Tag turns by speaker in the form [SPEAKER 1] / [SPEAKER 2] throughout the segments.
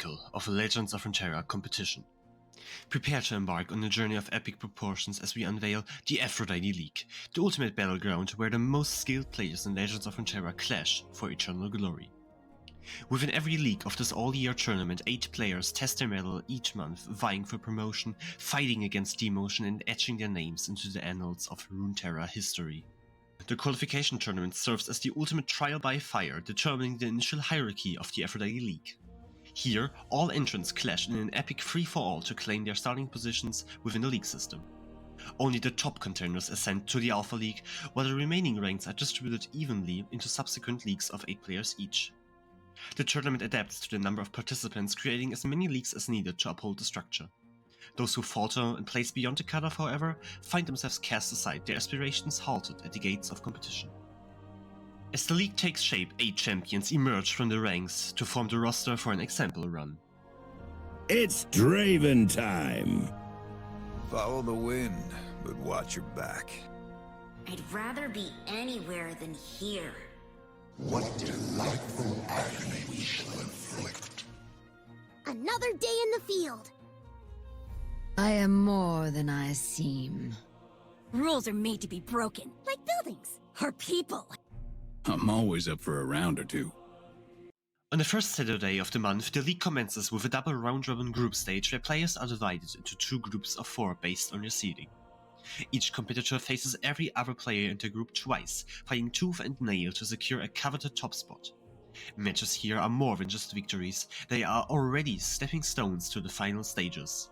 [SPEAKER 1] pinnacle of Legends of Runeterra competition. Prepare to embark on a journey of epic proportions as we unveil the Aphrodite League, the ultimate battleground where the most skilled players in Legends of Runeterra clash for eternal glory. Within every league of this all-year tournament, 8 players test their mettle each month, vying for promotion, fighting against demotion and etching their names into the annals of Runeterra history. The qualification tournament serves as the ultimate trial by fire, determining the initial hierarchy of the Aphrodite League. Here, all entrants clash in an epic free-for-all to claim their starting positions within the league system. Only the top contenders ascend to the Alpha League, while the remaining ranks are distributed evenly into subsequent leagues of 8 players each. The tournament adapts to the number of participants, creating as many leagues as needed to uphold the structure. Those who falter and place beyond the cutoff, however, find themselves cast aside, their aspirations halted at the gates of competition. As the league takes shape, 8 champions emerge from the ranks to form the roster for an example run.
[SPEAKER 2] It's Draven time!
[SPEAKER 3] Follow the wind, but watch your back.
[SPEAKER 4] I'd rather be anywhere than here.
[SPEAKER 5] What delightful agony we shall inflict.
[SPEAKER 6] Another day in the field.
[SPEAKER 7] I am more than I seem.
[SPEAKER 6] Rules are made to be broken, like buildings or people.
[SPEAKER 2] I'm always up for a round or two.
[SPEAKER 1] On the first Saturday of the month, the league commences with a double round-robin group stage where players are divided into 2 groups of 4 based on their seeding. Each competitor faces every other player in the group twice, fighting tooth and nail to secure a coveted top spot. Matches here are more than just victories, they are already stepping stones to the final stages.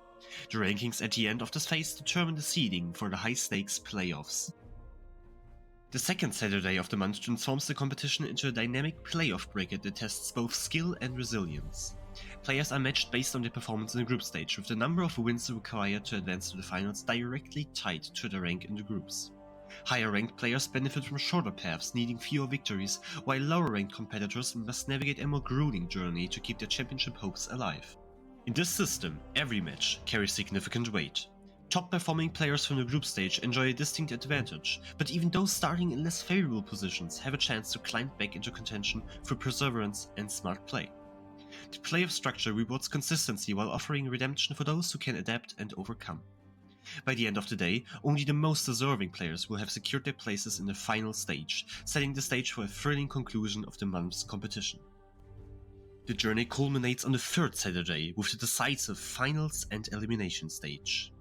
[SPEAKER 1] The rankings at the end of this phase determine the seeding for the high-stakes playoffs. The second Saturday of the month transforms the competition into a dynamic playoff bracket that tests both skill and resilience. Players are matched based on their performance in the group stage, with the number of wins required to advance to the finals directly tied to the rank in the groups. Higher-ranked players benefit from shorter paths, needing fewer victories, while lower-ranked competitors must navigate a more grueling journey to keep their championship hopes alive. In this system, every match carries significant weight. Top-performing players from the group stage enjoy a distinct advantage, but even those starting in less favorable positions have a chance to climb back into contention through perseverance and smart play. The playoff structure rewards consistency while offering redemption for those who can adapt and overcome. By the end of the day, only the most deserving players will have secured their places in the final stage, setting the stage for a thrilling conclusion of the month's competition. The journey culminates on the third Saturday with the decisive finals and elimination stage.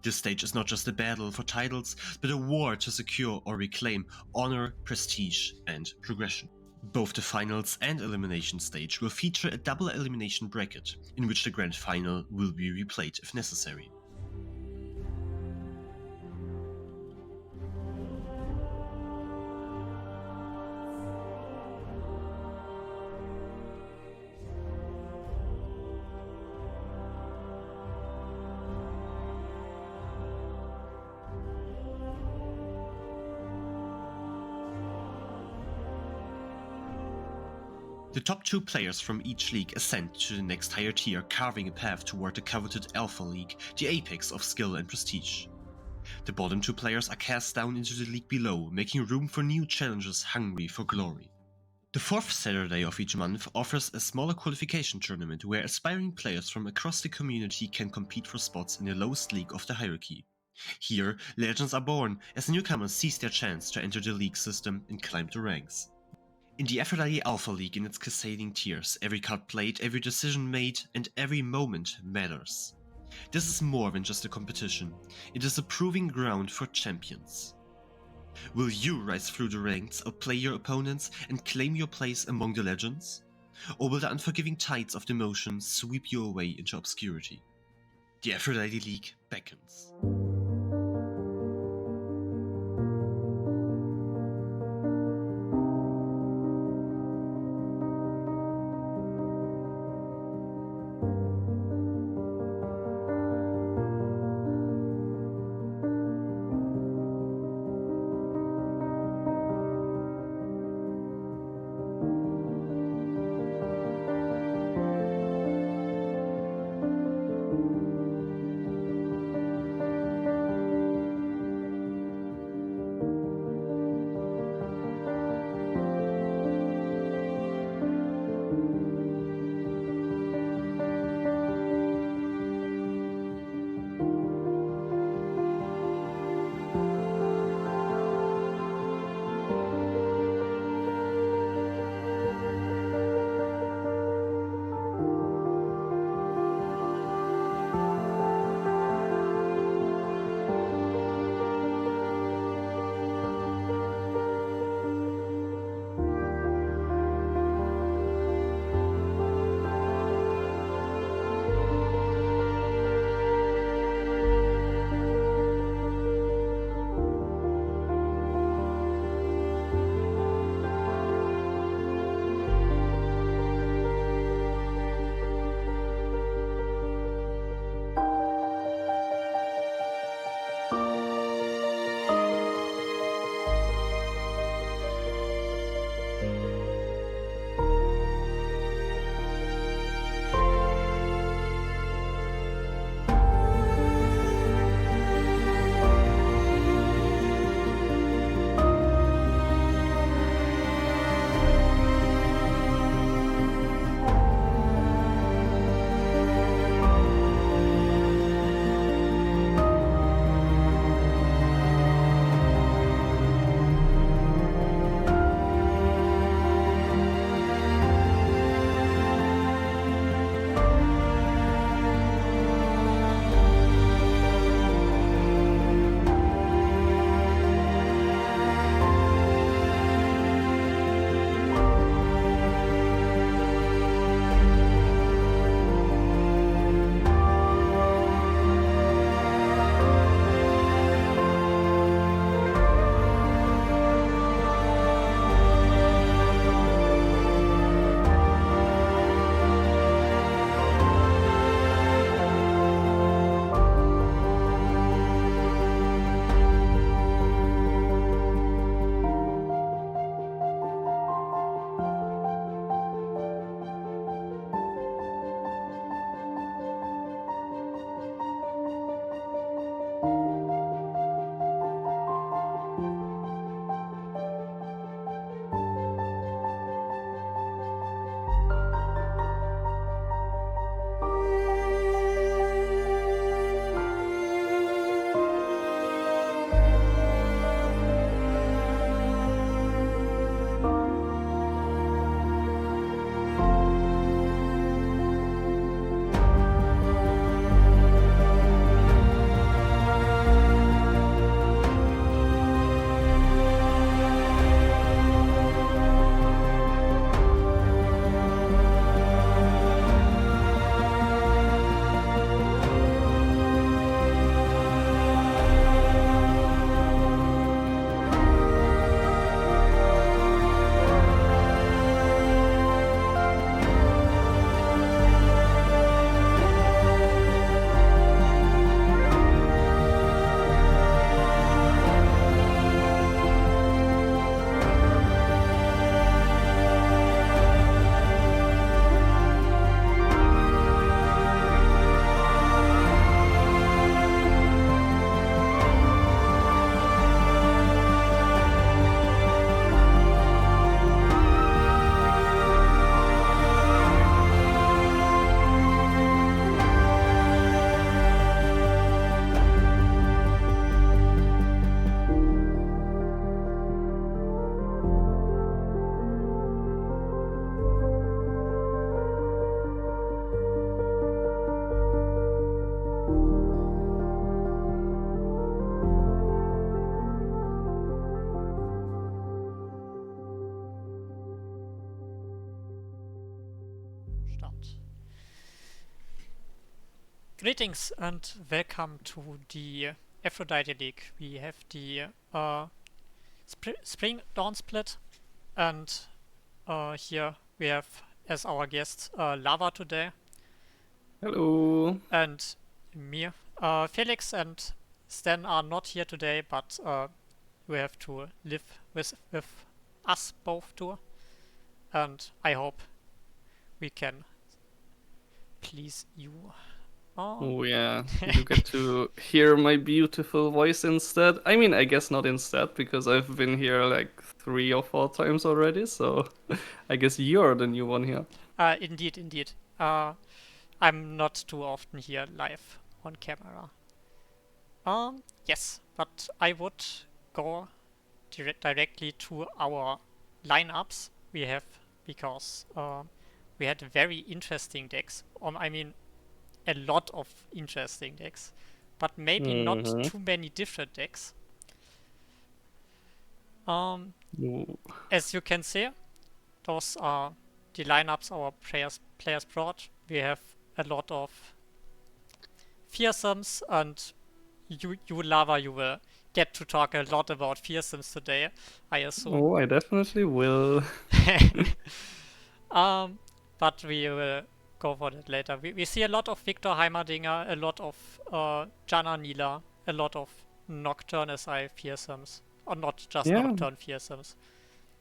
[SPEAKER 1] This stage is not just a battle for titles, but a war to secure or reclaim honor, prestige, and progression. Both the finals and elimination stage will feature a double elimination bracket, in which the grand final will be replayed if necessary. The top 2 players from each league ascend to the next higher tier, carving a path toward the coveted Alpha League, the apex of skill and prestige. The bottom 2 players are cast down into the league below, making room for new challengers hungry for glory. The fourth Saturday of each month offers a smaller qualification tournament where aspiring players from across the community can compete for spots in the lowest league of the hierarchy. Here, legends are born as newcomers seize their chance to enter the league system and climb the ranks. In the Aphrodite Alpha League in its cascading tiers, every card played, every decision made, and every moment matters. This is more than just a competition, it is a proving ground for champions. Will you rise through the ranks, outplay your opponents, and claim your place among the legends? Or will the unforgiving tides of demotion sweep you away into obscurity? The Aphrodite League beckons.
[SPEAKER 8] Greetings and welcome to the Aphrodite League. We have the Spring Dawn split, and here we have as our guest Lava today,
[SPEAKER 9] Hello.
[SPEAKER 8] and me. Felix and Stan are not here today, but we have to live with us both too, and I hope we can please you.
[SPEAKER 9] Oh yeah, you get to hear my beautiful voice instead. I mean, I guess not instead, because I've been here like 3 or 4 times already, so I guess you're the new one here.
[SPEAKER 8] Indeed. I'm not too often here live on camera. Yes, but I would go directly to our lineups we have, because we had very interesting decks. I mean, a lot of interesting decks, but maybe not too many different decks.
[SPEAKER 9] Ooh.
[SPEAKER 8] As you can see, those are the lineups our players brought. We have a lot of fearsomes, and you Lava, you will get to talk a lot about fearsomes today, I assume.
[SPEAKER 9] Oh, I definitely will.
[SPEAKER 8] But we will go for that later. We see a lot of Victor Heimerdinger, a lot of Janna Nila, a lot of Nocturne SI fearsomes, or not just
[SPEAKER 9] Yeah.
[SPEAKER 8] Nocturne fearsomes.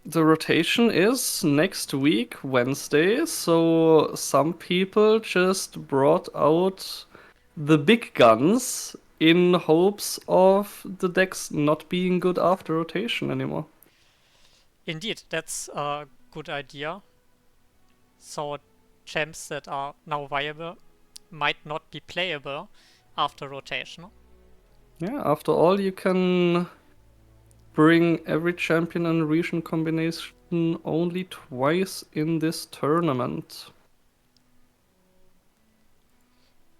[SPEAKER 9] The rotation is next week, Wednesday, so some people just brought out the big guns in hopes of the decks not being good after rotation anymore.
[SPEAKER 8] Indeed, that's a good idea. So champs that are now viable might not be playable after rotation.
[SPEAKER 9] Yeah, after all, you can bring every champion and region combination only twice in this tournament.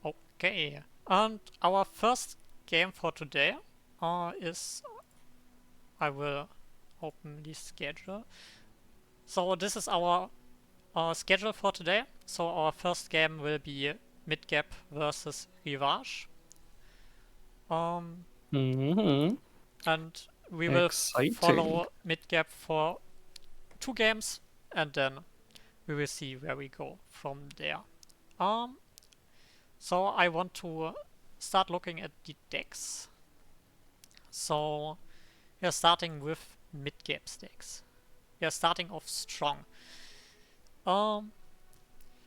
[SPEAKER 8] Okay, and our first game for today is, I will open the schedule. So this is our schedule for today. So our first game will be Midgap versus Rivage.
[SPEAKER 9] Mm-hmm.
[SPEAKER 8] And we will
[SPEAKER 9] Exciting.
[SPEAKER 8] follow Midgap for 2 games, and then we will see where we go from there. So I want to start looking at the decks. So we are starting with Midgap's decks. We are starting off strong.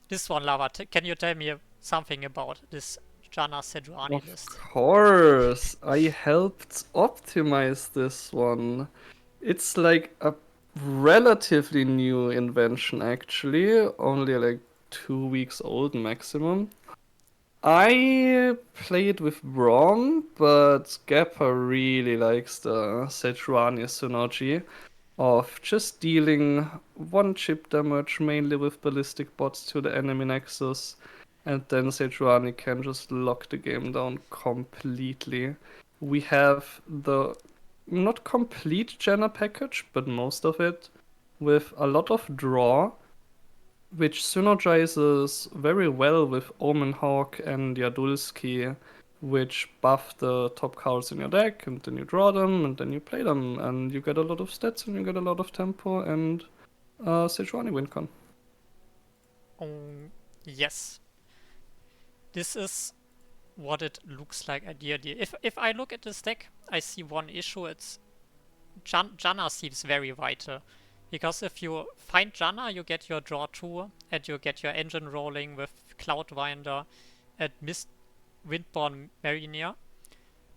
[SPEAKER 8] This one, Lava, can you tell me something about this Janna Sejuani list?
[SPEAKER 9] Of course, I helped optimize this one. It's like a relatively new invention, actually, only like 2 weeks old maximum. I played with Braum, but Gappa really likes the Sejuani synergy of just dealing 1 chip damage mainly with ballistic bots to the enemy nexus, and then Sejuani can just lock the game down completely. We have the not complete Janna package, but most of it, with a lot of draw, which synergizes very well with Omen Hawk and Jadulski, which buff the top cards in your deck, and then you draw them, and then you play them, and you get a lot of stats, and you get a lot of tempo, and Sejuani win con.
[SPEAKER 8] Yes. This is what it looks like ideally. If I look at this deck, I see one issue. It's Janna seems very vital. Because if you find Janna, you get your draw 2, and you get your engine rolling with Cloudwinder and Windborn Mariner.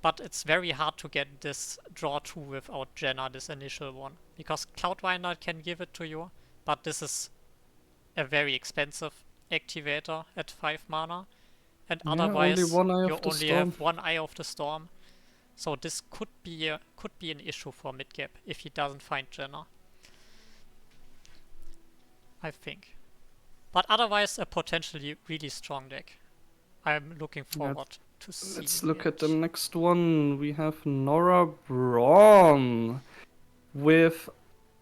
[SPEAKER 8] But it's very hard to get this draw 2 without Janna, this initial one. Because Cloudwinder can give it to you, but this is a very expensive activator at 5 mana. And
[SPEAKER 9] Yeah,
[SPEAKER 8] otherwise,
[SPEAKER 9] only one Eye
[SPEAKER 8] you
[SPEAKER 9] of the
[SPEAKER 8] only
[SPEAKER 9] Storm.
[SPEAKER 8] have 1 Eye of the Storm. So this could be an issue for Midgap if he doesn't find Janna, I think. But otherwise, a potentially really strong deck. I'm looking forward to see.
[SPEAKER 9] Let's look at the next one. We have Nora Braum with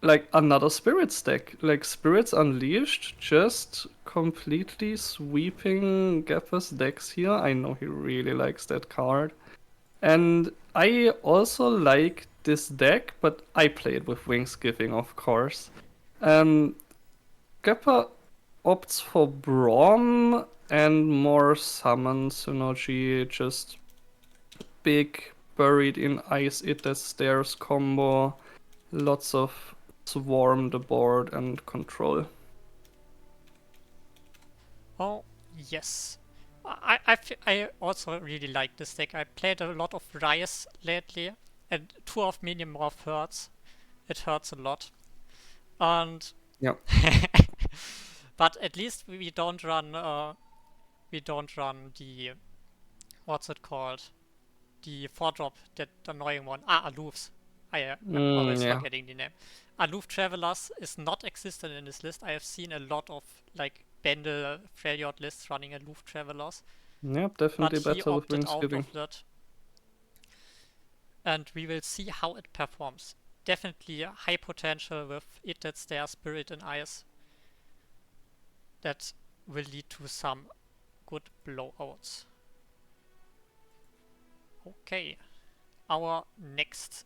[SPEAKER 9] like another Spirits deck. Like Spirits Unleashed, just completely sweeping Gappa's decks here. I know he really likes that card. And I also like this deck, but I play it with Wingsgiving, of course. Gappa opts for Braum and more summon synergy, just big buried in ice it that stairs combo, lots of swarm the board and control.
[SPEAKER 8] Oh, yes. I also really like this deck. I played a lot of Rise lately, and 2 of Minimorph hurts. It hurts a lot. And
[SPEAKER 9] Yeah.
[SPEAKER 8] but at least we don't run the, what's it called? The 4-drop, that annoying one. Aloofs. I'm always
[SPEAKER 9] Yeah.
[SPEAKER 8] forgetting the name. Aloof Travelers is not existent in this list. I have seen a lot of like Bendel Freljord lists running Aloof Travelers,
[SPEAKER 9] Yep,
[SPEAKER 8] but
[SPEAKER 9] definitely
[SPEAKER 8] he
[SPEAKER 9] better with
[SPEAKER 8] opted out
[SPEAKER 9] Wingsgiving.
[SPEAKER 8] of that. And we will see how it performs. Definitely high potential with It That Stares, Spirit in Ice. That will lead to some good blowouts. Okay, our next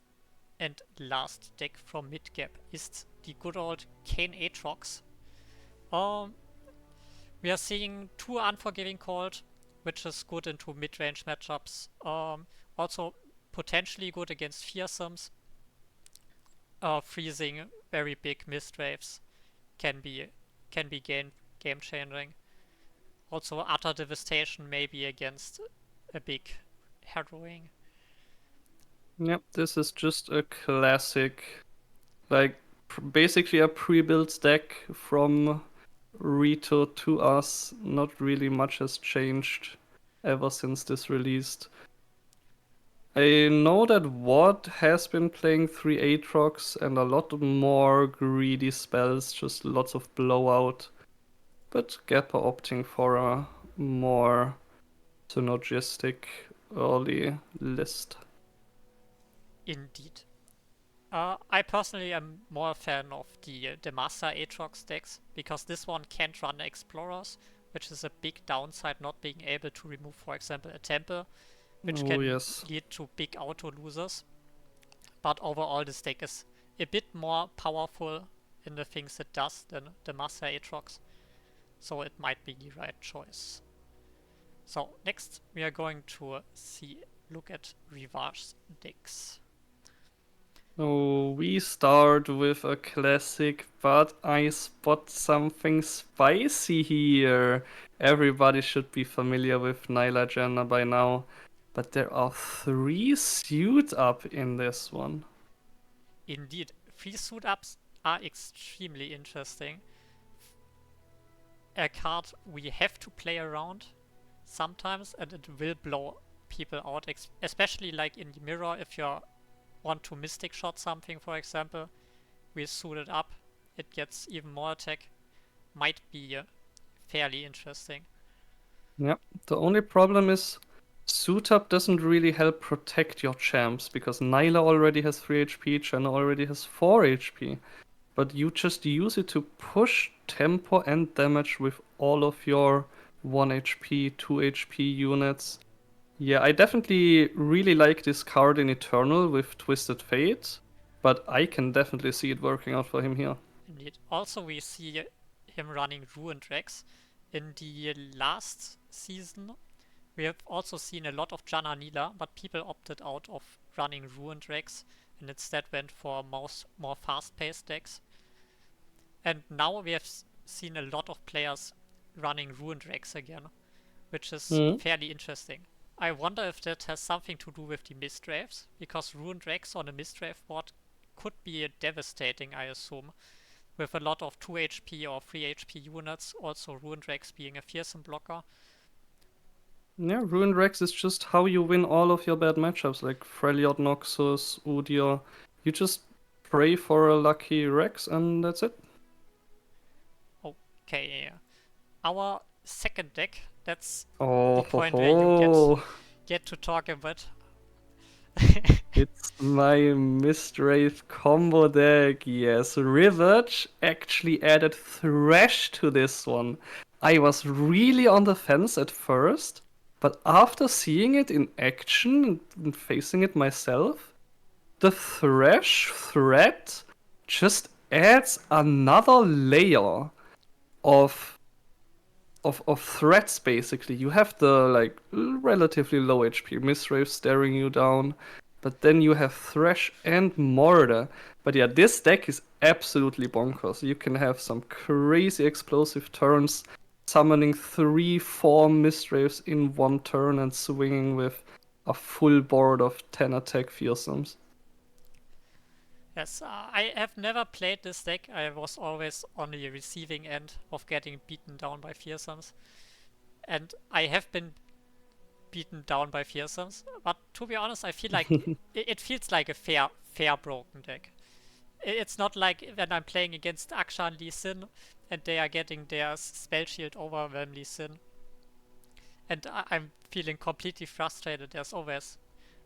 [SPEAKER 8] and last deck from Midgap is the good old Kane Aatrox. We are seeing 2 Unforgiving Cold, which is good into mid-range matchups. Also potentially good against Fearsomes. Freezing very big mist waves can be game changing. Also utter devastation maybe against a big harrowing.
[SPEAKER 9] Yep, this is just a classic, like basically a pre-built deck from Rito to us. Not really much has changed ever since this released. I know that Wad has been playing 3 Aatrox and a lot more greedy spells, just lots of blowout. But Gappa opting for a more synergistic early list.
[SPEAKER 8] Indeed. I personally am more a fan of the Demacia Aatrox decks, because this one can't run Explorers, which is a big downside, not being able to remove, for example, a Temple, which can
[SPEAKER 9] Yes.
[SPEAKER 8] lead to big auto losers. But overall, this deck is a bit more powerful in the things it does than Demacia Aatrox, so it might be the right choice. So next we are going to look at reverse decks.
[SPEAKER 9] Oh, we start with a classic, but I spot something spicy here. Everybody should be familiar with Nyla Jenna by now, but there are 3 suit up in this one.
[SPEAKER 8] Indeed, 3 suit ups are extremely interesting. A card we have to play around sometimes, and it will blow people out, especially like in the mirror. If you want to Mystic Shot something, for example, we suit it up, it gets even more attack. Might be fairly interesting.
[SPEAKER 9] Yep, the only problem is suit up doesn't really help protect your champs, because Nyla already has 3 HP, Jenna already has 4 HP. But you just use it to push tempo and damage with all of your 1 HP, 2 HP units. Yeah, I definitely really like this card in Eternal with Twisted Fate, but I can definitely see it working out for him here.
[SPEAKER 8] Indeed. Also, we see him running Ruined Rex. In the last season, we have also seen a lot of Janna Nila, but people opted out of running Ruined Rex and instead went for more fast-paced decks. And now we have seen a lot of players running Ruined Rex again, which is fairly interesting. I wonder if that has something to do with the Mistwraiths, because Ruined Rex on a Mistwraith board could be devastating, I assume, with a lot of 2 HP or 3 HP units, also Ruined Rex being a fearsome blocker.
[SPEAKER 9] Yeah, Ruined Rex is just how you win all of your bad matchups, like Freljord Noxus, Udyr. You just pray for a lucky Rex and that's it.
[SPEAKER 8] Okay, our second deck, that's
[SPEAKER 9] Oh,
[SPEAKER 8] the point where you
[SPEAKER 9] ho.
[SPEAKER 8] get to talk a bit
[SPEAKER 9] It's my Mistwraith combo deck, yes. Rivage actually added Thresh to this one. I was really on the fence at first, but after seeing it in action and facing it myself, the Thresh threat just adds another layer of threats. Basically, you have the like relatively low HP Mistwraith staring you down, but then you have Thresh and Mortar. But yeah, this deck is absolutely bonkers. You can have some crazy explosive turns, summoning 3-4 Mistwraiths in one turn and swinging with a full board of 10 attack fearsomes.
[SPEAKER 8] Yes, I have never played this deck. I was always on the receiving end of getting beaten down by fearsomes. And I have been beaten down by fearsomes. But to be honest, I feel like it feels like a fair broken deck. It's not like when I'm playing against Akshan Lee Sin and they are getting their spell shield overwhelm Lee Sin. And I'm feeling completely frustrated. There's always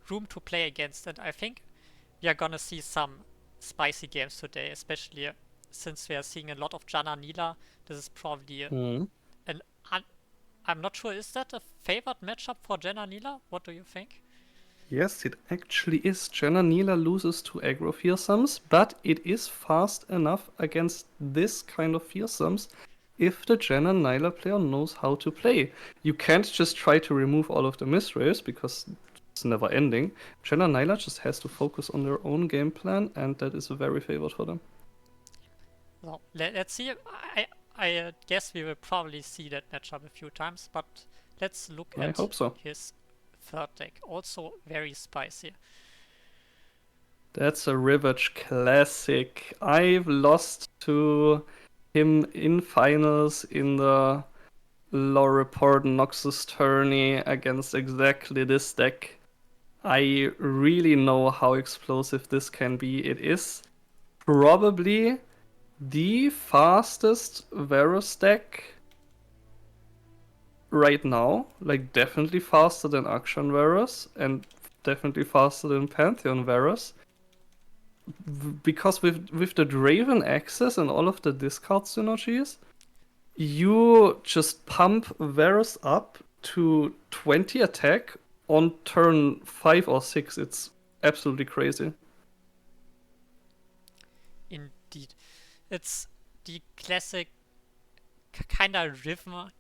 [SPEAKER 8] room to play against, and I think we are gonna see some spicy games today, especially since we are seeing a lot of Janna Nila. This is probably an I'm not sure, is that a favored matchup for Janna Nila? What do you think?
[SPEAKER 9] Yes, it actually is. Janna Nila loses to aggro fearsomes, but it is fast enough against this kind of fearsomes if the Janna Nila player knows how to play. You can't just try to remove all of the Mistwraiths because it's never ending. Janna Nila just has to focus on their own game plan, and that is very favored for them.
[SPEAKER 8] Well, let's see. I guess we will probably see that matchup a few times, but let's look
[SPEAKER 9] I
[SPEAKER 8] at
[SPEAKER 9] hope so.
[SPEAKER 8] his third deck. Also very spicy.
[SPEAKER 9] That's a Rivage classic. I've lost to him in finals in the Lore Report Noxus tourney against exactly this deck. I really know how explosive this can be. It is probably the fastest Varus deck right now. Like, definitely faster than Akshan Varus and definitely faster than Pantheon Varus. Because with the Draven access and all of the discard synergies, you just pump Varus up to 20 attack on turn 5 or 6. It's absolutely crazy.
[SPEAKER 8] Indeed. It's the classic kinda rhythm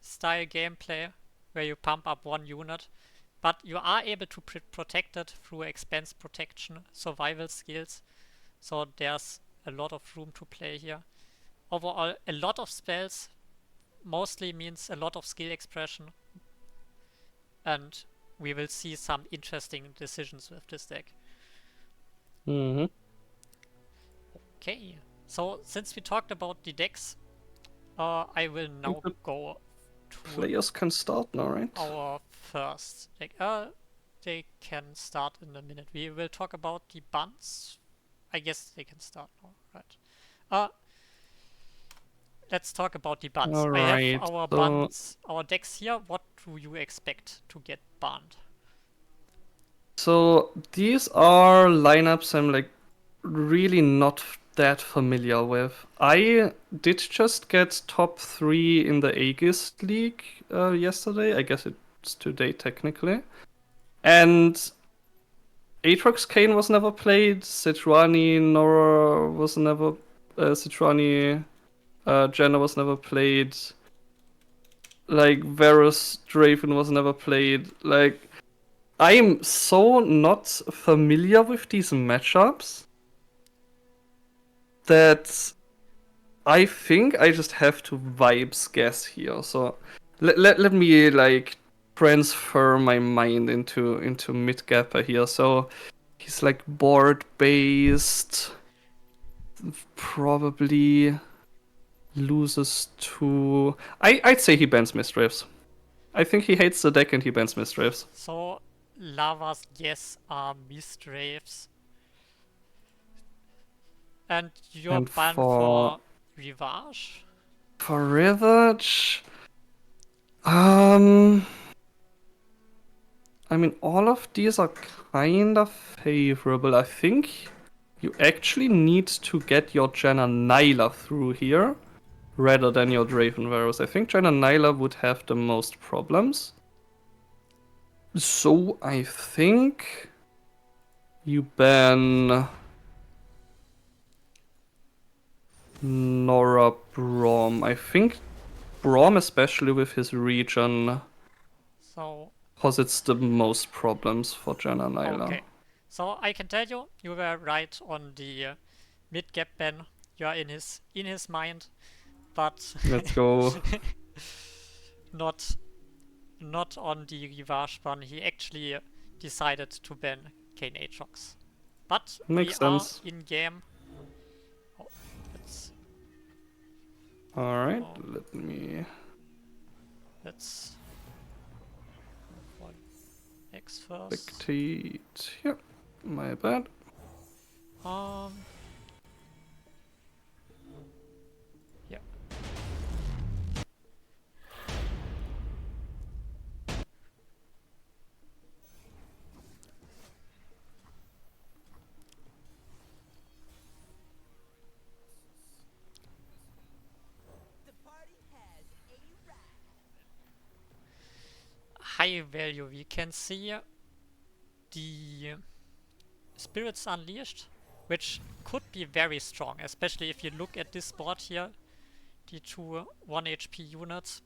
[SPEAKER 8] style gameplay where you pump up one unit, but you are able to protect it through expense protection, survival skills, so there's a lot of room to play here. Overall, a lot of spells mostly means a lot of skill expression, and we will see some interesting decisions with this deck.
[SPEAKER 9] Mm-hmm.
[SPEAKER 8] Okay, so since we talked about the decks, I will now go to
[SPEAKER 9] Players can start now, right?
[SPEAKER 8] our first deck. They can start in a minute. We will talk about the buns. I guess they can start now, right? Let's talk about the buns. I
[SPEAKER 9] Alright,
[SPEAKER 8] have our
[SPEAKER 9] so-
[SPEAKER 8] buns, our decks here. What do you expect to get banned?
[SPEAKER 9] So these are lineups I'm like really not that familiar with. I did just get top 3 in the Aegis League yesterday. I guess it's today technically. And Aatrox Kane was never played. Sejuani Nora was never. Sejuani Jenna was never played. Like Varus Draven was never played. Like, I'm so not familiar with these matchups that I think I just have to vibes guess here. So let me like transfer my mind into Midgapper here. So he's like board based, probably loses to. I'd say he bans Mistwraiths. I think he hates the deck and he bans Mistwraiths.
[SPEAKER 8] So Lava's guess are Mistwraiths. And your
[SPEAKER 9] And
[SPEAKER 8] ban
[SPEAKER 9] for-
[SPEAKER 8] for Rivage?
[SPEAKER 9] For Rivage, I'm I mean, all of these are kind of favorable. I think you actually need to get your Janna Nyla through here rather than your Draven Varus. I think Janna Nyla would have the most problems. So I think you ban Nora Braum. I think Braum, especially with his region,
[SPEAKER 8] So
[SPEAKER 9] posits the most problems for Janna Nyla.
[SPEAKER 8] okay. So I can tell you, you were right on the mid gap ban. You are in his mind, but
[SPEAKER 9] Let's go.
[SPEAKER 8] not on the Rivage ban. He actually decided to ban Kane Aatrox. But
[SPEAKER 9] Makes
[SPEAKER 8] we are
[SPEAKER 9] sense.
[SPEAKER 8] in game. Oh, let's
[SPEAKER 9] Alright,
[SPEAKER 8] Oh.
[SPEAKER 9] let's
[SPEAKER 8] for X first.
[SPEAKER 9] dictate. Yep, my bad.
[SPEAKER 8] Yeah. High value, we can see the Spirits Unleashed, which could be very strong, especially if you look at this board here, the two 1 HP units.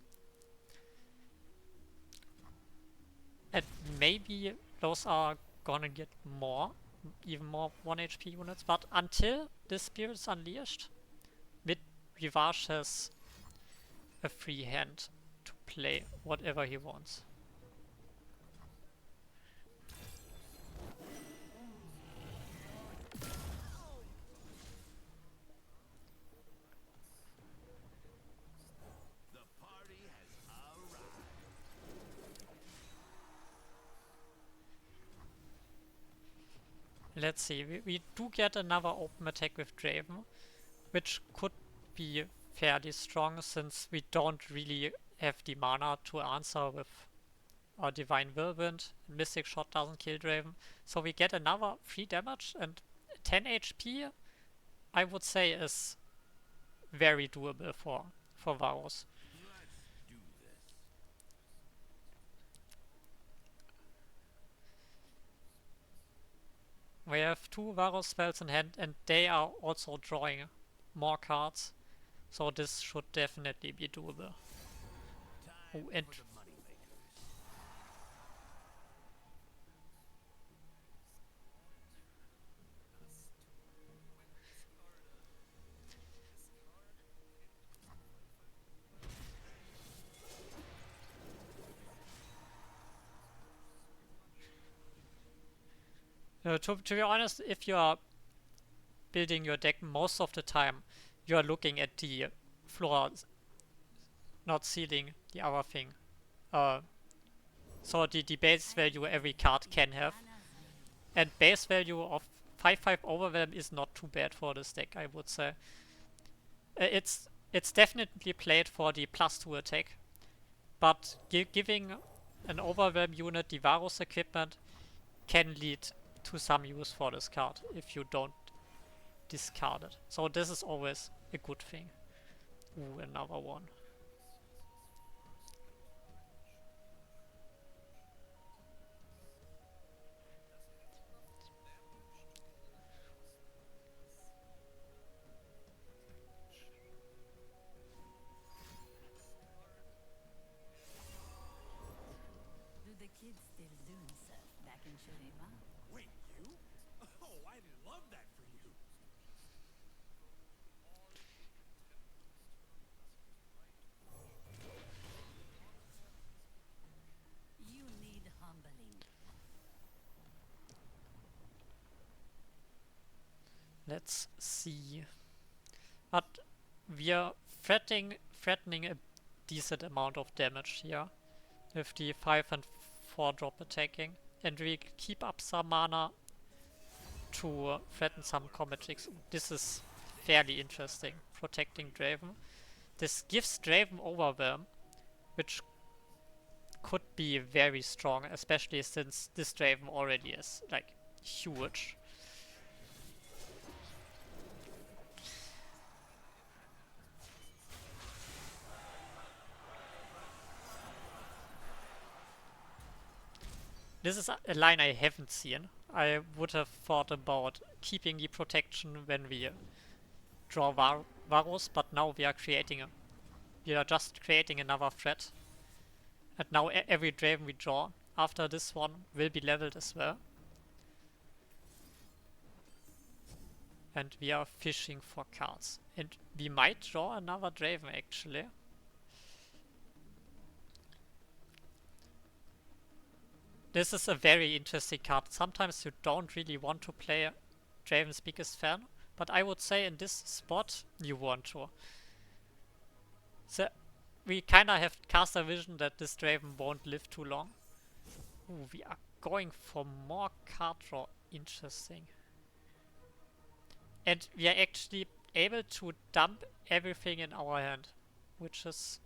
[SPEAKER 8] And maybe those are gonna get even more 1 HP units, but until the Spirits Unleashed, mid Rivage has a free hand to play whatever he wants. Let's see, we do get another open attack with Draven, which could be fairly strong since we don't really have the mana to answer with our Divine Whirlwind. Mystic Shot doesn't kill Draven, so we get another 3 damage, and 10 HP I would say is very doable for Varus. We have 2 Varus spells in hand, and they are also drawing more cards, so this should definitely be doable. Oh, and to be honest, if you are building your deck, most of the time you are looking at the floor, not ceiling, the other thing. So the base value every card can have. And base value of 5/5 Overwhelm is not too bad for this deck, I would say. It's definitely played for the +2 attack, but giving an Overwhelm unit the Varus equipment can lead to some use for this card if you don't discard it. So this is always a good thing. Ooh, another one.
[SPEAKER 6] Do the kids still doing stuff back in Shurima?
[SPEAKER 5] Wait, you? Oh, I love that for you.
[SPEAKER 6] You need humbling.
[SPEAKER 8] Let's see. But we are threatening a decent amount of damage here with the 5 and 4 drop attacking, and we keep up some mana to threaten some combat tricks. This is fairly interesting, protecting Draven. This gives Draven Overwhelm, which could be very strong, especially since this Draven already is like huge. This is a line I haven't seen. I would have thought about keeping the protection when we draw Varus, but now we are just creating another threat. And now every Draven we draw after this one will be leveled as well. And we are fishing for cards. And we might draw another Draven actually. This is a very interesting card. Sometimes you don't really want to play Draven's biggest fan, but I would say in this spot you want to. So we kinda have caster vision that this Draven won't live too long. Ooh, we are going for more card draw. Interesting. And we are actually able to dump everything in our hand, which is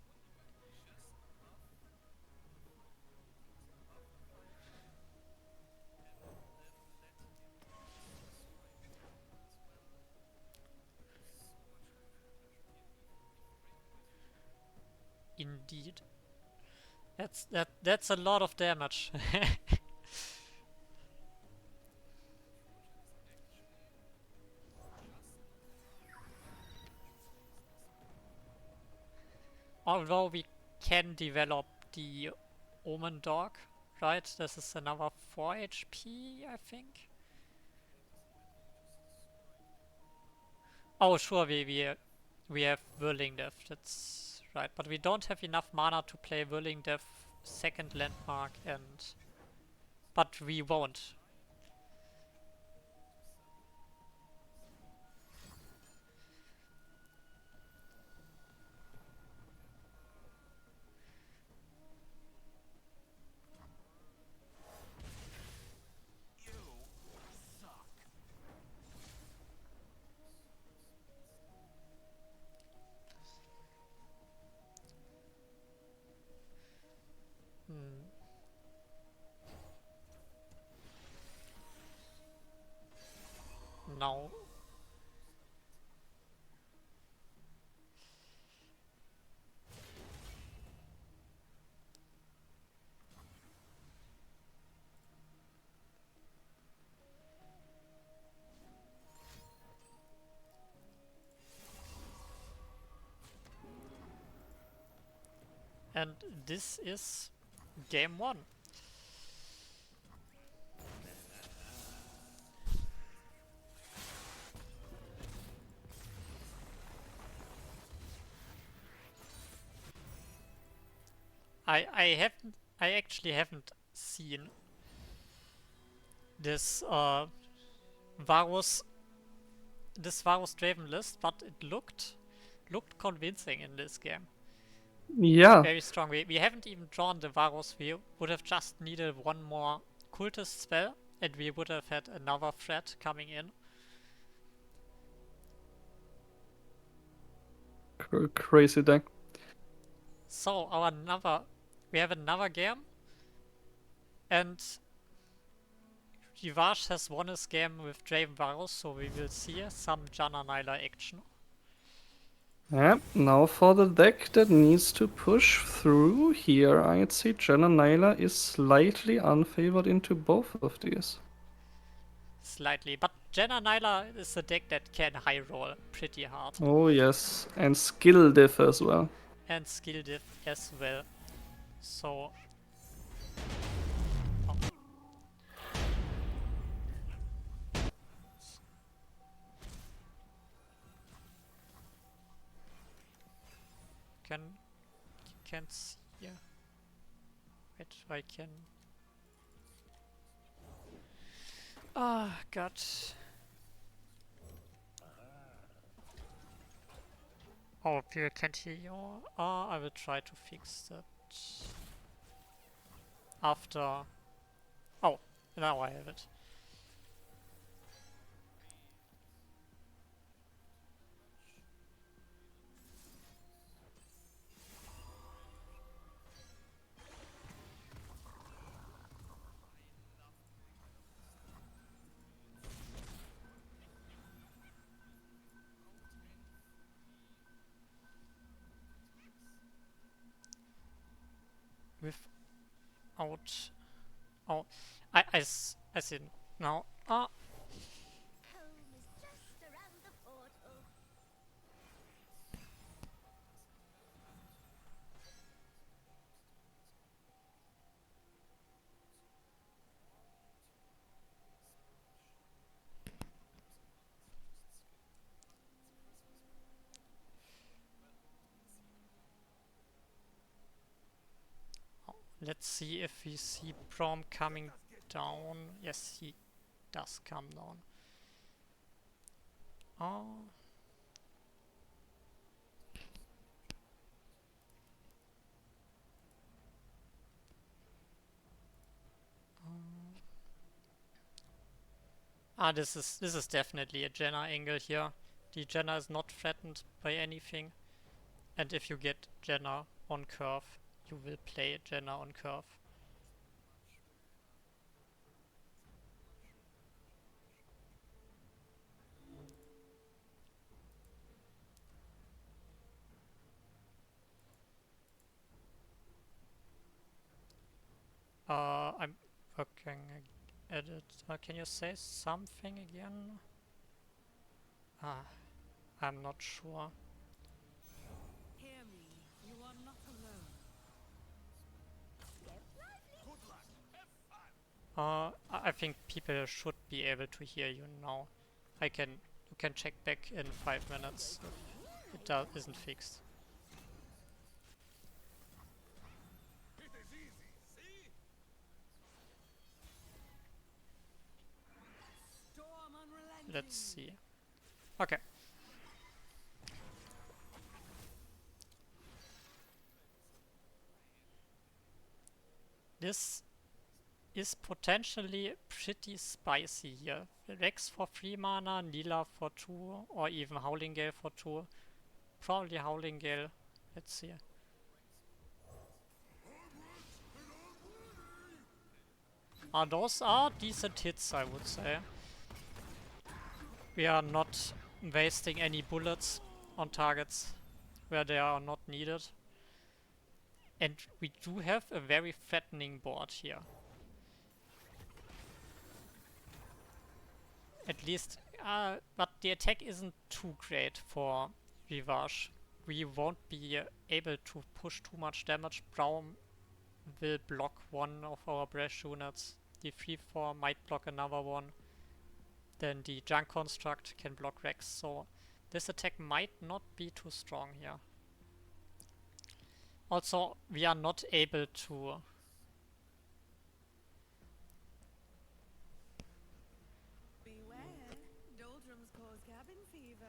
[SPEAKER 8] indeed. That's a lot of damage. Although we can develop the Omen Dog, right? This is another 4 HP, I think. Oh, sure, we have Whirling Death, that's right. But we don't have enough mana to play Whirling Death, second landmark, but we won't. No. And this is game 1. I actually haven't seen this Varus Draven list, but it looked convincing in this game.
[SPEAKER 9] Yeah.
[SPEAKER 8] Very strong. We haven't even drawn the Varus. We would have just needed one more cultist spell and we would have had another threat coming in.
[SPEAKER 9] Crazy deck.
[SPEAKER 8] So we have another game, and Jivash has won his game with Draven Varus, so we will see some Janna Nyla action.
[SPEAKER 9] Yeah, now for the deck that needs to push through here, I'd say Janna Nyla is slightly unfavored into both of these.
[SPEAKER 8] Slightly, but Janna Nyla is a deck that can high roll pretty hard.
[SPEAKER 9] Oh yes, and skill diff as well.
[SPEAKER 8] And skill diff as well. So can see. Yeah. Wait, I can. Ah, God. Oh, people can't hear you. I will try to fix that after. Oh, now I have it. without... Oh, I see now. Ah,
[SPEAKER 6] Home is just around the portal.
[SPEAKER 8] let's see if we see Prom coming down. Yes, he does come down. Oh. This is definitely a Jenna angle here. The Jenna is not threatened by anything, and if you get Jenna on curve, you will play Jenna on curve. I'm working at it. Can you say something again? I'm not sure.
[SPEAKER 5] Hear me, you are not alone.
[SPEAKER 8] I think people should be able to hear you now. You can check back in 5 minutes if it isn't fixed.
[SPEAKER 5] Storm unrelenting.
[SPEAKER 8] Let's see. Okay. This is potentially pretty spicy here. Rex for 3 mana, Nila for 2, or even Howling Gale for 2. Probably Howling Gale. Let's see. Those are decent hits, I would say. We are not wasting any bullets on targets where they are not needed. And we do have a very threatening board here. At least, but the attack isn't too great for Rivage. We won't be able to push too much damage. Braum will block one of our Bresh units. The 3-4 might block another one. Then the Junk Construct can block Rex, so this attack might not be too strong here. Also, we are not able to...
[SPEAKER 5] Beware, doldrums cause cabin fever.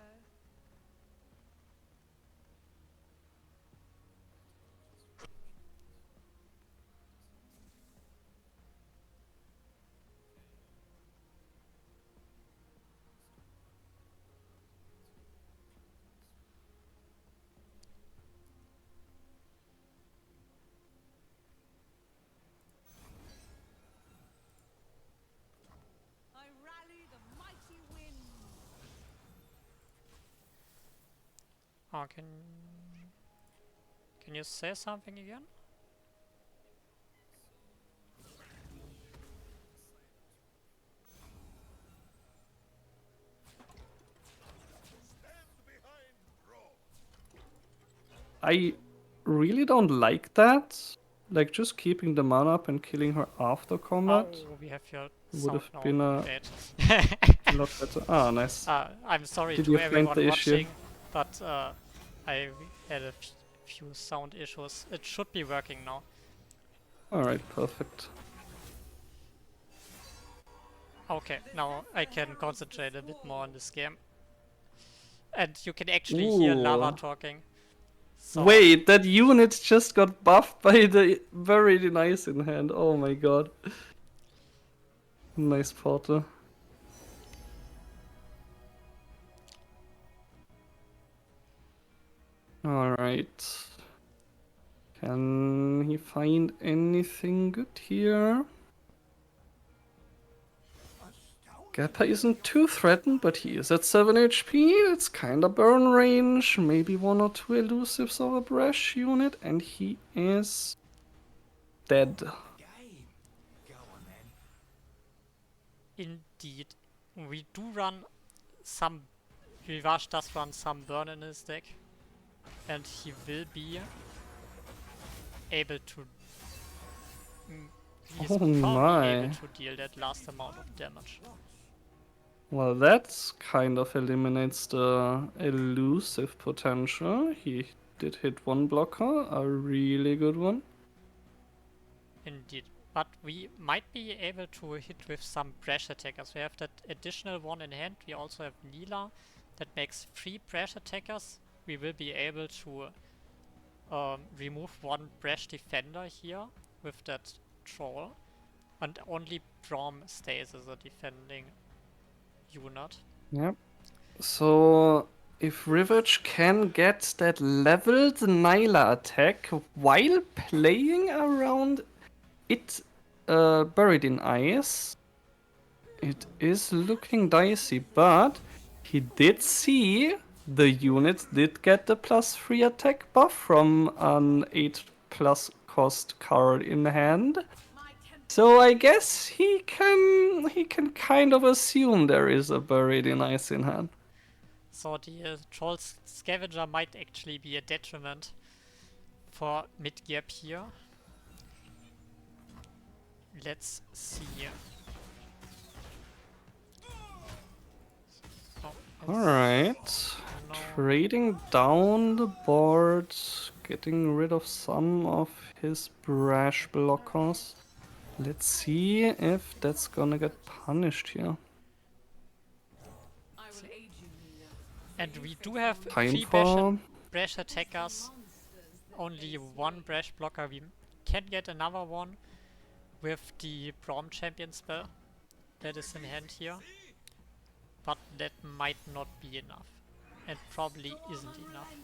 [SPEAKER 5] I rally the mighty wind.
[SPEAKER 8] Oh, can you say something again?
[SPEAKER 9] I really don't like that. Like, just keeping the mana up and killing her after combat
[SPEAKER 8] Oh, we have your
[SPEAKER 9] would
[SPEAKER 8] sound
[SPEAKER 9] have
[SPEAKER 8] now.
[SPEAKER 9] been a
[SPEAKER 8] Great.
[SPEAKER 9] lot better. Ah, nice.
[SPEAKER 8] I'm sorry
[SPEAKER 9] Did
[SPEAKER 8] to
[SPEAKER 9] you find
[SPEAKER 8] everyone
[SPEAKER 9] the issue?
[SPEAKER 8] watching, but I had a few sound issues. It should be working now.
[SPEAKER 9] Alright, perfect.
[SPEAKER 8] Okay, now I can concentrate a bit more on this game. And you can actually hear Lava
[SPEAKER 9] Ooh.
[SPEAKER 8] talking. So,
[SPEAKER 9] Wait, that unit just got buffed by the very nice in hand. Oh my god. Nice porter. Alright. Can he find anything good here? Gappa isn't too threatened, but he is at 7 HP. It's kinda burn range. Maybe 1 or 2 elusives or a Bresh unit, and he is dead.
[SPEAKER 5] Game. Go on then.
[SPEAKER 8] Indeed. We do run some... Rivage does run some burn in his deck. And he will be able to... He's
[SPEAKER 9] Oh
[SPEAKER 8] probably
[SPEAKER 9] my.
[SPEAKER 8] able to deal that last amount of damage.
[SPEAKER 9] Well, that kind of eliminates the elusive potential. He did hit one blocker, a really good one.
[SPEAKER 8] Indeed. But we might be able to hit with some brash attackers. We have that additional one in hand. We also have Neela that makes 3 brash attackers. We will be able to remove one brash defender here with that troll. And only Brom stays as a defending unit.
[SPEAKER 9] Yep. So if Rivage can get that leveled Nyla attack while playing around it buried in ice, it is looking dicey, but he did see the unit did get the +3 attack buff from an 8+ cost card in hand. So I guess he can kind of assume there is a buried in ice in hand.
[SPEAKER 8] So the troll scavenger might actually be a detriment for mid-gap here. Let's see.
[SPEAKER 9] Alright.
[SPEAKER 8] No.
[SPEAKER 9] Trading down the board, getting rid of some of his brash blockers. Let's see if that's gonna get punished here.
[SPEAKER 8] And we do have
[SPEAKER 9] Time
[SPEAKER 8] 3
[SPEAKER 9] for
[SPEAKER 8] brash attackers, only 1 brash blocker. We can get another one with the Braum champion spell that is in hand here. But that might not be enough. And probably isn't enough.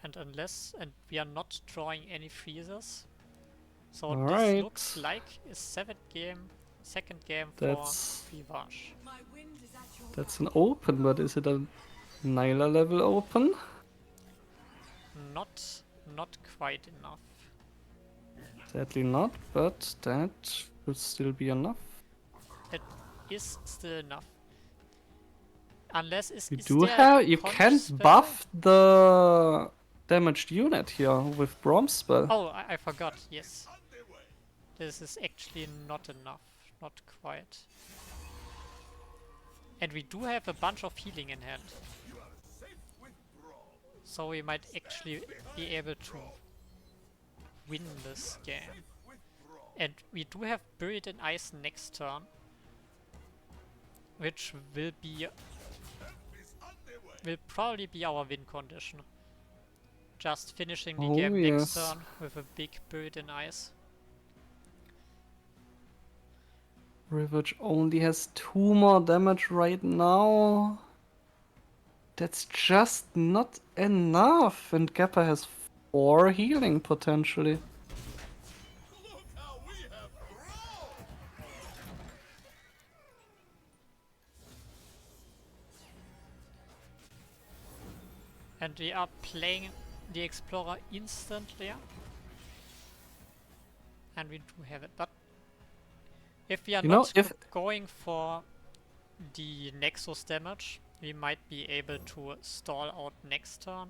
[SPEAKER 8] And we are not drawing any freezes. So
[SPEAKER 9] Alright.
[SPEAKER 8] this looks like a second game for
[SPEAKER 9] That's-
[SPEAKER 8] Rivage.
[SPEAKER 9] That's an open, but is it a Nyla level open?
[SPEAKER 8] Not quite enough.
[SPEAKER 9] Sadly not, but that should still be enough.
[SPEAKER 8] It is still enough. Unless
[SPEAKER 9] You
[SPEAKER 8] is
[SPEAKER 9] do
[SPEAKER 8] there a
[SPEAKER 9] have you
[SPEAKER 8] punish
[SPEAKER 9] can
[SPEAKER 8] spell?
[SPEAKER 9] buff the damaged unit here with Brom's spell.
[SPEAKER 8] Oh, I forgot, yes. This is actually not enough. Not quite. And we do have a bunch of healing in hand. So we might actually be able to win this game. And we do have Buried in Ice next turn. Which will probably be our win condition. Just finishing the
[SPEAKER 9] Oh,
[SPEAKER 8] game next
[SPEAKER 9] yes.
[SPEAKER 8] turn with a big Buried in Ice.
[SPEAKER 9] Rivage only has 2 more damage right now. That's just not enough, and Gappa has 4 healing potentially.
[SPEAKER 8] And we are playing the Explorer instantly. And we do have it, but if we are
[SPEAKER 9] You know,
[SPEAKER 8] not
[SPEAKER 9] if-
[SPEAKER 8] going for the Nexus damage, we might be able to stall out next turn.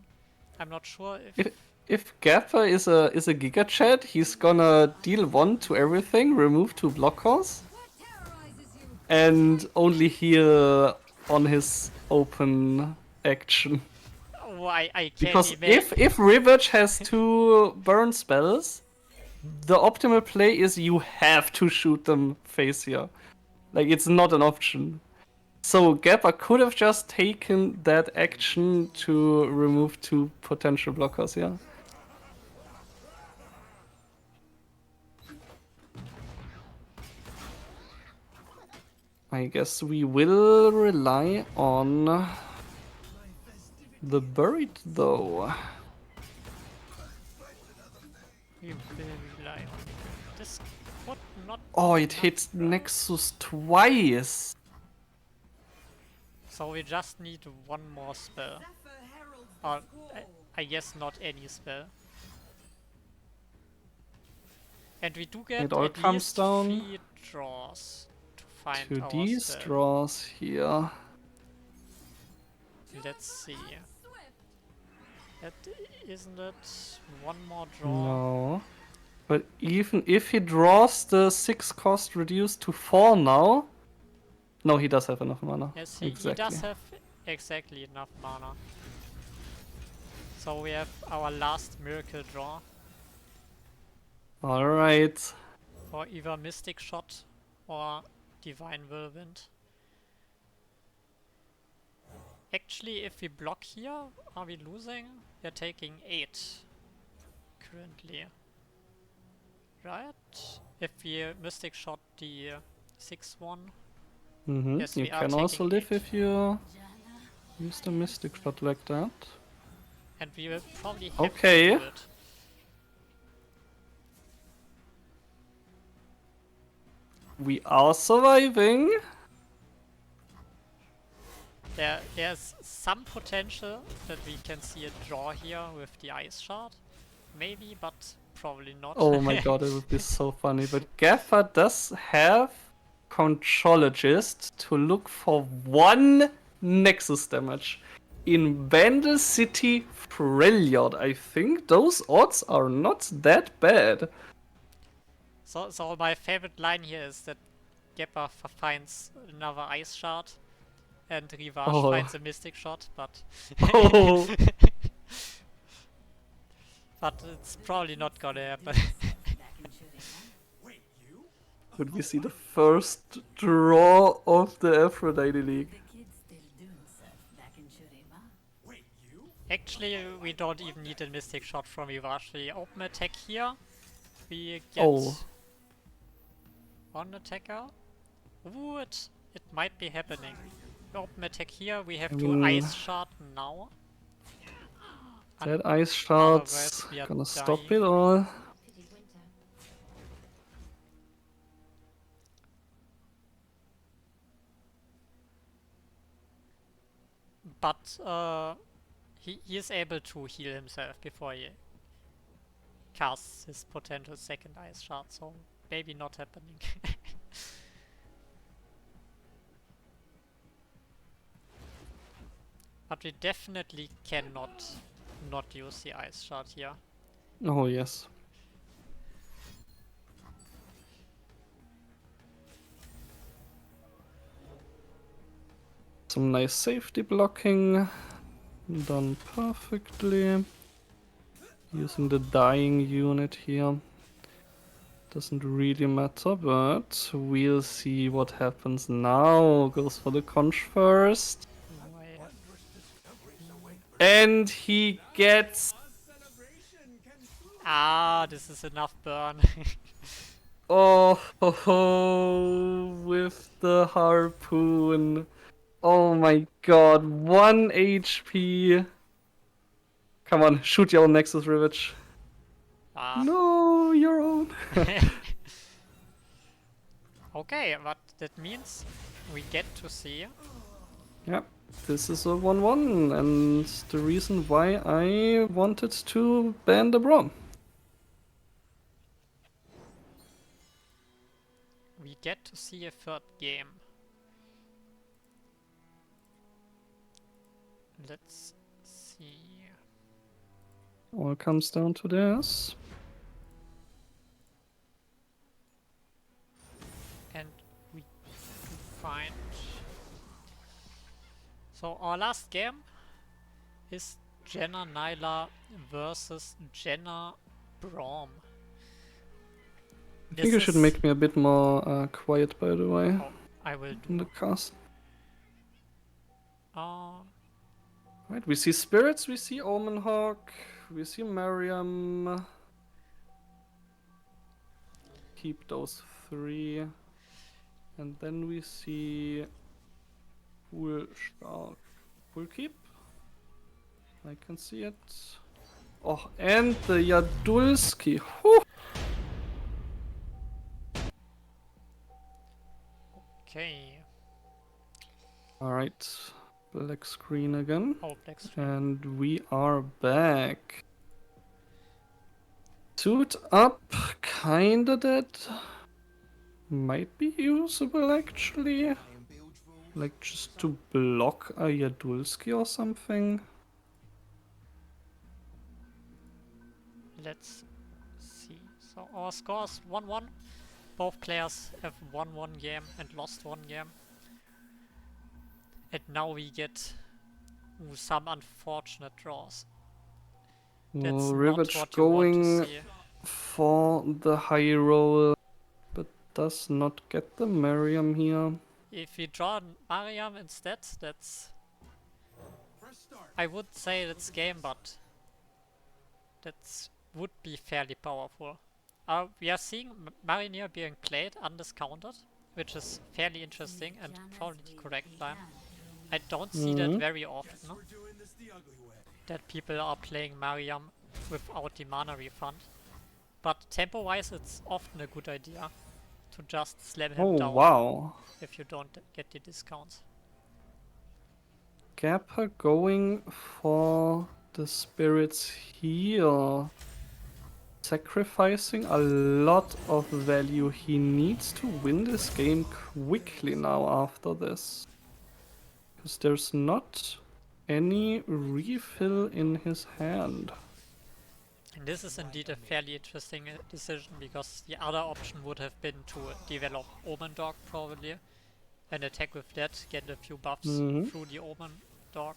[SPEAKER 8] I'm not sure if
[SPEAKER 9] If Gappa is a Giga Chat, he's gonna deal 1 to everything, remove 2 blockers, and only heal on his open action.
[SPEAKER 8] oh, I can't
[SPEAKER 9] Because
[SPEAKER 8] imagine.
[SPEAKER 9] if Rivage has 2 burn spells, the optimal play is you have to shoot them face here. Like, it's not an option. So Gappa could have just taken that action to remove 2 potential blockers, yeah. I guess we will rely on the buried though.
[SPEAKER 8] We will rely on this. Could not.
[SPEAKER 9] Oh, it
[SPEAKER 8] be
[SPEAKER 9] hit
[SPEAKER 8] enough.
[SPEAKER 9] Nexus twice.
[SPEAKER 8] So we just need 1 more spell. Or I guess not any spell. And we do get
[SPEAKER 9] It all
[SPEAKER 8] at
[SPEAKER 9] comes
[SPEAKER 8] least
[SPEAKER 9] down
[SPEAKER 8] 3 draws to find
[SPEAKER 9] to
[SPEAKER 8] our
[SPEAKER 9] these
[SPEAKER 8] spell.
[SPEAKER 9] draws here.
[SPEAKER 8] Let's see. That isn't it one more draw?
[SPEAKER 9] No. But even if he draws the 6 cost reduced to 4 now... No, he does have enough mana.
[SPEAKER 8] Yes, he does have exactly enough mana. So we have our last miracle draw
[SPEAKER 9] Alright.
[SPEAKER 8] for either Mystic Shot or Divine Whirlwind. Actually, if we block here, are we losing? We're taking 8 currently. Right? If we Mystic Shot the 6-1. Yes,
[SPEAKER 9] You
[SPEAKER 8] we are
[SPEAKER 9] can also
[SPEAKER 8] taking
[SPEAKER 9] live
[SPEAKER 8] 8.
[SPEAKER 9] if you use the Mystic Shot like that.
[SPEAKER 8] And we will probably have
[SPEAKER 9] Okay.
[SPEAKER 8] to do it.
[SPEAKER 9] We are surviving.
[SPEAKER 8] There's some potential that we can see a draw here with the Ice Shard. Maybe, but probably not.
[SPEAKER 9] Oh my god, it would be so funny. But Gaffer does have Conchologist to look for 1 Nexus damage. In Vandal City Freljord, I think those odds are not that bad.
[SPEAKER 8] So my favorite line here is that Gepper finds another Ice Shard and Rivage finds a Mystic Shot, but
[SPEAKER 9] Oh.
[SPEAKER 8] but it's probably not gonna happen.
[SPEAKER 9] Could we see the first draw of the Aphrodite League?
[SPEAKER 8] Actually, we don't even need a Mystic Shot from Rivage. We open attack here. We get 1 attacker. Ooh, it might be happening. We open attack here. We have to Ice Shard now.
[SPEAKER 9] That Ice Shard's
[SPEAKER 8] Otherwise we are
[SPEAKER 9] gonna
[SPEAKER 8] dying.
[SPEAKER 9] stop it all.
[SPEAKER 8] But he is able to heal himself before he casts his potential second Ice Shard, so maybe not happening. But we definitely cannot not use the Ice Shard here.
[SPEAKER 9] Oh yes. Some nice safety blocking. Done perfectly. Using the dying unit here. Doesn't really matter, but we'll see what happens now. Goes for the conch first. And he gets...
[SPEAKER 8] Ah, this is enough burn.
[SPEAKER 9] Oh, with the harpoon. Oh my god, 1 HP. Come on, shoot your own Nexus Rivage.
[SPEAKER 8] Ah.
[SPEAKER 9] No, your own.
[SPEAKER 8] Okay, but that means we get to see.
[SPEAKER 9] Yep, this is a 1-1, and the reason why I wanted to ban the Braum.
[SPEAKER 8] We get to see a 3rd game. Let's see.
[SPEAKER 9] All comes down to this.
[SPEAKER 8] And we do find. So our last game is Jenna Nyla versus Jenna Braum.
[SPEAKER 9] I think you should make me a bit more quiet, by the way,
[SPEAKER 8] Oh, I will
[SPEAKER 9] in
[SPEAKER 8] do.
[SPEAKER 9] the cast.
[SPEAKER 8] Uh,
[SPEAKER 9] Right, we see Spirits, we see Omen Hawk, we see Mariam. Keep those 3. And then we see Full Stark. Full Keep. I can see it. Oh, and the Jadulski. Whew.
[SPEAKER 8] okay.
[SPEAKER 9] Alright, black screen again.
[SPEAKER 8] Oh, black screen.
[SPEAKER 9] And we are back. Suit up, kinda dead. Might be usable actually. Like just to block a Jadulski or something.
[SPEAKER 8] Let's see. So our score is 1-1. Both players have won one game and lost one game. And now we get some unfortunate draws. That's not
[SPEAKER 9] Rivage
[SPEAKER 8] what you want to
[SPEAKER 9] going
[SPEAKER 8] see.
[SPEAKER 9] for the high roll, but does not get the Miriam here.
[SPEAKER 8] If we draw Mariam instead, that's... I would say that's game, but that would be fairly powerful. We are seeing Marinier being played undiscounted, which is fairly interesting and probably the correct line. I don't see that very often, that people are playing Mariam without the mana refund. But tempo-wise, it's often a good idea to just slam him down
[SPEAKER 9] Wow.
[SPEAKER 8] if you don't get the discounts.
[SPEAKER 9] Gappa going for the spirits here. Sacrificing a lot of value. He needs to win this game quickly now after this. Because there's not any refill in his hand.
[SPEAKER 8] And this is indeed a fairly interesting decision, because the other option would have been to develop Omen Dog probably and attack with that, get a few buffs through the Omen Dog.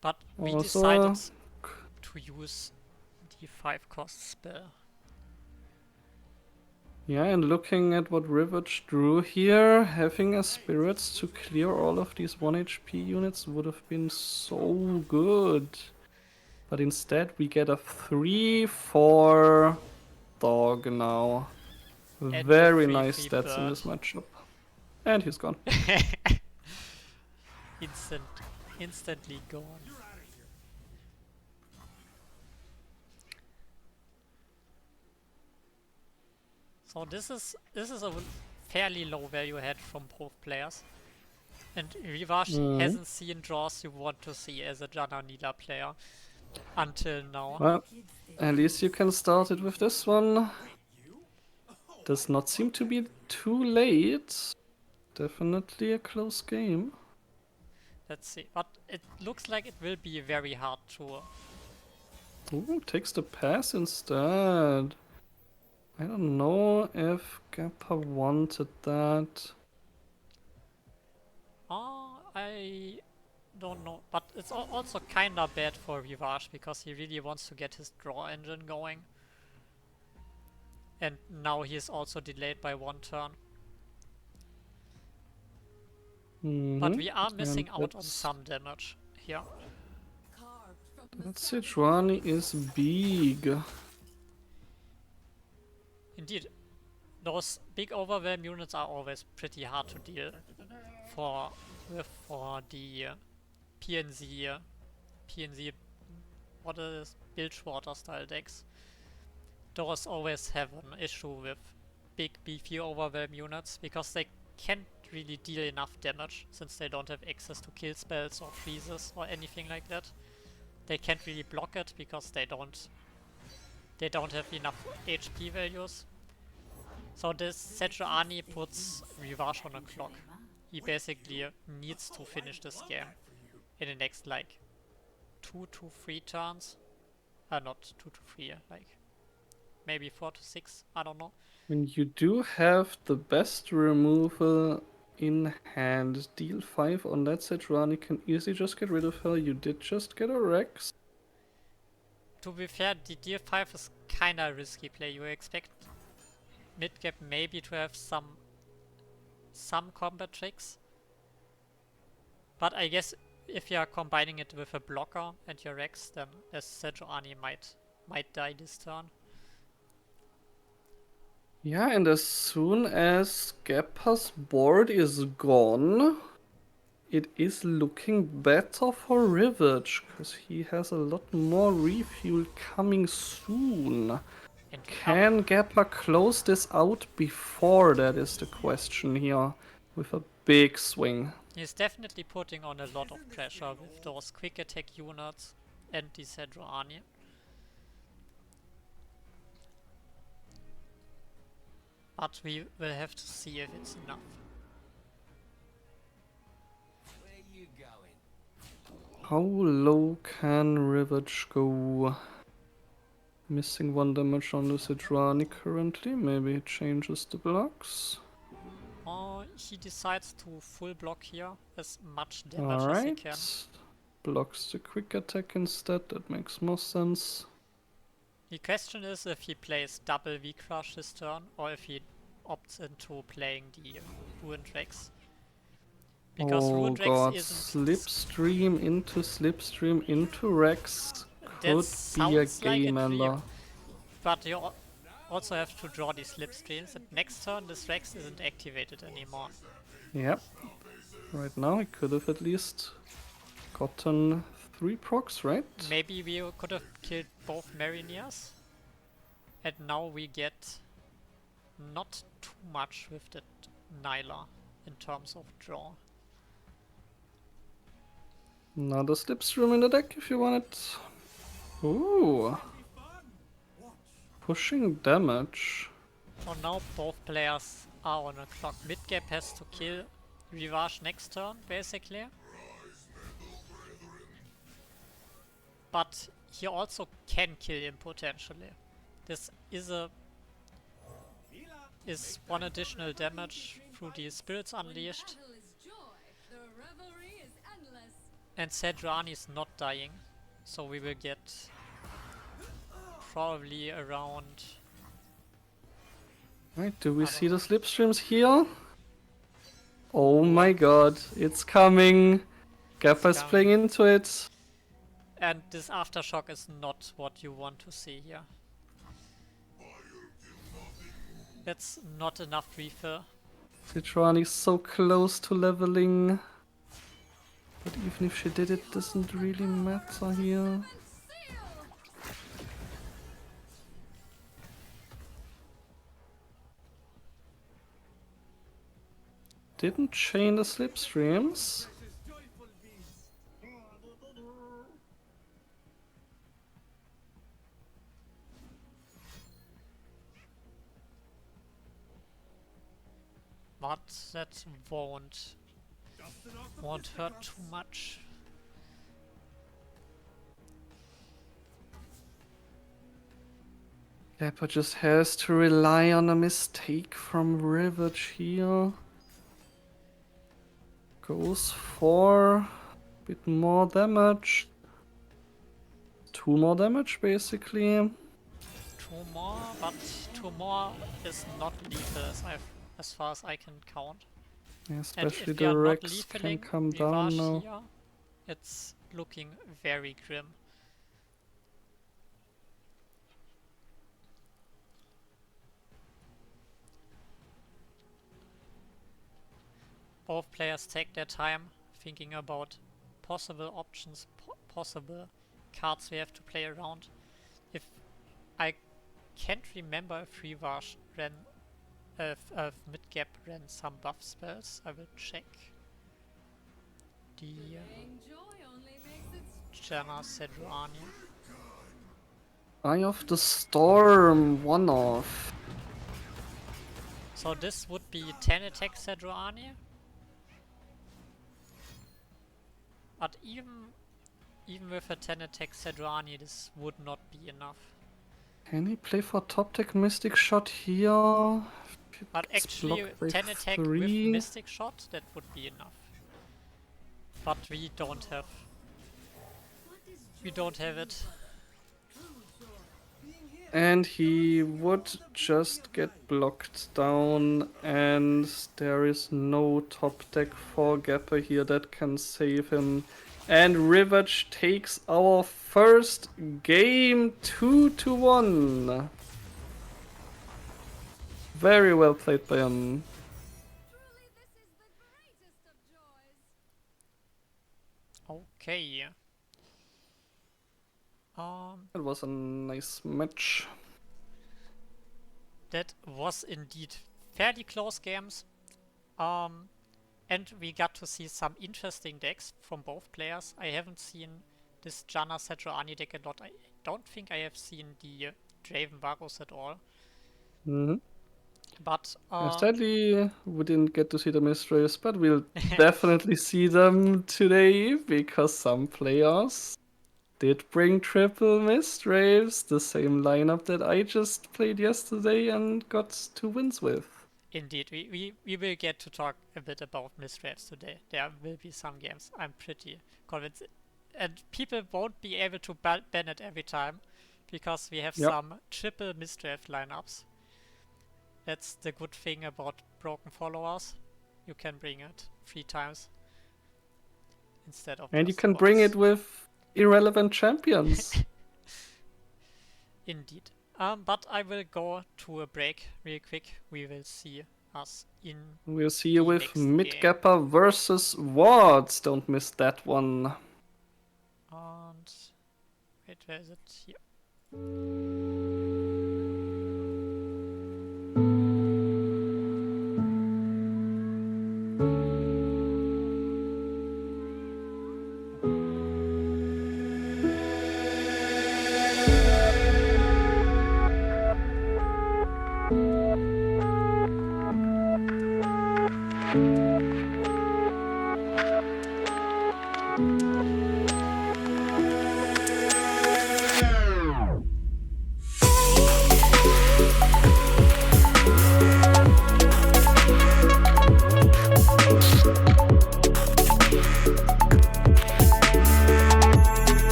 [SPEAKER 8] But we
[SPEAKER 9] Also,
[SPEAKER 8] decided to use the 5 cost spell.
[SPEAKER 9] Yeah, and looking at what Rivage drew here, having a spirits to clear all of these 1 HP units would have been so good. But instead we get a 3-4 dog now.
[SPEAKER 8] And
[SPEAKER 9] Very
[SPEAKER 8] the 3/3
[SPEAKER 9] nice stats in this matchup. And he's gone.
[SPEAKER 8] Instantly gone. So this is a fairly low value head from both players. And Rivash hasn't seen draws you want to see as a Jana Nila player until now.
[SPEAKER 9] Well, at least you can start it with this one. Does not seem to be too late. Definitely a close game.
[SPEAKER 8] Let's see. But it looks like it will be very hard to...
[SPEAKER 9] Ooh, takes the pass instead. I don't know if Gappa wanted that.
[SPEAKER 8] I don't know. But it's also kinda bad for Rivash, because he really wants to get his draw engine going. And now he is also delayed by 1 turn. But we are missing out on some damage here.
[SPEAKER 9] That Sejuani is big.
[SPEAKER 8] Indeed, those big overwhelm units are always pretty hard to deal for the PNZ, what is Bilgewater style decks. Those always have an issue with big beefy overwhelm units, because they can't really deal enough damage since they don't have access to kill spells or freezes or anything like that. They can't really block it because they don't have enough HP values. So this Sejuani puts Rivash on a clock. He basically needs to finish this game in the next like 2 to 3 turns. Not 2 to 3, like maybe 4 to 6, I don't know.
[SPEAKER 9] When you do have the best removal in hand, deal 5 on that Sejuani can easily just get rid of her. You did just get a Rex.
[SPEAKER 8] To be fair, the deal 5 is kinda a risky play. You expect mid-cap maybe to have some combat tricks. But I guess if you are combining it with a blocker and your Rex, then this Sejuani might die this turn.
[SPEAKER 9] Yeah, and as soon as Gappa's board is gone, it is looking better for Rivage, because he has a lot more refuel coming soon.
[SPEAKER 8] And
[SPEAKER 9] Can Gappa close this out before? That is the question here, with a big swing.
[SPEAKER 8] he's definitely putting on a lot of pressure with those quick attack units and the Sejuani. But we will have to see if it's enough.
[SPEAKER 9] How low can Rivage go? Missing 1 damage on the Sejuani currently. Maybe he changes the blocks.
[SPEAKER 8] He decides to full block here as much damage as he can.
[SPEAKER 9] Alright. Blocks the quick attack instead. That makes more sense.
[SPEAKER 8] The question is if he plays double V-Crush this turn or if he opts into playing the Ruined Rex. Because
[SPEAKER 9] oh
[SPEAKER 8] Ruined
[SPEAKER 9] god,
[SPEAKER 8] Rex isn't...
[SPEAKER 9] Slipstream into Rex could be a game ender.
[SPEAKER 8] But you also have to draw these slipstreams, and next turn this Rex isn't activated anymore.
[SPEAKER 9] Yep. Right now I could have at least gotten 3 procs, right?
[SPEAKER 8] Maybe we could have killed both Marineers. And now we get not too much with the Nyla in terms of draw.
[SPEAKER 9] Another Slipstream in the deck if you want it. Ooh. Pushing damage.
[SPEAKER 8] So now both players are on a clock. Midgap has to kill Rivage next turn, basically. But he also can kill him potentially. This is 1 additional damage through the Spirits Unleashed. And Sejuani is not dying, so we will get probably around...
[SPEAKER 9] Right, do we see the Slipstreams here? Oh my god, it's coming! Gappa's playing into it.
[SPEAKER 8] And this Aftershock is not what you want to see here. That's not enough refill.
[SPEAKER 9] Sejuani's so close to leveling. But even if she did, it doesn't really matter here. Didn't chain the Slipstreams.
[SPEAKER 8] But that won't hurt too much.
[SPEAKER 9] Gappa just has to rely on a mistake from Rivage here. Goes for a bit more damage. 2 more damage basically.
[SPEAKER 8] 2 more, but 2 more is not lethal as far as I can count.
[SPEAKER 9] Yeah, especially
[SPEAKER 8] and if
[SPEAKER 9] the
[SPEAKER 8] we are
[SPEAKER 9] Rex
[SPEAKER 8] not
[SPEAKER 9] can
[SPEAKER 8] lethaling
[SPEAKER 9] come down
[SPEAKER 8] Rivage
[SPEAKER 9] now.
[SPEAKER 8] here, it's looking very grim. Both players take their time thinking about possible options, possible cards we have to play around. If I can't remember if Rivage ran, if Midgap ran some buff spells, I will check. The Janna Sejuani.
[SPEAKER 9] Eye of the Storm, 1-off.
[SPEAKER 8] So this would be 10 attack Sejuani. But even with a 10 attack Sejuani, this would not be enough.
[SPEAKER 9] Can he play for top deck Mystic Shot here?
[SPEAKER 8] But
[SPEAKER 9] It's
[SPEAKER 8] actually,
[SPEAKER 9] blocked by
[SPEAKER 8] 10 attack
[SPEAKER 9] 3.
[SPEAKER 8] with Mystic Shot, that would be enough. But we don't have it.
[SPEAKER 9] And he would just get blocked down, and there is no top deck for Gappa here that can save him. And Rivage takes our first game 2-1. Very well played by him.
[SPEAKER 8] Okay.
[SPEAKER 9] That was a nice match.
[SPEAKER 8] That was indeed fairly close games. And we got to see some interesting decks from both players. I haven't seen this Janna Sejuani deck a lot. I don't think I have seen the Draven Varus at all. But
[SPEAKER 9] Sadly, we didn't get to see the Mistraves, but we'll definitely see them today because some players did bring triple Mistraves, the same lineup that I just played yesterday and got 2 wins with.
[SPEAKER 8] indeed, we will get to talk a bit about Mistraves today. There will be some games, I'm pretty convinced. And people won't be able to ban it every time because we have some triple Mistrave lineups. That's the good thing about broken followers. You can bring it 3 times instead of.
[SPEAKER 9] And you
[SPEAKER 8] just
[SPEAKER 9] can bring
[SPEAKER 8] once.
[SPEAKER 9] it with irrelevant champions.
[SPEAKER 8] Indeed. But I will go to a break real quick. We will see us in.
[SPEAKER 9] We'll see you
[SPEAKER 8] the
[SPEAKER 9] with
[SPEAKER 8] next game.
[SPEAKER 9] Midgapper versus Wards. Don't miss that one.
[SPEAKER 8] And wait, where is it? Here.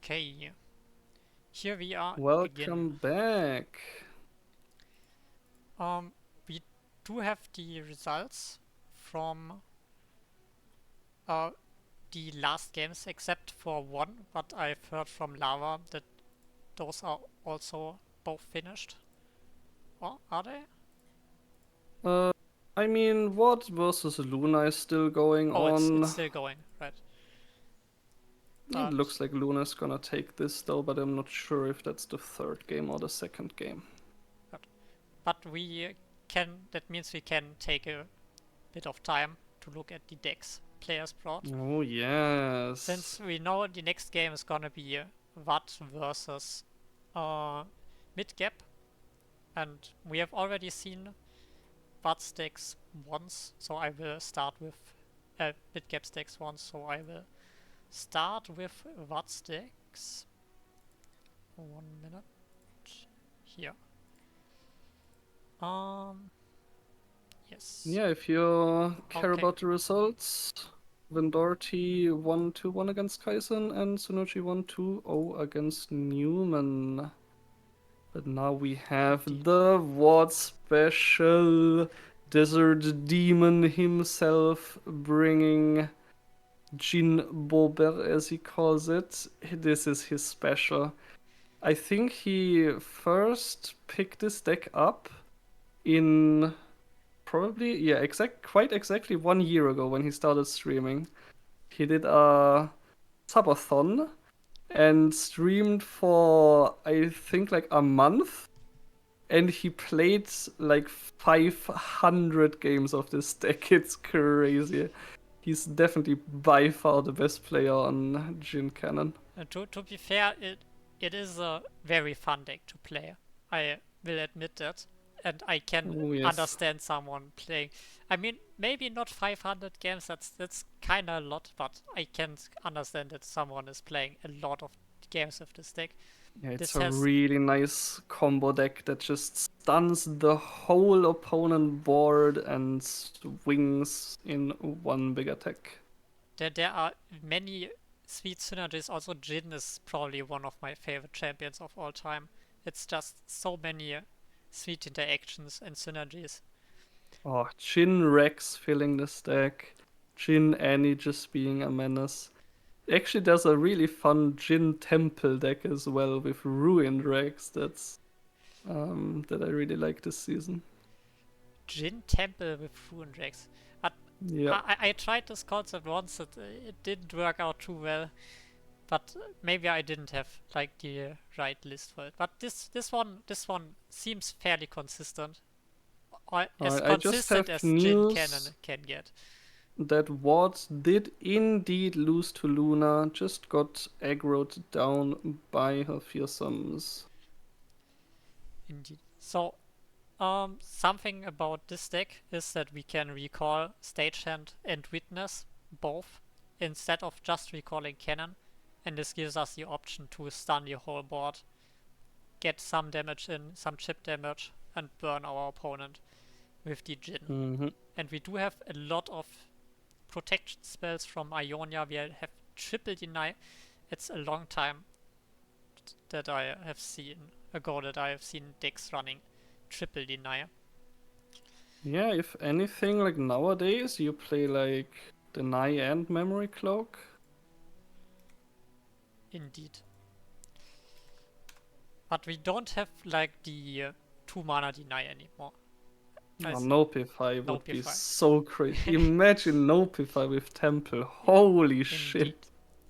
[SPEAKER 8] Okay. Here we are
[SPEAKER 9] Welcome
[SPEAKER 8] again.
[SPEAKER 9] back.
[SPEAKER 8] We do have the results from the last games, except for one, but I've heard from Lava that those are also both finished. Or are they?
[SPEAKER 9] I mean, What versus Luna is still going
[SPEAKER 8] Oh, it's
[SPEAKER 9] on.
[SPEAKER 8] still going, right?
[SPEAKER 9] It
[SPEAKER 8] But,
[SPEAKER 9] looks like Luna's gonna take this though, but I'm not sure if that's the third game or the second game.
[SPEAKER 8] but we can. That means we can take a bit of time to look at the decks players brought.
[SPEAKER 9] Oh yes.
[SPEAKER 8] Since we know the next game is gonna be Watt versus Midgap, and we have already seen Watt's decks once, so I will start with Midgap's decks once, so I will start with Watt's decks. 1 minute. Here. Yes.
[SPEAKER 9] Yeah, if you care
[SPEAKER 8] Okay.
[SPEAKER 9] about the results, Vendorti 1-2-1 against Kaisen and Sunuchi 1-2-0 against Newman. But now we have the Ward special Desert Demon himself bringing Jin Bober, as he calls it. This is his special. I think he first picked this deck up in probably, yeah, quite exactly 1 year ago when he started streaming. He did a subathon and streamed for, I think, like a month. And he played like 500 games of this deck. It's crazy. He's definitely by far the best player on Jin Cannon.
[SPEAKER 8] To be fair, it is a very fun deck to play. I will admit that. And I can
[SPEAKER 9] Oh, yes.
[SPEAKER 8] understand someone playing. I mean, maybe not 500 games, that's kind of a lot, but I can understand that someone is playing a lot of games with this deck.
[SPEAKER 9] Yeah, it's
[SPEAKER 8] This
[SPEAKER 9] a
[SPEAKER 8] has-
[SPEAKER 9] really nice combo deck that just stuns the whole opponent board and swings in one big attack.
[SPEAKER 8] There are many sweet synergies. Also, Jin is probably one of my favorite champions of all time. It's just so many sweet interactions and synergies.
[SPEAKER 9] Oh, Jin Rex filling this deck. Jin Annie just being a menace. Actually, there's a really fun Jin Temple deck as well with Ruined Rex that I really like this season.
[SPEAKER 8] Jin Temple with Ruin Rex. But
[SPEAKER 9] Yeah.
[SPEAKER 8] I tried this concept once, it didn't work out too well. But maybe I didn't have like the right list for it. But this one seems fairly consistent. Or as
[SPEAKER 9] I just
[SPEAKER 8] consistent
[SPEAKER 9] have
[SPEAKER 8] as Jin
[SPEAKER 9] news
[SPEAKER 8] Cannon can get.
[SPEAKER 9] that Watts did indeed lose to Luna, just got aggroed down by her fearsomes.
[SPEAKER 8] Indeed. So, something about this deck is that we can recall Stagehand and Witness both instead of just recalling Cannon, and this gives us the option to stun the whole board, get some damage in, some chip damage, and burn our opponent with the Jin.
[SPEAKER 9] Mm-hmm.
[SPEAKER 8] And we do have a lot of protection spells from Ionia. We have triple deny. It's a long time that I have seen decks running triple deny.
[SPEAKER 9] Yeah, if anything, like nowadays, you play like Deny and Memory Cloak.
[SPEAKER 8] Indeed. But we don't have like the 2 mana deny anymore.
[SPEAKER 9] Oh, Nopify would be
[SPEAKER 8] Nopify.
[SPEAKER 9] so crazy. Imagine Nopify with Temple. Holy shit.
[SPEAKER 8] Indeed.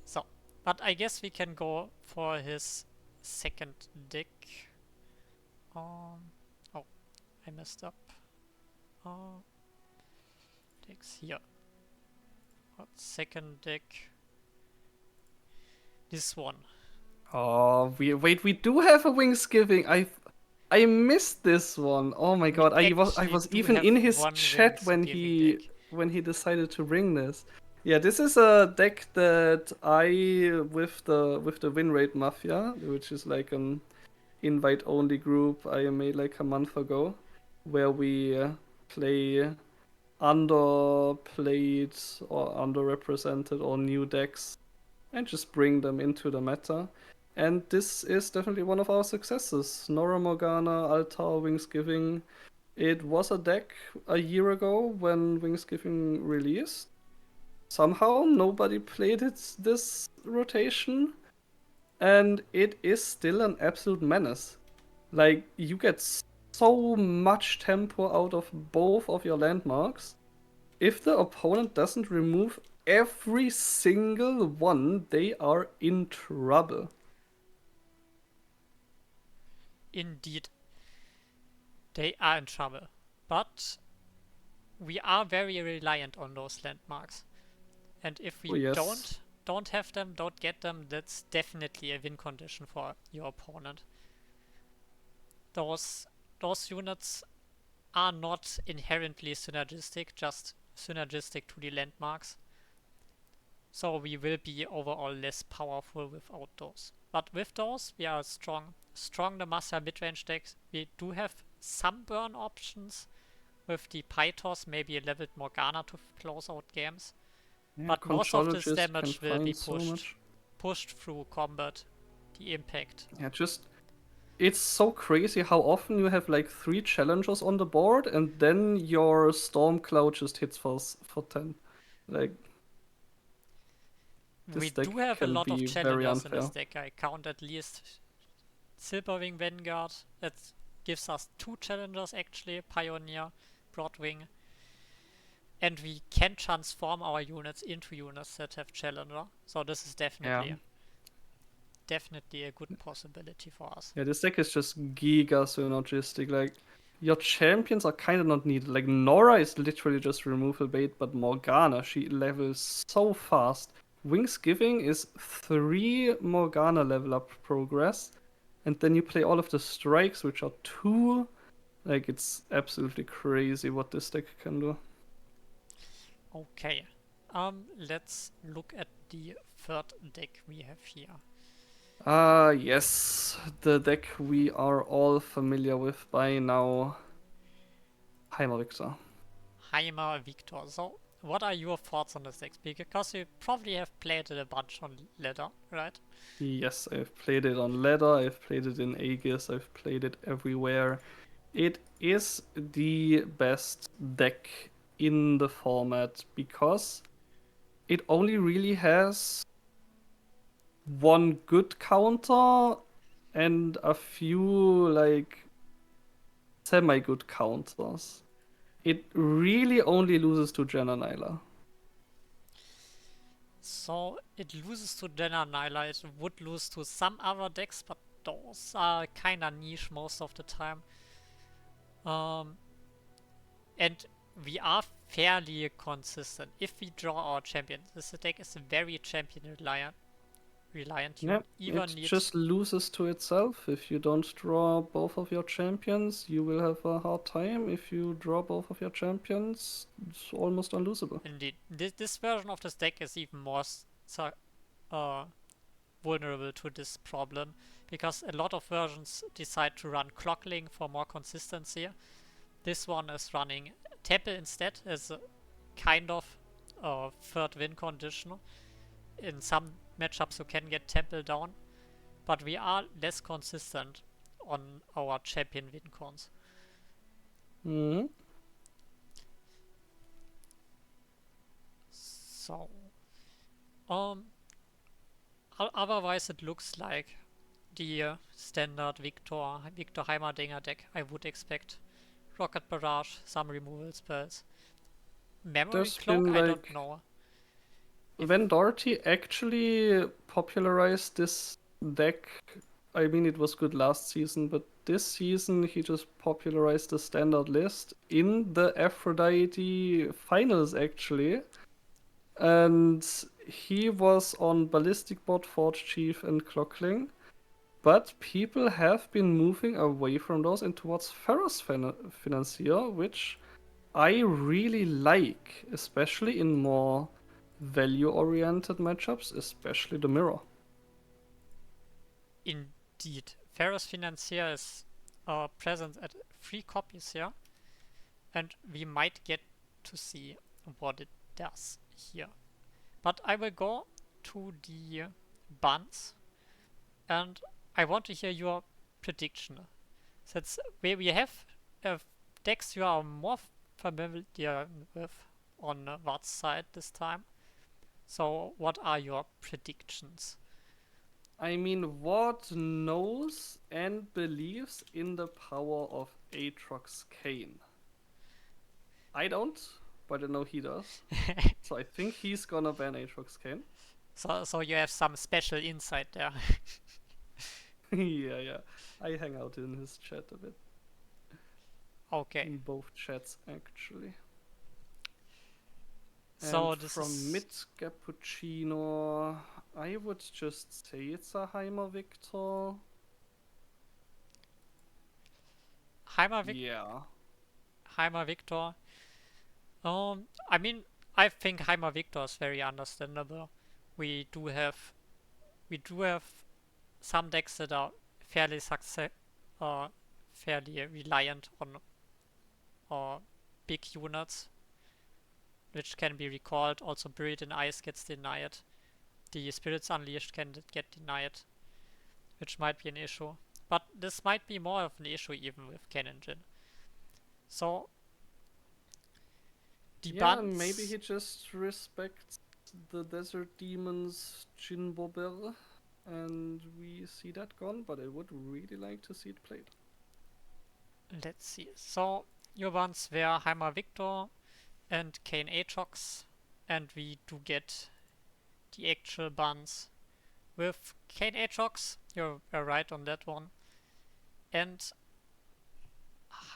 [SPEAKER 8] So, but I guess we can go for his second deck. Oh, I messed up. Decks here. Second deck. This one.
[SPEAKER 9] Oh, we do have a Wingsgiving. I missed this one. Oh my god, I was
[SPEAKER 8] actually do
[SPEAKER 9] even
[SPEAKER 8] have
[SPEAKER 9] in his
[SPEAKER 8] one
[SPEAKER 9] chat
[SPEAKER 8] Wingsgiving deck.
[SPEAKER 9] when he decided to bring this. Yeah, this is a deck that I with the win rate mafia, which is like an invite-only group I made like a month ago, where we play underplayed or underrepresented or new decks and just bring them into the meta. And this is definitely one of our successes. Nora Morgana, Altar, Wingsgiving. It was a deck a year ago when Wingsgiving released. Somehow nobody played it this rotation, and it is still an absolute menace. Like, you get so much tempo out of both of your landmarks. If the opponent doesn't remove every single one, they are in trouble.
[SPEAKER 8] Indeed, they are in trouble. But we are very reliant on those landmarks. And if we
[SPEAKER 9] Oh, yes.
[SPEAKER 8] don't have them, don't get them, that's definitely a win condition for your opponent. Those units are not inherently synergistic, just synergistic to the landmarks. So we will be overall less powerful without those. But with those, we are strong. Strong Demacia midrange decks. We do have some burn options with the Pythos, maybe a leveled Morgana to close out games.
[SPEAKER 9] Yeah,
[SPEAKER 8] But most of this
[SPEAKER 9] Contrologist
[SPEAKER 8] damage
[SPEAKER 9] can
[SPEAKER 8] will be
[SPEAKER 9] find so much.
[SPEAKER 8] pushed through combat. The impact.
[SPEAKER 9] Yeah, it's so crazy how often you have like 3 challengers on the board and then your Stormcloud just hits for 10. Like,
[SPEAKER 8] We
[SPEAKER 9] this deck
[SPEAKER 8] do have a
[SPEAKER 9] can
[SPEAKER 8] lot of
[SPEAKER 9] be very
[SPEAKER 8] challengers in
[SPEAKER 9] unfair.
[SPEAKER 8] this deck. I count at least Silverwing Vanguard. That gives us 2 challengers actually. Pioneer, Broadwing. And we can transform our units into units that have challenger. So this is definitely a good possibility for us.
[SPEAKER 9] Yeah, this deck is just giga synergistic. Like, your champions are kind of not needed. Like, Nora is literally just removal bait, but Morgana, she levels so fast. Wingsgiving is 3 Morgana level up progress, and then you play all of the strikes, which are 2. Like, it's absolutely crazy what this deck can do.
[SPEAKER 8] Okay. Let's look at the third deck we have here.
[SPEAKER 9] Yes, the deck we are all familiar with by now. Heimer Victor.
[SPEAKER 8] Heimer Victor. So, what are your thoughts on this deck? Because you probably have played it a bunch on ladder, right?
[SPEAKER 9] Yes, I've played it on ladder, I've played it in Aegis, I've played it everywhere. It is the best deck in the format because it only really has one good counter and a few like semi-good counters. It really only loses to Jen and Nyla.
[SPEAKER 8] So it loses to Jenna Nyla. It would lose to some other decks, but those are kinda niche most of the time. And we are fairly consistent. If we draw our champion, this deck is very champion reliant. You either
[SPEAKER 9] it
[SPEAKER 8] need
[SPEAKER 9] just loses to itself. If you don't draw both of your champions, you will have a hard time. If you draw both of your champions, it's almost unlosable.
[SPEAKER 8] Indeed. This version of this deck is even more vulnerable to this problem, because a lot of versions decide to run Clockling for more consistency. This one is running Temple instead as a kind of third win condition. In some matchups you can get Temple down, but we are less consistent on our champion win cons.
[SPEAKER 9] Mm-hmm.
[SPEAKER 8] So, otherwise it looks like the standard Victor Heimerdinger deck I would expect. Rocket Barrage, some removal spells. Memory
[SPEAKER 9] There's
[SPEAKER 8] Cloak,
[SPEAKER 9] been,
[SPEAKER 8] I
[SPEAKER 9] like,
[SPEAKER 8] don't know.
[SPEAKER 9] When Doherty actually popularized this deck, I mean, it was good last season, but this season he just popularized the standard list in the Aphrodite finals, actually. And he was on Ballistic Bot, Forge Chief, and Clockling. But people have been moving away from those and towards Ferros Financier, which I really like, especially in more value-oriented matchups, especially the mirror.
[SPEAKER 8] Indeed. Ferrous Financier is present at 3 copies here, and we might get to see what it does here. But I will go to the buns, and I want to hear your prediction. Since we have decks you are more familiar with on Vard's side this time. So what are your predictions?
[SPEAKER 9] I mean, what knows and believes in the power of Aatrox Kane? I don't, but I know he does. So I think he's gonna ban Aatrox Kane.
[SPEAKER 8] So you have some special insight there.
[SPEAKER 9] Yeah. I hang out in his chat a bit.
[SPEAKER 8] Okay.
[SPEAKER 9] In both chats, actually.
[SPEAKER 8] So
[SPEAKER 9] and
[SPEAKER 8] this
[SPEAKER 9] from
[SPEAKER 8] is
[SPEAKER 9] mid Cappuccino, I would just say it's a Heimer Victor.
[SPEAKER 8] Heimer Victor. I mean, I think Heimer Victor is very understandable. We do have some decks that are fairly fairly reliant on big units, which can be recalled. Also, Buried in Ice gets denied. The Spirits Unleashed can get denied, which might be an issue. But this might be more of an issue even with Cannon Jin. So, buns...
[SPEAKER 9] maybe he just respects the Desert Demon's Jin Bobel, and we see that gone, but I would really like to see it played.
[SPEAKER 8] Let's see. So, your buns were Heimer Victor and Kane Aatrox, and we do get the actual buns with Kane Aatrox. You're right on that one. And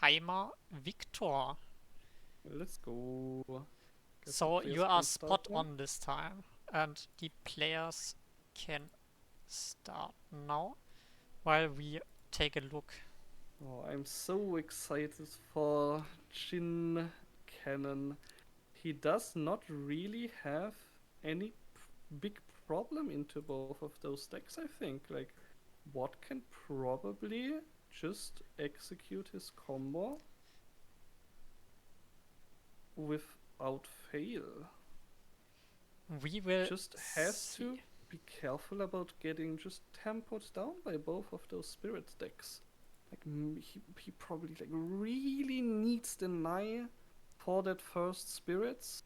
[SPEAKER 8] Heimer Victor.
[SPEAKER 9] Let's go.
[SPEAKER 8] So you are spot on this time, and the players can start now while we take a look.
[SPEAKER 9] Oh, I'm so excited for Jin Cannon. He does not really have any big problem into both of those decks, I think. Like, what can probably just execute his combo without fail.
[SPEAKER 8] We will
[SPEAKER 9] just has to be careful about getting just tempoed down by both of those spirit decks. Like, he probably like really needs deny for that first spirits,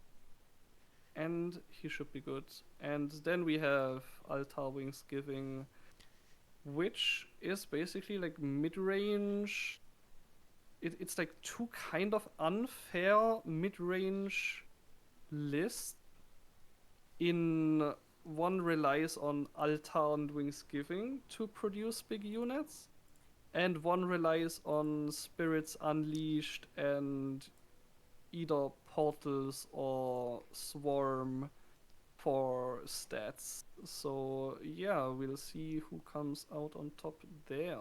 [SPEAKER 9] and he should be good. And then we have Altar Wings Giving, which is basically like mid-range. It's like two kind of unfair mid-range lists. In one relies on Altar and Wings Giving to produce big units, and one relies on Spirits Unleashed and either Portals or Swarm for stats. So yeah, we'll see who comes out on top there.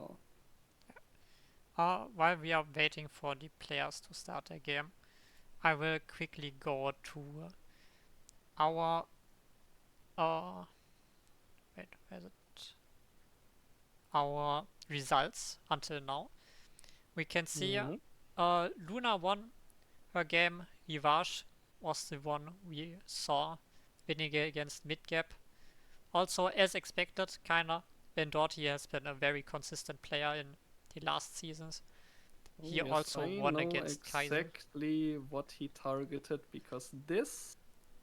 [SPEAKER 8] While we are waiting for the players to start their game, I will quickly go to our wait, where is it? Our results until now. We can see Luna won her game. Rivage was the one we saw winning against Midgap. Also, as expected, kinda, Vendorti has been a very consistent player in the last seasons. He also won against Kaizen.
[SPEAKER 9] Exactly what he targeted, because this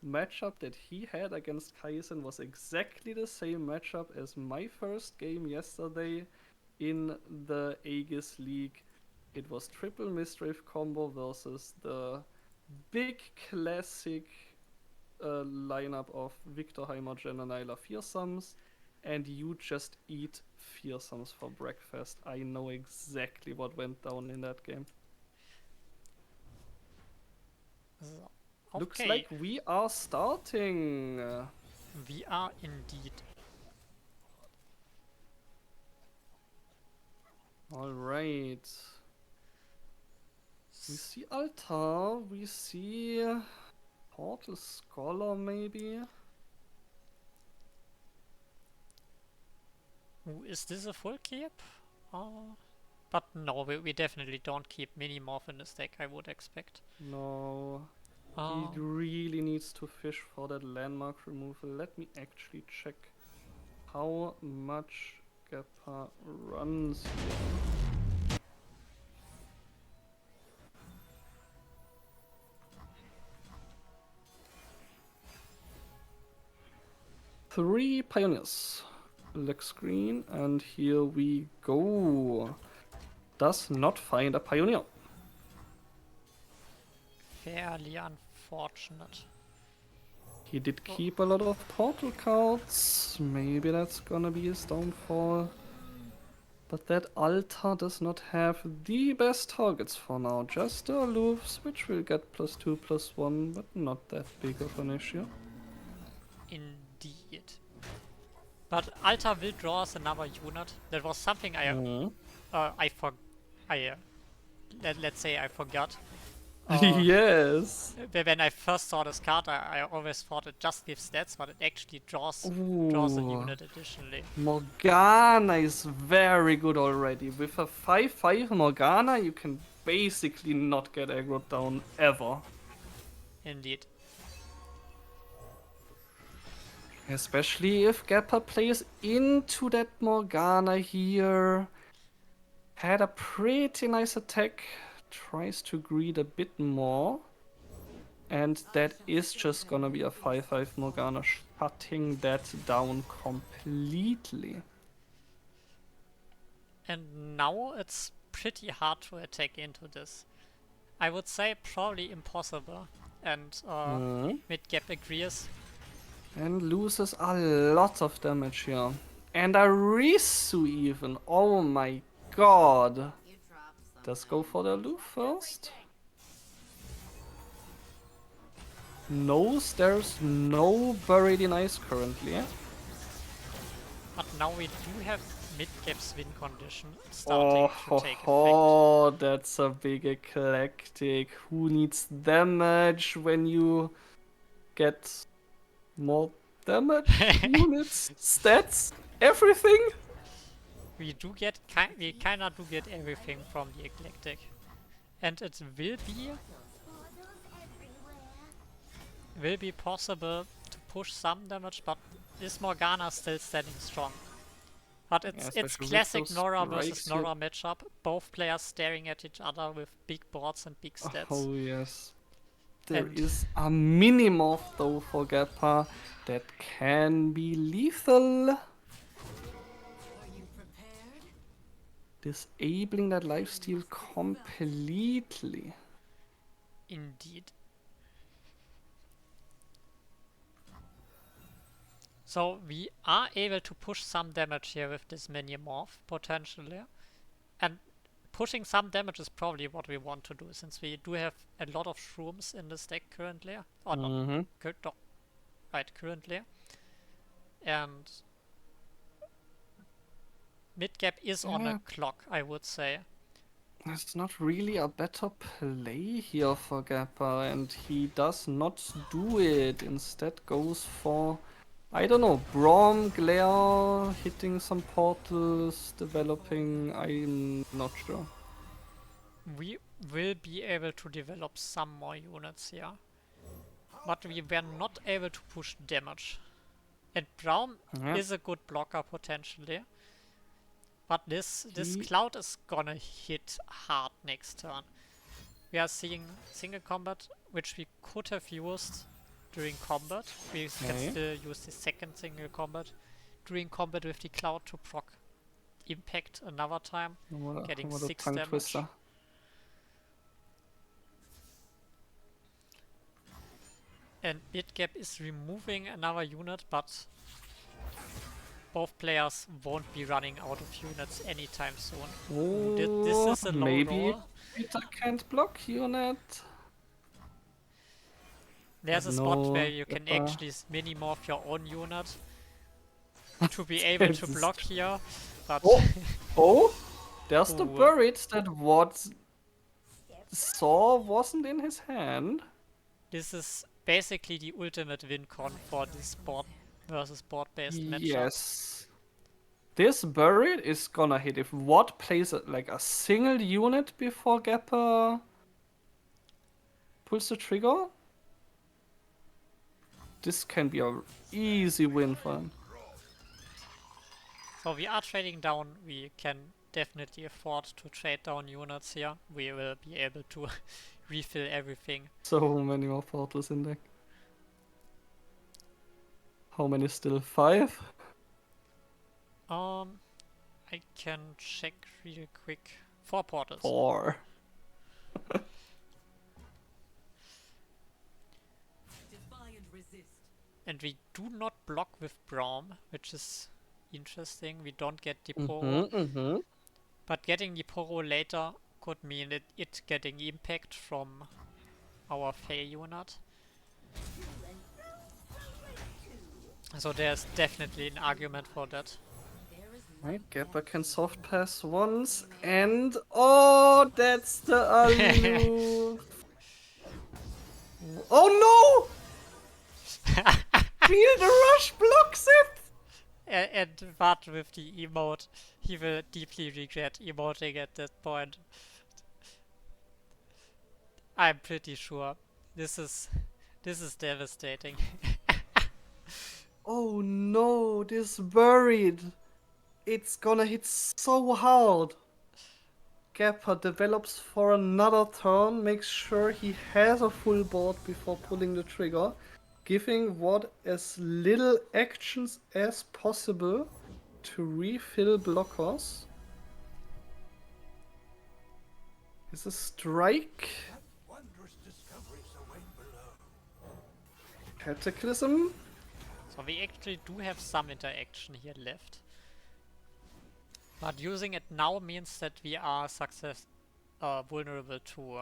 [SPEAKER 9] matchup that he had against Kaizen was exactly the same matchup as my first game yesterday in the Aegis League. It was triple Misdrave combo versus the big classic lineup of Victor Heimer, Jen, and Nyla fearsomes, and you just eat fearsomes for breakfast. I know exactly what went down in that game.
[SPEAKER 8] So,
[SPEAKER 9] looks like we are starting.
[SPEAKER 8] We are indeed.
[SPEAKER 9] Alright. We see Altar, we see Portal Scholar maybe.
[SPEAKER 8] Ooh, is this a full keep? But no, we definitely don't keep Minimorph in this deck, I would expect.
[SPEAKER 9] No.
[SPEAKER 8] Oh,
[SPEAKER 9] He really needs to fish for that landmark removal. Let me actually check how much Gappa runs here. Three pioneers. Black screen, and here we go. Does not find a pioneer.
[SPEAKER 8] fairly unfortunate.
[SPEAKER 9] He did keep a lot of portal cards. Maybe that's gonna be his downfall. But that altar does not have the best targets for now. Just the aloofs, which will get +2/+1, but not that big of an issue.
[SPEAKER 8] Indeed. But Alta will draw us another unit. That was something let's say I forgot.
[SPEAKER 9] Yes.
[SPEAKER 8] When I first saw this card, I always thought it just gives stats, but it actually draws a
[SPEAKER 9] Ooh.
[SPEAKER 8] unit additionally.
[SPEAKER 9] Morgana is very good already. With a 5/5 Morgana, you can basically not get aggroed down ever.
[SPEAKER 8] Indeed.
[SPEAKER 9] Especially if Gappa plays into that Morgana here. Had a pretty nice attack. Tries to greed a bit more. And that is just gonna be a 5/5 Morgana, shutting that down completely.
[SPEAKER 8] And now it's pretty hard to attack into this. I would say probably impossible. And mid-gap agrees.
[SPEAKER 9] And loses a lot of damage here. And a Risu even. Oh my god. Does go for the aloof first. Knows there's no Buried in Ice currently.
[SPEAKER 8] But now we do have mid-gap's win condition starting to take effect.
[SPEAKER 9] Oh, that's a big eclectic. Who needs damage when you get more damage? Units, stats, everything?
[SPEAKER 8] We kinda do get everything from the eclectic. And it will be possible to push some damage, but is Morgana still standing strong? But it's
[SPEAKER 9] especially
[SPEAKER 8] classic
[SPEAKER 9] with those
[SPEAKER 8] Nora versus
[SPEAKER 9] strikes
[SPEAKER 8] Nora matchup. Both players staring at each other with big boards and big stats.
[SPEAKER 9] Oh yes. There
[SPEAKER 8] And-
[SPEAKER 9] is a Minimorph though for Gappa that can be lethal. Disabling that lifesteal completely.
[SPEAKER 8] Indeed. So we are able to push some damage here with this Minimorph, potentially. And pushing some damage is probably what we want to do, since we do have a lot of shrooms in this deck currently. Or not, currently. And mid-gap is on a clock, I would say.
[SPEAKER 9] There's not really a better play here for Gappa, and he does not do it. Instead goes for, I don't know, Braum, Glare, hitting some portals, developing, I'm not sure.
[SPEAKER 8] We will be able to develop some more units here. But we were not able to push damage. And Braum is a good blocker potentially. But this cloud is gonna hit hard next turn. We are seeing single combat, which we could have used during combat. We can still use the second single combat during combat with the cloud to proc impact another time, getting 6 damage.
[SPEAKER 9] Twister.
[SPEAKER 8] And mid-gap is removing another unit, but both players won't be running out of units anytime soon. This is a low
[SPEAKER 9] maybe
[SPEAKER 8] roll.
[SPEAKER 9] Peter can't block unit.
[SPEAKER 8] There's a spot where you can actually Minimorph your own unit to be able to block here, but
[SPEAKER 9] There's the Buried that what saw wasn't in his hand.
[SPEAKER 8] this is basically the ultimate win con for this board versus board based matchup.
[SPEAKER 9] Yes. This buried is gonna hit if Watt plays like a single unit before Gappa pulls the trigger. This can be a easy win for him.
[SPEAKER 8] So we are trading down. We can definitely afford to trade down units here. We will be able to refill everything.
[SPEAKER 9] So many more portals in deck. How many still? 5?
[SPEAKER 8] I can check real quick. 4 portals.
[SPEAKER 9] 4.
[SPEAKER 8] And we do not block with Braum, which is interesting. We don't get Diporo. But getting Diporo later could mean it getting impact from our Fey unit. So there's definitely an argument for that.
[SPEAKER 9] Right, Gappa can soft pass once, and oh, that's the aloof. Oh no! Feel the rush blocks it!
[SPEAKER 8] And but with the emote, he will deeply regret emoting at that point. I'm pretty sure. This is devastating.
[SPEAKER 9] Oh no, this buried. It's gonna hit so hard. Gappa develops for another turn, makes sure he has a full board before pulling the trigger, giving Watt as little actions as possible to refill blockers. Is a strike. Cataclysm.
[SPEAKER 8] So we actually do have some interaction here left. But using it now means that we are vulnerable to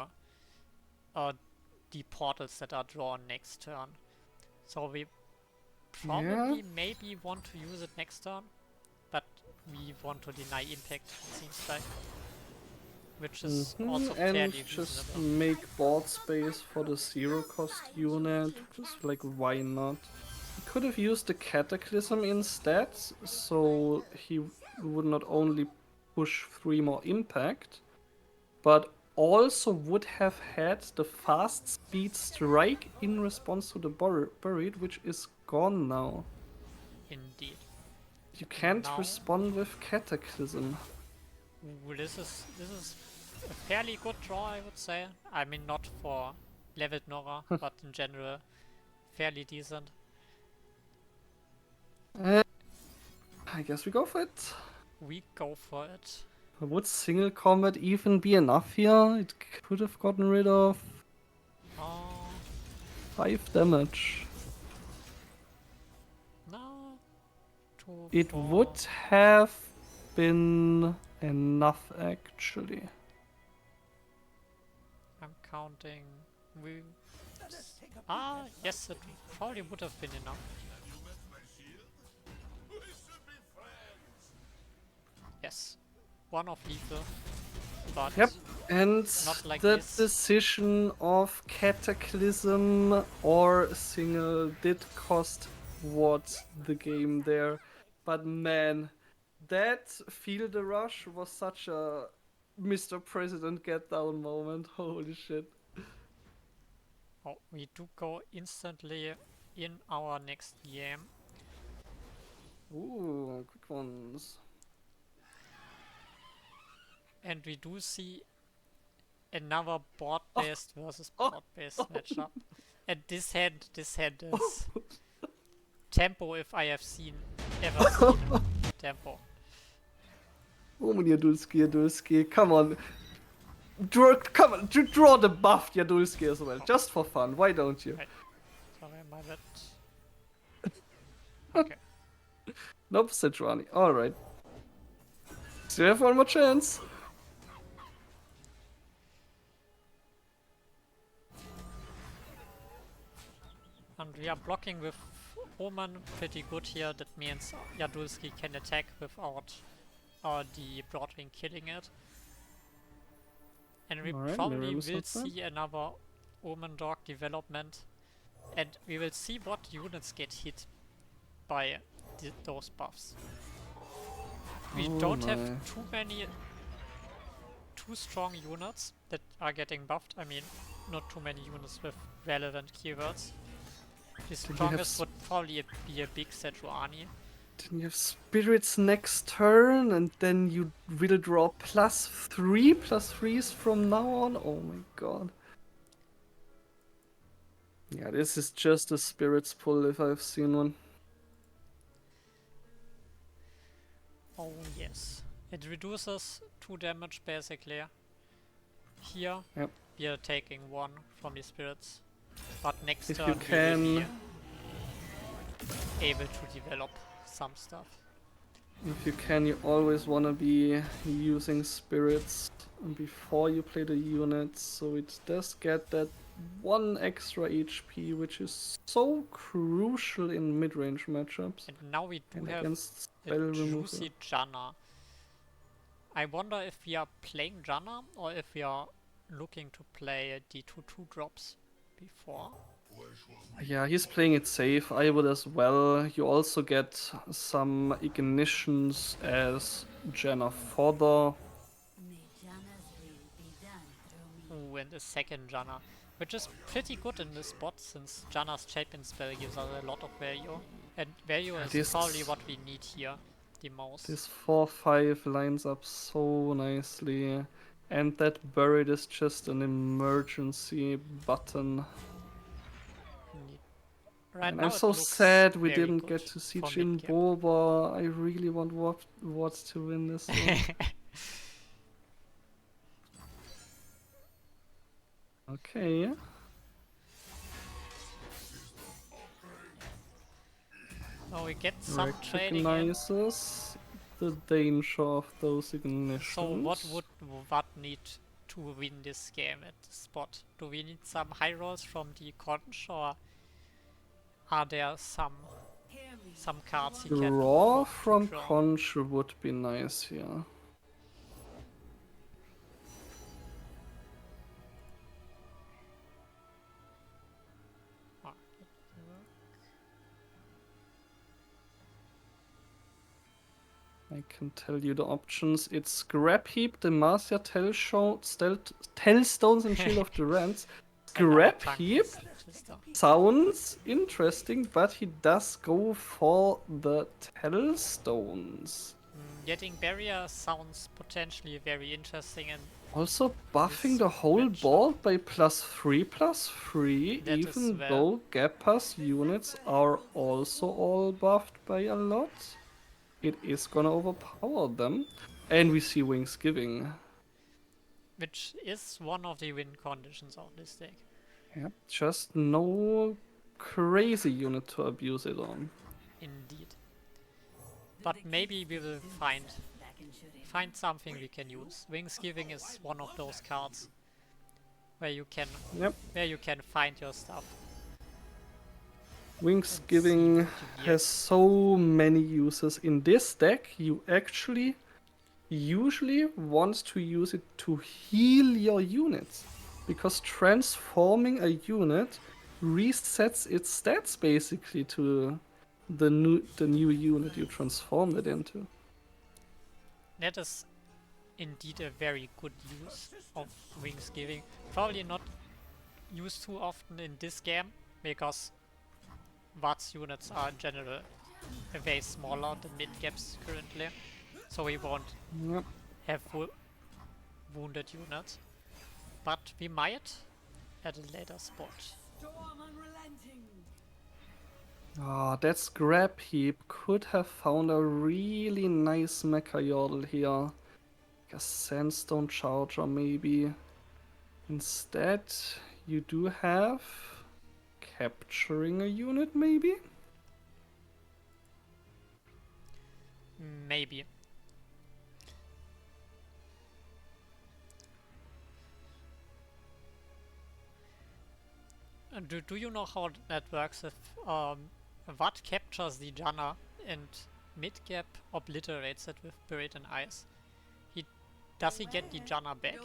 [SPEAKER 8] the portals that are drawn next turn. So we probably maybe want to use it next turn, but we want to deny impact, it seems like. Which is also fairly
[SPEAKER 9] and
[SPEAKER 8] reasonable.
[SPEAKER 9] just make board space for the 0 cost unit. Just like, why not? He could have used the Cataclysm instead, so he would not only push 3 more impact, but also would have had the fast speed strike in response to the buried, which is gone now.
[SPEAKER 8] Indeed.
[SPEAKER 9] You can't
[SPEAKER 8] Now-
[SPEAKER 9] respond with Cataclysm.
[SPEAKER 8] Ooh, this is a fairly good draw, I would say. I mean, not for leveled Nora, but in general, fairly decent.
[SPEAKER 9] I guess we go for it.
[SPEAKER 8] We go for it.
[SPEAKER 9] Would single combat even be enough here? It could have gotten rid of
[SPEAKER 8] Oh,
[SPEAKER 9] 5 damage.
[SPEAKER 8] no. 2,
[SPEAKER 9] It
[SPEAKER 8] 4.
[SPEAKER 9] would have been enough, actually.
[SPEAKER 8] I'm counting. Yes, it probably would have been enough. Yes. 1 of lethal. But
[SPEAKER 9] Yep, and
[SPEAKER 8] not like
[SPEAKER 9] the
[SPEAKER 8] this.
[SPEAKER 9] decision of Cataclysm or single did cost Watt the game there. But man, that Feel the Rush was such a Mr. President get down moment. Holy shit.
[SPEAKER 8] Oh, we do go instantly in our next game.
[SPEAKER 9] Ooh, quick ones.
[SPEAKER 8] And we do see another board-based versus board-based matchup. And this hand is tempo if I have ever seen tempo.
[SPEAKER 9] Oh, Jadulski, come on. Draw the buff Jadulski as well, just for fun. Why don't you?
[SPEAKER 8] Right. Sorry, my bad. Okay.
[SPEAKER 9] Nope, Sejuani. Alright. Still have one more chance.
[SPEAKER 8] And we are blocking with Omen pretty good here. That means Jadulski can attack without the Broadwing killing it. And we
[SPEAKER 9] Alright,
[SPEAKER 8] probably
[SPEAKER 9] Miriam is
[SPEAKER 8] will
[SPEAKER 9] not bad.
[SPEAKER 8] see another Omen Dog development. And we will see what units get hit by those buffs. We
[SPEAKER 9] Oh
[SPEAKER 8] don't
[SPEAKER 9] my.
[SPEAKER 8] have too strong units that are getting buffed. I mean, not too many units with relevant keywords. The
[SPEAKER 9] Then you have
[SPEAKER 8] strongest would probably be a big Sejuani.
[SPEAKER 9] Then you have spirits next turn, and then you will draw +3/+3s from now on. Oh my god. Yeah, this is just a spirits pull if I've seen one.
[SPEAKER 8] Oh yes. It reduces 2 damage basically. Here
[SPEAKER 9] Yep.
[SPEAKER 8] we are taking 1 from the spirits. But next
[SPEAKER 9] If
[SPEAKER 8] turn
[SPEAKER 9] you
[SPEAKER 8] we will
[SPEAKER 9] can,
[SPEAKER 8] be able to develop some stuff.
[SPEAKER 9] you always want to be using spirits before you play the units, so it does get that 1 extra HP, which is so crucial in mid-range matchups
[SPEAKER 8] And now we do
[SPEAKER 9] and
[SPEAKER 8] have
[SPEAKER 9] against
[SPEAKER 8] a
[SPEAKER 9] spell removal.
[SPEAKER 8] juicy Janna. I wonder if we are playing Janna or if we are looking to play the 2/2 drops before.
[SPEAKER 9] Yeah, he's playing it safe. I would as well. You also get some ignitions as Janna fodder.
[SPEAKER 8] Ooh, and a second Janna, which is pretty good in this spot since Janna's champion spell gives us a lot of value. And value is
[SPEAKER 9] This-
[SPEAKER 8] probably what we need here the most.
[SPEAKER 9] This 4/5 lines up so nicely. And that buried is just an emergency button.
[SPEAKER 8] Right
[SPEAKER 9] And
[SPEAKER 8] now
[SPEAKER 9] I'm
[SPEAKER 8] it
[SPEAKER 9] so
[SPEAKER 8] looks
[SPEAKER 9] sad we
[SPEAKER 8] very
[SPEAKER 9] didn't
[SPEAKER 8] good
[SPEAKER 9] get to see
[SPEAKER 8] for
[SPEAKER 9] Jin
[SPEAKER 8] mid-game.
[SPEAKER 9] Boba. I really want Watts to win this one. Okay.
[SPEAKER 8] Now we get some trading in.
[SPEAKER 9] Recognizes the danger of those ignitions.
[SPEAKER 8] So what would Watt need to win this game at this spot? Do we need some high rolls from the conch, or are there some cards he can
[SPEAKER 9] Draw
[SPEAKER 8] afford to
[SPEAKER 9] from
[SPEAKER 8] draw?
[SPEAKER 9] Conch would be nice here.
[SPEAKER 8] Ah,
[SPEAKER 9] I can tell you the options. It's Scrap Heap, Demacia, Tellstones, and Shield of Durance. Scrap Heap sounds interesting, but he does go for the Tellstones.
[SPEAKER 8] Getting barrier sounds potentially very interesting, and
[SPEAKER 9] Also buffing
[SPEAKER 8] This
[SPEAKER 9] the whole
[SPEAKER 8] matchup.
[SPEAKER 9] board by +3/+3,
[SPEAKER 8] That is
[SPEAKER 9] even
[SPEAKER 8] well.
[SPEAKER 9] though Gap Pass units are also all buffed by a lot. It is gonna overpower them. And we see Wings Giving.
[SPEAKER 8] which is one of the win conditions of this deck.
[SPEAKER 9] Yep, just no crazy unit to abuse it on.
[SPEAKER 8] Indeed. But maybe we will find something we can use. Wings Giving is one of those cards where you can find your stuff.
[SPEAKER 9] Wings Giving has so many uses. In this deck, you actually usually want to use it to heal your units, because transforming a unit resets its stats basically to the new unit you transformed it into.
[SPEAKER 8] That is indeed a very good use of Wings Giving. Probably not used too often in this game, because Watt's units are in general way smaller than mid-gaps currently. So we won't
[SPEAKER 9] Yep.
[SPEAKER 8] have wounded units. But we might at a later spot.
[SPEAKER 9] Ah, that Scrap Heap could have found a really nice Mecha Yordle here. Like a Sandstone Charger maybe. Instead, you do have capturing a unit maybe?
[SPEAKER 8] Maybe. Do you know how that works if Watt captures the Janna and mid-gap obliterates it with Buried in Ice? Does he get the Janna back?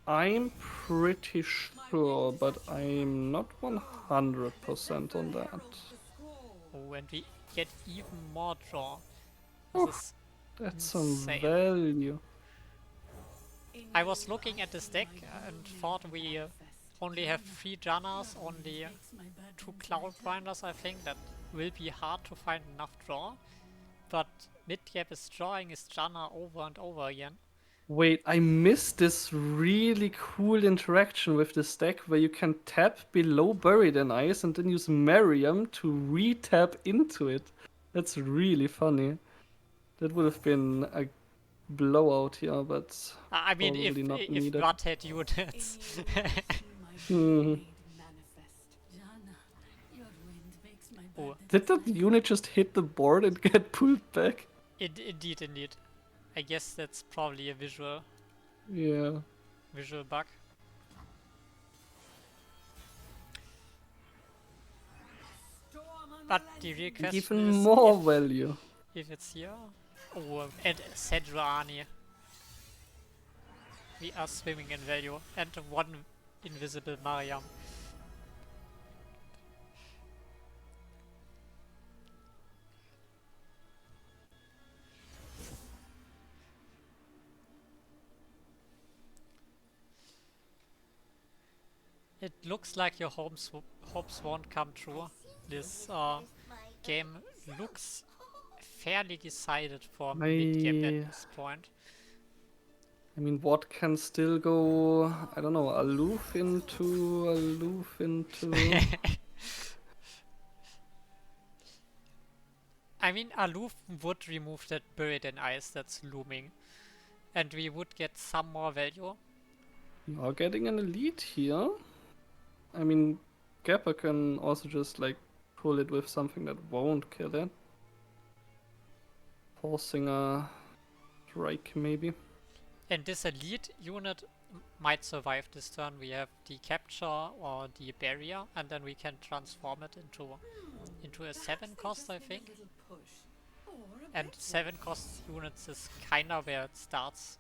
[SPEAKER 9] I'm pretty sure, but I'm not 100% on that.
[SPEAKER 8] Oh, and we get even more draw. This
[SPEAKER 9] Oh,
[SPEAKER 8] is
[SPEAKER 9] That's some
[SPEAKER 8] insane.
[SPEAKER 9] value.
[SPEAKER 8] I was looking at this deck and thought we only have 3 Jannas, only 2 Cloud Grinders, I think. That will be hard to find enough draw. But Midgap is drawing his Janna over and over again.
[SPEAKER 9] Wait, I missed this really cool interaction with this deck where you can tap below Buried in Ice and then use Miriam to re-tap into it. That's really funny. That would have been a blowout here, but
[SPEAKER 8] I mean,
[SPEAKER 9] probably not
[SPEAKER 8] if
[SPEAKER 9] needed.
[SPEAKER 8] Blood had units.
[SPEAKER 9] Hmm.
[SPEAKER 8] Oh,
[SPEAKER 9] Did that unit just hit the board and get pulled back?
[SPEAKER 8] indeed. I guess that's probably a visual
[SPEAKER 9] Yeah.
[SPEAKER 8] bug. But the real question
[SPEAKER 9] Even
[SPEAKER 8] is
[SPEAKER 9] more value.
[SPEAKER 8] if it's here. Oh, and Sedrani. We are swimming in value. And one invisible Mariam. It looks like your hopes won't come true. This game looks fairly decided for mid-game at this point.
[SPEAKER 9] I mean, what can still go, I don't know, aloof into.
[SPEAKER 8] I mean, Aloof would remove that Buried in Ice that's looming. And we would get some more value.
[SPEAKER 9] You're getting an elite here. I mean, Gappa can also just, like, pull it with something that won't kill it. Forcing a strike, maybe.
[SPEAKER 8] And this elite unit might survive this turn. We have the capture or the barrier, and then we can transform it into a 7 cost, I think. And 7 cost units is kinda where it starts,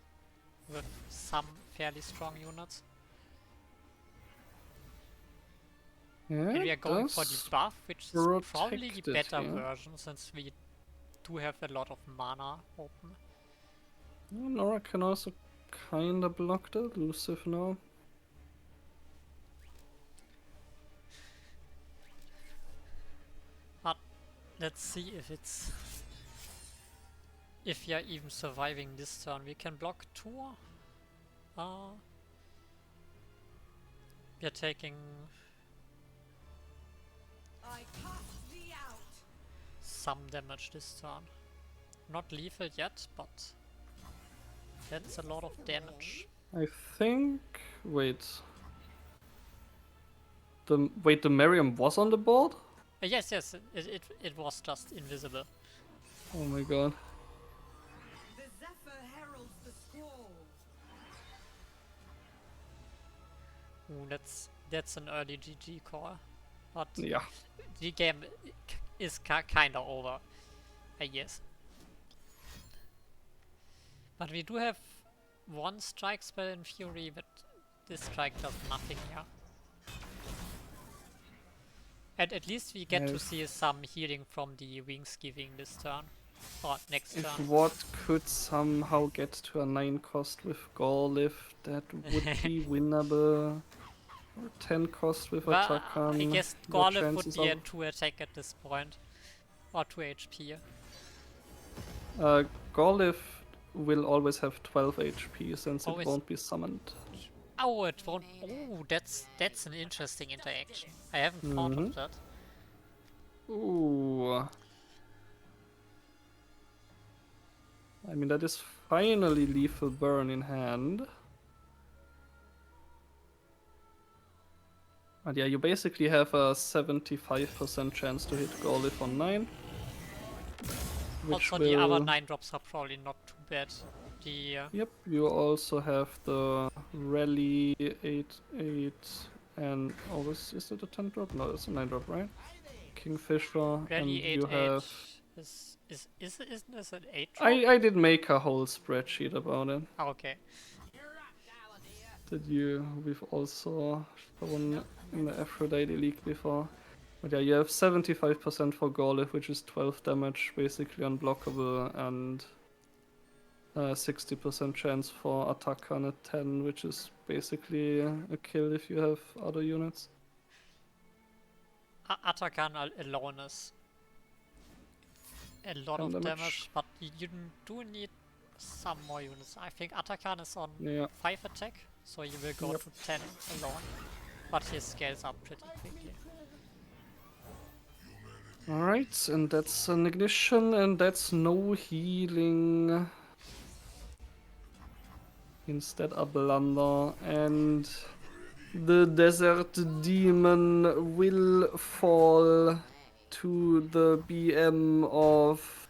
[SPEAKER 8] with some fairly strong units.
[SPEAKER 9] Yeah,
[SPEAKER 8] And we are going for the buff, which is probably the
[SPEAKER 9] protected
[SPEAKER 8] better
[SPEAKER 9] here.
[SPEAKER 8] version, since we do have a lot of mana open.
[SPEAKER 9] Nora can also kinda block the elusive now.
[SPEAKER 8] But let's see if we are even surviving this turn. We can block 2. We are taking some damage this turn. Not lethal yet, but that's a lot of damage.
[SPEAKER 9] I think. Wait. The Miriam was on the board?
[SPEAKER 8] Yes, it was just invisible.
[SPEAKER 9] Oh my god.
[SPEAKER 5] The Zephyr heralds the squall.
[SPEAKER 8] Ooh, that's an early GG call. But
[SPEAKER 9] Yeah.
[SPEAKER 8] the game is kinda over, I guess. But we do have one strike spell in Fury, but this strike does nothing here. And at least we get to see some healing from the Wings Giving this turn. Or next
[SPEAKER 9] If
[SPEAKER 8] turn.
[SPEAKER 9] what could somehow get to a 9 cost with Gorlift, that would be winnable. Or 10 cost with
[SPEAKER 8] Well,
[SPEAKER 9] Atakan.
[SPEAKER 8] I guess
[SPEAKER 9] the
[SPEAKER 8] Gorlif would
[SPEAKER 9] chances
[SPEAKER 8] be a
[SPEAKER 9] are-
[SPEAKER 8] 2 attack at this point. Or 2 HP.
[SPEAKER 9] Gorliff will always have 12 HP since
[SPEAKER 8] Always.
[SPEAKER 9] it won't be summoned.
[SPEAKER 8] Oh, it won't. Oh, that's an interesting interaction. I haven't thought of that.
[SPEAKER 9] Ooh. I mean, that is finally lethal burn in hand. But yeah, you basically have a 75% chance to hit Gorliff on 9. Which
[SPEAKER 8] Also, the other
[SPEAKER 9] will-
[SPEAKER 8] 9 drops are probably not too bad. The
[SPEAKER 9] Yep, you also have the Rally 8, and oh, is it a 10 drop? No, it's a 9 drop, right? Kingfisher, and
[SPEAKER 8] Rally 8
[SPEAKER 9] you have.
[SPEAKER 8] isn't this an 8 drop?
[SPEAKER 9] I did make a whole spreadsheet about it.
[SPEAKER 8] Oh, okay.
[SPEAKER 9] That we've also shown in the Aphrodite League before. But yeah, you have 75% for Gorlif, which is 12 damage, basically unblockable, and 60% chance for Atakan at 10, which is basically a kill if you have other units.
[SPEAKER 8] Atakan alone is a lot
[SPEAKER 9] 10
[SPEAKER 8] of
[SPEAKER 9] damage.
[SPEAKER 8] damage, but you do need some more units. I think Atakan is on
[SPEAKER 9] Yeah.
[SPEAKER 8] 5 attack, so you will go
[SPEAKER 9] Yep.
[SPEAKER 8] to 10 alone, but he scales up pretty quickly.
[SPEAKER 9] Alright, and that's an ignition, and that's no healing. Instead a blunder, and the desert demon will fall to the BM of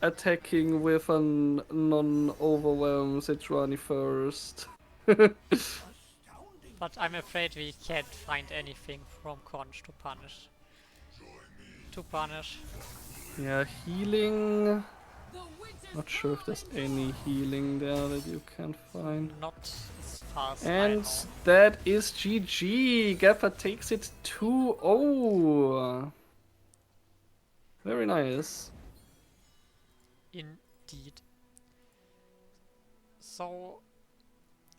[SPEAKER 9] attacking with a non-overwhelm Sejuani first.
[SPEAKER 8] But I'm afraid we can't find anything from Conch to punish.
[SPEAKER 9] Yeah, healing. Not sure if there's any healing there that you can find.
[SPEAKER 8] Not as fast.
[SPEAKER 9] And that is GG. Gappa takes it 2-0. Very nice.
[SPEAKER 8] Indeed. So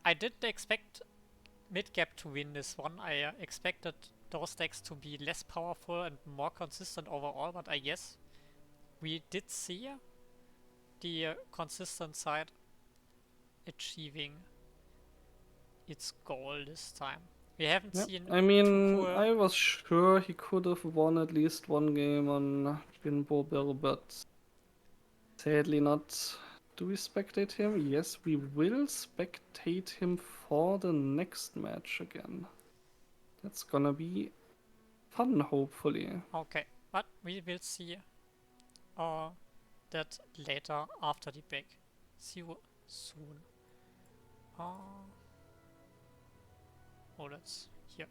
[SPEAKER 8] I didn't expect Midgap to win this one. I expected those decks to be less powerful and more consistent overall, but I guess we did see the consistent side achieving its goal this time. We haven't
[SPEAKER 9] Yep.
[SPEAKER 8] seen.
[SPEAKER 9] I mean,
[SPEAKER 8] too poor-
[SPEAKER 9] I was sure he could have won at least one game on Binbo Bill, but sadly not. Do we spectate him? Yes, we will spectate him for the next match again. That's gonna be fun, hopefully.
[SPEAKER 8] Okay, but we will see that later after the break. See you soon. Oh, that's here.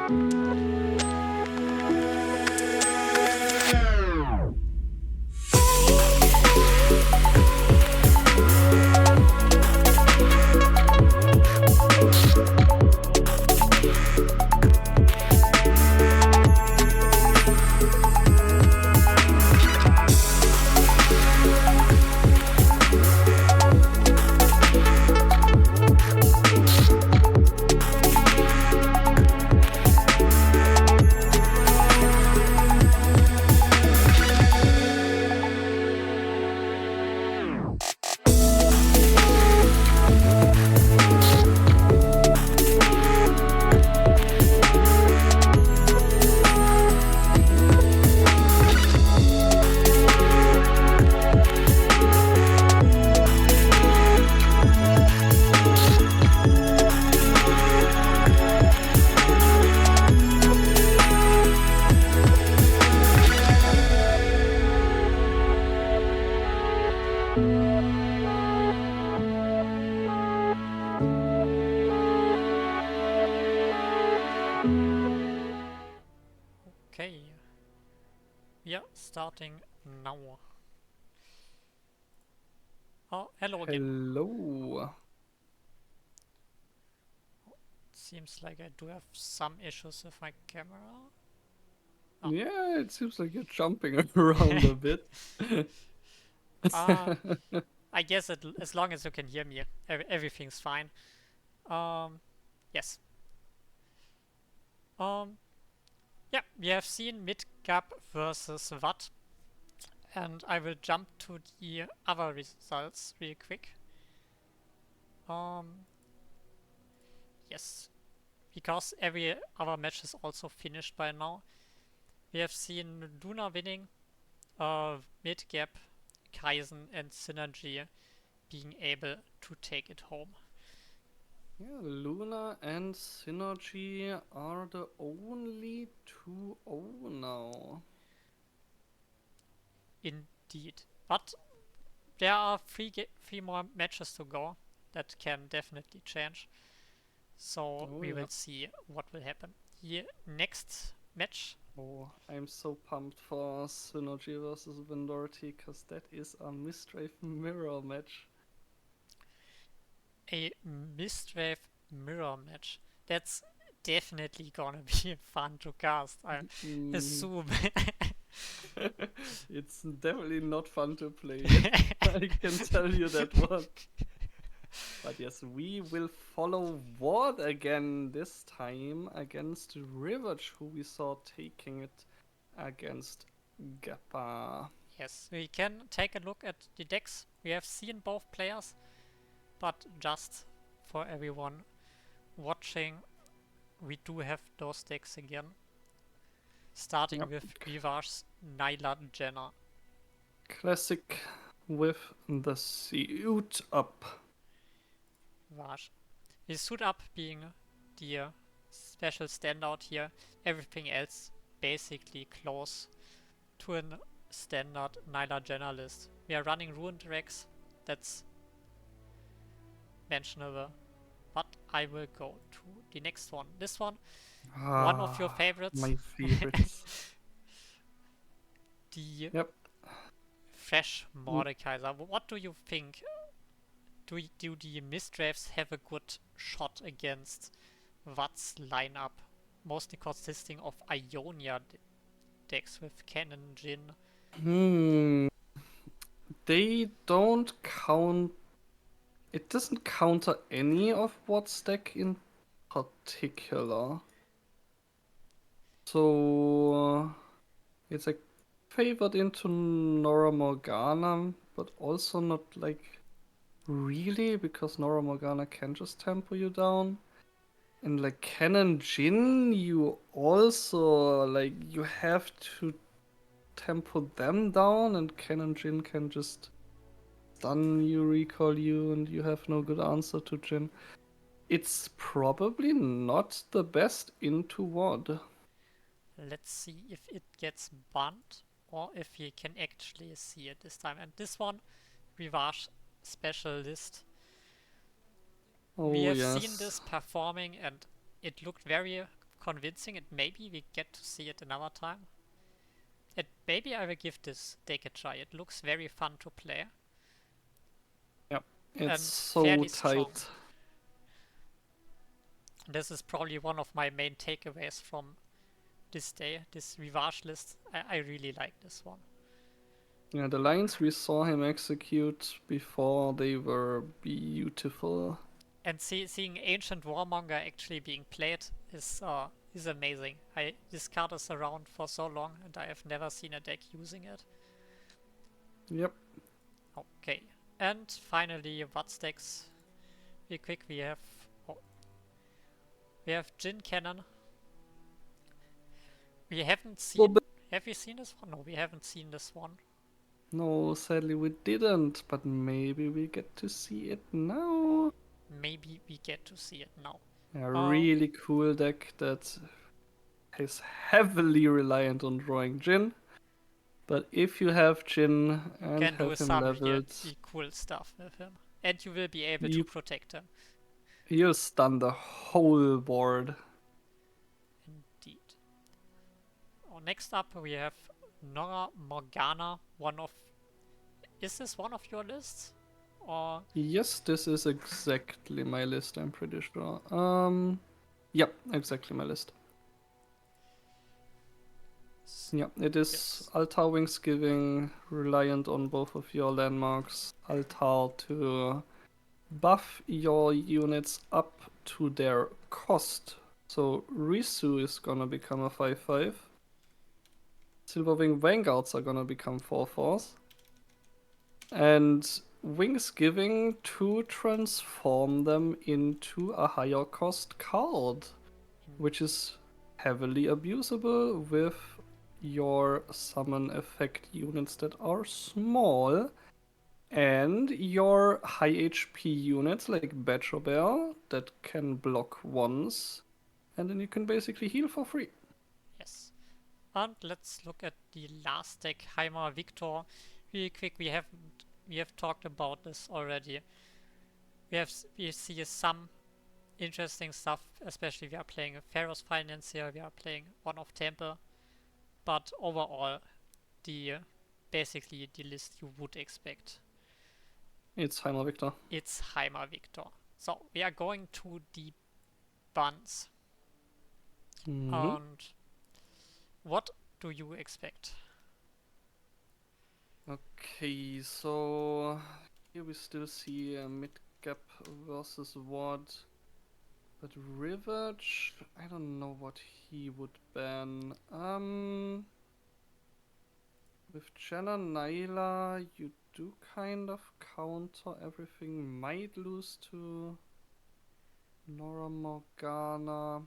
[SPEAKER 8] Okay. Yeah, starting now. Oh, hello again.
[SPEAKER 9] Hello.
[SPEAKER 8] Seems like I do have some issues with my camera. Oh.
[SPEAKER 9] Yeah, it seems like you're jumping around a bit.
[SPEAKER 8] I guess as long as you can hear me, everything's fine. Yes. Yeah, we have seen Midgap versus Watt, and I will jump to the other results real quick. Yes, because every other match is also finished by now. We have seen Luna winning, Midgap, Kaizen, and Synergy being able to take it home.
[SPEAKER 9] Yeah, Luna and Synergy are the only 2-0 now.
[SPEAKER 8] Indeed. But there are three more matches to go that can definitely change. So we will see what will happen. The next match.
[SPEAKER 9] Oh, I'm so pumped for Synergy versus Vendority, because that is a Mistwave mirror match.
[SPEAKER 8] A Mistwave mirror match. That's definitely gonna be fun to cast, I assume.
[SPEAKER 9] It's definitely not fun to play. I can tell you that one. But yes, we will follow Ward again, this time against Rivage, who we saw taking it against Gappa.
[SPEAKER 8] Yes, we can take a look at the decks. We have seen both players, but just for everyone watching, we do have those decks again. Starting with Vivar's Nyla Jenna.
[SPEAKER 9] Classic with the suit up.
[SPEAKER 8] Vash. The suit up being the special standout here. Everything else basically close to a standard Nyla Jenna list. We are running Ruined Rex. That's mentionable. But I will go to the next one. This one, one of your favorites.
[SPEAKER 9] My favorites.
[SPEAKER 8] The Fresh Mordekaiser. What do you think? Do the Mistwraves have a good shot against Watt's lineup? Mostly consisting of Ionia decks with Cannon, Jin.
[SPEAKER 9] They don't count. It doesn't counter any of Watt's deck in particular. So it's like favored into Nora Morgana, but also not like really, because Nora Morgana can just tempo you down. And like Cannon Jin, you also like you have to tempo them down, and Cannon Jin can just stun you, recall you, and you have no good answer to Jin. It's probably not the best into WoD.
[SPEAKER 8] Let's see if it gets banned or if you can actually see it this time. And this one, Rivage specialist. We have seen this performing and it looked very convincing, and maybe we get to see it another time. And maybe I will give this deck a try. It looks very fun to play.
[SPEAKER 9] Yep.
[SPEAKER 8] And
[SPEAKER 9] It's so
[SPEAKER 8] fairly strong.
[SPEAKER 9] tight.
[SPEAKER 8] This is probably one of my main takeaways from this day, this Rivage list. I really like this one.
[SPEAKER 9] Yeah, the lines we saw him execute before, they were beautiful.
[SPEAKER 8] And seeing Ancient Warmonger actually being played is amazing. This card is around for so long, and I have never seen a deck using it.
[SPEAKER 9] Yep.
[SPEAKER 8] Okay, and finally, what stacks? Real quick, we have Jin Cannon. We haven't seen. Have we seen this one? No, we haven't seen this one.
[SPEAKER 9] No, sadly we didn't, but maybe we get to see it now.
[SPEAKER 8] Maybe we get to see it now.
[SPEAKER 9] A really cool deck that is heavily reliant on drawing Jin. But if you have Jin and
[SPEAKER 8] can do
[SPEAKER 9] have him
[SPEAKER 8] some
[SPEAKER 9] leveled,
[SPEAKER 8] really cool stuff with him. And you will be able to protect him.
[SPEAKER 9] you'll stun the whole board.
[SPEAKER 8] Indeed. Next up we have Nora Morgana, is this one of your lists? Or
[SPEAKER 9] Yes, this is exactly my list, I'm pretty sure. Yep, exactly my list. Yeah, it is
[SPEAKER 8] yes.
[SPEAKER 9] Altar Wings giving, reliant on both of your landmarks. Altar to buff your units up to their cost. So Risu is gonna become a 5/5. Silverwing Vanguards are gonna become 4/4s. And Wings giving to transform them into a higher cost card, which is heavily abusable with your summon effect units that are small, and your high HP units like Badger Bear that can block once, and then you can basically heal for free.
[SPEAKER 8] Yes. And let's look at the last deck, Heimer Victor. Really quick, we have talked about this already. We see some interesting stuff, especially we are playing Pharaoh's Financier, we are playing one of Temple. But overall, basically the list you would expect.
[SPEAKER 9] It's Heimer Victor.
[SPEAKER 8] It's Heimer Victor. So we are going to the buns. And what do you expect?
[SPEAKER 9] Okay, so here we still see a mid-gap versus Ward. But Rivage, I don't know what he would ban. With Jenna Nyla, you do kind of counter everything. Might lose to Nora Morgana.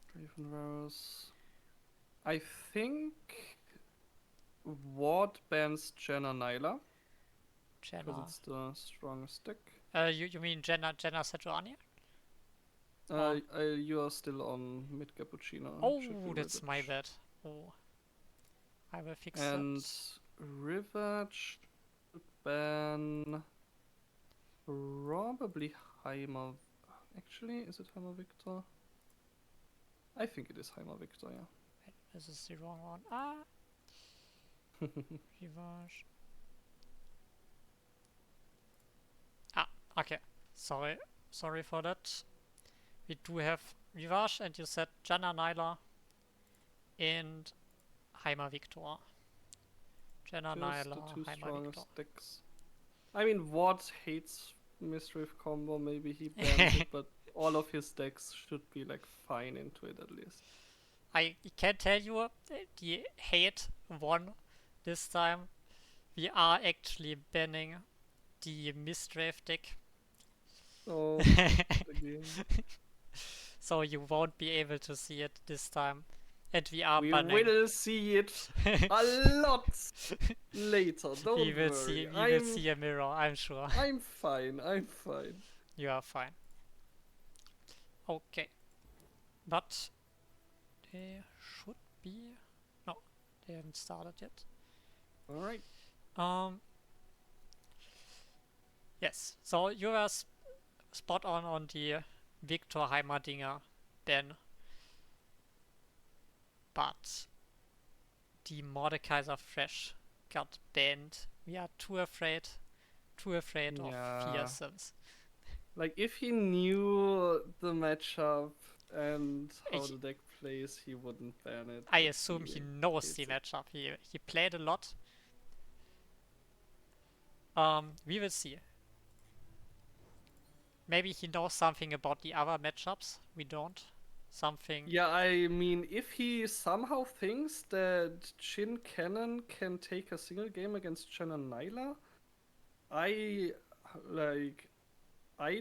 [SPEAKER 9] Draven Rose. I think Ward bans Jenna Nyla. Because it's the strongest deck.
[SPEAKER 8] You mean Jenna Sejuani?
[SPEAKER 9] You are still on mid Cappuccino.
[SPEAKER 8] Oh, that's my bad. Oh, I will fix that.
[SPEAKER 9] And Rivage ban probably Heimer. Actually, is it Heimer Victor? I think it is Heimer Victor, yeah.
[SPEAKER 8] Wait, this is the wrong one. Ah! Rivage. Ah, okay. Sorry for that. We do have Rivage, and you said Janna Nyla and Heimer Victor. Janna Nyla,
[SPEAKER 9] the two
[SPEAKER 8] Heimer
[SPEAKER 9] strongest
[SPEAKER 8] Victor.
[SPEAKER 9] decks. I mean, Ward hates Misriff combo, maybe he bans it, but all of his decks should be like fine into it at least.
[SPEAKER 8] I can tell you the hate won this time. We are actually banning the Misdrave deck.
[SPEAKER 9] Oh, again.
[SPEAKER 8] So you won't be able to see it this time. And we are
[SPEAKER 9] We
[SPEAKER 8] banning.
[SPEAKER 9] will see it a lot later, don't
[SPEAKER 8] We will
[SPEAKER 9] worry.
[SPEAKER 8] see a mirror, I'm sure.
[SPEAKER 9] I'm fine.
[SPEAKER 8] You are fine. Okay. But they should be... No, they haven't started yet.
[SPEAKER 9] Alright.
[SPEAKER 8] Yes, so you are spot on the Victor Heimerdinger ban. but the Mordekaiser Fresh got banned. We are too afraid of
[SPEAKER 9] Yeah.
[SPEAKER 8] fearsomes.
[SPEAKER 9] Like, if he knew the matchup and how
[SPEAKER 8] He-
[SPEAKER 9] the deck plays, he wouldn't ban it.
[SPEAKER 8] I
[SPEAKER 9] but
[SPEAKER 8] assume he knows the
[SPEAKER 9] hates it.
[SPEAKER 8] matchup. He played a lot. We will see. Maybe he knows something about the other matchups. We don't. Something.
[SPEAKER 9] Yeah, I mean, if he somehow thinks that Jhin Cannon can take a single game against Chen and Nyla, I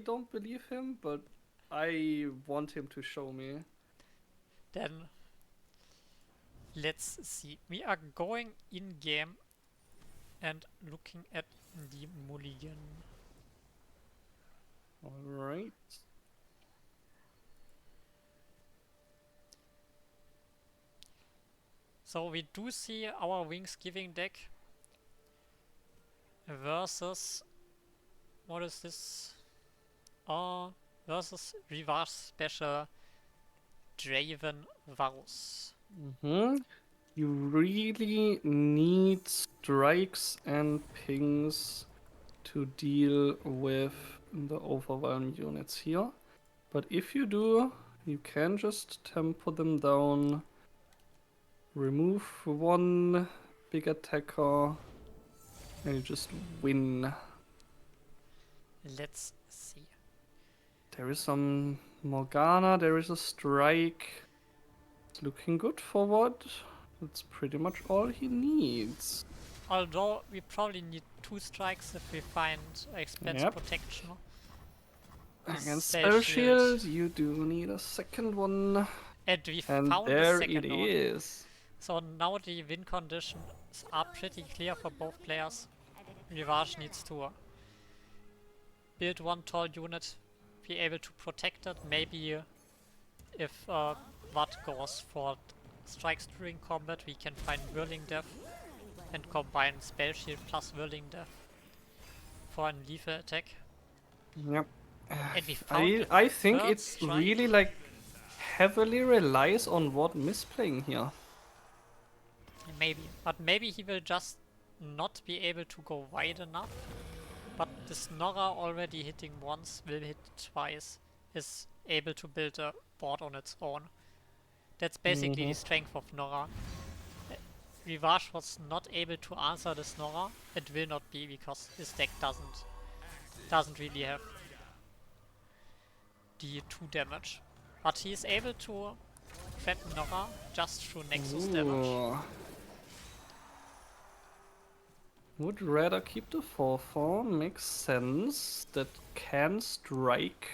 [SPEAKER 9] don't believe him, but I want him to show me.
[SPEAKER 8] Then let's see. We are going in game and looking at the mulligan.
[SPEAKER 9] Alright.
[SPEAKER 8] So we do see our Wings Giving deck versus, what is this? Versus Reverse Special Draven Varus.
[SPEAKER 9] You really need strikes and pings to deal with the overwhelm units here. But if you do, you can just tempo them down, remove one big attacker, and you just win.
[SPEAKER 8] Let's see.
[SPEAKER 9] There is some Morgana, there is a strike. It's looking good forward. That's pretty much all he needs.
[SPEAKER 8] Although we probably need 2 strikes if we find expense
[SPEAKER 9] Yep.
[SPEAKER 8] protection.
[SPEAKER 9] Against
[SPEAKER 8] Spell
[SPEAKER 9] Spell Shield, you do need a second one.
[SPEAKER 8] And we
[SPEAKER 9] And
[SPEAKER 8] found the
[SPEAKER 9] there
[SPEAKER 8] second
[SPEAKER 9] it
[SPEAKER 8] one.
[SPEAKER 9] is.
[SPEAKER 8] So now the win conditions are pretty clear for both players. Rivage needs to build one tall unit, be able to protect it. Maybe if Watt goes for strikes during combat, we can find Whirling Death and combine Spell Shield plus Whirling Death for a lethal attack.
[SPEAKER 9] Yep.
[SPEAKER 8] And we found
[SPEAKER 9] I think
[SPEAKER 8] third
[SPEAKER 9] it
[SPEAKER 8] strike.
[SPEAKER 9] really like heavily relies on what misplaying here.
[SPEAKER 8] Maybe, but maybe he will just not be able to go wide enough. But the Snorra already hitting once, will hit twice, is able to build a board on its own. That's basically the strength of Nora. Rivage was not able to answer the Snorra. It will not be because his deck doesn't really have the 2 damage. But he is able to threaten Nora just through Nexus damage.
[SPEAKER 9] Ooh. Would rather keep the 4/4, makes sense. That can strike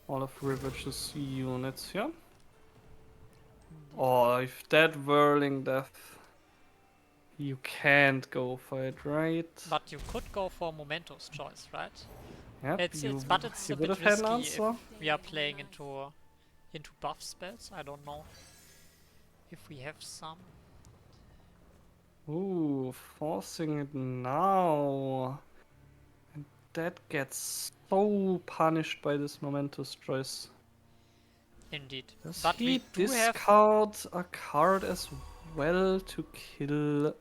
[SPEAKER 9] all of Rivage's units here. Oh, if that Whirling Death, you can't go for it, right?
[SPEAKER 8] But you could go for Momento's choice, right?
[SPEAKER 9] Yep,
[SPEAKER 8] It's
[SPEAKER 9] you
[SPEAKER 8] a
[SPEAKER 9] would
[SPEAKER 8] bit
[SPEAKER 9] have had an
[SPEAKER 8] risky
[SPEAKER 9] answer.
[SPEAKER 8] if we are playing into buff spells. I don't know if we have some.
[SPEAKER 9] Ooh, forcing it now. And that gets so punished by this momentous choice.
[SPEAKER 8] Indeed.
[SPEAKER 9] Does
[SPEAKER 8] But
[SPEAKER 9] he
[SPEAKER 8] we do have
[SPEAKER 9] discard a card as well to kill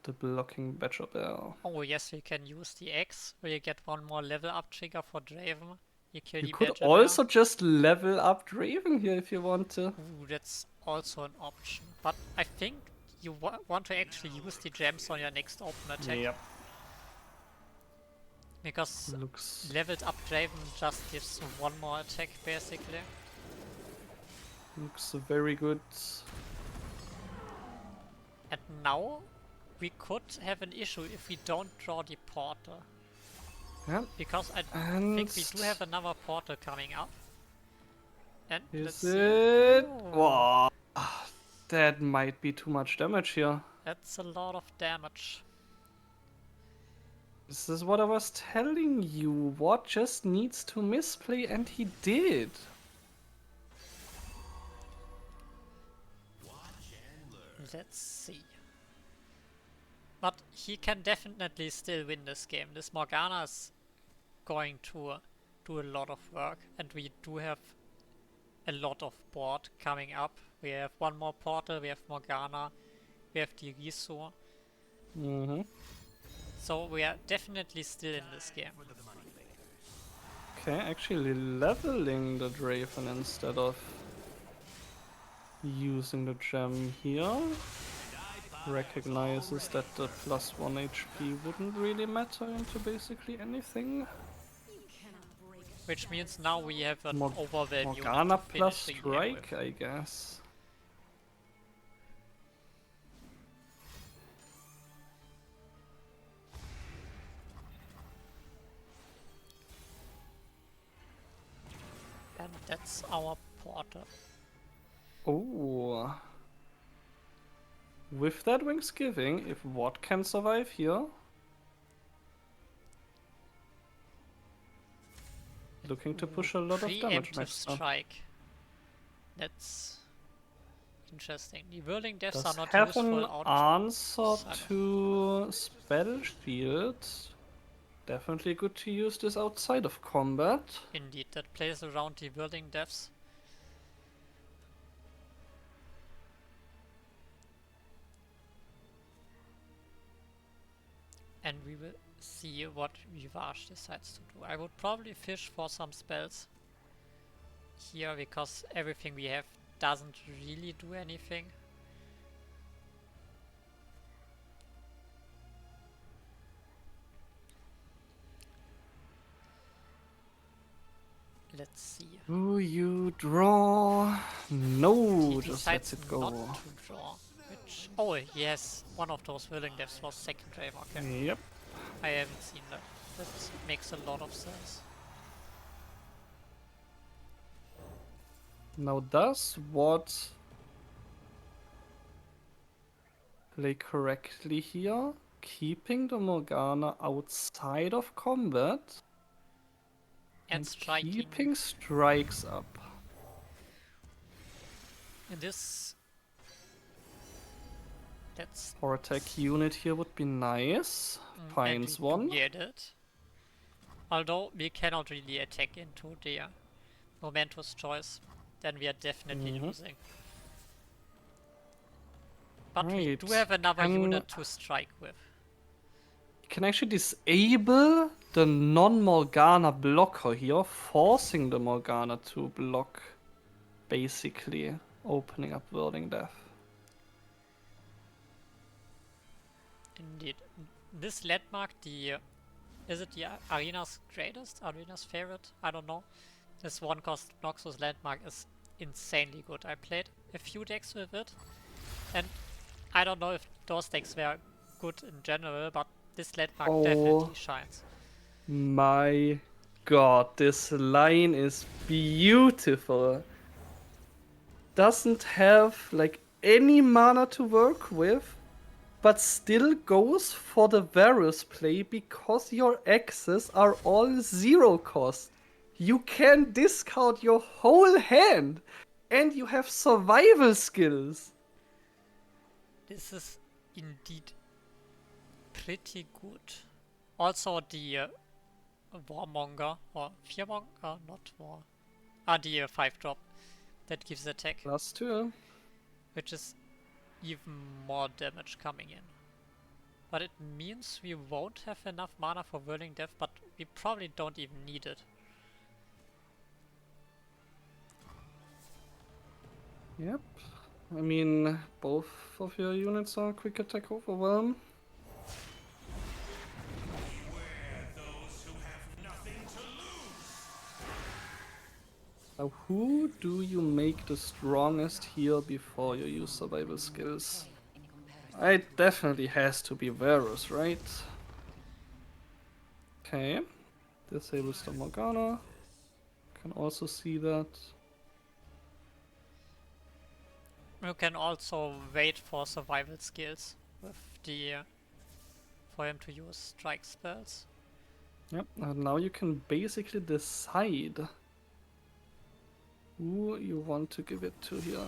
[SPEAKER 9] the blocking Badger Bear?
[SPEAKER 8] Oh yes, we can use the X, where you get one more level up trigger for Draven. You kill
[SPEAKER 9] You
[SPEAKER 8] the
[SPEAKER 9] could
[SPEAKER 8] Badger
[SPEAKER 9] also just level up Draven here if you want to.
[SPEAKER 8] Bear. Ooh, that's also an option. But I think you want to actually use the gems on your next open attack. Because
[SPEAKER 9] Looks
[SPEAKER 8] leveled up Draven just gives one more attack basically.
[SPEAKER 9] very good.
[SPEAKER 8] And now we could have an issue if we don't draw the portal.
[SPEAKER 9] Yeah.
[SPEAKER 8] Because I
[SPEAKER 9] And
[SPEAKER 8] think we do have another portal coming up. And let's
[SPEAKER 9] is
[SPEAKER 8] see.
[SPEAKER 9] it?
[SPEAKER 8] Oh,
[SPEAKER 9] Wow. That might be too much damage here.
[SPEAKER 8] that's a lot of damage.
[SPEAKER 9] This is what I was telling you. What just needs to misplay, and he did.
[SPEAKER 8] Let's see. But he can definitely still win this game. This Morgana is going to do a lot of work, and we do have a lot of board coming up. We have one more portal, we have Morgana, we have the Risu. So we are definitely still in this game.
[SPEAKER 9] Okay, actually leveling the Draven instead of using the gem here recognizes that the +1 HP wouldn't really matter into basically anything.
[SPEAKER 8] Which means now we have an
[SPEAKER 9] Mor-
[SPEAKER 8] overwhelm
[SPEAKER 9] Morgana
[SPEAKER 8] unit to finish
[SPEAKER 9] plus
[SPEAKER 8] the game
[SPEAKER 9] strike,
[SPEAKER 8] with.
[SPEAKER 9] I guess.
[SPEAKER 8] And that's our portal.
[SPEAKER 9] Oh. With that Wingsgiving, if what can survive here? Looking to push a lot of damage
[SPEAKER 8] Preemptive
[SPEAKER 9] next turn.
[SPEAKER 8] strike. That's interesting. The whirling deaths
[SPEAKER 9] Does
[SPEAKER 8] are not
[SPEAKER 9] have
[SPEAKER 8] useful
[SPEAKER 9] an
[SPEAKER 8] out.
[SPEAKER 9] answer to spell shield. Definitely good to use this outside of combat.
[SPEAKER 8] Indeed, that plays around the whirling deaths. And we will see what Rivage decides to do. I would probably fish for some spells here because everything we have doesn't really do anything. Let's see.
[SPEAKER 9] Do you draw? No,
[SPEAKER 8] He
[SPEAKER 9] just lets
[SPEAKER 8] decides
[SPEAKER 9] it go.
[SPEAKER 8] not to draw. Which, oh, yes, one of those whirling deaths was second wave. Okay,
[SPEAKER 9] Yep.
[SPEAKER 8] I haven't seen that. That makes a lot of sense.
[SPEAKER 9] Now does what play correctly here? Keeping the Morgana outside of combat
[SPEAKER 8] And striking.
[SPEAKER 9] keeping strikes up.
[SPEAKER 8] In this, that's
[SPEAKER 9] For attack unit here would be nice. Finds
[SPEAKER 8] and we
[SPEAKER 9] one.
[SPEAKER 8] do get it. Although we cannot really attack into the momentous choice, then we are definitely losing. But we do
[SPEAKER 9] Right.
[SPEAKER 8] have another
[SPEAKER 9] Can-
[SPEAKER 8] unit to strike with.
[SPEAKER 9] Can actually disable the non-Morgana blocker here, forcing the Morgana to block, basically opening up Whirling Death.
[SPEAKER 8] Indeed. This landmark, is it the arena's greatest? Arena's favorite? I don't know. This one cost Noxus landmark is insanely good. I played a few decks with it, and I don't know if those decks were good in general, but this landmark definitely shines.
[SPEAKER 9] My god, this line is beautiful. Doesn't have like any mana to work with, but still goes for the Varus play because your X's are all 0 cost. You can discard your whole hand, and you have survival skills.
[SPEAKER 8] This is indeed pretty good. Also the Warmonger, or Fearmonger, not War. The 5-drop that gives attack,
[SPEAKER 9] +2.
[SPEAKER 8] which is even more damage coming in. But it means we won't have enough mana for Whirling Death, but we probably don't even need it.
[SPEAKER 9] Yep. I mean, both of your units are quick attack overwhelm. Now, who do you make the strongest here before you use survival skills? It definitely has to be Varus, right? Okay. Disables the Morgana. Can also see that.
[SPEAKER 8] You can also wait for survival skills with the for him to use strike spells.
[SPEAKER 9] Yep, and now you can basically decide who you want to give it to here.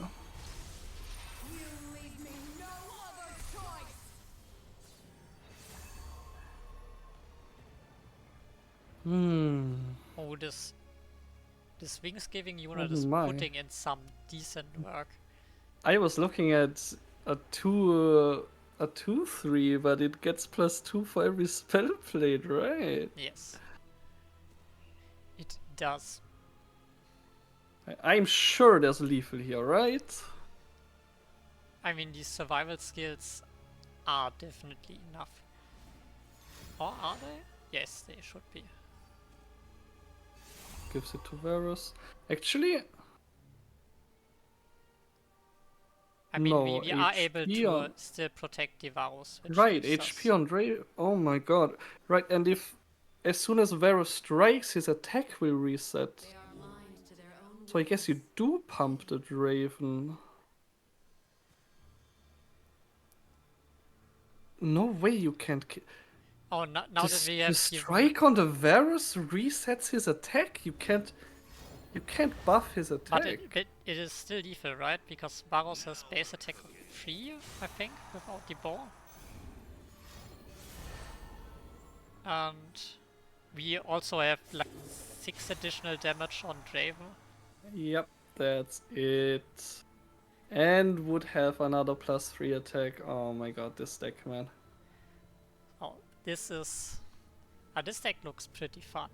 [SPEAKER 8] Oh, this This Wingsgiving unit
[SPEAKER 9] Oh
[SPEAKER 8] is
[SPEAKER 9] my.
[SPEAKER 8] putting in some decent work.
[SPEAKER 9] I was looking at a 2/3, but it gets +2 for every spell played, right?
[SPEAKER 8] Yes. It does.
[SPEAKER 9] I'm sure there's lethal here, right?
[SPEAKER 8] I mean, these survival skills are definitely enough. Or are they? Yes, they should be.
[SPEAKER 9] Gives it to Varus. Actually,
[SPEAKER 8] I mean,
[SPEAKER 9] no,
[SPEAKER 8] we are able
[SPEAKER 9] HP
[SPEAKER 8] to
[SPEAKER 9] on...
[SPEAKER 8] still protect the Varus. Which
[SPEAKER 9] Right,
[SPEAKER 8] gives
[SPEAKER 9] HP
[SPEAKER 8] us-
[SPEAKER 9] on Dre. Oh my god. Right, and if as soon as Varus strikes, his attack will reset. So I guess you do pump the Draven. No way you can't kill.
[SPEAKER 8] Oh, now that we
[SPEAKER 9] The
[SPEAKER 8] have
[SPEAKER 9] strike on the Varus resets his attack. You can't buff his attack.
[SPEAKER 8] But it is still lethal, right? Because Varus has base attack of 3, I think, without the bow. And we also have like 6 additional damage on Draven.
[SPEAKER 9] Yep, that's it. And would have another +3 attack. Oh my god, this deck, man.
[SPEAKER 8] Oh, this is... this deck looks pretty fun.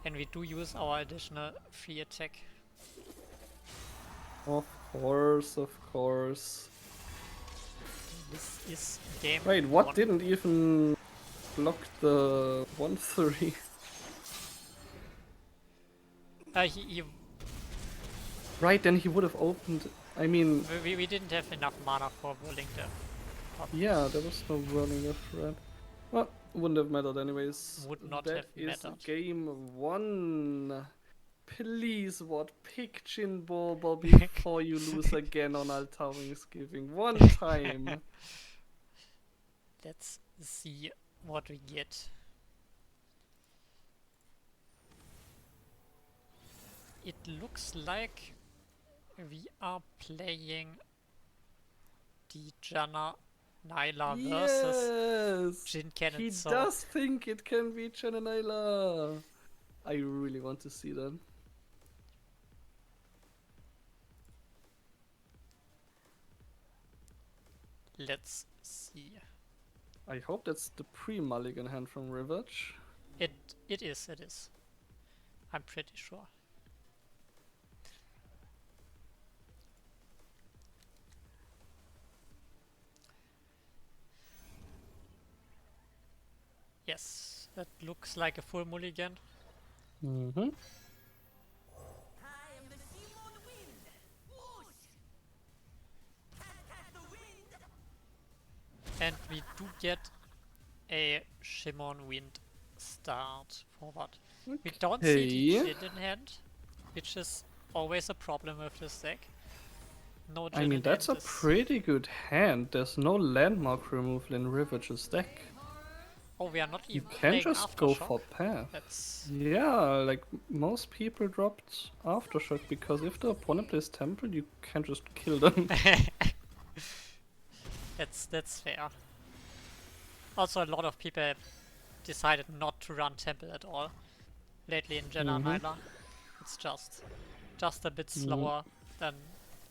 [SPEAKER 8] And we do use our additional 3 attack.
[SPEAKER 9] Of course, of course.
[SPEAKER 8] This is game
[SPEAKER 9] Wait, what
[SPEAKER 8] 1.
[SPEAKER 9] didn't even block the 1/3?
[SPEAKER 8] He
[SPEAKER 9] Right, then he would have opened. I mean,
[SPEAKER 8] we didn't have enough mana for rolling the...
[SPEAKER 9] yeah, there was no running a threat. Well, wouldn't have mattered anyways.
[SPEAKER 8] Would not
[SPEAKER 9] That
[SPEAKER 8] have
[SPEAKER 9] is
[SPEAKER 8] mattered.
[SPEAKER 9] game 1. Please, what? Pick Jin Boba before you lose again on Altar Wingsgiving. One time.
[SPEAKER 8] Let's see what we get. It looks like we are playing the Janna Nyla versus
[SPEAKER 9] Yes!
[SPEAKER 8] Jin Cannon.
[SPEAKER 9] He
[SPEAKER 8] So
[SPEAKER 9] does think it can be Chen and Ayla. I really want to see that.
[SPEAKER 8] let's see.
[SPEAKER 9] I hope that's the pre-mulligan hand from Rivage.
[SPEAKER 8] It is. I'm pretty sure. Yes, that looks like a full mulligan.
[SPEAKER 9] Mm-hmm.
[SPEAKER 8] And we do get a Shimon Wind start forward. We don't see the
[SPEAKER 9] Okay.
[SPEAKER 8] Jin in hand, which is always a problem with this deck. No Jin
[SPEAKER 9] I mean,
[SPEAKER 8] in
[SPEAKER 9] that's a
[SPEAKER 8] hand is-
[SPEAKER 9] pretty good hand. There's no landmark removal in Rivage's deck.
[SPEAKER 8] Oh, we are not
[SPEAKER 9] You
[SPEAKER 8] even
[SPEAKER 9] can
[SPEAKER 8] playing
[SPEAKER 9] just go
[SPEAKER 8] Aftershock.
[SPEAKER 9] for path.
[SPEAKER 8] That's
[SPEAKER 9] Yeah, like most people dropped Aftershock because if the opponent plays Temple, you can just kill them.
[SPEAKER 8] that's fair. Also, a lot of people have decided not to run Temple at all lately in Janna
[SPEAKER 9] Mhm.
[SPEAKER 8] Nyla. It's just a bit slower than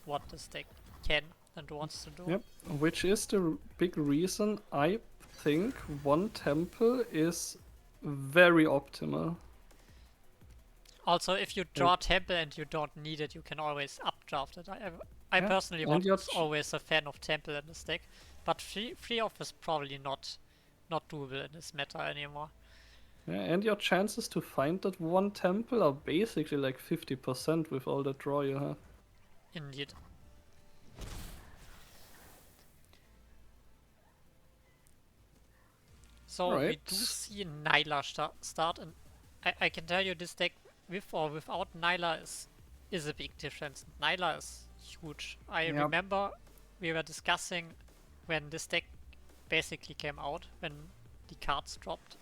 [SPEAKER 8] what this deck can and wants to do.
[SPEAKER 9] Yep, which is the big reason I think one Temple is very optimal.
[SPEAKER 8] Also, if you draw Temple and you don't need it, you can always updraft it. I
[SPEAKER 9] Yeah,
[SPEAKER 8] personally
[SPEAKER 9] and you're
[SPEAKER 8] was always a fan of Temple in this deck, but free off is probably not doable in this meta anymore.
[SPEAKER 9] Yeah, and your chances to find that one Temple are basically like 50% with all the draw you have.
[SPEAKER 8] Indeed. So we
[SPEAKER 9] Right.
[SPEAKER 8] do see Nyla start, and I can tell you this deck with or without Nyla is a big difference. Nyla is huge. I
[SPEAKER 9] Yep.
[SPEAKER 8] remember we were discussing when this deck basically came out, when the cards dropped,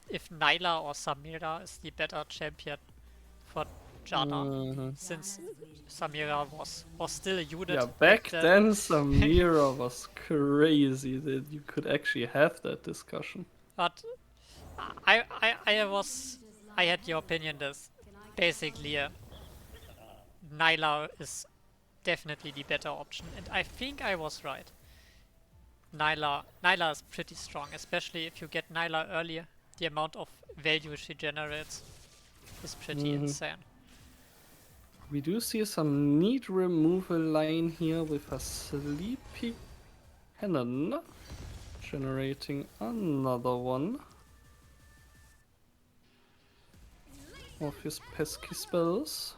[SPEAKER 8] if Nyla or Samira is the better champion for Janna,
[SPEAKER 9] Mhm.
[SPEAKER 8] since Samira was still a unit.
[SPEAKER 9] Yeah, back
[SPEAKER 8] then.
[SPEAKER 9] then Samira was crazy that you could actually have that discussion.
[SPEAKER 8] But I I had your opinion this. Basically, Nyla is definitely the better option, and I think I was right. Nyla is pretty strong, especially if you get Nyla earlier. The amount of value she generates is pretty insane.
[SPEAKER 9] We do see some neat removal line here with a Sleepy Cannon generating another one of his pesky spells.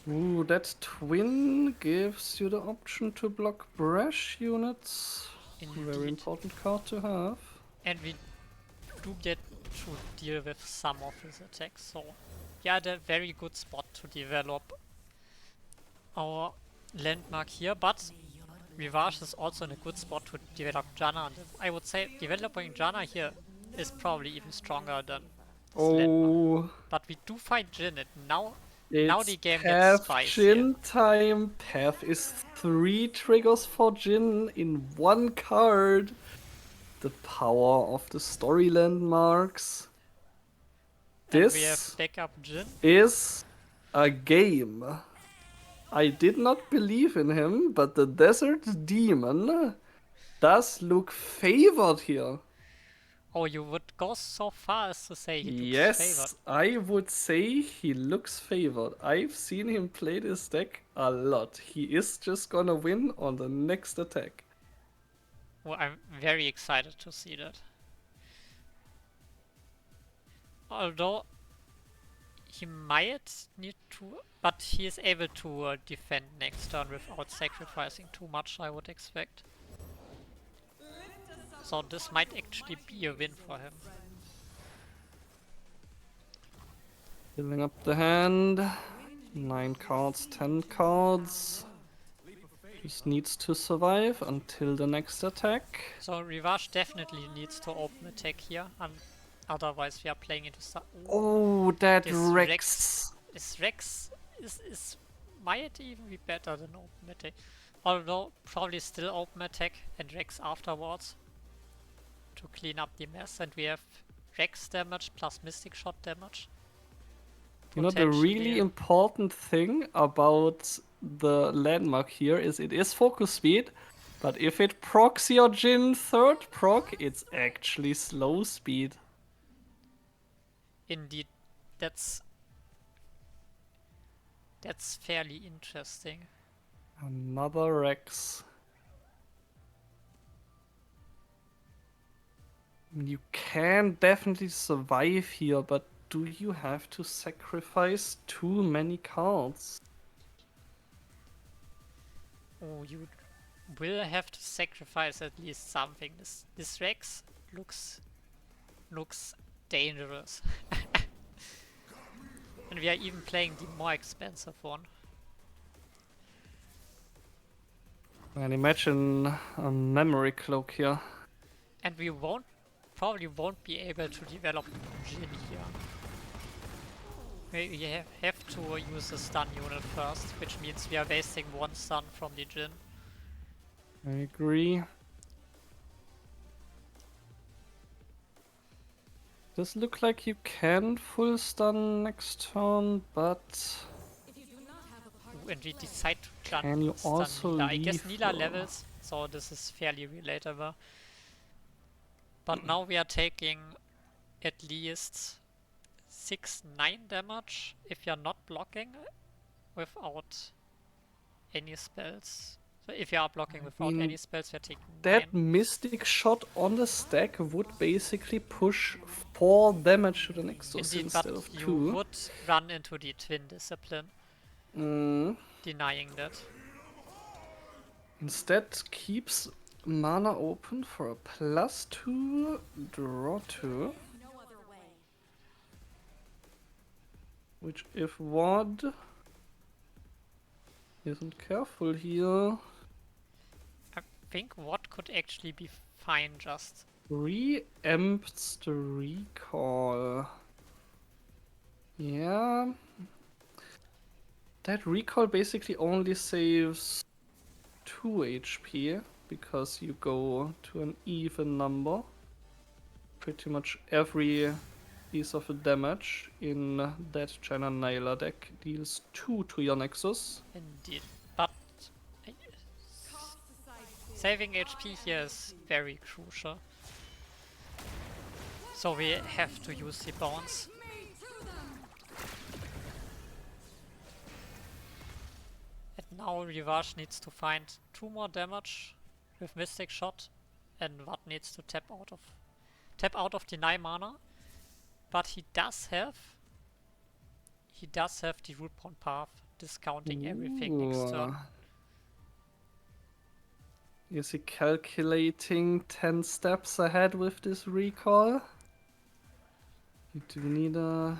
[SPEAKER 9] Ooh, that twin gives you the option to block brash units. Very
[SPEAKER 8] Indeed.
[SPEAKER 9] important card to have.
[SPEAKER 8] And we do get to deal with some of his attacks, so yeah, a very good spot to develop our landmark here, but Rivage is also in a good spot to develop Janna, and I would say developing Janna here is probably even stronger than this landmark. But we do find Jin, and now the game gets
[SPEAKER 9] Path
[SPEAKER 8] spicy.
[SPEAKER 9] Jin time. Path is 3 triggers for Jin in 1 card. The power of the story landmarks.
[SPEAKER 8] And we have
[SPEAKER 9] This
[SPEAKER 8] backup Jin.
[SPEAKER 9] is a game. I did not believe in him, but the Desert Demon does look favored here.
[SPEAKER 8] Oh, you would go so far as to say he looks
[SPEAKER 9] Yes,
[SPEAKER 8] favored.
[SPEAKER 9] I would say he looks favored. I've seen him play this deck a lot. He is just gonna win on the next attack.
[SPEAKER 8] Well, I'm very excited to see that. Although he might need to, but he is able to defend next turn without sacrificing too much, I would expect. So this might actually be a win for him.
[SPEAKER 9] Filling up the hand. 9 cards, 10 cards. Just needs to survive until the next attack.
[SPEAKER 8] So Rivage definitely needs to open attack here, and otherwise we are playing into
[SPEAKER 9] Oh, that
[SPEAKER 8] this
[SPEAKER 9] Rex.
[SPEAKER 8] This Rex is might even be better than open attack. Although probably still open attack and Rex afterwards to clean up the mess, and we have Rex damage plus Mystic Shot damage.
[SPEAKER 9] You know, the really
[SPEAKER 8] Potentially.
[SPEAKER 9] important thing about the landmark here is it is focus speed, but if it procs your Jin 3rd proc, it's actually slow speed.
[SPEAKER 8] Indeed, that's fairly interesting.
[SPEAKER 9] Another Rex. You can definitely survive here, but do you have to sacrifice too many cards?
[SPEAKER 8] Oh, you will have to sacrifice at least something. This Rex looks dangerous. And we are even playing the more expensive one.
[SPEAKER 9] And imagine a memory cloak here.
[SPEAKER 8] And we probably won't be able to develop Jin here. We have to use a stun unit first, which means we are wasting 1 stun from the Jin.
[SPEAKER 9] I agree. Does look like you can full stun next turn, but
[SPEAKER 8] Ooh, and we decide to
[SPEAKER 9] can you
[SPEAKER 8] stun
[SPEAKER 9] also
[SPEAKER 8] Nila. I guess
[SPEAKER 9] leave
[SPEAKER 8] Nila
[SPEAKER 9] her?
[SPEAKER 8] levels, so this is fairly relatable. But now we are taking at least 6-9 damage if you're not blocking without any spells. So if you are blocking without any spells, you're taking 9.
[SPEAKER 9] That Mystic Shot on the stack would basically push 4 damage to the Nexus
[SPEAKER 8] Indeed,
[SPEAKER 9] instead
[SPEAKER 8] but
[SPEAKER 9] of
[SPEAKER 8] you
[SPEAKER 9] 2.
[SPEAKER 8] would run into the Twin Discipline, denying that.
[SPEAKER 9] Instead keeps mana open for a +2 draw 2. Which if Wad isn't careful here,
[SPEAKER 8] I think what could actually be fine just.
[SPEAKER 9] preempts the recall. Yeah. That recall basically only saves 2 HP because you go to an even number. pretty much every piece of damage in that Jananaila deck deals 2 to your Nexus.
[SPEAKER 8] Indeed. But uh, saving HP here is very crucial. So we have to use the bounce. And now Rivage needs to find 2 more damage with Mystic Shot, and Watt needs to tap out of deny mana. But he does have the root pawn path, discounting everything next turn.
[SPEAKER 9] Is he calculating 10 steps ahead with this recall? You do need a...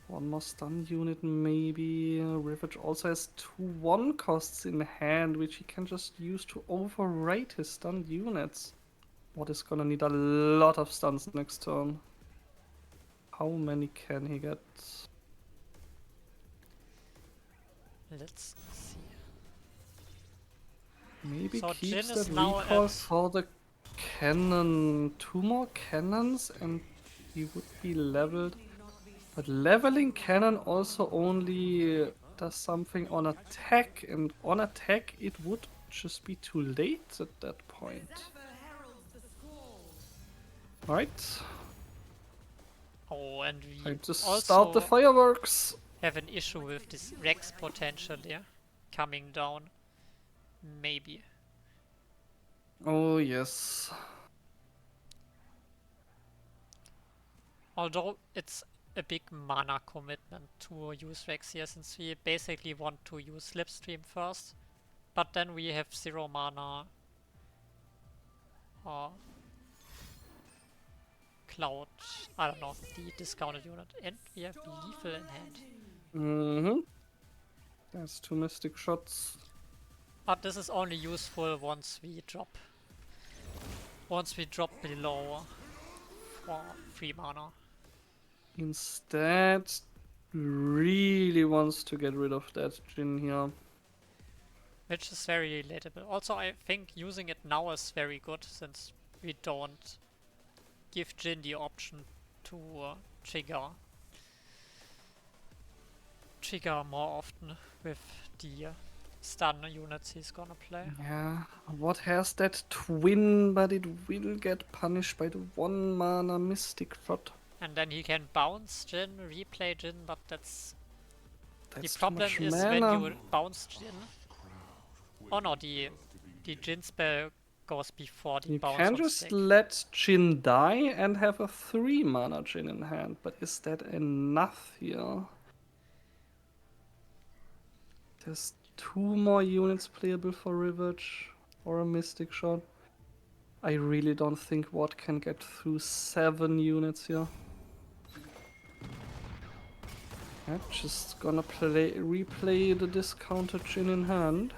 [SPEAKER 9] one more stun unit maybe. Rivage also has 2 1 costs in hand, which he can just use to overwrite his stunned units. What is gonna need a lot of stuns next turn? How many can he get?
[SPEAKER 8] Let's see.
[SPEAKER 9] Maybe
[SPEAKER 8] So
[SPEAKER 9] keeps
[SPEAKER 8] Jin is
[SPEAKER 9] that
[SPEAKER 8] now
[SPEAKER 9] recall
[SPEAKER 8] at-
[SPEAKER 9] for the cannon. 2 more cannons and he would be leveled. But leveling cannon also only does something on attack, and on attack it would just be too late at that point. Alright,
[SPEAKER 8] Oh, and we
[SPEAKER 9] I just
[SPEAKER 8] also
[SPEAKER 9] start the fireworks.
[SPEAKER 8] have an issue with this Rex potentially coming down. Maybe.
[SPEAKER 9] Oh yes.
[SPEAKER 8] Although it's a big mana commitment to use Rex here, since we basically want to use Slipstream first. But then we have 0 mana. Cloud, I don't know, the discounted unit. And we have Lethal in hand.
[SPEAKER 9] Mm-hmm. That's 2 mystic shots.
[SPEAKER 8] But this is only useful once we drop below for 3 mana.
[SPEAKER 9] Instead, really wants to get rid of that Jin here.
[SPEAKER 8] Which is very relatable. Also, I think using it now is very good, since we don't give Jin the option to trigger more often with the stun units he's gonna play.
[SPEAKER 9] Yeah, what has that twin, but it will get punished by the 1 mana mystic shot.
[SPEAKER 8] And then he can bounce Jin, replay Jin, but that's the
[SPEAKER 9] That's too
[SPEAKER 8] problem
[SPEAKER 9] much
[SPEAKER 8] is
[SPEAKER 9] mana.
[SPEAKER 8] when you bounce Jin. Oh no, the Jin spell goes before the
[SPEAKER 9] You
[SPEAKER 8] bounce
[SPEAKER 9] can
[SPEAKER 8] on
[SPEAKER 9] just
[SPEAKER 8] stick.
[SPEAKER 9] let Jin die and have a 3 mana Jin in hand, but is that enough here? There's 2 more units playable for Rivage or a Mystic Shot. I really don't think Watt can get through 7 units here. I'm just gonna replay the discounted Jin in hand.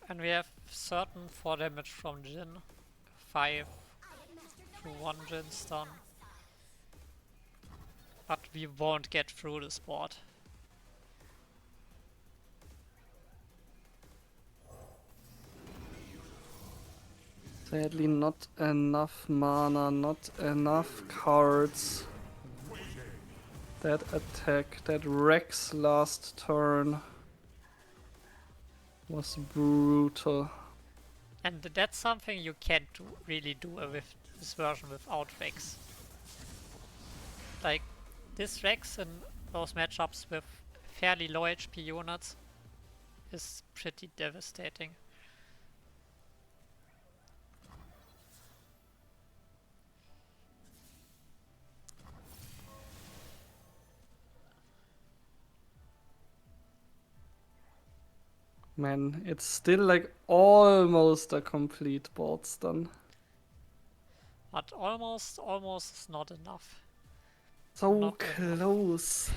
[SPEAKER 8] And we have certain 4 damage from Jin, 5 to 1 Jin stun. But we won't get through this board.
[SPEAKER 9] Sadly, not enough mana, not enough cards. That attack, that Rex last turn was brutal.
[SPEAKER 8] And that's something you can't really do with this version without Rex. Like, this Rex in those matchups with fairly low HP units is pretty devastating.
[SPEAKER 9] Man, it's still like almost a complete board stun.
[SPEAKER 8] But almost is not enough.
[SPEAKER 9] So
[SPEAKER 8] Not enough.
[SPEAKER 9] close.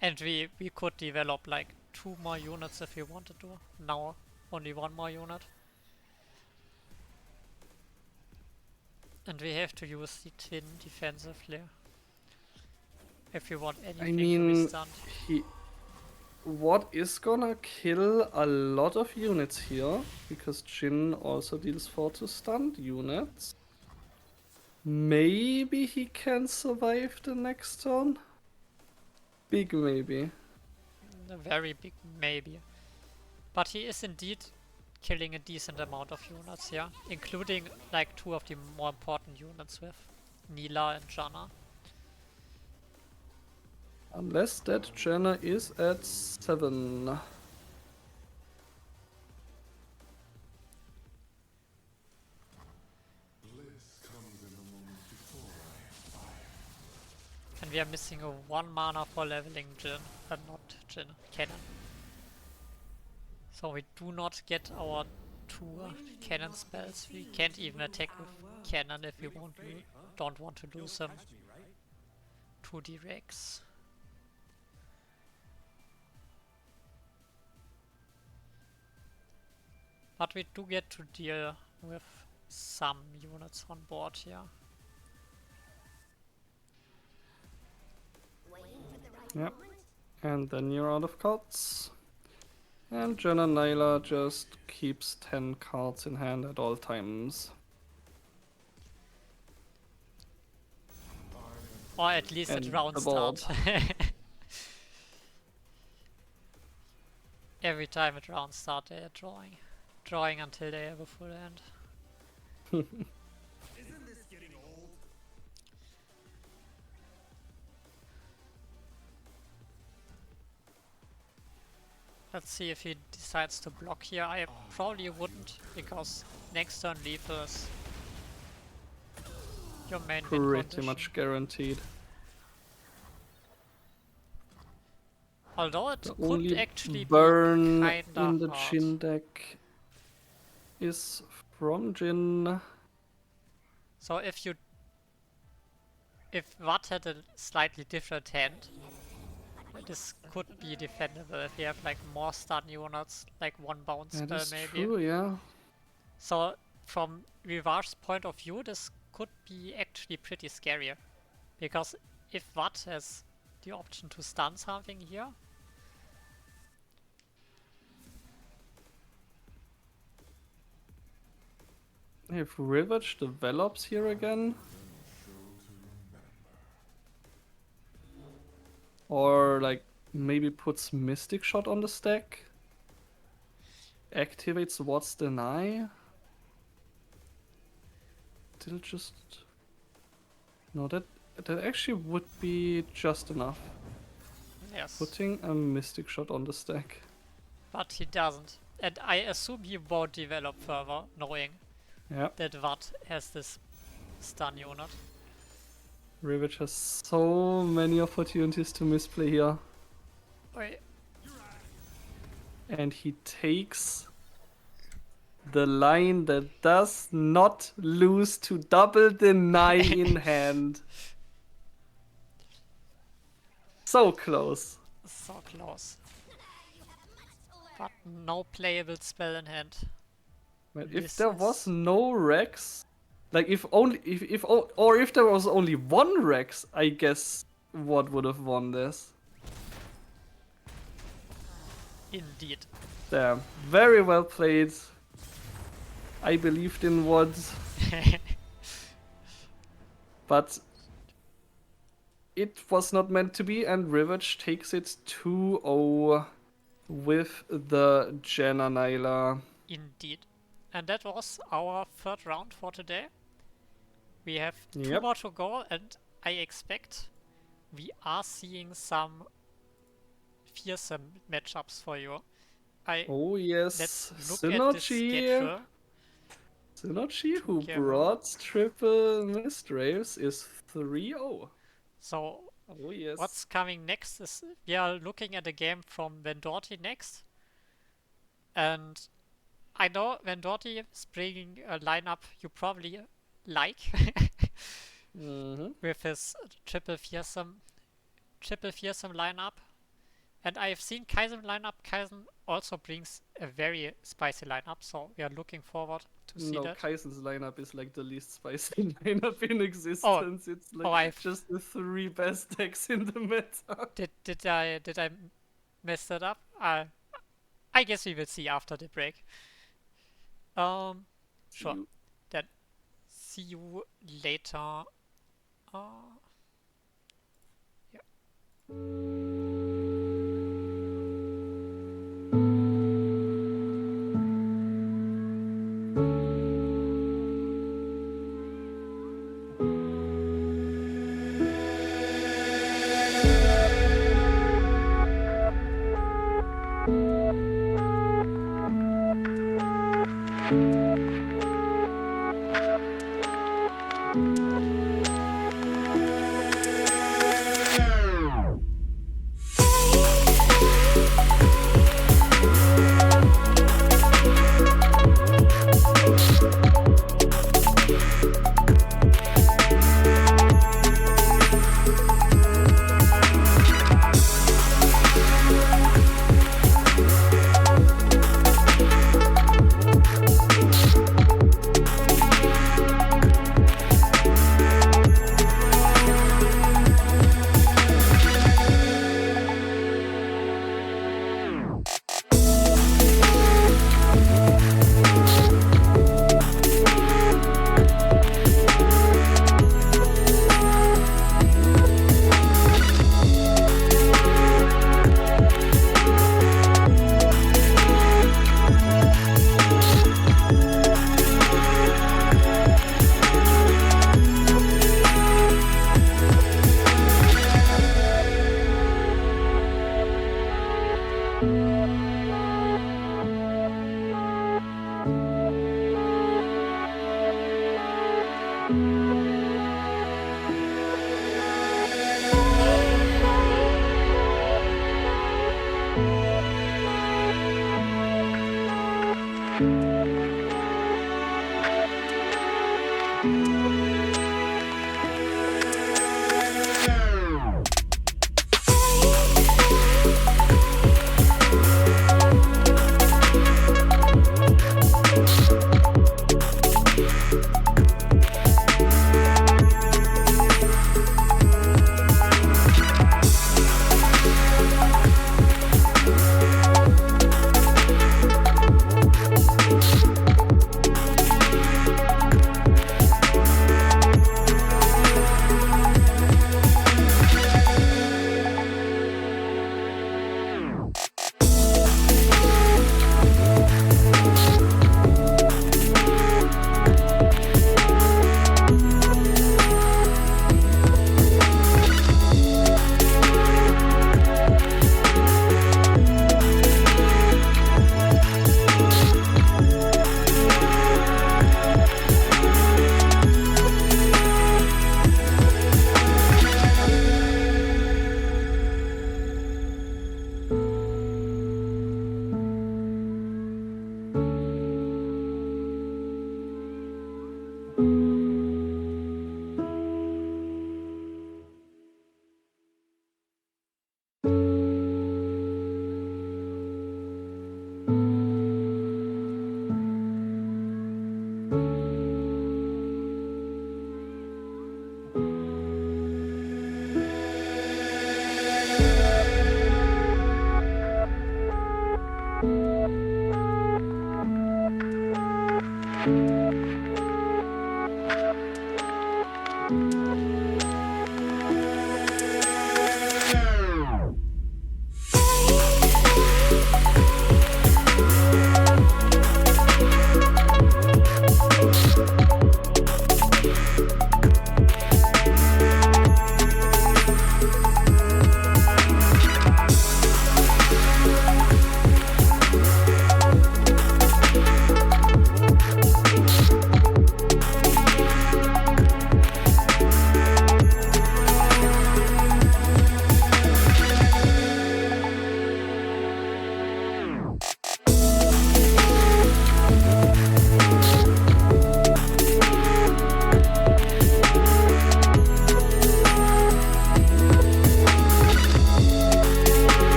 [SPEAKER 8] And we could develop like 2 more units if we wanted to. Now only 1 more unit. And we have to use the twin defensively. if you want
[SPEAKER 9] I
[SPEAKER 8] anything to be
[SPEAKER 9] mean,
[SPEAKER 8] stunned.
[SPEAKER 9] what is gonna kill a lot of units here, because Jin also deals 4 to stunned units. Maybe he can survive the next turn? Big maybe.
[SPEAKER 8] A very big maybe. But he is indeed killing a decent amount of units here, including like 2 of the more important units with Neela and Janna.
[SPEAKER 9] Unless that Jenna is at 7.
[SPEAKER 8] And we are missing a 1 mana for leveling Jin, not Jin, Cannon. So we do not get our 2 cannon spells. We can't even attack with cannon if we don't want to lose them to the Rex. But we do get to deal with some units on board here.
[SPEAKER 9] Yep. And then you're out of cards. And Jenna Nyla just keeps 10 cards in hand at all times.
[SPEAKER 8] Or at least
[SPEAKER 9] And
[SPEAKER 8] at round
[SPEAKER 9] the board.
[SPEAKER 8] start. Every time at round start they are drawing. Drawing until they have a full hand.
[SPEAKER 5] Isn't this getting old?
[SPEAKER 8] Let's see if he decides to block here. I probably wouldn't, because next turn lethal is your main win
[SPEAKER 9] Pretty
[SPEAKER 8] condition.
[SPEAKER 9] much guaranteed.
[SPEAKER 8] Although it
[SPEAKER 9] The
[SPEAKER 8] could
[SPEAKER 9] only
[SPEAKER 8] actually
[SPEAKER 9] burn
[SPEAKER 8] be kinda
[SPEAKER 9] in the
[SPEAKER 8] hard.
[SPEAKER 9] Jin deck is from Jin.
[SPEAKER 8] So if Watt had a slightly different hand, this could be defendable if you have like more stun units, like 1 bounce
[SPEAKER 9] That
[SPEAKER 8] spell
[SPEAKER 9] is
[SPEAKER 8] maybe.
[SPEAKER 9] true, yeah.
[SPEAKER 8] So from Rivar's point of view, this could be actually pretty scary. Because if Watt has the option to stun something here,
[SPEAKER 9] If Rivage develops here again, or like maybe puts Mystic Shot on the stack, activates What's Deny, still just... No, that actually would be just enough.
[SPEAKER 8] yes.
[SPEAKER 9] Putting a Mystic Shot on the stack.
[SPEAKER 8] But he doesn't. And I assume he won't develop further, knowing
[SPEAKER 9] Yeah,
[SPEAKER 8] that Watt has this stun unit.
[SPEAKER 9] Rivage has so many opportunities to misplay here.
[SPEAKER 8] Wait,
[SPEAKER 9] And he takes the line that does not lose to double deny in hand. So close.
[SPEAKER 8] so close. But no playable spell in hand.
[SPEAKER 9] But
[SPEAKER 8] This
[SPEAKER 9] if there was
[SPEAKER 8] is-
[SPEAKER 9] no Rex, like if there was only 1 Rex, I guess what would have won this.
[SPEAKER 8] Indeed.
[SPEAKER 9] Damn, very well played. I believed in what, but it was not meant to be, and Rivage takes it 2-0 with the Jenna Nyla.
[SPEAKER 8] Indeed. And that was our 3rd round for today. We have 2
[SPEAKER 9] Yep.
[SPEAKER 8] more to go, and I expect we are seeing some fearsome matchups for you.
[SPEAKER 9] Oh yes,
[SPEAKER 8] Let's look at this schedule.
[SPEAKER 9] Synergy, who
[SPEAKER 8] Yeah.
[SPEAKER 9] brought triple Mistraves, is 3-0.
[SPEAKER 8] So
[SPEAKER 9] Oh yes.
[SPEAKER 8] what's coming next is we are looking at a game from Vendorti next. And I know Vendorti is bringing a lineup you probably like
[SPEAKER 9] Mm-hmm.
[SPEAKER 8] with his triple fearsome lineup. And I have seen Kaizen lineup. Kaizen also brings a very spicy lineup, so we are looking forward to see
[SPEAKER 9] No,
[SPEAKER 8] that.
[SPEAKER 9] Kaizen's lineup is like the least spicy lineup in existence. It's like
[SPEAKER 8] I've-
[SPEAKER 9] just the 3 best decks in the meta.
[SPEAKER 8] Did I mess that up? I guess we will see after the break. Sure.
[SPEAKER 9] You-
[SPEAKER 8] Then see you later.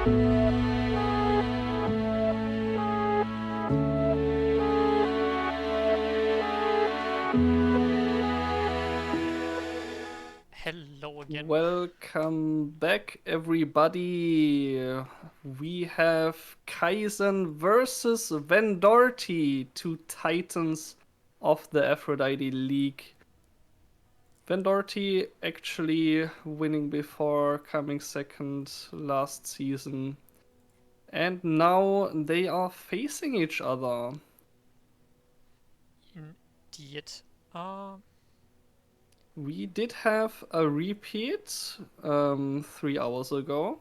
[SPEAKER 8] Hello again.
[SPEAKER 9] Welcome back, everybody. We have Kaizen versus Vendorti, two titans of the Aphrodite League. Vendorti actually winning before, coming second last season. And now they are facing each other.
[SPEAKER 8] Indeed.
[SPEAKER 9] We did have a repeat 3 hours ago,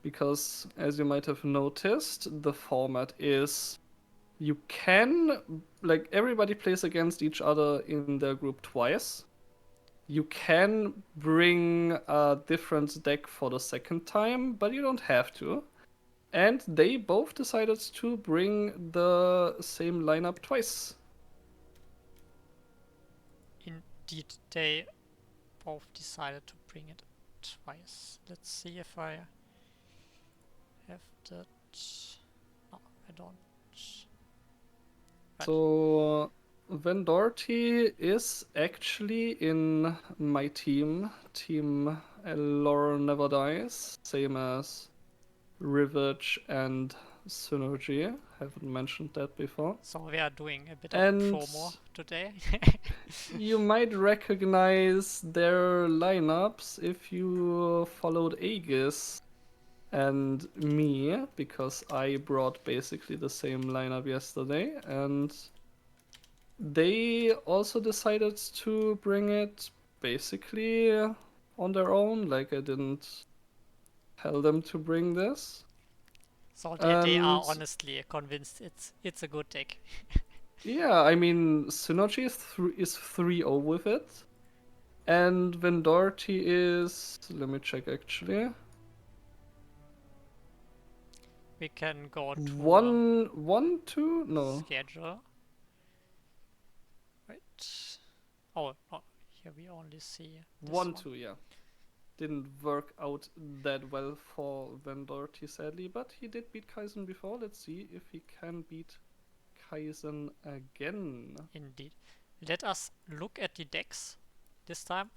[SPEAKER 9] because as you might have noticed, the format is you can, like, everybody plays against each other in their group twice. You can bring a different deck for the second time, but you don't have to. And they both decided to bring the same lineup twice.
[SPEAKER 8] Indeed, they both decided to bring it twice. Let's see if I have that. No, I don't. Right.
[SPEAKER 9] So Vendorti is actually in my team, Team Lore Never Dies, same as Rivage and Synergy. Haven't mentioned that before.
[SPEAKER 8] So we are doing a bit
[SPEAKER 9] And
[SPEAKER 8] of promo today.
[SPEAKER 9] you might recognize their lineups if you followed Aegis and me, because I brought basically the same lineup yesterday, and they also decided to bring it basically on their own. Like, I didn't tell them to bring this.
[SPEAKER 8] So they are
[SPEAKER 9] And-
[SPEAKER 8] honestly convinced it's a good deck.
[SPEAKER 9] Yeah, I mean, Synergy is 3-0 with it. And Vendorti is... Let me check, actually.
[SPEAKER 8] We can go to
[SPEAKER 9] 1-2? No.
[SPEAKER 8] schedule. Right. Oh, no, here we only see this
[SPEAKER 9] 1-2, yeah. Didn't work out that well for Vendorti, sadly, but he did beat Kaizen before. Let's see if he can beat Kaizen again.
[SPEAKER 8] Indeed. Let us look at the decks this time.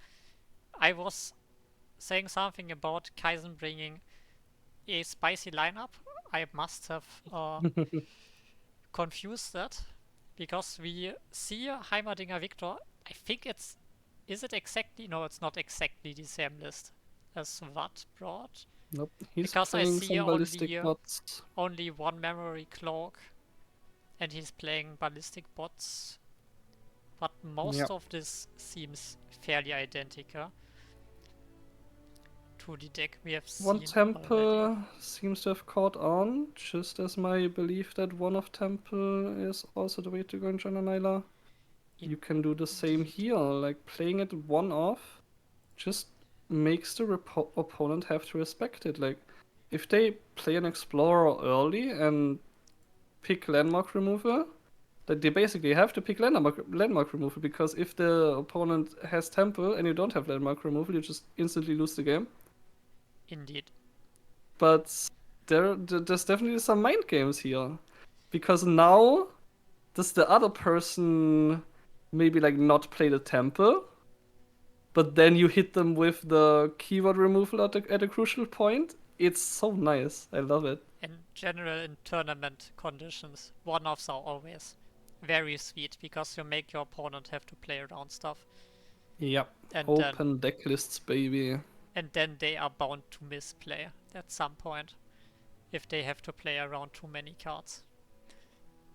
[SPEAKER 8] I was saying something about Kaizen bringing a spicy lineup. I must have confused that, because we see Heimerdinger Victor. I think is it exactly? No, it's not exactly the same list as what brought.
[SPEAKER 9] Nope, he's
[SPEAKER 8] Because I
[SPEAKER 9] playing
[SPEAKER 8] see
[SPEAKER 9] some ballistic bots.
[SPEAKER 8] only one memory cloak, and he's playing ballistic bots. But most
[SPEAKER 9] Yep.
[SPEAKER 8] of this seems fairly identical to the deck we have seen
[SPEAKER 9] One
[SPEAKER 8] already.
[SPEAKER 9] temple seems to have caught on, just as my belief that one of temple is also the way to go in Jananila. You can do the same here, like playing it one off just makes the opponent have to respect it. Like, if they play an explorer early and pick landmark removal, that they basically have to pick landmark removal, because if the opponent has temple and you don't have landmark removal, you just instantly lose the game.
[SPEAKER 8] Indeed.
[SPEAKER 9] But there's definitely some mind games here, because now does the other person maybe like not play the temple, but then you hit them with the keyword removal at a crucial point. It's so nice. I love it.
[SPEAKER 8] In general, in tournament conditions, one-offs are always very sweet, because you make your opponent have to play around stuff.
[SPEAKER 9] Yep.
[SPEAKER 8] And
[SPEAKER 9] Open deck lists, baby.
[SPEAKER 8] and then they are bound to misplay at some point if they have to play around too many cards.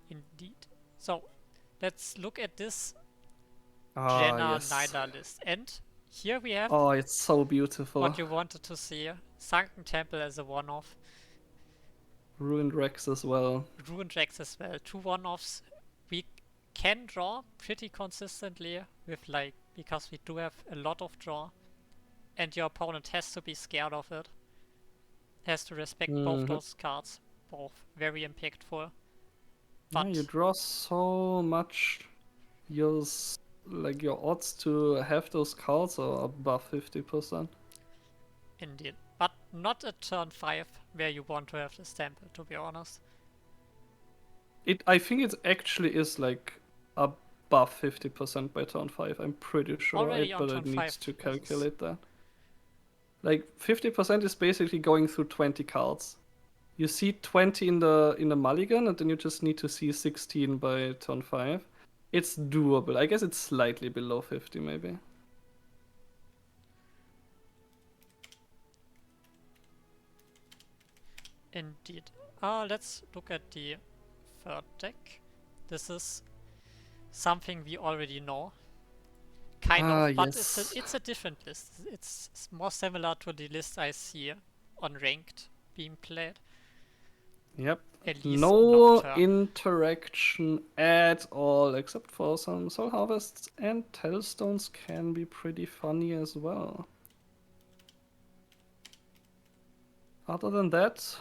[SPEAKER 8] Indeed. So let's look at this Jenna
[SPEAKER 9] Yes.
[SPEAKER 8] Nyla list. And here we have
[SPEAKER 9] Oh, it's so beautiful.
[SPEAKER 8] what you wanted to see. Sunken Temple as a one-off.
[SPEAKER 9] Ruined Rex as well.
[SPEAKER 8] Ruined Rex as well. Two one-offs. We can draw pretty consistently with, like, because we do have a lot of draw. And your opponent has to be scared of it. Has to respect both those cards. Both very impactful. But
[SPEAKER 9] Yeah, you draw so much. Your odds to have those cards are above 50%.
[SPEAKER 8] indeed. But not a turn 5 where you want to have this temple, to be honest.
[SPEAKER 9] I think it actually is like above 50% by turn 5. I'm pretty sure,
[SPEAKER 8] Already
[SPEAKER 9] right?
[SPEAKER 8] on
[SPEAKER 9] But I
[SPEAKER 8] turn
[SPEAKER 9] need
[SPEAKER 8] 5,
[SPEAKER 9] to
[SPEAKER 8] this is-
[SPEAKER 9] calculate that. Like 50% is basically going through 20 cards. You see 20 in the mulligan, and then you just need to see 16 by turn 5. It's doable. I guess it's slightly below 50, maybe.
[SPEAKER 8] Indeed. Let's look at the third deck. This is something we already know. Kind of, but
[SPEAKER 9] Yes.
[SPEAKER 8] it's a different list. It's more similar to the list I see on Ranked being played.
[SPEAKER 9] Yep.
[SPEAKER 8] At least
[SPEAKER 9] No
[SPEAKER 8] Nocturne.
[SPEAKER 9] interaction at all, except for some Soul Harvests, and Tellstones can be pretty funny as well. Other than that,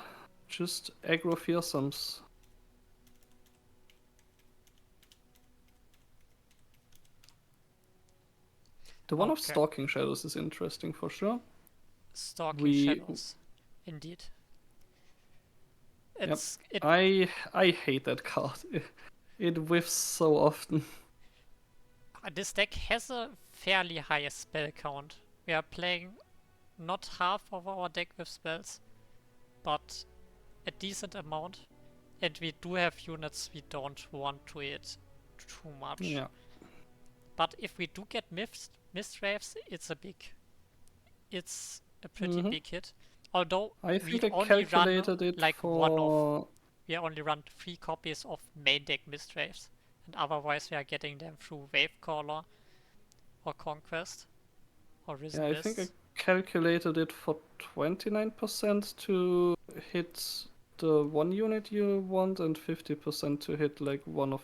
[SPEAKER 9] just aggro fearsomes. The one of
[SPEAKER 8] Okay.
[SPEAKER 9] Stalking Shadows is interesting for sure.
[SPEAKER 8] Stalking Shadows. Indeed.
[SPEAKER 9] Yep.
[SPEAKER 8] It's
[SPEAKER 9] I hate that card. It whiffs so often.
[SPEAKER 8] This deck has a fairly high spell count. We are playing not half of our deck with spells, but a decent amount. And we do have units we don't want to hit too much.
[SPEAKER 9] Yeah.
[SPEAKER 8] But if we do get Mistwraiths, it's a pretty big hit. Although
[SPEAKER 9] I
[SPEAKER 8] we
[SPEAKER 9] think I
[SPEAKER 8] only
[SPEAKER 9] calculated
[SPEAKER 8] run
[SPEAKER 9] it
[SPEAKER 8] like
[SPEAKER 9] for...
[SPEAKER 8] we only run 3 copies of main deck Mistwraiths, and otherwise we are getting them through Wavecaller or Conquest or Risen
[SPEAKER 9] Yeah, I think I
[SPEAKER 8] Mists.
[SPEAKER 9] calculated it for 29% to hit the 1 unit you want and 50% to hit like 1 of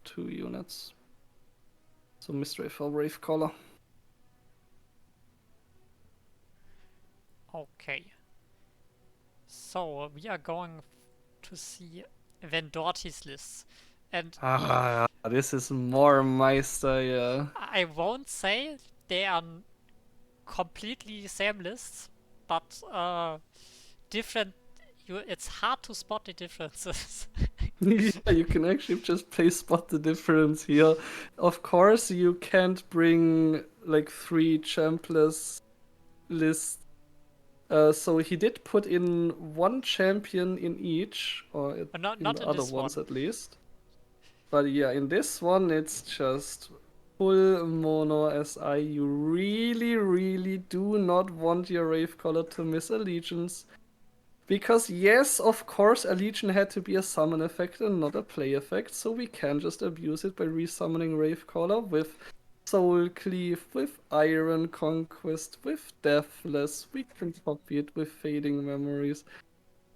[SPEAKER 9] 2 units. So Mistwraith or Wavecaller.
[SPEAKER 8] Okay. So we are going to see Vendorti's lists. And
[SPEAKER 9] This is more Meister, yeah.
[SPEAKER 8] I won't say they are completely same lists, but different. It's hard to spot the differences.
[SPEAKER 9] Yeah, you can actually just play spot the difference here. Of course, you can't bring like 3 champless lists. So he did put in 1 champion in each, or in
[SPEAKER 8] Not
[SPEAKER 9] the
[SPEAKER 8] in
[SPEAKER 9] other
[SPEAKER 8] this
[SPEAKER 9] ones
[SPEAKER 8] one.
[SPEAKER 9] at least. But yeah, in this one, it's just full mono SI. You really, really do not want your Ravecaller to miss Allegiance. Because yes, of course, a Legion had to be a summon effect and not a play effect, so we can just abuse it by resummoning Ravecaller with Soul Cleave, with Iron Conquest, with Deathless. We can copy it with Fading Memories.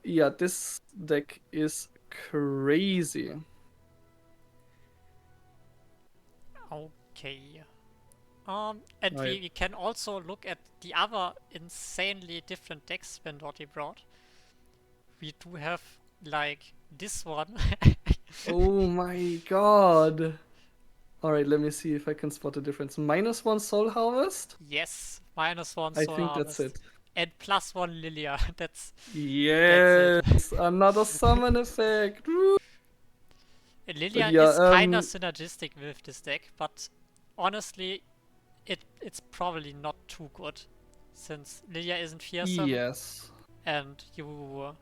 [SPEAKER 9] Yeah, this deck is crazy.
[SPEAKER 8] Okay. And
[SPEAKER 9] Right.
[SPEAKER 8] we can also look at the other insanely different decks Vendorti brought. We do have like this one.
[SPEAKER 9] Oh my god. Alright, let me see if I can spot the difference. -1 Soul Harvest?
[SPEAKER 8] Yes, -1
[SPEAKER 9] I
[SPEAKER 8] Soul
[SPEAKER 9] think
[SPEAKER 8] Harvest.
[SPEAKER 9] that's it.
[SPEAKER 8] And +1 Lilia. That's
[SPEAKER 9] Yes, another summon effect. Woo!
[SPEAKER 8] Lilia
[SPEAKER 9] yeah,
[SPEAKER 8] is kinda synergistic with this deck, but honestly, it's probably not too good, since Lilia isn't fearsome,
[SPEAKER 9] Yes.
[SPEAKER 8] and you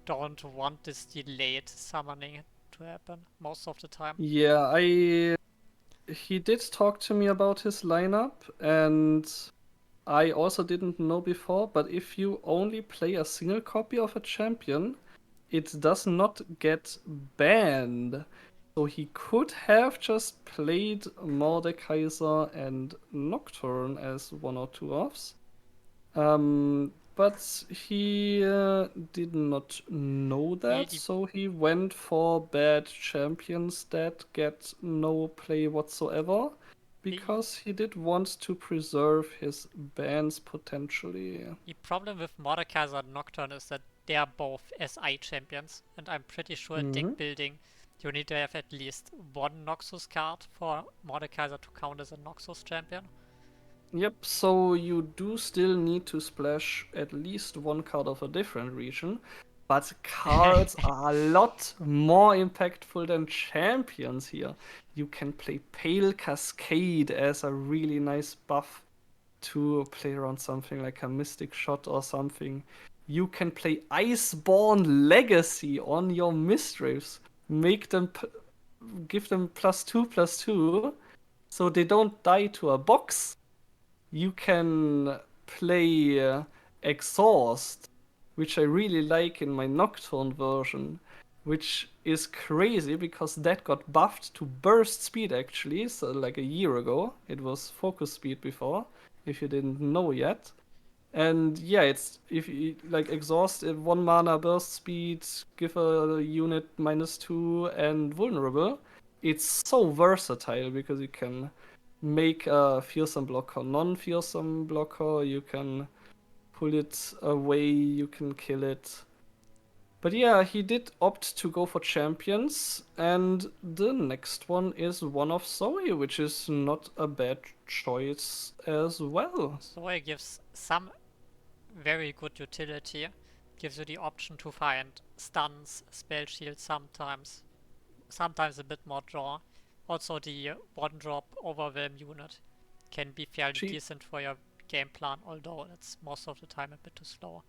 [SPEAKER 8] don't want this delayed summoning to happen most of the time.
[SPEAKER 9] Yeah, he did talk to me about his lineup, and I also didn't know before, but if you only play a single copy of a champion, it does not get banned. So he could have just played Mordekaiser and Nocturne as 1 or 2 offs. But he did not know that, so he went for bad champions that get no play whatsoever, because he did want to preserve his bans potentially.
[SPEAKER 8] The problem with Mordekaiser and Nocturne is that they are both SI champions, and I'm pretty sure in deck building you need to have at least 1 Noxus card for Mordekaiser to count as a Noxus champion.
[SPEAKER 9] Yep, so you do still need to splash at least one card of a different region, but cards are a lot more impactful than champions here. You can play Pale Cascade as a really nice buff to play around something like a Mystic Shot or something. You can play Iceborne Legacy on your Mistwraiths. Make them give them +2/+2 so they don't die to a box. You can play Exhaust, which I really like in my Nocturne version, which is crazy because that got buffed to burst speed actually, so like a year ago. It was focus speed before, if you didn't know yet. And yeah, it's if you like exhaust 1 mana burst speed, give a unit -2 and vulnerable. It's so versatile because you can make a fearsome blocker non-fearsome blocker, you can pull it away, you can kill it. But yeah, he did opt to go for champions, and the next one is one of Zoe, which is not a bad choice as well.
[SPEAKER 8] Zoe gives some very good utility. Gives you the option to find stuns, spell shields sometimes. Sometimes a bit more draw. Also the one drop overwhelm unit can be fairly
[SPEAKER 9] She
[SPEAKER 8] decent for your game plan, although it's most of the time a bit too slow.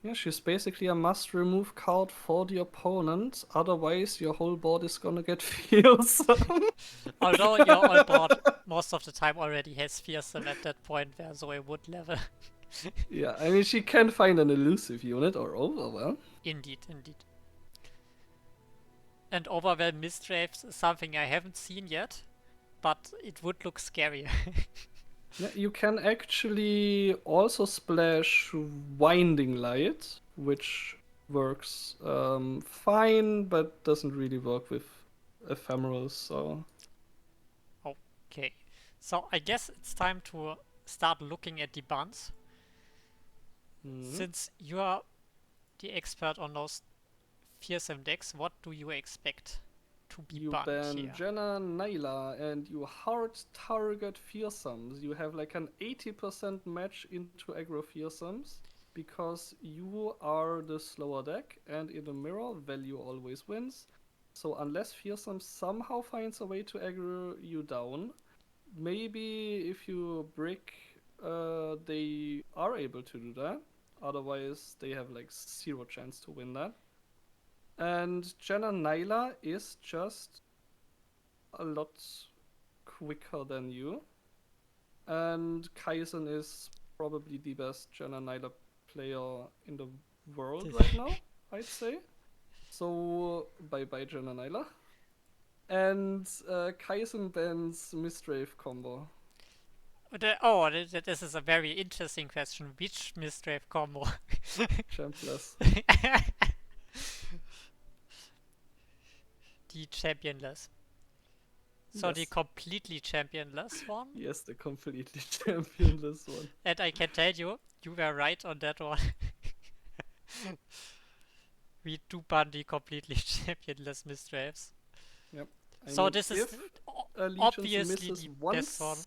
[SPEAKER 9] Yeah, she's basically a must-remove card for the opponent, otherwise your whole board is gonna get fearsome.
[SPEAKER 8] Although your old board most of the time already has fearsome at that point where Zoe would level.
[SPEAKER 9] Yeah, I mean, she can find an elusive unit or overwhelm.
[SPEAKER 8] Indeed, indeed. And overwhelm Mistwraiths is something I haven't seen yet, but it would look scary.
[SPEAKER 9] Yeah, you can actually also splash Winding Light, which works fine, but doesn't really work with ephemerals, so...
[SPEAKER 8] Okay, so I guess it's time to start looking at the bans. Since you are the expert on those fearsome decks, what do you expect to be
[SPEAKER 9] You
[SPEAKER 8] banned
[SPEAKER 9] ban
[SPEAKER 8] here?
[SPEAKER 9] Jenna Nyla and you hard target fearsomes. You have like an 80% match into aggro fearsomes because you are the slower deck, and in the mirror, value always wins. So unless fearsome somehow finds a way to aggro you down, maybe if you brick, they are able to do that. Otherwise, they have like 0 chance to win that. And Jenna Nyla is just a lot quicker than you. And Kaizen is probably the best Jenna Nyla player in the world right now, I'd say. So, bye bye Jenna Nyla. And Kaizen bans Mistwraith combo.
[SPEAKER 8] This is a very interesting question. Which Mistwraith combo?
[SPEAKER 9] Championless.
[SPEAKER 8] The championless. So
[SPEAKER 9] Yes.
[SPEAKER 8] the completely championless one?
[SPEAKER 9] Yes, the completely championless one.
[SPEAKER 8] And I can tell you, you were right on that one. We do ban the completely championless Mistwraiths.
[SPEAKER 9] Yep. I
[SPEAKER 8] So
[SPEAKER 9] mean,
[SPEAKER 8] this is
[SPEAKER 9] if Allegiance
[SPEAKER 8] obviously
[SPEAKER 9] misses
[SPEAKER 8] the
[SPEAKER 9] once,
[SPEAKER 8] best one.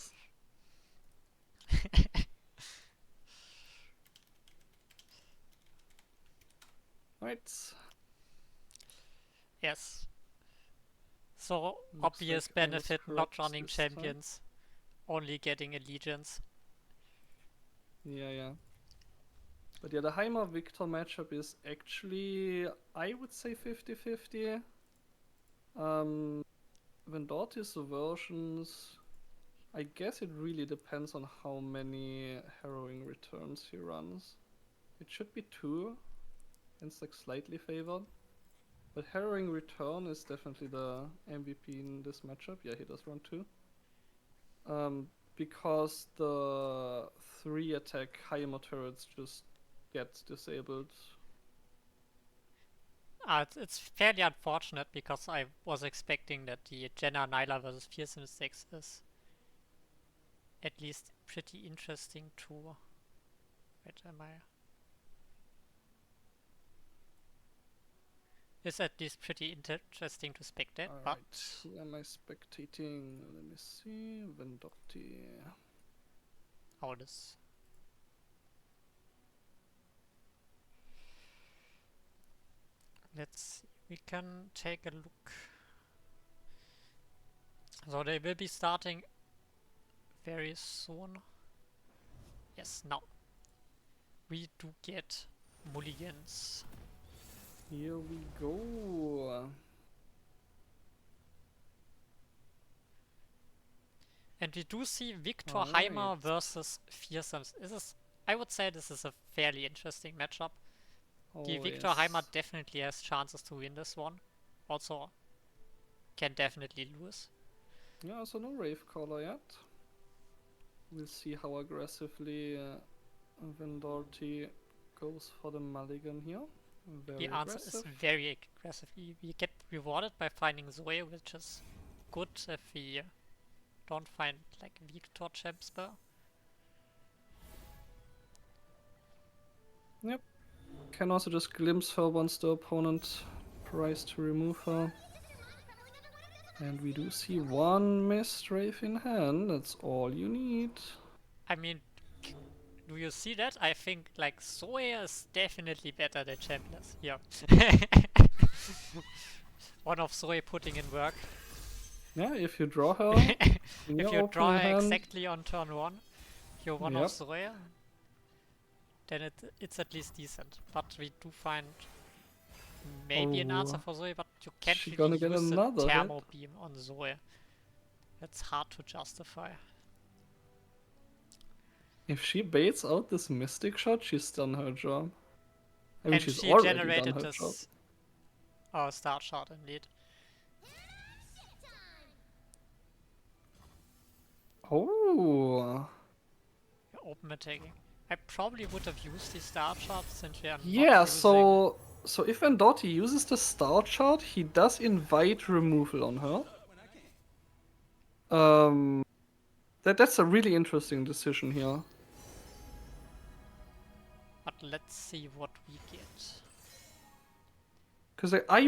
[SPEAKER 9] right.
[SPEAKER 8] Yes. So
[SPEAKER 9] Looks
[SPEAKER 8] obvious
[SPEAKER 9] like I was
[SPEAKER 8] benefit not
[SPEAKER 9] correct
[SPEAKER 8] running
[SPEAKER 9] this time.
[SPEAKER 8] champions, only getting allegiance.
[SPEAKER 9] Yeah. But yeah, the Heimer Victor matchup is actually, I would say 50-50. Vendorti's versions, I guess it really depends on how many Harrowing Returns he runs. It should be 2, and it's like slightly favored. But Harrowing Return is definitely the MVP in this matchup. Yeah, he does run 2. Because the 3 attack Heimer turrets just get disabled.
[SPEAKER 8] It's fairly unfortunate because I was expecting that the Jenna Nyla versus Fearsome 6 is at least pretty interesting to... Wait, am I... Is at least pretty interesting to spectate, but...
[SPEAKER 9] Alright, who am I spectating? Let me see. Vendorti.
[SPEAKER 8] how this. Let's see. We can take a look. So they will be starting very soon. Yes, now. We do get mulligans.
[SPEAKER 9] Here we go.
[SPEAKER 8] And we do see Victor
[SPEAKER 9] Alright.
[SPEAKER 8] Heimer versus Fearsomes. I would say this is a fairly interesting matchup. The Victor Heimer definitely has chances to win this one. Also, can definitely lose.
[SPEAKER 9] Yeah, so no Rave Caller yet. We'll see how aggressively Vendorti goes for the mulligan here. Very
[SPEAKER 8] The answer
[SPEAKER 9] aggressive.
[SPEAKER 8] is very aggressive. We get rewarded by finding Zoe, which is good if we don't find like Victor champ spell.
[SPEAKER 9] Yep. Can also just glimpse her once the opponent tries to remove her. And we do see one missed Rave in hand. That's all you need.
[SPEAKER 8] I mean, do you see that? I think like Zoe is definitely better than Champless here. One of Zoe putting in work.
[SPEAKER 9] Yeah, if you draw her, in
[SPEAKER 8] If
[SPEAKER 9] your
[SPEAKER 8] you draw
[SPEAKER 9] opening
[SPEAKER 8] her
[SPEAKER 9] hand,
[SPEAKER 8] exactly on turn 1, you're one
[SPEAKER 9] Yep.
[SPEAKER 8] of Zoe, then it's at least decent. But we do find maybe an answer for Zoe, but you can't
[SPEAKER 9] she
[SPEAKER 8] really
[SPEAKER 9] gonna get
[SPEAKER 8] use a
[SPEAKER 9] another
[SPEAKER 8] thermal
[SPEAKER 9] hit?
[SPEAKER 8] beam on Zoe. That's hard to justify.
[SPEAKER 9] if she baits out this Mystic Shot, she's done her job. I mean,
[SPEAKER 8] And
[SPEAKER 9] she's
[SPEAKER 8] she
[SPEAKER 9] already done
[SPEAKER 8] generated
[SPEAKER 9] her job.
[SPEAKER 8] this start shot indeed.
[SPEAKER 9] Oh,
[SPEAKER 8] Open attacking. I probably would have used the start shot since we are not
[SPEAKER 9] yeah.
[SPEAKER 8] using...
[SPEAKER 9] So if Vendorti uses the start shot, he does invite removal on her. That's a really interesting decision here.
[SPEAKER 8] But let's see what we get.
[SPEAKER 9] Because I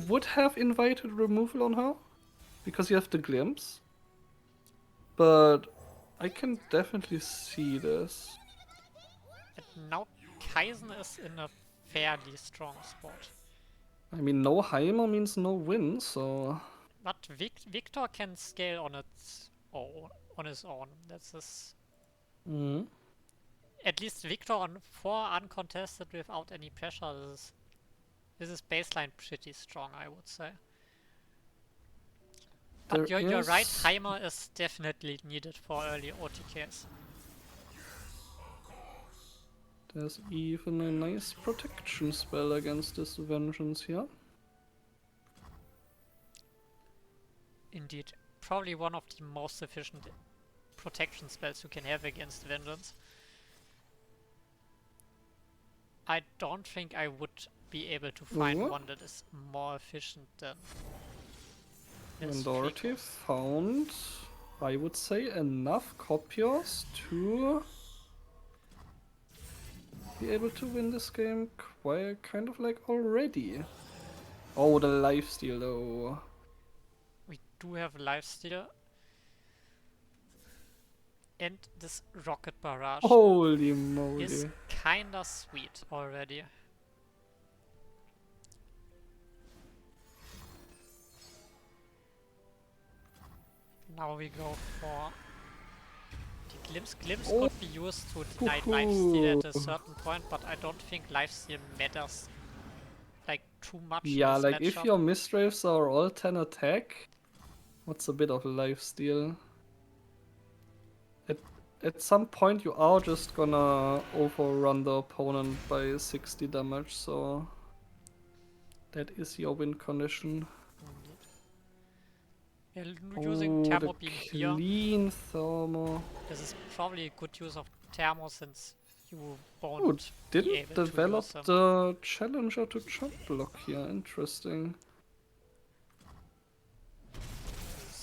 [SPEAKER 9] would have invited removal on her, because you have the glimpse. But I can definitely see this.
[SPEAKER 8] And now Kaisen is in a fairly strong spot.
[SPEAKER 9] I mean, no Heimer means no win, so...
[SPEAKER 8] But Victor can scale on its own, on his own. That's his...
[SPEAKER 9] Mhm.
[SPEAKER 8] At least Victor on 4 uncontested without any pressure. This is baseline pretty strong, I would say. But you're right, Heimer is definitely needed for early OTKs.
[SPEAKER 9] There's even a nice protection spell against this Vengeance here.
[SPEAKER 8] Indeed. Probably one of the most efficient protection spells you can have against Vengeance. I don't think I would be able to find one that is more efficient than this.
[SPEAKER 9] Vendorti found, I would say, enough copiers to be able to win this game quite kind of like already. Oh, the lifesteal though.
[SPEAKER 8] We do have lifesteal. And this rocket barrage
[SPEAKER 9] Holy moly.
[SPEAKER 8] is kinda sweet already. Now we go for the glimpse. Glimpse could be used to deny lifesteal at a certain point, but I don't think lifesteal matters like too much.
[SPEAKER 9] Yeah,
[SPEAKER 8] in this
[SPEAKER 9] like
[SPEAKER 8] matchup.
[SPEAKER 9] if your Mistwraiths are all 10 attack, what's a bit of lifesteal? At some point you are just gonna overrun the opponent by 60 damage, so that is your win condition.
[SPEAKER 8] Indeed. We're using Thermo
[SPEAKER 9] the
[SPEAKER 8] Beam here.
[SPEAKER 9] clean Thermo.
[SPEAKER 8] This is probably a good use of Thermo since you
[SPEAKER 9] Oh,
[SPEAKER 8] won't be
[SPEAKER 9] didn't
[SPEAKER 8] able to
[SPEAKER 9] develop
[SPEAKER 8] use them.
[SPEAKER 9] the Challenger to jump block here. Interesting.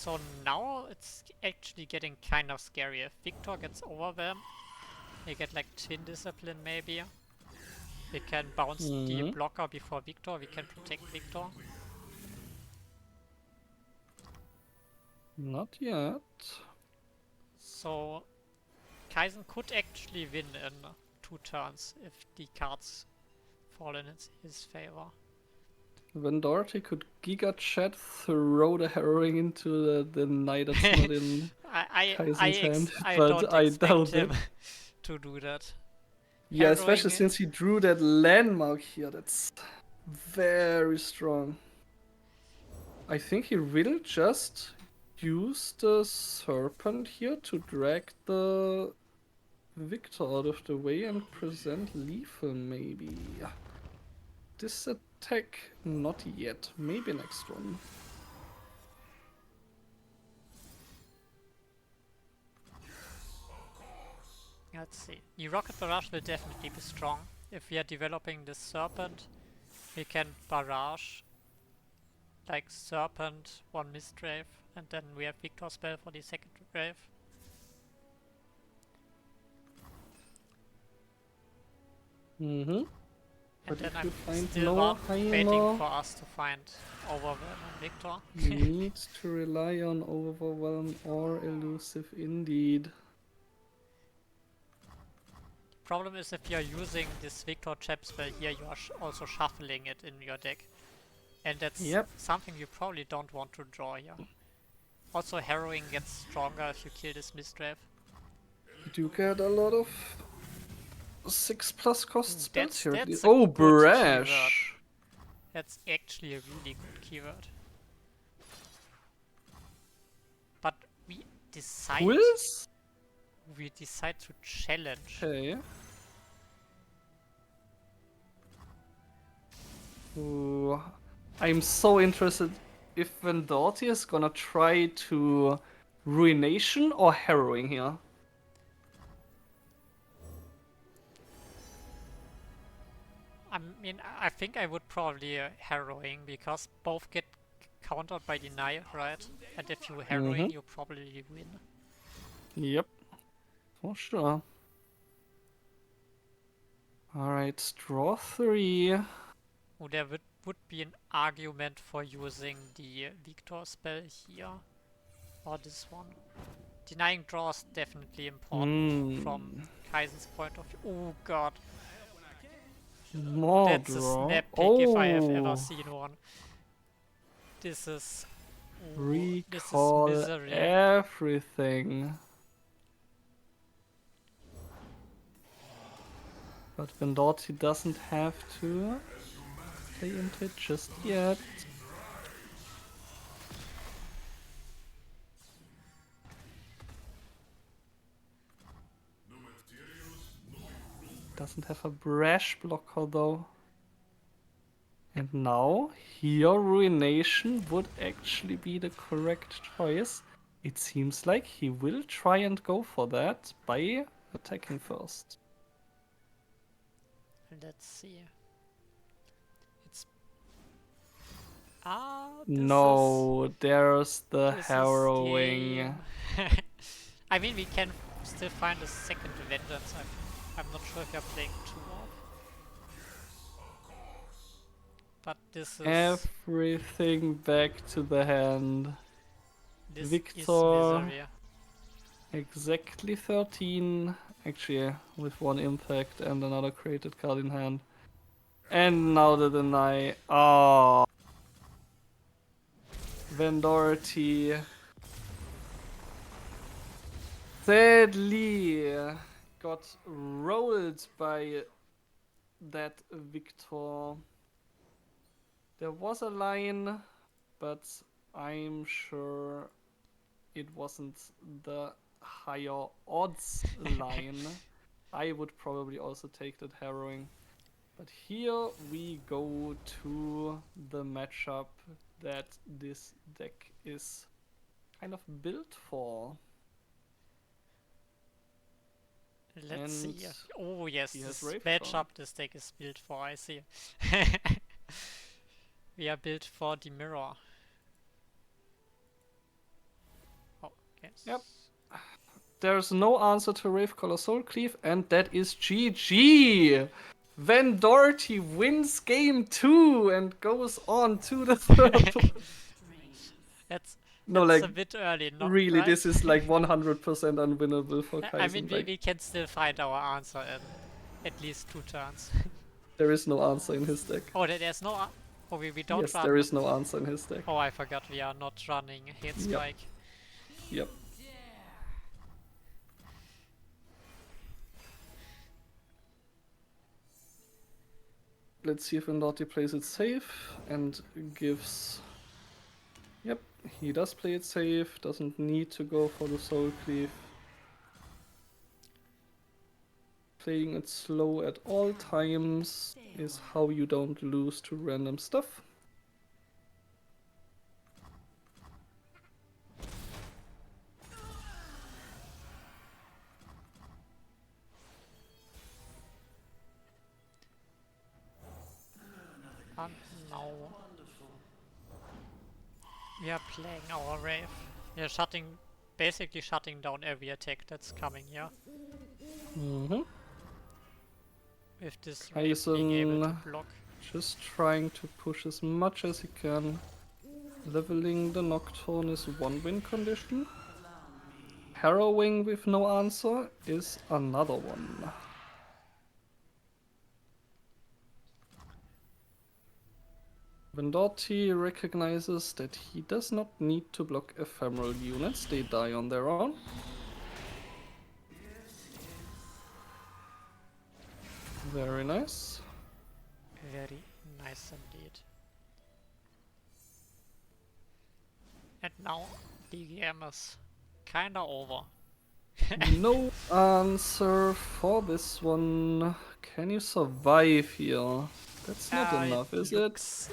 [SPEAKER 8] So now it's actually getting kind of scary. If Victor gets overwhelmed, they get like Twin Discipline maybe. We can bounce the blocker before Victor, we can protect Victor.
[SPEAKER 9] Not yet.
[SPEAKER 8] So Kaizen could actually win in 2 turns if the cards fall in his favor.
[SPEAKER 9] When Dorothy could Giga Chat throw the harrowing into the knight that's not in Kaizen's hand,
[SPEAKER 8] I
[SPEAKER 9] but
[SPEAKER 8] don't
[SPEAKER 9] I
[SPEAKER 8] expect
[SPEAKER 9] doubt
[SPEAKER 8] him
[SPEAKER 9] it.
[SPEAKER 8] to do that.
[SPEAKER 9] Yeah, especially
[SPEAKER 8] Harrowing-
[SPEAKER 9] since he drew that landmark here. That's very strong. I think he will just use the serpent here to drag the Victor out of the way and present lethal, maybe. This attack, not yet. Maybe next one.
[SPEAKER 8] Let's see. The Rocket Barrage will definitely be strong. If we are developing the Serpent, we can barrage like Serpent, 1 Mistwraith, and then we have Victor spell for the second wave.
[SPEAKER 9] Mm-hmm.
[SPEAKER 8] And
[SPEAKER 9] But
[SPEAKER 8] then
[SPEAKER 9] if
[SPEAKER 8] I'm
[SPEAKER 9] you find
[SPEAKER 8] still
[SPEAKER 9] no
[SPEAKER 8] waiting
[SPEAKER 9] Hyena,
[SPEAKER 8] for us to find Overwhelm and Victor.
[SPEAKER 9] you need to rely on Overwhelm or Elusive indeed.
[SPEAKER 8] Problem is, if you're using this Victor Chap spell here, you are also shuffling it in your deck. And that's
[SPEAKER 9] Yep.
[SPEAKER 8] something you probably don't want to draw here. Also, Harrowing gets stronger if you kill this Mistwraith.
[SPEAKER 9] You do get a lot of 6+ cost spells here.
[SPEAKER 8] that's a
[SPEAKER 9] Oh,
[SPEAKER 8] good
[SPEAKER 9] Brash!
[SPEAKER 8] That's actually a really good keyword. But we decide
[SPEAKER 9] Quiz?
[SPEAKER 8] to challenge.
[SPEAKER 9] Okay. Ooh, I'm so interested if Vendorti is gonna try to Ruination or Harrowing here.
[SPEAKER 8] I mean, I think I would probably Harrowing, because both get countered by Deny, right? And if you Harrowing, you probably win.
[SPEAKER 9] Yep, for sure. Alright, draw 3.
[SPEAKER 8] Oh, there would be an argument for using the Victor spell here. Or this one. Denying draw is definitely important from Kaizen's point of view. Oh god.
[SPEAKER 9] More
[SPEAKER 8] That's
[SPEAKER 9] draw.
[SPEAKER 8] a snap pick if I have
[SPEAKER 9] Oh.
[SPEAKER 8] ever seen one. This is... ooh,
[SPEAKER 9] Recall
[SPEAKER 8] this is misery.
[SPEAKER 9] everything. But Vendorti doesn't have to play into it just yet. Doesn't have a brash blocker though. And now, here Ruination would actually be the correct choice. It seems like he will try and go for that by attacking first.
[SPEAKER 8] Let's see. It's... this
[SPEAKER 9] No, there's the
[SPEAKER 8] this is
[SPEAKER 9] harrowing.
[SPEAKER 8] game. I mean, we can still find a second Vengeance. I'm not sure if you're playing 2 of. But this is...
[SPEAKER 9] Everything back to the hand.
[SPEAKER 8] this
[SPEAKER 9] Victor.
[SPEAKER 8] is misery.
[SPEAKER 9] Exactly 13. Actually, with 1 impact and another created card in hand. And now the deny. Oh. Vendorti. Sadly got rolled by that Victor. There was a line, but I'm sure it wasn't the higher odds line. I would probably also take that harrowing. But here we go to the matchup that this deck is kind of built for.
[SPEAKER 8] Let's see.
[SPEAKER 9] And
[SPEAKER 8] Oh yes,
[SPEAKER 9] he has
[SPEAKER 8] this
[SPEAKER 9] Rave
[SPEAKER 8] matchup
[SPEAKER 9] Crown.
[SPEAKER 8] this deck is built for, I see. We are built for the mirror. Oh, yes.
[SPEAKER 9] Yep. There's no answer to Ravecaller Soul Cleave, and that is GG! Vendorti wins game 2 and goes on to the third.
[SPEAKER 8] That's
[SPEAKER 9] No,
[SPEAKER 8] That's
[SPEAKER 9] like,
[SPEAKER 8] a bit early, not
[SPEAKER 9] really,
[SPEAKER 8] right?
[SPEAKER 9] this is like 100% unwinnable for
[SPEAKER 8] I mean,
[SPEAKER 9] Kaizen. Like,
[SPEAKER 8] we can still find our answer in at least 2 turns.
[SPEAKER 9] there is no answer in his deck.
[SPEAKER 8] Oh, there's no... Oh, we don't
[SPEAKER 9] Yes,
[SPEAKER 8] run...
[SPEAKER 9] there is no answer in his deck.
[SPEAKER 8] Oh, I forgot we are not running Hate Strike.
[SPEAKER 9] Yep. Let's see if Vendati plays it safe and gives... Yep, he does play it safe, doesn't need to go for the Soul Cleave. Playing it slow at all times is how you don't lose to random stuff.
[SPEAKER 8] And now we are playing our Wraith. We are basically shutting down every attack that's coming here. With this Wraith being able to block.
[SPEAKER 9] Just trying to push as much as he can. Leveling the Nocturne is one win condition. Harrowing with no answer is another one. Vendati recognizes that he does not need to block ephemeral units, they die on their own. Very nice.
[SPEAKER 8] Very nice indeed. And now the game is kinda over.
[SPEAKER 9] No answer for this one. Can you survive here? That's not enough, is it?
[SPEAKER 8] It looks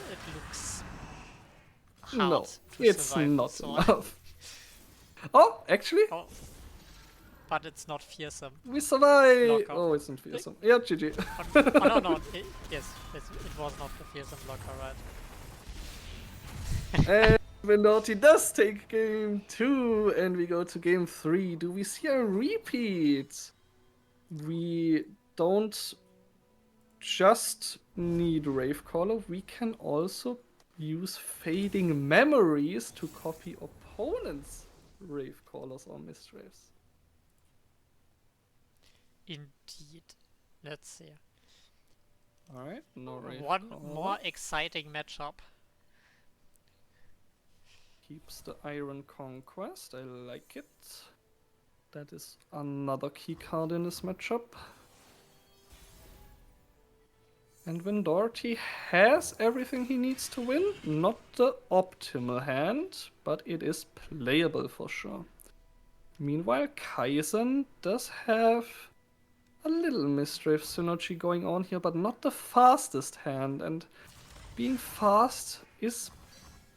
[SPEAKER 8] hard
[SPEAKER 9] No,
[SPEAKER 8] to
[SPEAKER 9] it's
[SPEAKER 8] survive
[SPEAKER 9] not
[SPEAKER 8] this one.
[SPEAKER 9] enough. Oh, actually,
[SPEAKER 8] Oh, but it's not fearsome.
[SPEAKER 9] we survive!
[SPEAKER 8] Blocker.
[SPEAKER 9] Oh, it's not fearsome. Yeah, GG.
[SPEAKER 8] Oh no, yes, it was not the fearsome blocker, right?
[SPEAKER 9] And Vendati does take game 2, and we go to game 3. Do we see a repeat? We don't just need Ravecaller, we can also use Fading Memories to copy opponents' Ravecallers or Mistwraiths.
[SPEAKER 8] Indeed. Let's see.
[SPEAKER 9] Alright, no Ravecaller.
[SPEAKER 8] One more exciting matchup.
[SPEAKER 9] Keeps the Iron Conquest, I like it. That is another key card in this matchup. And Vendorti has everything he needs to win. Not the optimal hand, but it is playable for sure. Meanwhile, Kaizen does have a little Mistwraith synergy going on here, but not the fastest hand. And being fast is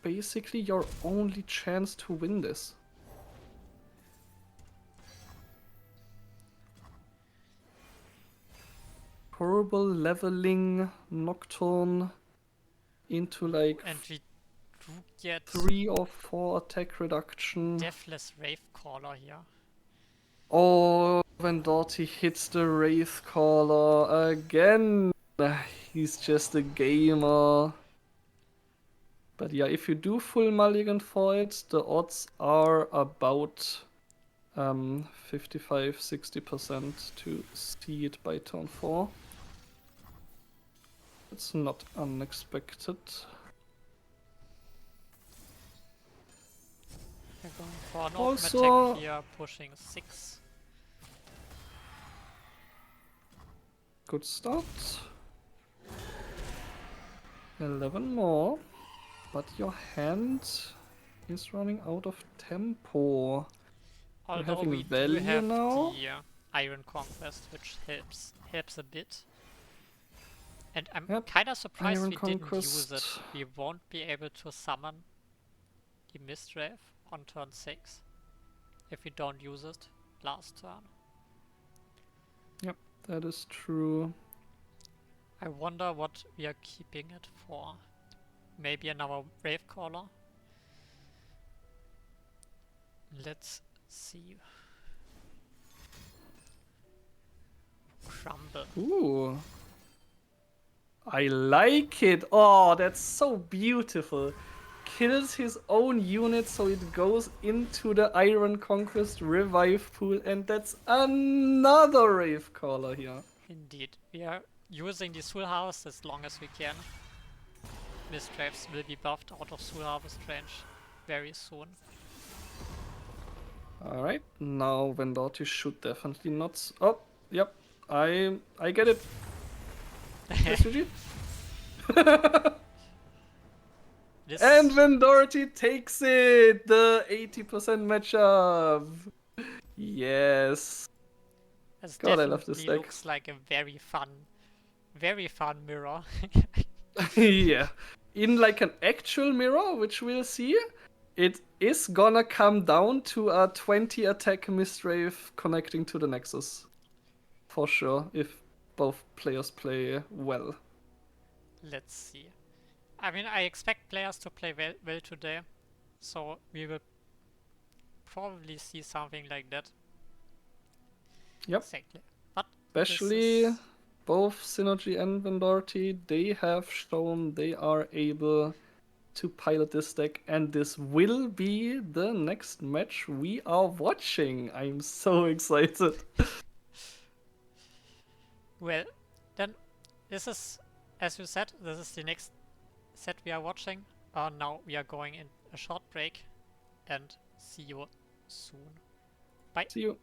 [SPEAKER 9] basically your only chance to win this. Horrible leveling Nocturne into like
[SPEAKER 8] And we do get
[SPEAKER 9] 3 or 4 attack reduction.
[SPEAKER 8] Deathless Ravecaller here.
[SPEAKER 9] Oh, Vendorti hits the Wraithcaller again. He's just a gamer. But yeah, if you do full mulligan for it, the odds are about 55-60% to see it by turn 4. It's not unexpected.
[SPEAKER 8] We're going for an
[SPEAKER 9] Also-
[SPEAKER 8] open attack here, pushing 6.
[SPEAKER 9] Good start. 11 more. But your hand is running out of tempo.
[SPEAKER 8] Although
[SPEAKER 9] having
[SPEAKER 8] we do
[SPEAKER 9] value
[SPEAKER 8] have
[SPEAKER 9] now?
[SPEAKER 8] the Iron Conquest, which helps a bit. And I'm
[SPEAKER 9] Yep,
[SPEAKER 8] kinda surprised
[SPEAKER 9] Iron
[SPEAKER 8] we didn't use
[SPEAKER 9] Conquest.
[SPEAKER 8] it. We won't be able to summon the Mistwraith on turn 6 if we don't use it last turn.
[SPEAKER 9] Yep, that is true.
[SPEAKER 8] I wonder what we are keeping it for. Maybe another Ravecaller? Let's see. Crumble.
[SPEAKER 9] Ooh. I like it. Oh, that's so beautiful. kills his own unit, so it goes into the Iron Conquest revive pool, and that's another Rave Caller here.
[SPEAKER 8] Indeed. We are using the Soul Harvest as long as we can. Mistwraiths will be buffed out of Soul Harvest range very soon.
[SPEAKER 9] Alright, now Vendorti should definitely not... Oh, yep, I get it. SUG. And Vendorti takes it! The 80% matchup! Yes.
[SPEAKER 8] This
[SPEAKER 9] God, I love this
[SPEAKER 8] definitely
[SPEAKER 9] deck.
[SPEAKER 8] looks like a very fun mirror.
[SPEAKER 9] Yeah. In like an actual mirror, which we'll see, it is gonna come down to a 20 attack Mistwraith connecting to the Nexus. For sure, if both players play well.
[SPEAKER 8] Let's see. I mean, I expect players to play well today, so we will probably see something like that.
[SPEAKER 9] Yep.
[SPEAKER 8] Exactly. But this
[SPEAKER 9] Especially
[SPEAKER 8] is-
[SPEAKER 9] both Synergy and Vendorti, they have shown they are able to pilot this deck, and this will be the next match we are watching. I'm so excited.
[SPEAKER 8] Well, then this is, as you said, this is the next set we are watching. Now we are going in a short break, and see you soon. Bye.
[SPEAKER 9] See you.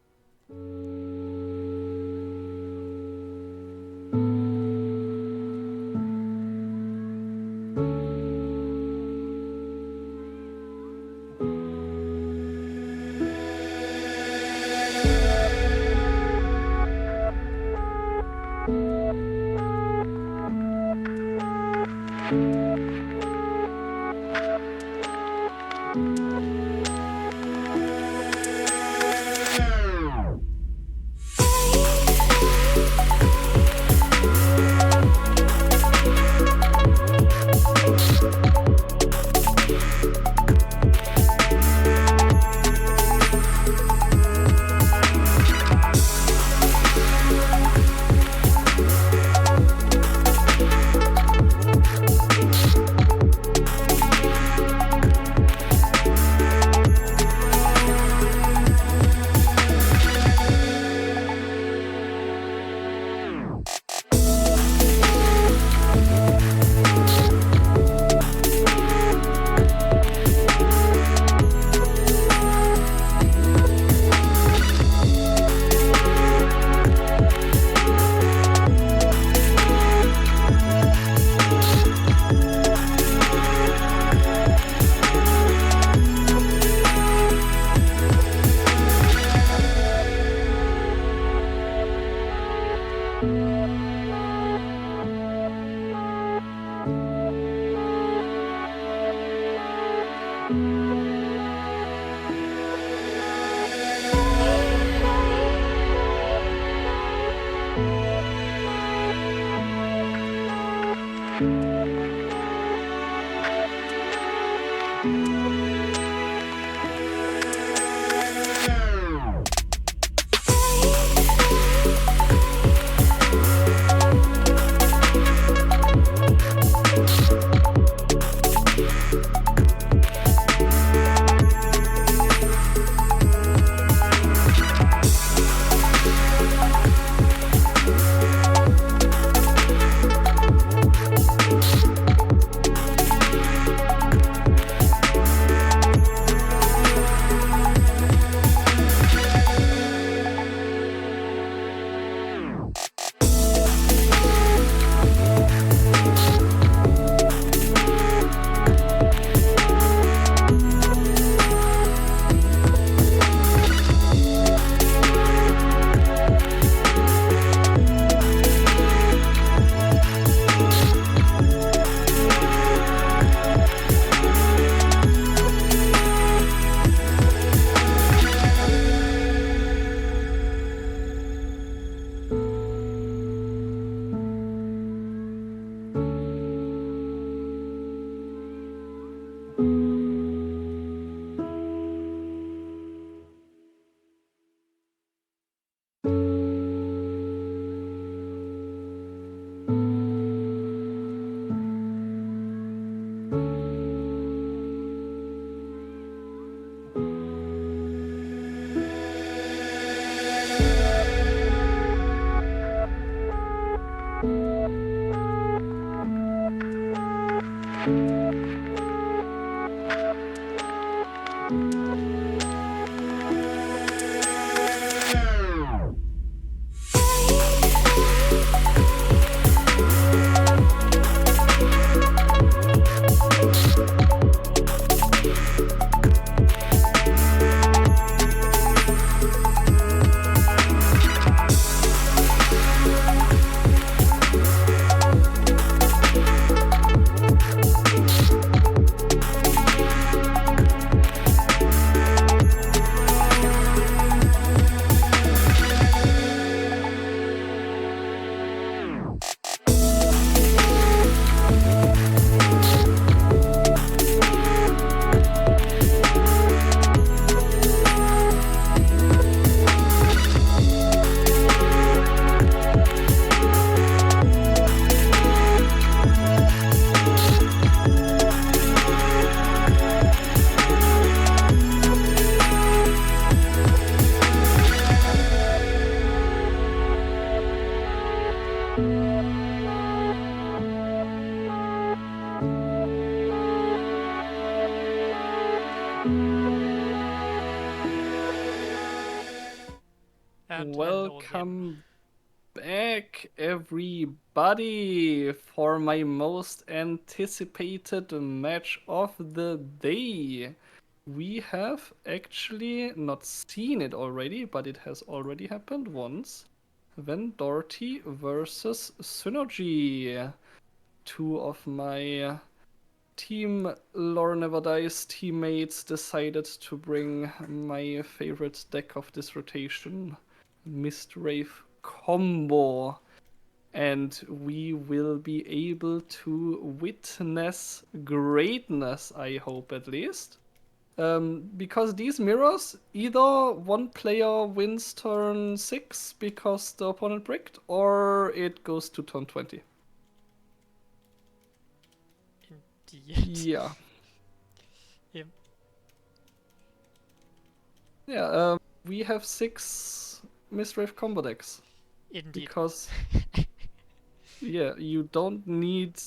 [SPEAKER 8] And
[SPEAKER 9] welcome back, everybody, for my most anticipated match of the day. We have actually not seen it already, but it has already happened once. Vendorti versus Synergy. Two of my Team Lore Never Dies teammates decided to bring my favorite deck of this rotation, Mistwraith Combo. And we will be able to witness greatness, I hope at least. Because these mirrors, either one player wins turn 6 because the opponent bricked, or it goes to turn 20. Yeah.
[SPEAKER 8] Yep.
[SPEAKER 9] Yeah, we have 6 Mistwraith combo decks.
[SPEAKER 8] Indeed.
[SPEAKER 9] Because, yeah, you don't need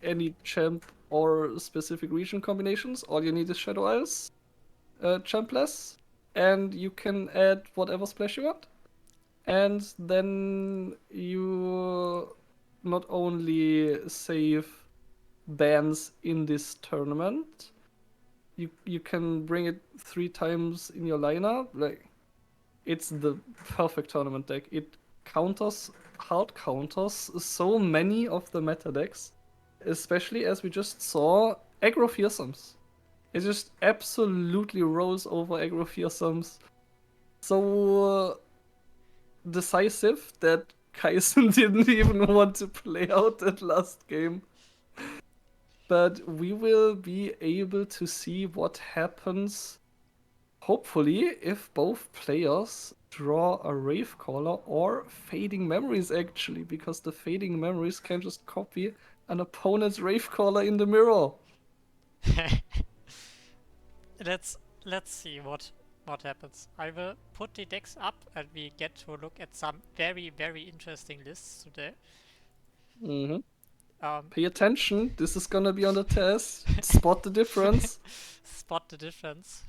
[SPEAKER 9] any champ or specific region combinations. All you need is Shadow Isles, champless, and you can add whatever splash you want. And then you not only save bans in this tournament, you can bring it 3 times in your lineup. Like, it's the perfect tournament deck. It hard counters so many of the meta decks, especially as we just saw aggro fearsomes. It just absolutely rolls over aggro fearsomes. So decisive that Kaisen didn't even want to play out that last game. But we will be able to see what happens, hopefully, if both players draw a Wraithcaller or Fading Memories, actually, because the Fading Memories can just copy an opponent's Wraithcaller in the mirror.
[SPEAKER 8] Let's see what happens. I will put the decks up and we get to look at some very, very interesting lists today.
[SPEAKER 9] Mm-hmm. Pay attention, this is gonna be on the test. Spot the difference.
[SPEAKER 8] Spot the difference.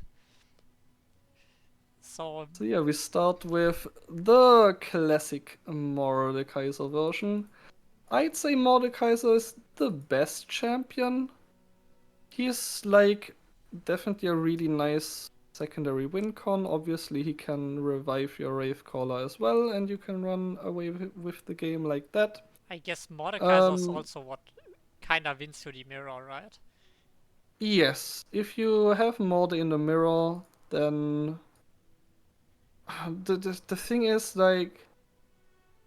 [SPEAKER 8] So
[SPEAKER 9] yeah, we start with the classic Mordekaiser version. I'd say Mordekaiser is the best champion. He's like definitely a really nice secondary win con. Obviously, he can revive your Wraithcaller as well, and you can run away with the game like that.
[SPEAKER 8] I guess Mordekaiser is also what kinda wins you the mirror, right?
[SPEAKER 9] Yes, if you have Morde in the mirror, then the thing is, like,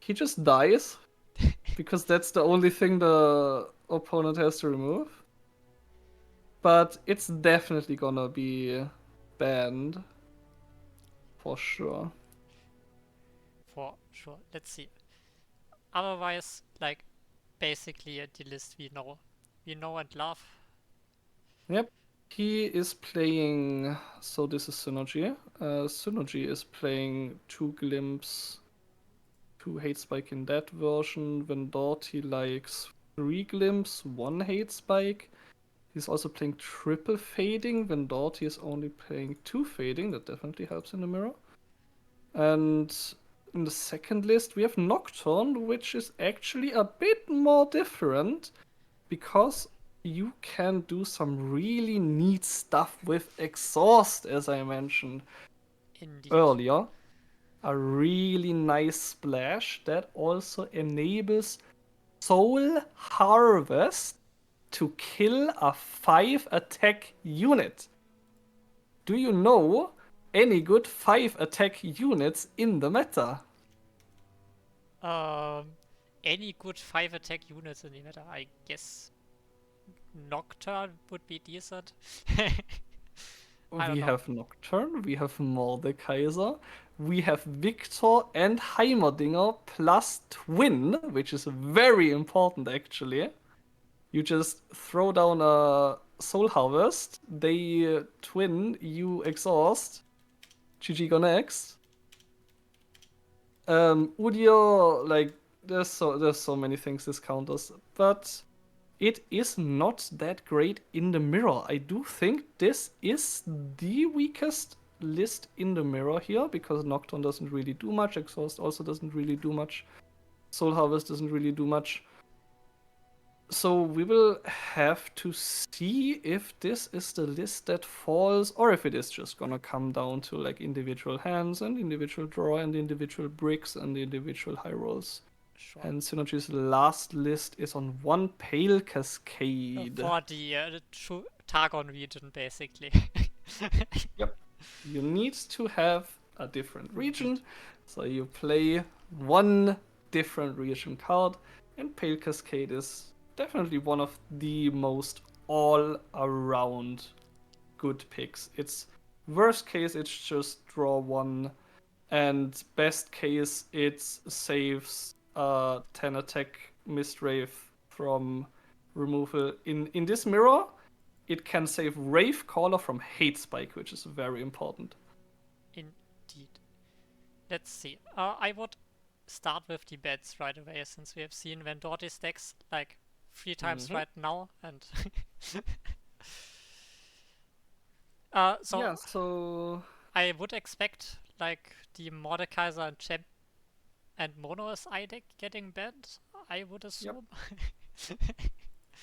[SPEAKER 9] he just dies because that's the only thing the opponent has to remove. But it's definitely gonna be banned for sure.
[SPEAKER 8] For sure. Let's see. Otherwise, like, basically the list we know and love.
[SPEAKER 9] Yep. He is playing, so this is Synergy. Synergy is playing 2 Glimpse, 2 Hate Spike in that version. Vendorti likes 3 glimpse, 1 hate spike. He's also playing triple fading. Vendorti is only playing 2 fading. That definitely helps in the mirror. And in the second list, we have Nocturne, which is actually a bit more different because you can do some really neat stuff with Exhaust, as I mentioned
[SPEAKER 8] Indeed.
[SPEAKER 9] earlier. A really nice splash that also enables Soul Harvest to kill a 5 attack unit. Do you know any good 5 attack units in the meta?
[SPEAKER 8] Any good 5 attack units in the meta, I guess. Nocturne would be decent. I don't
[SPEAKER 9] We
[SPEAKER 8] know.
[SPEAKER 9] have Nocturne, we have Mordekaiser, we have Victor and Heimerdinger plus Twin, which is very important actually. You just throw down a Soul Harvest, they twin, you exhaust. GG go next. Udyr, like, there's so many things this counters, but it is not that great in the mirror. I do think this is the weakest list in the mirror here, because Nocturne doesn't really do much, Exhaust also doesn't really do much, Soul Harvest doesn't really do much. So we will have to see if this is the list that falls, or if it is just gonna come down to like individual hands and individual draw and individual bricks and individual high rolls.
[SPEAKER 8] Sure.
[SPEAKER 9] And Synergy's last list is on 1 Pale Cascade.
[SPEAKER 8] For the true Targon region, basically.
[SPEAKER 9] Yep. You need to have a different region, so you play 1 different region card, and Pale Cascade is definitely one of the most all-around good picks. It's worst case, it's just draw 1, and best case, it saves 10 attack Mistwraith from removal. In this mirror, it can save Wraith Caller from Hate Spike, which is very important.
[SPEAKER 8] Indeed. Let's see. I would start with the bets right away, since we have seen Vendorti's decks like 3 times right now, and
[SPEAKER 9] so
[SPEAKER 8] I would expect like the Mordekaiser and Champ and Mono SI deck getting banned, I would assume.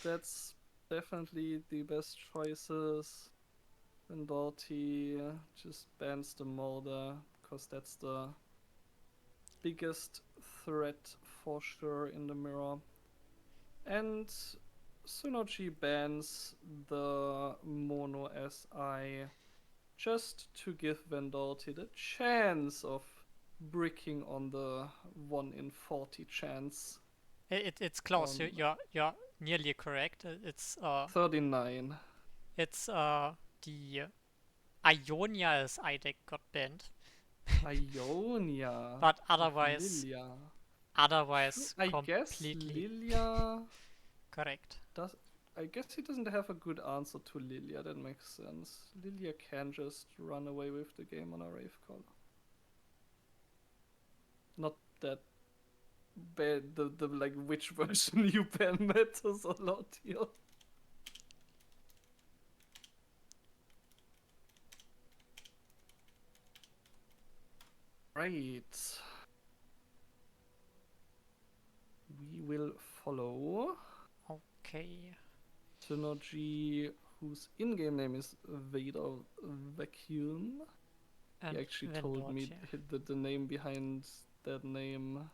[SPEAKER 9] that's definitely the best choices. Vendorti just bans the Molder, because that's the biggest threat for sure in the mirror. And Synergy bans the Mono SI just to give Vendorti the chance of bricking on the 1 in 40 chance.
[SPEAKER 8] It's close. You're nearly correct. It's
[SPEAKER 9] 39.
[SPEAKER 8] It's the Ionia SI deck got banned.
[SPEAKER 9] Ionia.
[SPEAKER 8] But otherwise,
[SPEAKER 9] Lilia.
[SPEAKER 8] I
[SPEAKER 9] guess
[SPEAKER 8] completely
[SPEAKER 9] Lilia
[SPEAKER 8] correct.
[SPEAKER 9] I guess he doesn't have a good answer to Lilia. That makes sense. Lilia can just run away with the game on a Wraith Caller. Not that bad. The like which version you ban matters a lot here. Right. We will follow
[SPEAKER 8] Okay.
[SPEAKER 9] Synergy, whose in-game name is Vader Vacuum.
[SPEAKER 8] And
[SPEAKER 9] He actually told me the name behind that name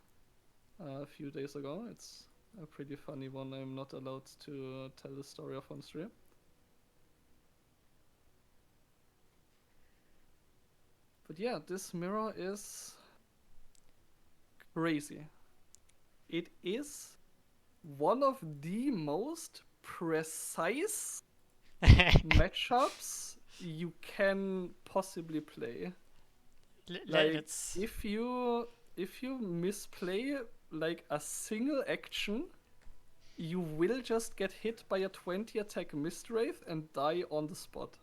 [SPEAKER 9] a few days ago. It's a pretty funny one. I'm not allowed to tell the story of on stream. But yeah, this mirror is crazy. It is one of the most precise matchups you can possibly play. Like, if you misplay like a single action, you will just get hit by a 20 attack Mistwraith and die on the spot.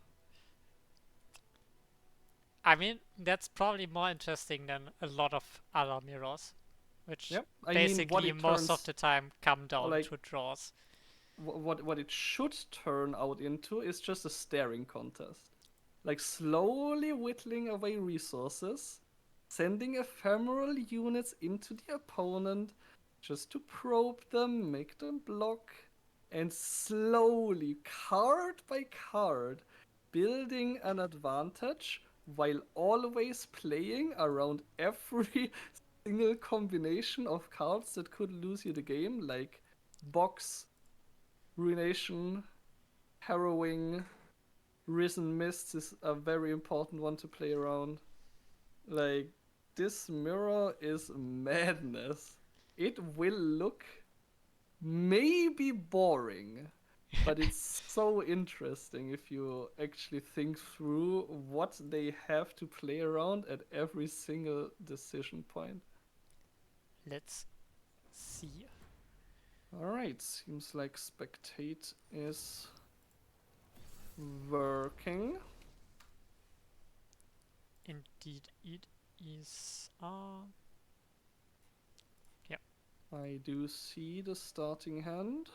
[SPEAKER 8] I mean, that's probably more interesting than a lot of other mirrors. which
[SPEAKER 9] Yep. I mean, what
[SPEAKER 8] basically
[SPEAKER 9] it
[SPEAKER 8] most of
[SPEAKER 9] turns,
[SPEAKER 8] the time come down
[SPEAKER 9] like-
[SPEAKER 8] to draws.
[SPEAKER 9] what it should turn out into is just a staring contest. Like slowly whittling away resources, sending ephemeral units into the opponent just to probe them, make them block, and slowly, card by card, building an advantage while always playing around every single combination of cards that could lose you the game, like Box, Ruination, Harrowing, Risen Mists is a very important one to play around. Like, this mirror is madness. It will look maybe boring, but it's so interesting if you actually think through what they have to play around at every single decision point.
[SPEAKER 8] Let's see.
[SPEAKER 9] Alright, seems like Spectate is working.
[SPEAKER 8] Indeed, it is.
[SPEAKER 9] I do see the starting hand.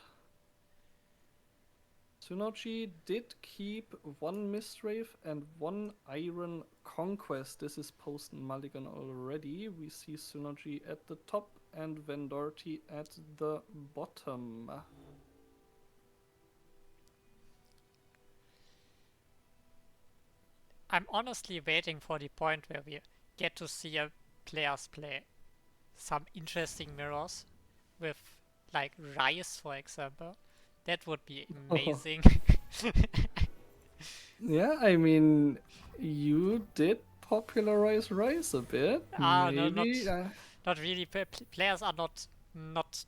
[SPEAKER 9] Tsunoji did keep one Mistwraith and one Iron Conquest. This is post Mulligan already. We see Tsunoji at the top and Vendorti at the bottom.
[SPEAKER 8] I'm honestly waiting for the point where we get to see players play some interesting mirrors with, like, Rise, for example. That would be amazing.
[SPEAKER 9] Yeah, I mean, you did popularize Rise a bit.
[SPEAKER 8] No,
[SPEAKER 9] Maybe.
[SPEAKER 8] not really. Players are not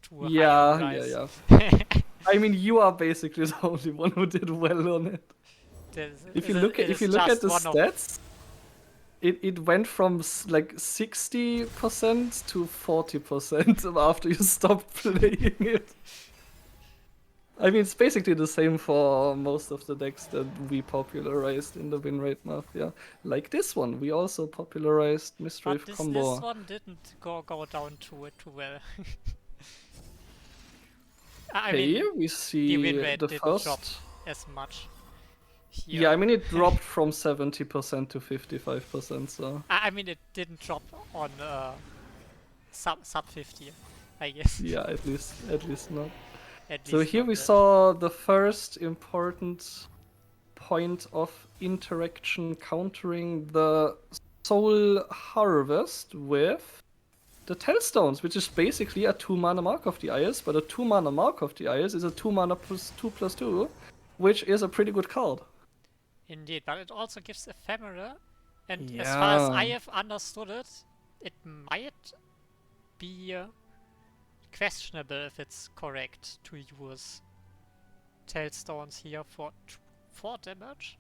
[SPEAKER 8] too
[SPEAKER 9] Yeah,
[SPEAKER 8] high on
[SPEAKER 9] yeah,
[SPEAKER 8] Rise.
[SPEAKER 9] yeah. I mean, you are basically the only one who did well on it. If you look at the stats, it went from like 60% to 40% after you stopped playing it. I mean, it's basically the same for most of the decks that we popularized in the win rate mafia. Like this one, we also popularized Mistwraith
[SPEAKER 8] But
[SPEAKER 9] combo.
[SPEAKER 8] this one didn't go down too well. I mean,
[SPEAKER 9] We
[SPEAKER 8] the
[SPEAKER 9] see
[SPEAKER 8] win rate
[SPEAKER 9] the
[SPEAKER 8] didn't
[SPEAKER 9] first.
[SPEAKER 8] drop as much. Here.
[SPEAKER 9] Yeah, I mean, it dropped from 70% to 55%, so.
[SPEAKER 8] I mean, it didn't drop on sub 50, I guess.
[SPEAKER 9] Yeah, at least not.
[SPEAKER 8] At
[SPEAKER 9] So
[SPEAKER 8] least
[SPEAKER 9] here
[SPEAKER 8] not
[SPEAKER 9] we
[SPEAKER 8] that.
[SPEAKER 9] saw the first important point of interaction countering the Soul Harvest with the Tellstones, which is basically a 2-mana Mark of the Isles, but a 2-mana Mark of the Isles is a 2-mana +2/+2, which is a pretty good card.
[SPEAKER 8] Indeed, but it also gives ephemera, and as far as I
[SPEAKER 9] Yeah.
[SPEAKER 8] have understood it, it might be questionable if it's correct to use Tailstones here for 4 damage.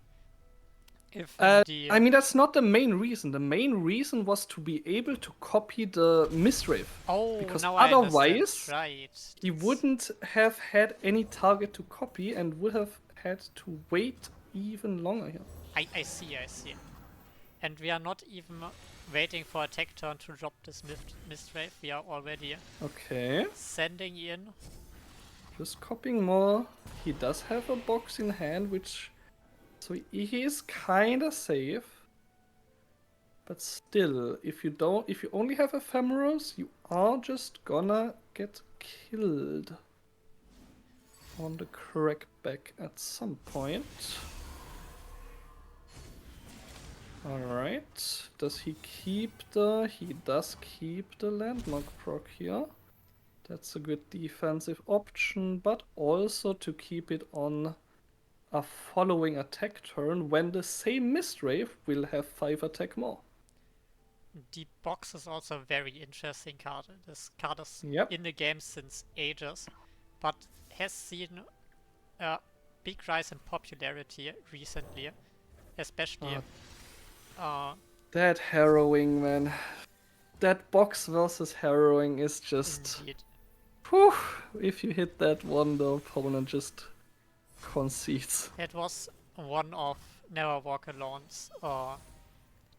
[SPEAKER 8] If
[SPEAKER 9] I mean, that's not the main reason. The main reason was to be able to copy the Mistwraith.
[SPEAKER 8] oh,
[SPEAKER 9] because
[SPEAKER 8] now
[SPEAKER 9] otherwise,
[SPEAKER 8] I understand. Right.
[SPEAKER 9] He wouldn't have had any target to copy and would have had to wait even longer here.
[SPEAKER 8] I see. And we are not even waiting for a tech turn to drop this Mistwraith. We are already
[SPEAKER 9] Okay,
[SPEAKER 8] sending in.
[SPEAKER 9] just copying more. He does have a box in hand, which... So he is kinda safe. But still, if you only have ephemerals, you are just gonna get killed on the crackback at some point. Alright, does he keep he does keep the landmark proc here. That's a good defensive option, but also to keep it on a following attack turn when the same Mistwraith will have 5 attack more.
[SPEAKER 8] The box is also a very interesting card. This card is
[SPEAKER 9] Yep.
[SPEAKER 8] in the game since ages, but has seen a big rise in popularity recently, especially.
[SPEAKER 9] That harrowing, man. That box versus harrowing is just...
[SPEAKER 8] Indeed.
[SPEAKER 9] Whew, if you hit that one, the opponent just concedes.
[SPEAKER 8] That was one of Never Walk Alone's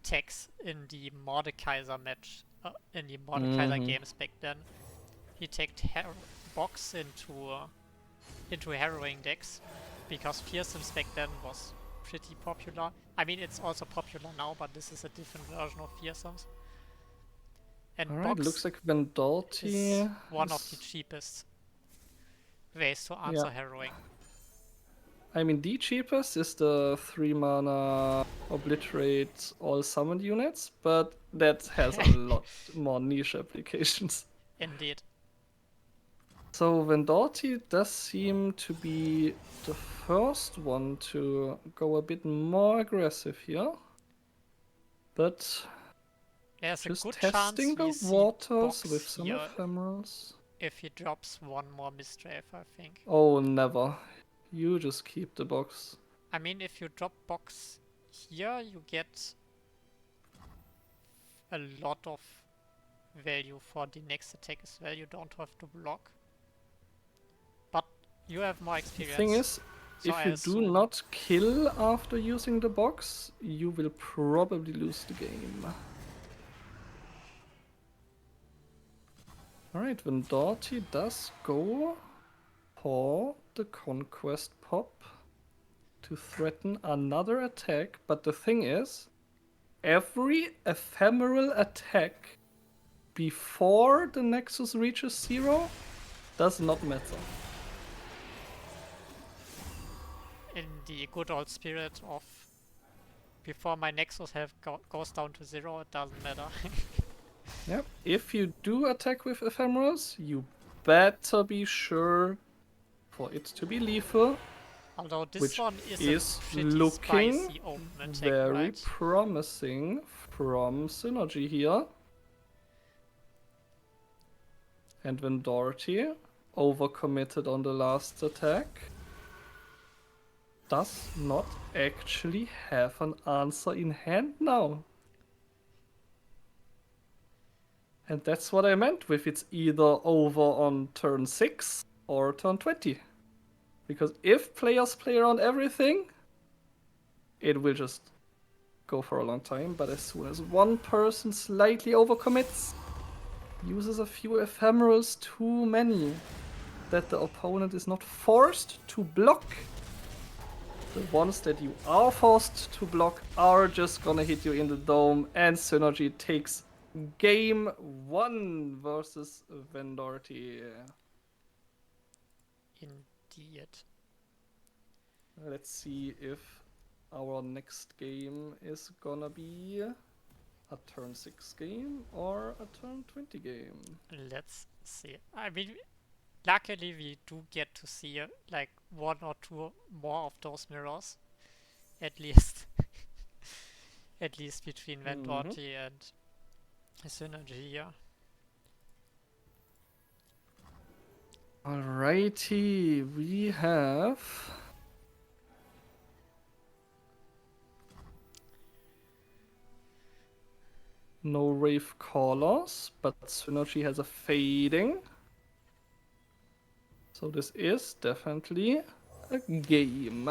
[SPEAKER 8] techs in the Mordekaiser match in the Mordekaiser games back then. He taked box into harrowing decks because fearsomes back then was pretty popular. I mean, it's also popular now, but this is a different version of fearsomes. And
[SPEAKER 9] Alright,
[SPEAKER 8] box
[SPEAKER 9] looks like Vendorti
[SPEAKER 8] is one of the cheapest ways to answer harrowing.
[SPEAKER 9] I mean, the cheapest is the 3 mana obliterate all summoned units, but that has a lot more niche applications.
[SPEAKER 8] Indeed.
[SPEAKER 9] So Vendorti does seem to be the first one to go a bit more aggressive here. But
[SPEAKER 8] There's
[SPEAKER 9] just
[SPEAKER 8] a good
[SPEAKER 9] testing
[SPEAKER 8] chance
[SPEAKER 9] the
[SPEAKER 8] we see
[SPEAKER 9] waters
[SPEAKER 8] box
[SPEAKER 9] with some
[SPEAKER 8] here
[SPEAKER 9] ephemerals.
[SPEAKER 8] if he drops one more Mistwraith, I think.
[SPEAKER 9] Oh, never. You just keep the box.
[SPEAKER 8] I mean, if you drop box here, you get a lot of value for the next attack as well. You don't have to block. But you have more
[SPEAKER 9] The
[SPEAKER 8] experience.
[SPEAKER 9] thing is,
[SPEAKER 8] so
[SPEAKER 9] if
[SPEAKER 8] I
[SPEAKER 9] you do
[SPEAKER 8] assume-
[SPEAKER 9] not kill after using the box, you will probably lose the game. Alright, Vendorti does go for the Conquest pop to threaten another attack, but the thing is, every ephemeral attack before the Nexus reaches 0 does not matter.
[SPEAKER 8] in the good old spirit of before my Nexus health goes down to 0, it doesn't matter.
[SPEAKER 9] Yep. If you do attack with ephemerals, you better be sure for it to be lethal.
[SPEAKER 8] Although this
[SPEAKER 9] Which
[SPEAKER 8] one is
[SPEAKER 9] is
[SPEAKER 8] a pretty
[SPEAKER 9] looking
[SPEAKER 8] spicy open attack,
[SPEAKER 9] Very
[SPEAKER 8] right?
[SPEAKER 9] promising from Synergy here. And Vendorti, overcommitted on the last attack, does not actually have an answer in hand now. And that's what I meant with it's either over on turn 6 or turn 20. Because if players play around everything, it will just go for a long time. But as soon as one person slightly overcommits, uses a few ephemerals too many, that the opponent is not forced to block, the ones that you are forced to block are just gonna hit you in the dome, and Synergy takes game 1 versus Vendorti.
[SPEAKER 8] Indeed.
[SPEAKER 9] Let's see if our next game is gonna be a turn 6 game or a turn 20 game.
[SPEAKER 8] Let's see. I mean, luckily we do get to see like 1 or 2 more of those mirrors, at least. At least between Vendorti and Synergy here.
[SPEAKER 9] Alrighty, we have no Wraith Callers, but Synergy has a Fading. So this is definitely a game.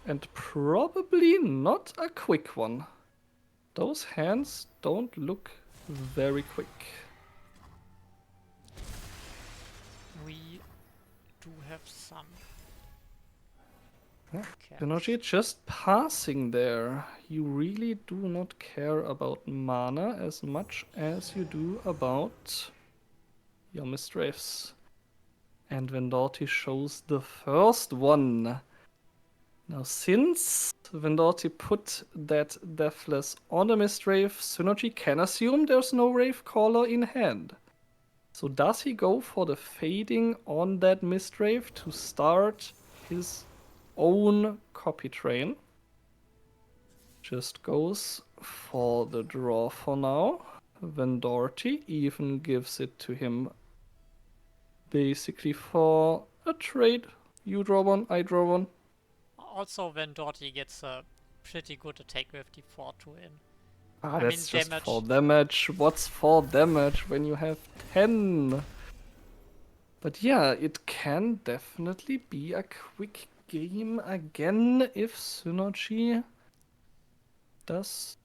[SPEAKER 9] And probably not a quick one. Those hands don't look very quick.
[SPEAKER 8] We do have some.
[SPEAKER 9] Yeah.
[SPEAKER 8] Okay.
[SPEAKER 9] Synergy just passing there. You really do not care about mana as much as you do about your Mistwraiths. And Vendorti shows the first one. Now, since Vendorti put that Deathless on a Mistwraith, Synergy can assume there's no Wraith Caller in hand. So does he go for the Fading on that Mistwraith to start his own copy train? Just goes for the draw for now. Vendorti even gives it to him basically for a trade. You draw one, I draw one.
[SPEAKER 8] Also, Vendorti gets a pretty good attack with the 4-2 in.
[SPEAKER 9] Ah,
[SPEAKER 8] I
[SPEAKER 9] that's
[SPEAKER 8] mean,
[SPEAKER 9] just
[SPEAKER 8] damage.
[SPEAKER 9] 4 damage. What's 4 damage when you have 10? But yeah, it can definitely be a quick game again if Synergy does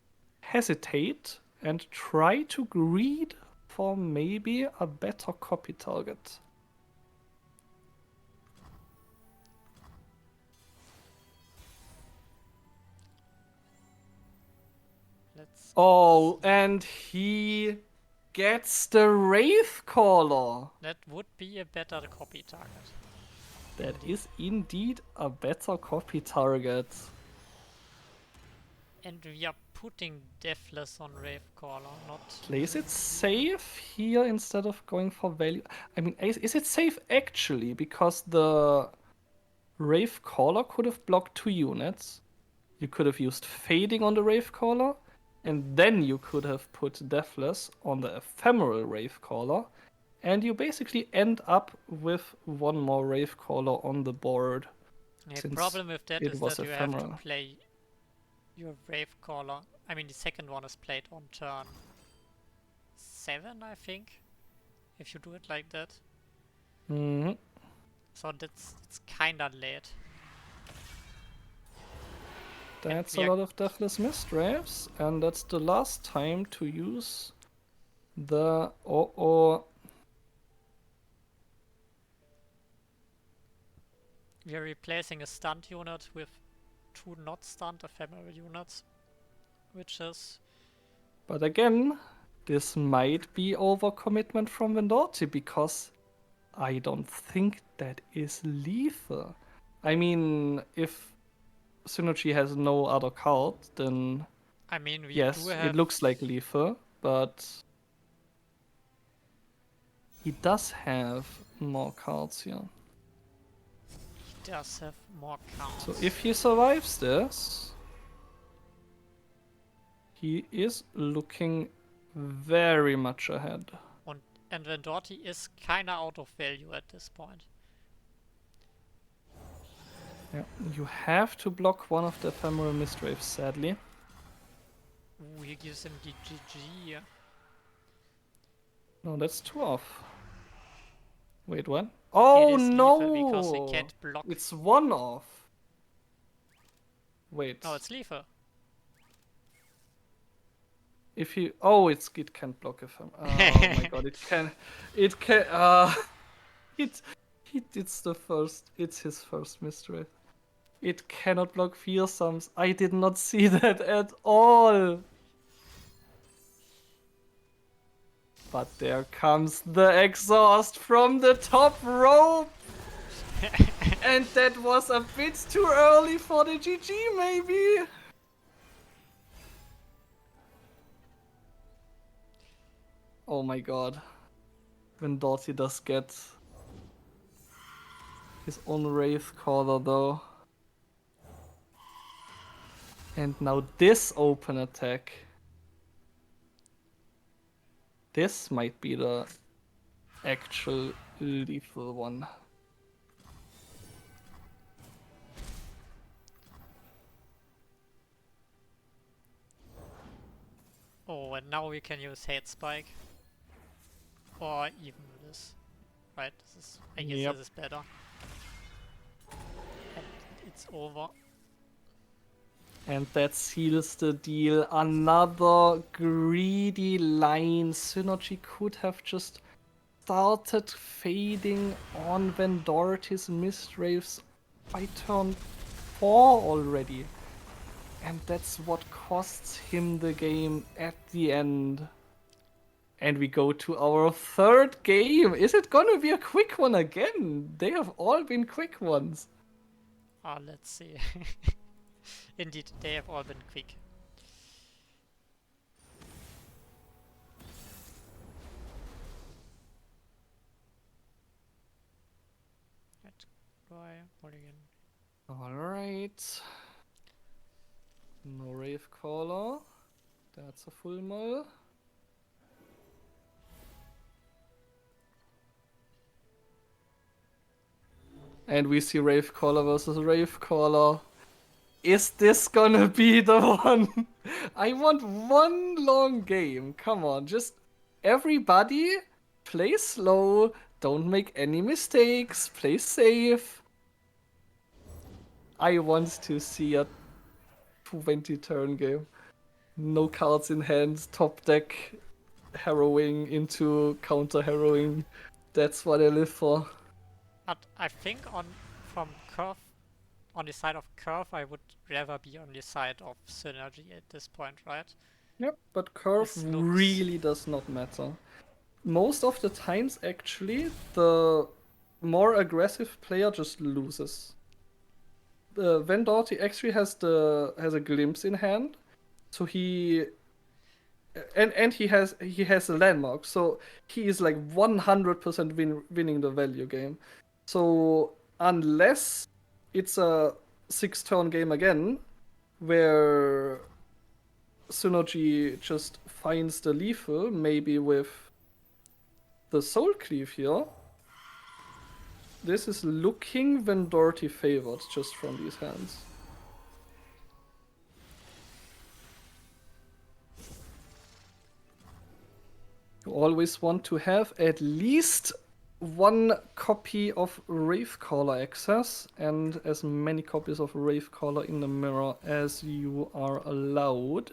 [SPEAKER 9] hesitate and try to greed for maybe a better copy target.
[SPEAKER 8] Let's.
[SPEAKER 9] Oh, and he gets the Wraithcaller.
[SPEAKER 8] That would be a better copy target.
[SPEAKER 9] That is indeed a better copy target.
[SPEAKER 8] And we are putting Deathless on Ravecaller, not.
[SPEAKER 9] Plays it safe here instead of going for value. I mean, is it safe actually? Because the Ravecaller could have blocked 2 units. You could have used Fading on the Ravecaller, and then you could have put Deathless on the Ephemeral Ravecaller, and you basically end up with 1 more Ravecaller on the board.
[SPEAKER 8] The problem with that is that you have
[SPEAKER 9] ephemeral.
[SPEAKER 8] to play your Ravecaller. I mean, the second one is played on turn 7, I think, if you do it like that.
[SPEAKER 9] Mm-hmm.
[SPEAKER 8] So it's kinda late.
[SPEAKER 9] That's a lot of Deathless Mistwraiths, and that's the last time to use the...
[SPEAKER 8] We are replacing a stunned unit with 2 not stunned ephemeral units, which is...
[SPEAKER 9] But again, this might be overcommitment from Vendorti, because I don't think that is lethal. I mean, if Synergy has no other card, then
[SPEAKER 8] I mean, we
[SPEAKER 9] yes,
[SPEAKER 8] do have...
[SPEAKER 9] it looks like lethal, but he does have more cards here.
[SPEAKER 8] He does have more counts.
[SPEAKER 9] So if he survives this, he is looking very much ahead.
[SPEAKER 8] And Vendorti is kinda out of value at this point.
[SPEAKER 9] Yeah, you have to block one of the Ephemeral Mistwraiths, sadly.
[SPEAKER 8] Ooh, he gives him the GG.
[SPEAKER 9] No, that's 2 off. Wait, what? Oh
[SPEAKER 8] It is
[SPEAKER 9] no!
[SPEAKER 8] lethal because he can't block.
[SPEAKER 9] It's 1 off. Wait.
[SPEAKER 8] No, it's lethal.
[SPEAKER 9] If he... Oh, it can't block if I'm... Oh my god, it can... It can... It's his first Mistwraith. It cannot block fearsomes. I did not see that at all. But there comes the exhaust from the top rope. And that was a bit too early for the GG, maybe. Oh my god. Vendorti does get his own Wraithcaller though. And now this open attack. This might be the actual lethal one.
[SPEAKER 8] Oh, and now we can use Hate Spike. Or even this. Right, this is, I guess this is better. And it's over.
[SPEAKER 9] And that seals the deal. Another greedy line. Synergy could have just started fading on Vendorti's Mistwraiths by turn 4 already. And that's what costs him the game at the end. And we go to our 3rd game. Is it gonna be a quick one again? They have all been quick ones.
[SPEAKER 8] Let's see. Indeed, they have all been quick.
[SPEAKER 9] Alright. No Ravecaller. That's a full mull. And we see Ravecaller versus Ravecaller. Is this gonna be the one? I want one long game. Come on, just everybody play slow. Don't make any mistakes. Play safe. I want to see a 20 turn game. No cards in hand, top deck, harrowing into counter harrowing. That's what I live for.
[SPEAKER 8] But I think from curve on the side of curve, I would rather be on the side of synergy at this point, right?
[SPEAKER 9] Yep, but curve
[SPEAKER 8] This looks-
[SPEAKER 9] really does not matter. Most of the times, actually, the more aggressive player just loses. Van Doughty actually has a glimpse in hand, so he has a landmark, so he is like 100% winning the value game. So unless it's a 6-turn game again, where Synergy just finds the lethal, maybe with the Soul Cleave here, this is looking Van Doughty favored just from these hands. You always want to have at least one copy of Wraithcaller access and as many copies of Wraithcaller in the mirror as you are allowed.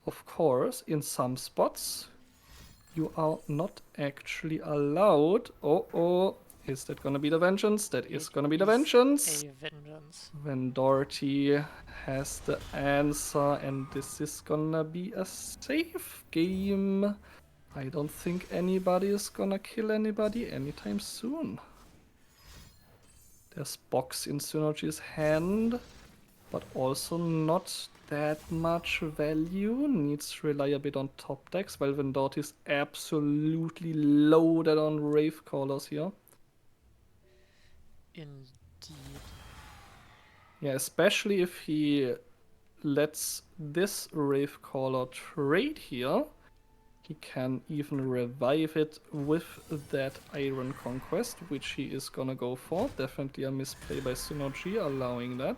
[SPEAKER 9] Of course, in some spots, you are not actually allowed. Oh, is that gonna be the vengeance? That is gonna be the vengeance.
[SPEAKER 8] A vengeance.
[SPEAKER 9] When Doherty has the answer, and this is gonna be a safe game. I don't think anybody is gonna kill anybody anytime soon. There's Box in Synergy's hand, but also not that much value. Needs to rely a bit on top decks, while Vendort is absolutely loaded on Wraithcallers here.
[SPEAKER 8] Indeed.
[SPEAKER 9] Yeah, especially if he lets this Wraithcaller trade here. He can even revive it with that Iron Conquest, which he is gonna go for. Definitely a misplay by Synergy, allowing that.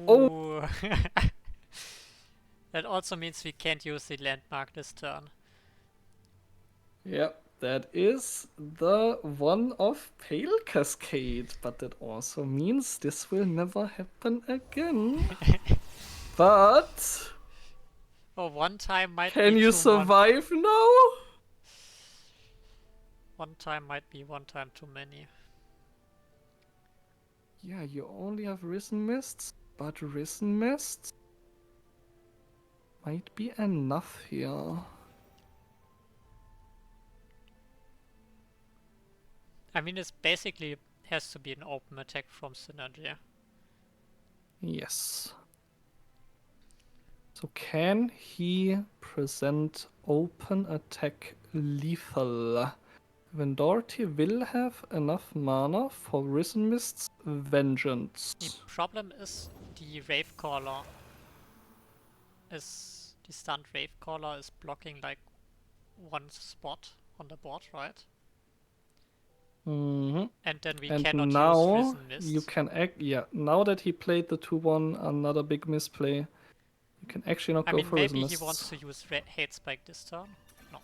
[SPEAKER 8] Ooh. That also means we can't use the landmark this turn.
[SPEAKER 9] Yeah, that is the one of Pale Cascade, but that also means this will never happen again. But
[SPEAKER 8] Oh, one time might be
[SPEAKER 9] can you survive now?
[SPEAKER 8] One time might be one time too many.
[SPEAKER 9] Yeah, you only have Risen Mists, but Risen Mists might be enough here.
[SPEAKER 8] I mean, this basically has to be an open attack from Synergy.
[SPEAKER 9] Yes. So can he present open attack lethal? Vendorti will have enough mana for Risen Mist's Vengeance.
[SPEAKER 8] The problem is the Wraithcaller is... The stunned Wraithcaller is blocking like one spot on the board, right?
[SPEAKER 9] Mm-hmm.
[SPEAKER 8] And then we
[SPEAKER 9] And
[SPEAKER 8] cannot
[SPEAKER 9] now
[SPEAKER 8] use Risen Mist.
[SPEAKER 9] you can now that he played the 2-1, another big misplay, you can actually not go for Risen
[SPEAKER 8] maybe
[SPEAKER 9] Mists.
[SPEAKER 8] he wants to use Hate Spike this turn. No.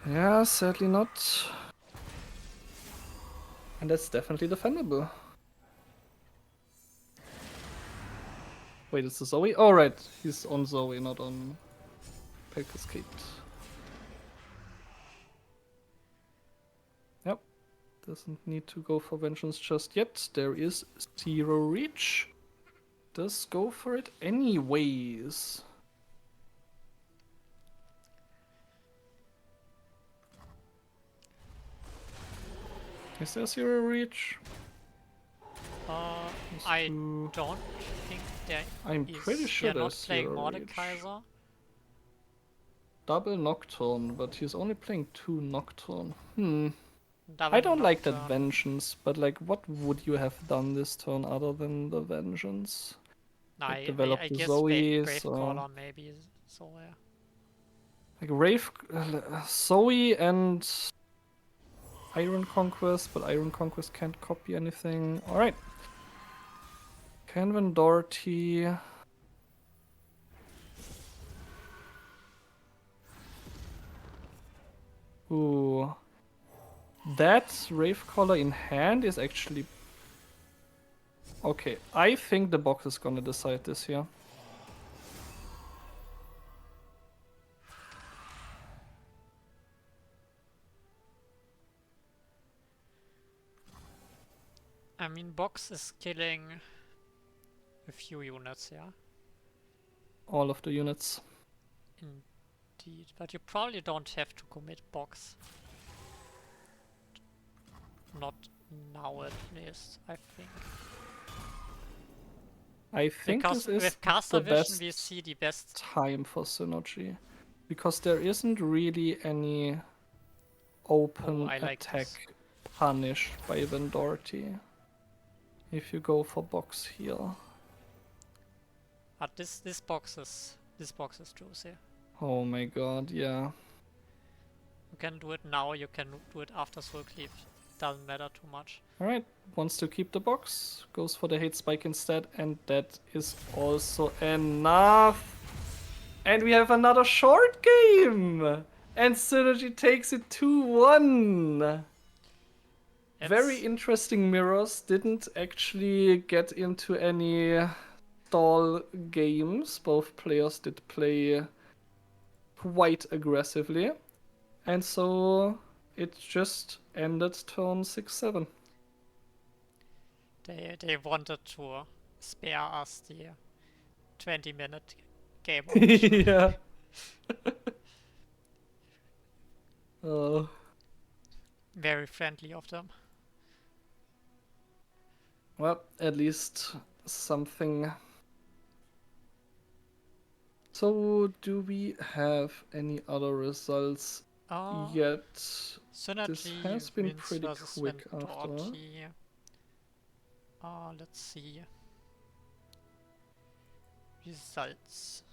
[SPEAKER 9] Yeah, sadly not. And that's definitely defendable. Wait, it's the Zoe? Oh, right. He's on Zoe, not on Pale Cascade. Yep. Doesn't need to go for Vengeance just yet. There is 0 reach. Does go for it anyways. Is there 0 reach?
[SPEAKER 8] I don't think there
[SPEAKER 9] I'm
[SPEAKER 8] is.
[SPEAKER 9] pretty sure
[SPEAKER 8] They're not
[SPEAKER 9] there's
[SPEAKER 8] playing
[SPEAKER 9] 0 reach.
[SPEAKER 8] Mordekaiser.
[SPEAKER 9] Double Nocturne, but he's only playing 2 Nocturne.
[SPEAKER 8] Double
[SPEAKER 9] I don't like that
[SPEAKER 8] Nocturne.
[SPEAKER 9] Vengeance, but like, what would you have done this turn other than the Vengeance? Like, develop
[SPEAKER 8] I
[SPEAKER 9] the
[SPEAKER 8] guess
[SPEAKER 9] Zoe,
[SPEAKER 8] Gravecaller maybe. So yeah.
[SPEAKER 9] like Zoe and Iron Conquest, but Iron Conquest can't copy anything. All right. Canvan Doherty. Ooh. that Ravecaller in hand is actually... Okay, I think the box is gonna decide this here.
[SPEAKER 8] I mean, box is killing a few units, yeah?
[SPEAKER 9] All of the units.
[SPEAKER 8] Indeed, but you probably don't have to commit box. Not now at least, I think.
[SPEAKER 9] I think
[SPEAKER 8] Because
[SPEAKER 9] this is
[SPEAKER 8] with caster
[SPEAKER 9] the
[SPEAKER 8] vision
[SPEAKER 9] best
[SPEAKER 8] we see the best.
[SPEAKER 9] time for synergy. Because there isn't really any open
[SPEAKER 8] I like
[SPEAKER 9] attack
[SPEAKER 8] this.
[SPEAKER 9] punished by Vendorti. If you go for box here.
[SPEAKER 8] But this box is juicy.
[SPEAKER 9] Oh my god, yeah.
[SPEAKER 8] You can do it now, you can do it after Soul Cleave. Doesn't matter too much.
[SPEAKER 9] Alright, wants to keep the box, goes for the hate spike instead, and that is also enough. And we have another short game! And Synergy takes it 2-1. Very interesting mirrors. Didn't actually get into any stall games. Both players did play quite aggressively. And so it just ended turn 6-7.
[SPEAKER 8] They wanted to spare us the 20-minute game option.
[SPEAKER 9] Yeah. Oh.
[SPEAKER 8] Very friendly of them.
[SPEAKER 9] Well, at least something. So, do we have any other results yet?
[SPEAKER 8] Synergy
[SPEAKER 9] This has been
[SPEAKER 8] wins
[SPEAKER 9] pretty
[SPEAKER 8] versus
[SPEAKER 9] quick after.
[SPEAKER 8] Vendorti. Let's see. Results.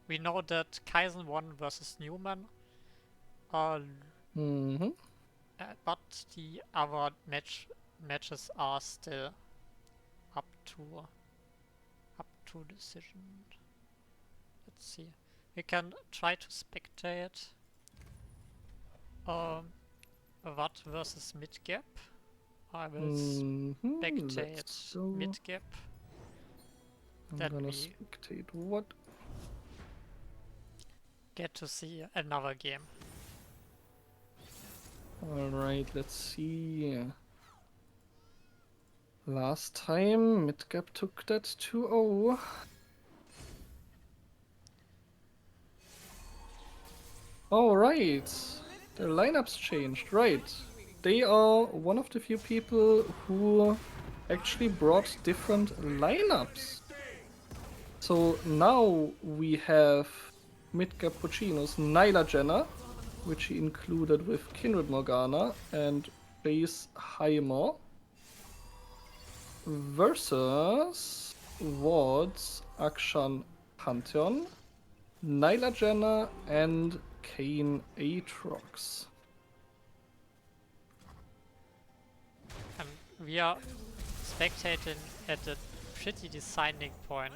[SPEAKER 8] We know that Kaizen won versus Newman.
[SPEAKER 9] Mm-hmm.
[SPEAKER 8] But the other matches are still up to decision. Let's see. We can try to spectate Watt versus mid gap. I will spectate mid gap.
[SPEAKER 9] I'm
[SPEAKER 8] Then
[SPEAKER 9] gonna
[SPEAKER 8] we
[SPEAKER 9] spectate what?
[SPEAKER 8] get to see another game.
[SPEAKER 9] Alright, let's see. Last time, Midgap took that 2-0. Alright, their lineups changed, right. They are one of the few people who actually brought different lineups. So now we have Midgap Puccino's Nyla Jenna, which he included with Kindred Morgana and Base Heimer, versus Ward's Akshan Pantheon, Nyla Jenna, and Kane Aatrox.
[SPEAKER 8] And we are spectating at a pretty deciding point.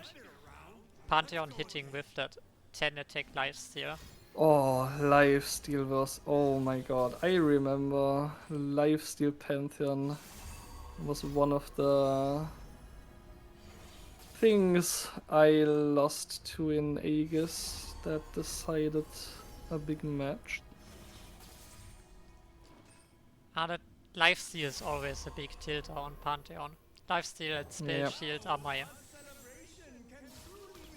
[SPEAKER 8] Pantheon hitting with that 10 attack lifesteal.
[SPEAKER 9] Oh, lifesteal was... Oh my god, I remember lifesteal Pantheon was one of the things I lost to in Aegis that decided a big match.
[SPEAKER 8] That lifesteal is always a big tilter on Pantheon. Lifesteal and spell shield are my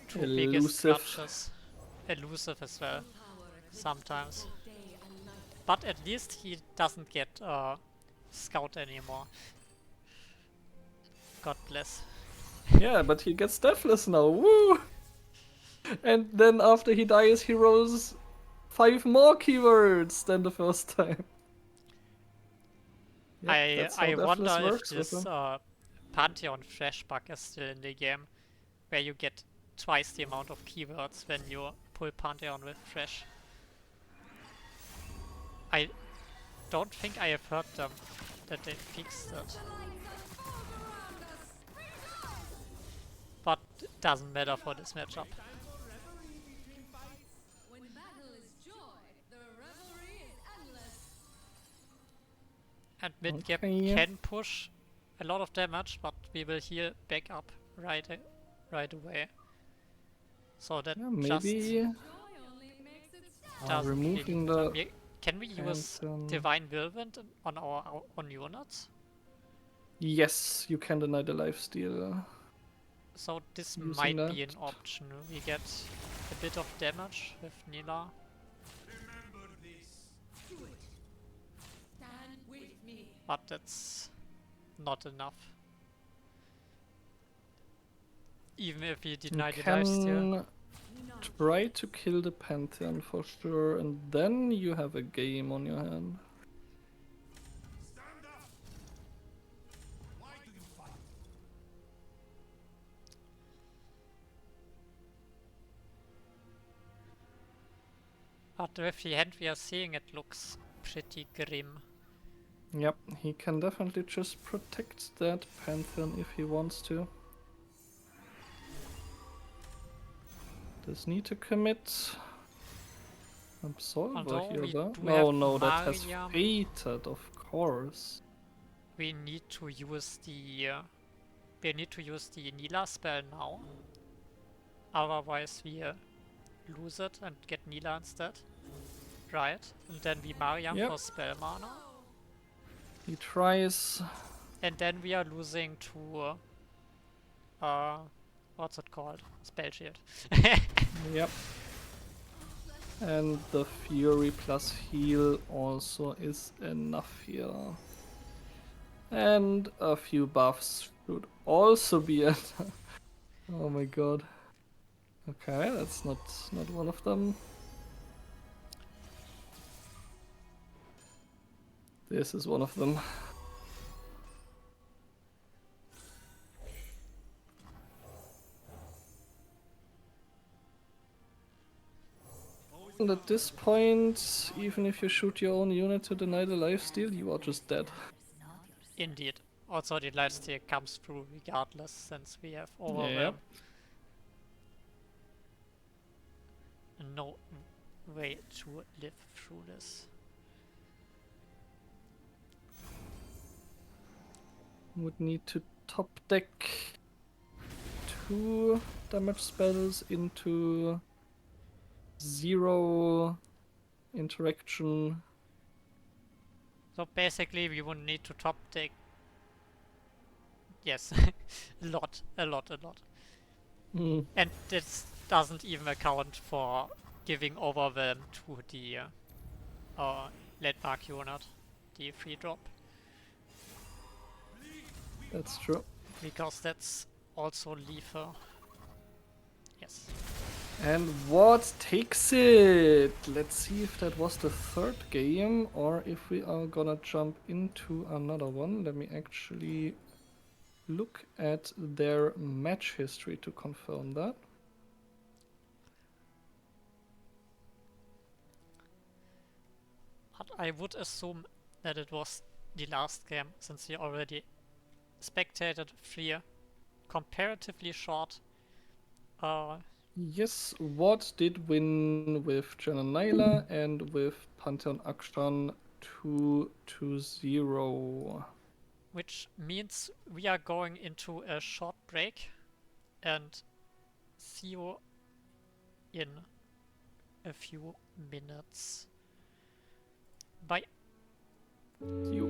[SPEAKER 8] two biggest clutches. Elusive as well, sometimes. But at least he doesn't get Scout anymore. God bless.
[SPEAKER 9] Yeah, but he gets Deathless now, woo! And then after he dies, he rolls 5 more keywords than the first time. Yep,
[SPEAKER 8] I wonder if this Pantheon Fresh bug is still in the game, where you get twice the amount of keywords when you pull Pantheon with Fresh. I don't think I have heard them that they fixed it. But it doesn't matter for this matchup. And mid gap
[SPEAKER 9] Okay.
[SPEAKER 8] can push a lot of damage, but we will heal back up right away. So that
[SPEAKER 9] Yeah,
[SPEAKER 8] just
[SPEAKER 9] maybe
[SPEAKER 8] doesn't
[SPEAKER 9] removing
[SPEAKER 8] really
[SPEAKER 9] the
[SPEAKER 8] Can we use
[SPEAKER 9] Phantom.
[SPEAKER 8] Divine Whirlwind on our on units?
[SPEAKER 9] Yes, you can deny the lifesteal.
[SPEAKER 8] So this
[SPEAKER 9] Using
[SPEAKER 8] might be an
[SPEAKER 9] that.
[SPEAKER 8] option. We get a bit of damage with Nila. But that's not enough. Even if we deny the lifesteal.
[SPEAKER 9] Try to kill the Pantheon for sure, and then you have a game on your hand.
[SPEAKER 8] But with the hand we are seeing, it looks pretty grim.
[SPEAKER 9] Yep, he can definitely just protect that Pantheon if he wants to. Does need to commit Absolver
[SPEAKER 8] Although
[SPEAKER 9] here
[SPEAKER 8] we
[SPEAKER 9] though.
[SPEAKER 8] do
[SPEAKER 9] No,
[SPEAKER 8] have
[SPEAKER 9] no, that has
[SPEAKER 8] Mariam.
[SPEAKER 9] fated, of course.
[SPEAKER 8] We need to use the Nila spell now. Otherwise we lose it and get Nila instead. Right? And then we Mariam
[SPEAKER 9] Yep.
[SPEAKER 8] for spell mana.
[SPEAKER 9] He tries.
[SPEAKER 8] And then we are losing to what's it called? Spell shield.
[SPEAKER 9] Yep. And the Fury plus heal also is enough here. And a few buffs should also be enough. Oh my god. Okay, that's not one of them. This is one of them. And at this point, even if you shoot your own unit to deny the lifesteal, you are just dead.
[SPEAKER 8] Indeed. Also the lifesteal comes through regardless since we have overwhelm. No way to live through this.
[SPEAKER 9] Would need to top deck 2 damage spells into 0 interaction.
[SPEAKER 8] So basically we would need to top deck. Yes, a lot.
[SPEAKER 9] Mm.
[SPEAKER 8] And this doesn't even account for giving overwhelm to the landmark unit, the free drop,
[SPEAKER 9] That's true.
[SPEAKER 8] because that's also lethal. Yes.
[SPEAKER 9] And what takes it? Let's see if that was the third game or if we are gonna jump into another one. Let me actually look at their match history to confirm that.
[SPEAKER 8] But I would assume that it was the last game, since we already spectated 3 comparatively short.
[SPEAKER 9] Yes, what did win with Jen and Nyla and with Pantheon Akshan 2-0.
[SPEAKER 8] Which means we are going into a short break and see you in a few minutes. Bye.
[SPEAKER 9] You.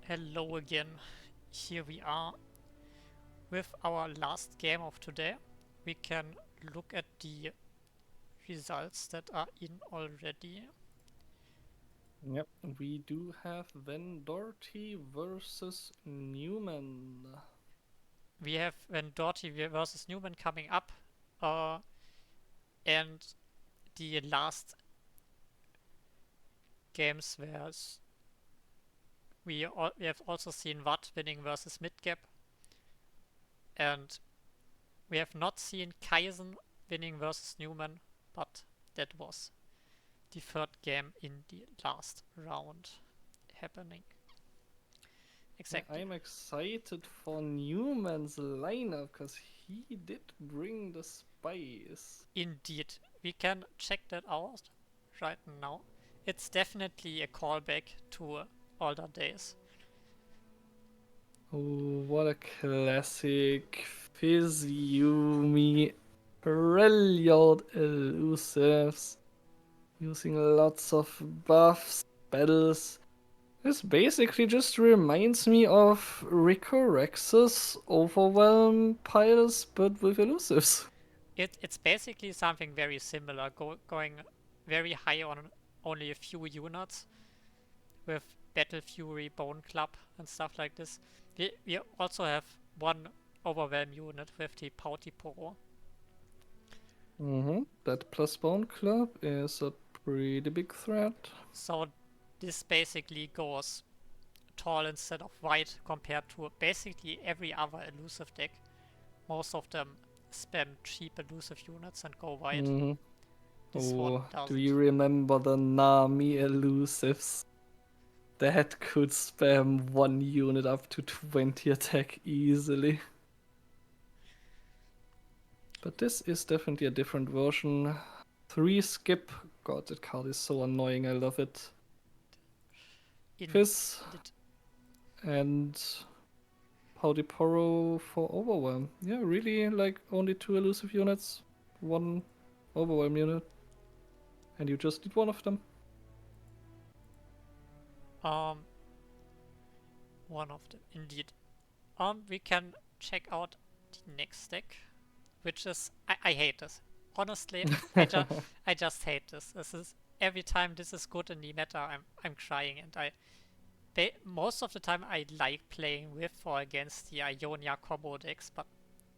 [SPEAKER 8] Hello again. Here we are with our last game of today. We can look at the results that are in already.
[SPEAKER 9] Yep, we do have Van Doherty versus Newman.
[SPEAKER 8] We have Van Doherty versus Newman coming up, and the last games where we have also seen Watt winning versus Midgap, and we have not seen Kaizen winning versus Newman, but that was the third game in the last round happening. Exactly.
[SPEAKER 9] I'm excited for Newman's lineup because he did bring the spice.
[SPEAKER 8] Indeed. We can check that out right now. It's definitely a callback to older days.
[SPEAKER 9] Oh, what a classic Physiumi. Brilliant elusives. Using lots of buffs, spells. This basically just reminds me of Rico Rex's Overwhelm piles, but with elusives.
[SPEAKER 8] It's basically something very similar, going very high on only a few units with Battle Fury, Bone Club, and stuff like this. We also have one Overwhelm unit with the Pouty Poro.
[SPEAKER 9] That plus Bone Club is a pretty big threat.
[SPEAKER 8] So this basically goes tall instead of wide compared to basically every other elusive deck. Most of them spam cheap elusive units and go wide.
[SPEAKER 9] Mhm.
[SPEAKER 8] This one
[SPEAKER 9] Oh, do
[SPEAKER 8] doesn't.
[SPEAKER 9] you remember the Nami elusives? That could spam one unit up to 20 attack easily. But this is definitely a different version. 3 skip. God, that card is so annoying. I love it. Fizz and Powdiporo for Overwhelm. Yeah, really, like only 2 elusive units, 1 Overwhelm unit. And you just need one of them.
[SPEAKER 8] One of them, indeed. We can check out the next deck, which is I hate this. Honestly, I just hate this. This is every time this is good in the meta, I'm crying, and most of the time I like playing with or against the Ionia combo decks, but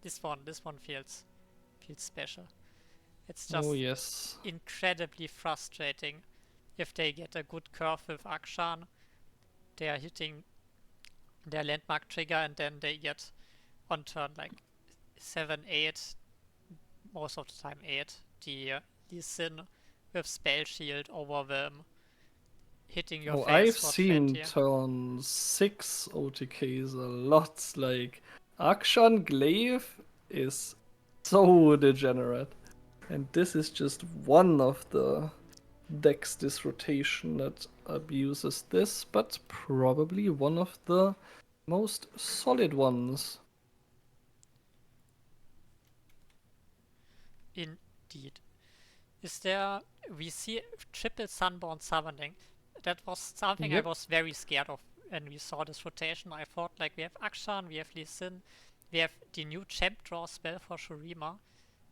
[SPEAKER 8] this one feels special. It's just
[SPEAKER 9] Oh yes.
[SPEAKER 8] incredibly frustrating if they get a good curve with Akshan. They are hitting their landmark trigger and then they get on turn like 7, 8, most of the time 8, the Sin with Spell Shield, Overwhelm, hitting your
[SPEAKER 9] Oh,
[SPEAKER 8] face
[SPEAKER 9] I've
[SPEAKER 8] for
[SPEAKER 9] seen
[SPEAKER 8] 20.
[SPEAKER 9] turn 6 OTKs a lot. Like, Akshan Glaive is so degenerate. And this is just one of the decks this rotation that abuses this, but probably one of the most solid ones.
[SPEAKER 8] Indeed. We see triple Sunborn summoning. That was something I
[SPEAKER 9] Yep.
[SPEAKER 8] was very scared of when we saw this rotation. I thought, like, we have Akshan, we have Lee Sin, we have the new champ draw spell for Shurima,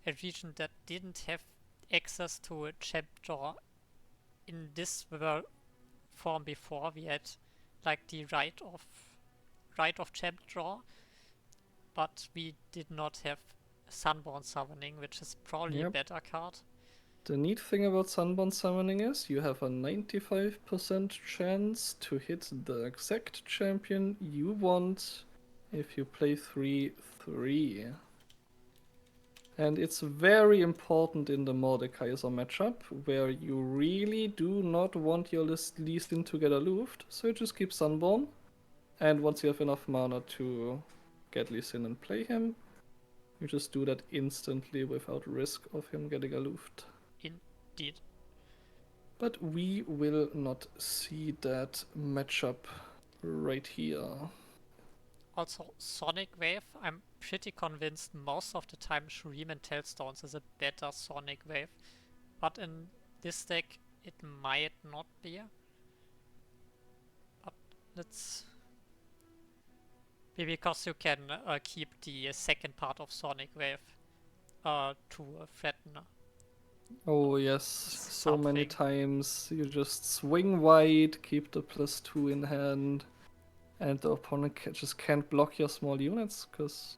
[SPEAKER 8] a region that didn't have access to a champ draw in this form before. We had like the right of champ draw, but we did not have Sunborn summoning, which is probably a
[SPEAKER 9] Yep.
[SPEAKER 8] better card.
[SPEAKER 9] The neat thing about Sunborn Summoning is you have a 95% chance to hit the exact champion you want if you play 3/3. And it's very important in the Mordekaiser matchup, where you really do not want your Lee Sin to get aloofed, so you just keep Sunborn. And once you have enough mana to get Lee Sin and play him, you just do that instantly without risk of him getting aloofed.
[SPEAKER 8] Indeed.
[SPEAKER 9] But we will not see that matchup right here.
[SPEAKER 8] Also, Sonic Wave, I'm pretty convinced most of the time Shuriman Tailstones is a better Sonic Wave. But in this deck, it might not be. But let's... Because you can keep the second part of Sonic Wave to threaten.
[SPEAKER 9] Oh yes, so many
[SPEAKER 8] Something.
[SPEAKER 9] times you just swing wide, keep the +2 in hand, and the opponent just can't block your small units, because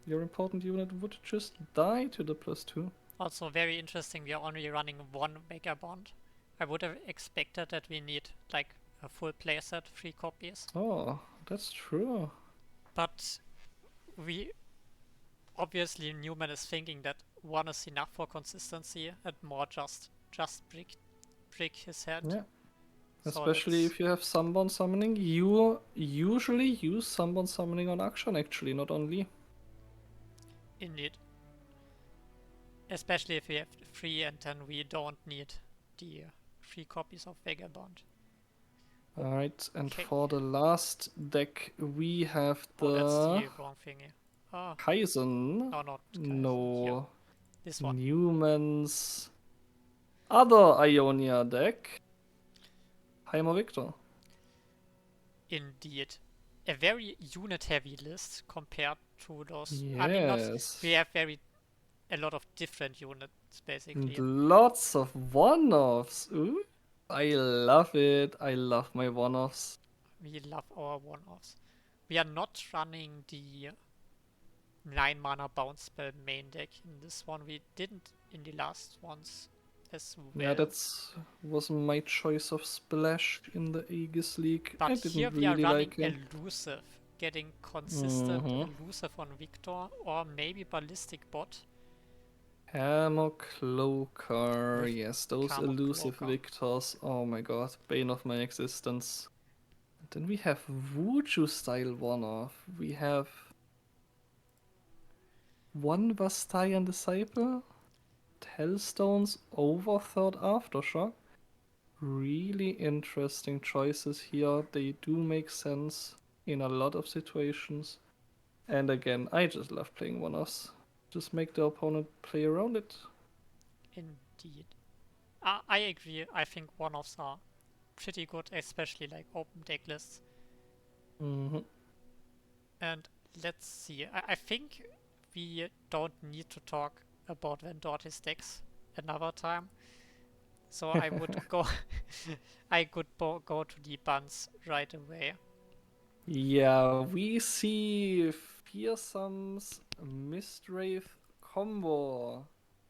[SPEAKER 9] your important unit would just die to the +2.
[SPEAKER 8] Also very interesting, we are only running one Vagabond. I would have expected that we need like a full playset, 3 copies.
[SPEAKER 9] Oh, that's true.
[SPEAKER 8] But we obviously Newman is thinking that one is enough for consistency and more just break his head.
[SPEAKER 9] Yeah.
[SPEAKER 8] So
[SPEAKER 9] Especially
[SPEAKER 8] that's-
[SPEAKER 9] if you have Sunborn Summoning, you usually use Sunborn Summoning on Akshan actually, not on Lee.
[SPEAKER 8] Indeed. Especially if we have 3 and then we don't need the 3 copies of Vagabond.
[SPEAKER 9] Alright, and
[SPEAKER 8] Okay.
[SPEAKER 9] for the last deck we have
[SPEAKER 8] Oh, that's
[SPEAKER 9] the
[SPEAKER 8] the wrong thingy. Oh,
[SPEAKER 9] Kaizen.
[SPEAKER 8] no, not Kaizen. Here.
[SPEAKER 9] No.
[SPEAKER 8] This one.
[SPEAKER 9] Newman's other Ionia deck. Heimer Victor.
[SPEAKER 8] Indeed. A very unit-heavy list compared to those. I mean, not,
[SPEAKER 9] Yes.
[SPEAKER 8] we have a lot of different units, basically.
[SPEAKER 9] And lots of one-offs. Ooh. I love it. I love my one-offs.
[SPEAKER 8] We love our one-offs. We are not running the 9 mana bounce spell main deck in this one. We didn't in the last ones as well.
[SPEAKER 9] Yeah, was my choice of splash in the Aegis League. I
[SPEAKER 8] But
[SPEAKER 9] didn't
[SPEAKER 8] here we are
[SPEAKER 9] really
[SPEAKER 8] running
[SPEAKER 9] like it.
[SPEAKER 8] elusive, getting consistent elusive on Victor, or maybe ballistic bot.
[SPEAKER 9] Camo Cloaker,
[SPEAKER 8] With
[SPEAKER 9] yes, those
[SPEAKER 8] Camo
[SPEAKER 9] elusive
[SPEAKER 8] Cloaker.
[SPEAKER 9] victors. Oh my god, bane of my existence. Then we have Wuju style one-off. We have one Vastayan Disciple, Tellstones over third Aftershock. Really interesting choices here. They do make sense in a lot of situations. And again, I just love playing one-offs. Just make the opponent play around it.
[SPEAKER 8] Indeed. I agree. I think one-offs are pretty good, especially like open deck lists.
[SPEAKER 9] Mm-hmm.
[SPEAKER 8] And let's see. I think we don't need to talk about Vendorti's decks another time. So I would go. I could go to the buns right away.
[SPEAKER 9] Yeah, we see Fearsome's Mistwraith combo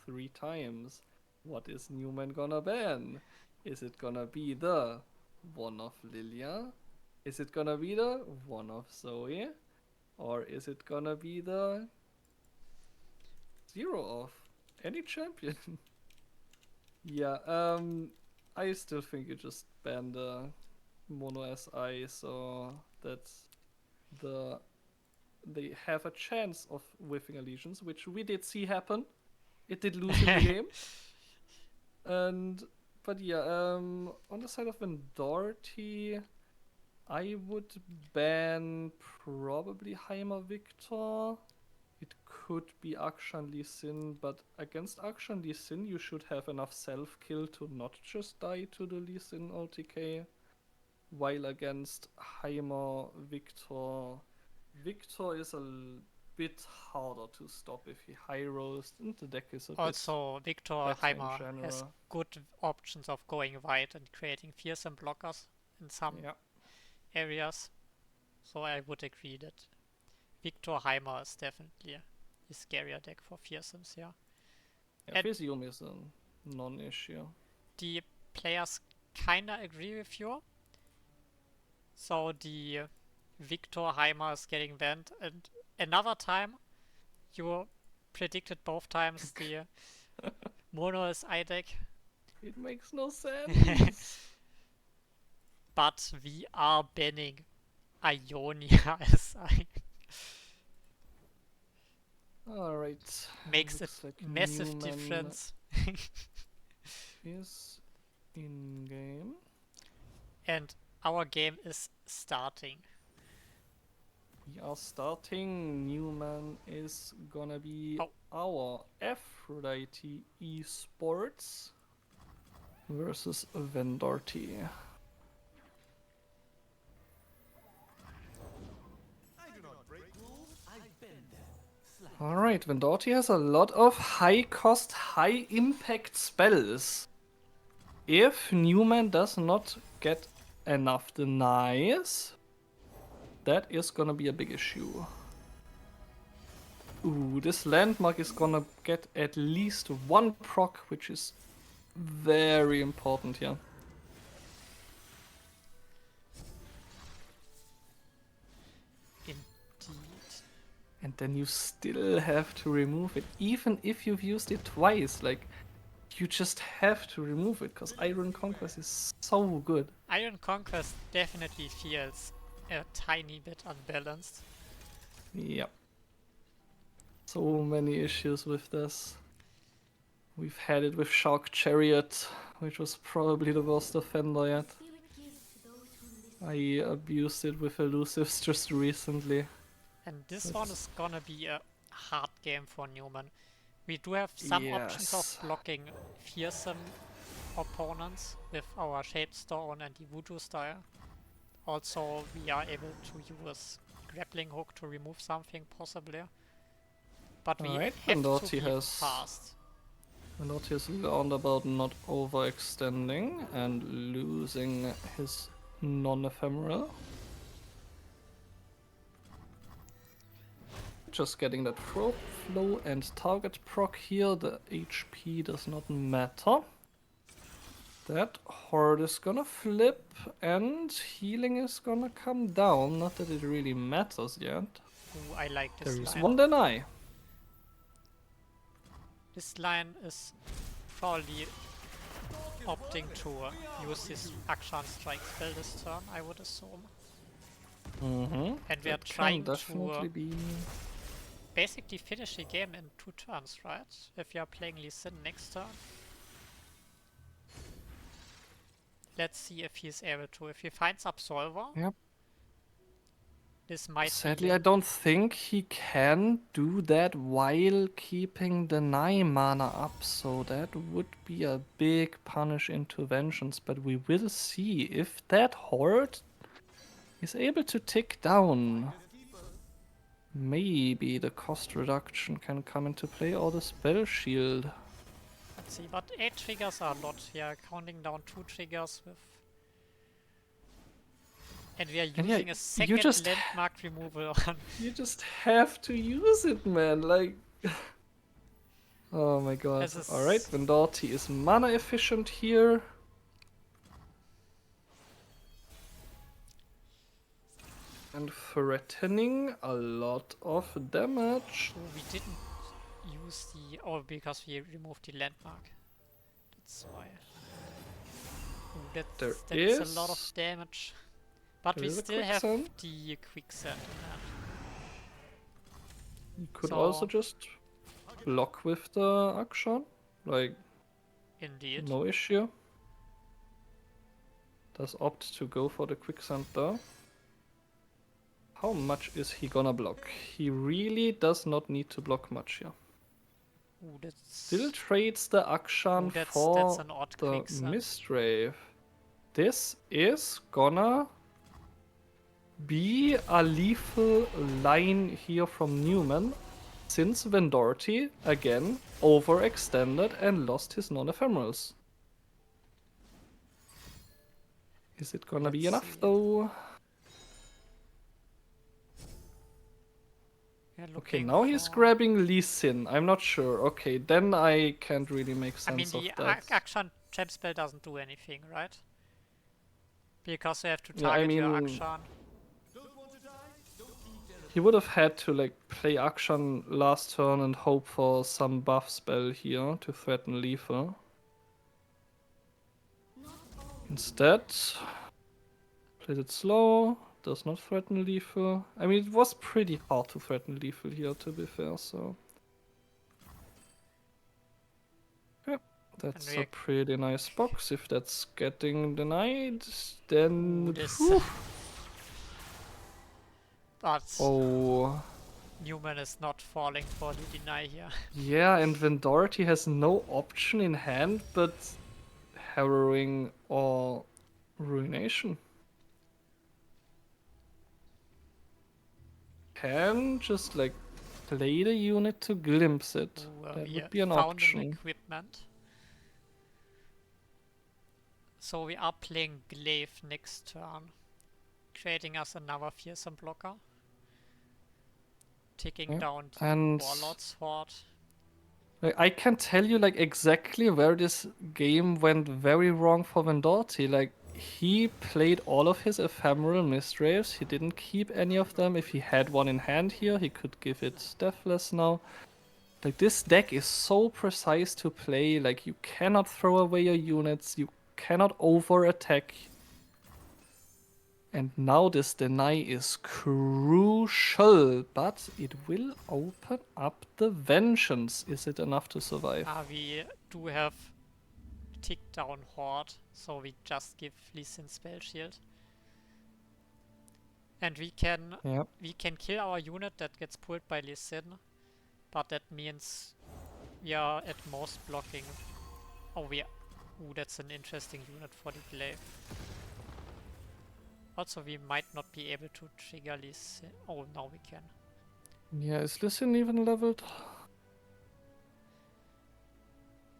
[SPEAKER 9] 3 times. What is Newman gonna ban? Is it gonna be the one of Lilia? Is it gonna be the one of Zoe? Or is it gonna be the 0 of any champion? Yeah, I still think you just ban the Mono SI so that they have a chance of whiffing Allegiance, which we did see happen. It did lose in the game. But yeah, on the side of Vendorti, I would ban probably Heimer Victor. It could be Akshan Lee Sin, but against Akshan Lee Sin, you should have enough self-kill to not just die to the Lee Sin OTK. While against Heimer Victor, Victor is a bit harder to stop if he high rolls, and the deck is a
[SPEAKER 8] Also, Victor
[SPEAKER 9] bit better in
[SPEAKER 8] Heimer has
[SPEAKER 9] general.
[SPEAKER 8] good options of going wide and creating fearsome blockers in some areas. So I would agree that Victor Heimer is definitely a scarier deck for fearsomes here.
[SPEAKER 9] Yeah, Physium is a non-issue.
[SPEAKER 8] The players kinda agree with you. So the Victor Heimer is getting banned, and another time you predicted both times the Mono SI deck.
[SPEAKER 9] It makes no sense.
[SPEAKER 8] But we are banning Ionia SI.
[SPEAKER 9] Alright.
[SPEAKER 8] Makes a
[SPEAKER 9] like
[SPEAKER 8] massive
[SPEAKER 9] Newman
[SPEAKER 8] difference.
[SPEAKER 9] is in game.
[SPEAKER 8] And our game is starting.
[SPEAKER 9] We are starting. Newman is gonna be our Aphrodite Esports versus Vendorti. Alright, Vendorti has a lot of high cost, high impact spells. If Newman does not get enough denies, that is gonna be a big issue. Ooh, this landmark is gonna get at least one proc, which is very important here.
[SPEAKER 8] Indeed.
[SPEAKER 9] And then you still have to remove it, even if you've used it twice. Like, you just have to remove it, because Iron Conquest is so good.
[SPEAKER 8] Iron Conquest definitely feels a tiny bit unbalanced.
[SPEAKER 9] Yep. So many issues with this. We've had it with Shark Chariot, which was probably the worst offender yet. I abused it with Elusives just recently.
[SPEAKER 8] And this one is gonna be a hard game for Newman. We do have some options of blocking fearsome opponents with our Shapestone and the Voodoo style. Also, we are able to use Grappling Hook to remove something, possibly. But we have to be fast.
[SPEAKER 9] Vendorti has learned about not overextending and losing his non-ephemeral. Just getting that throw flow and target proc here, the HP does not matter. That horde is gonna flip, and healing is gonna come down. Not that it really matters yet.
[SPEAKER 8] Ooh, I like this
[SPEAKER 9] There is
[SPEAKER 8] line.
[SPEAKER 9] one deny.
[SPEAKER 8] This line is probably opting to use his Akshan strike spell this turn, I would assume.
[SPEAKER 9] Mm-hmm.
[SPEAKER 8] And we are
[SPEAKER 9] That can
[SPEAKER 8] trying
[SPEAKER 9] definitely
[SPEAKER 8] to
[SPEAKER 9] be.
[SPEAKER 8] basically finish the game in 2 turns, right? If you are playing Lee Sin next turn. Let's see if he's able to. If he finds Absolver,
[SPEAKER 9] Yep.
[SPEAKER 8] this might
[SPEAKER 9] Sadly,
[SPEAKER 8] be
[SPEAKER 9] I don't think he can do that while keeping the 9 mana up, so that would be a big punish into Vengeance, but we will see if that horde is able to tick down. Maybe the cost reduction can come into play, or the spell shield.
[SPEAKER 8] Let's see, but 8 triggers are a lot. We are counting down 2 triggers with... And we are
[SPEAKER 9] And yeah,
[SPEAKER 8] using a
[SPEAKER 9] you
[SPEAKER 8] second
[SPEAKER 9] just-
[SPEAKER 8] landmark removal on...
[SPEAKER 9] You just have to use it, man, like... Oh my god.
[SPEAKER 8] This is-
[SPEAKER 9] Alright, Vendorti is mana efficient here. And threatening a lot of damage.
[SPEAKER 8] Oh, we didn't use the... Oh, because we removed the landmark. That's why. Ooh, that's a lot of
[SPEAKER 9] There
[SPEAKER 8] damage. But
[SPEAKER 9] there
[SPEAKER 8] we
[SPEAKER 9] is a
[SPEAKER 8] still have
[SPEAKER 9] quicksand.
[SPEAKER 8] the quicksand in hand.
[SPEAKER 9] You could
[SPEAKER 8] So-
[SPEAKER 9] also just block with the action. Like,
[SPEAKER 8] Indeed.
[SPEAKER 9] no issue. Does opt to go for the quicksand though. How much is he gonna block? He really does not need to block much here.
[SPEAKER 8] Ooh, that's...
[SPEAKER 9] Still trades the Akshan
[SPEAKER 8] Ooh, that's
[SPEAKER 9] for
[SPEAKER 8] an odd
[SPEAKER 9] the
[SPEAKER 8] quicksand.
[SPEAKER 9] Mistwraith. This is gonna be a lethal line here from Newman, since Vendorti, again, overextended and lost his non-ephemerals. Is it gonna be
[SPEAKER 8] Let's
[SPEAKER 9] enough
[SPEAKER 8] see.
[SPEAKER 9] though?
[SPEAKER 8] We are
[SPEAKER 9] Okay,
[SPEAKER 8] looking
[SPEAKER 9] now he's
[SPEAKER 8] for-
[SPEAKER 9] grabbing Lee Sin. I'm not sure. Okay, then I can't really make
[SPEAKER 8] I mean,
[SPEAKER 9] sense of
[SPEAKER 8] the
[SPEAKER 9] that.
[SPEAKER 8] Akshan Gem spell doesn't do anything, right? Because you have to
[SPEAKER 9] Yeah, I
[SPEAKER 8] target your
[SPEAKER 9] mean-
[SPEAKER 8] Akshan.
[SPEAKER 9] He would have had to like play Akshan last turn and hope for some buff spell here to threaten lethal. Instead, played it slow, does not threaten lethal. I mean, it was pretty hard to threaten lethal here, to be fair, so... Yep, that's
[SPEAKER 8] we
[SPEAKER 9] a pretty nice box. If that's getting denied, then...
[SPEAKER 8] Ooh, this-
[SPEAKER 9] Whew.
[SPEAKER 8] But
[SPEAKER 9] Oh...
[SPEAKER 8] Newman is not falling for the deny here.
[SPEAKER 9] Yeah, and Vendorti has no option in hand but Harrowing or Ruination. Can just like play the unit to glimpse it.
[SPEAKER 8] Ooh,
[SPEAKER 9] That
[SPEAKER 8] we
[SPEAKER 9] would be an
[SPEAKER 8] found
[SPEAKER 9] option.
[SPEAKER 8] an equipment. So we are playing Glaive next turn, creating us another fearsome blocker. Taking
[SPEAKER 9] Yeah,
[SPEAKER 8] down the
[SPEAKER 9] and-
[SPEAKER 8] Warlord's Horde.
[SPEAKER 9] Like, I can tell you like exactly where this game went very wrong for Vendorti. Like he played all of his ephemeral Mistwraiths. He didn't keep any of them. If he had one in hand here, he could give it Deathless now. Like this deck is so precise to play. Like you cannot throw away your units. You cannot over attack. And now this deny is crucial, but it will open up the Vengeance. Is it enough to survive?
[SPEAKER 8] We do have tick down Horde, so we just give Lee Sin spell shield. And we can
[SPEAKER 9] Yep.
[SPEAKER 8] kill our unit that gets pulled by Lee Sin, but that means we are at most blocking. Oh, ooh, that's an interesting unit for the Glaive. Also, we might not be able to trigger Lee Sin. Oh, now we can.
[SPEAKER 9] Yeah, is Listen even leveled?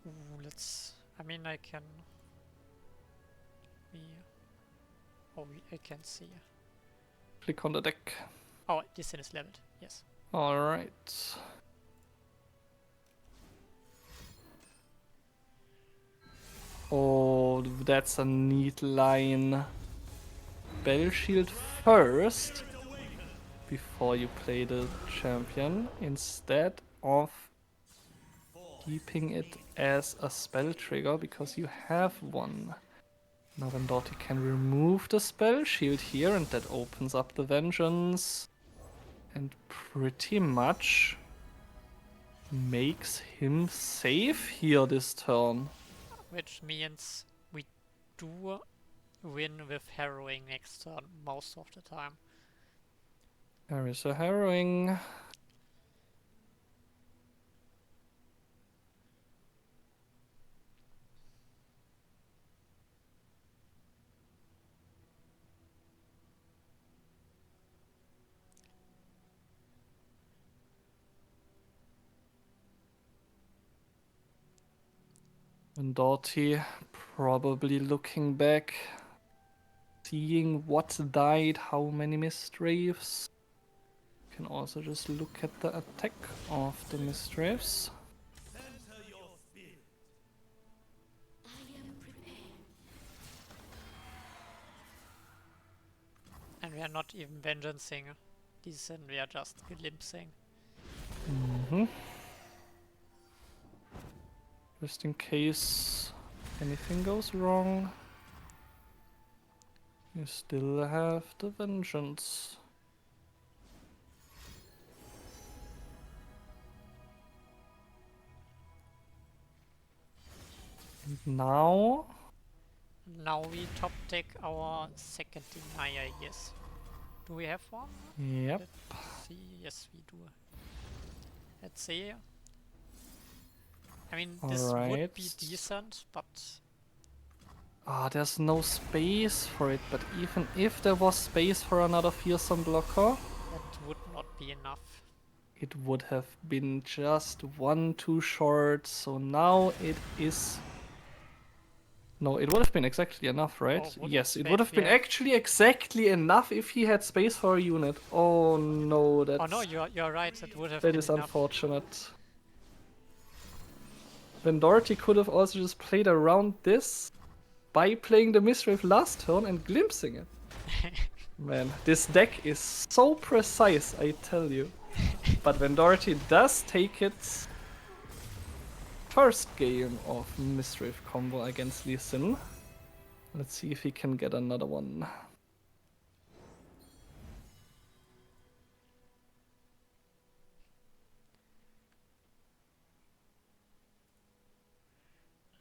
[SPEAKER 8] Ooh, let's... I mean, I can... I can see.
[SPEAKER 9] Click on the deck.
[SPEAKER 8] Oh, Lee Sin is leveled, yes.
[SPEAKER 9] Alright. Oh, that's a neat line. Bell shield first before you play the champion instead of keeping it as a spell trigger because you have one. Now Vendorti can remove the spell shield here and that opens up the vengeance and pretty much makes him safe here this turn.
[SPEAKER 8] Which means we do win with harrowing next turn most of the time.
[SPEAKER 9] There is a harrowing. And Doughty probably looking back, seeing what died, how many Mistwraiths. You can also just look at the attack of the Mistwraiths.
[SPEAKER 8] And we are not even vengeancing Decent, we are just glimpsing.
[SPEAKER 9] Just in case anything goes wrong, you still have the vengeance. And now
[SPEAKER 8] Now we top deck our second denier, yes. Do we have one?
[SPEAKER 9] yep.
[SPEAKER 8] Let's see, yes we do. Let's see. I mean, this would
[SPEAKER 9] Alright.
[SPEAKER 8] be decent, but
[SPEAKER 9] Ah, there's no space for it, but even if there was space for another fearsome blocker,
[SPEAKER 8] that would not be enough.
[SPEAKER 9] it would have been just one too short, so now it is... No, it would have been exactly enough, right?
[SPEAKER 8] Oh, would
[SPEAKER 9] Yes,
[SPEAKER 8] it
[SPEAKER 9] it would have been
[SPEAKER 8] yeah.
[SPEAKER 9] actually exactly enough if he had space for a unit. Oh no, that's...
[SPEAKER 8] Oh no, you're right, that would have
[SPEAKER 9] that
[SPEAKER 8] been
[SPEAKER 9] is
[SPEAKER 8] enough.
[SPEAKER 9] unfortunate. Vendorti could have also just played around this by playing the Mistwraith last turn and glimpsing it. Man, this deck is so precise, I tell you. But Vendorti does take its first game of Mistwraith combo against Lee Sin. Let's see if he can get another one.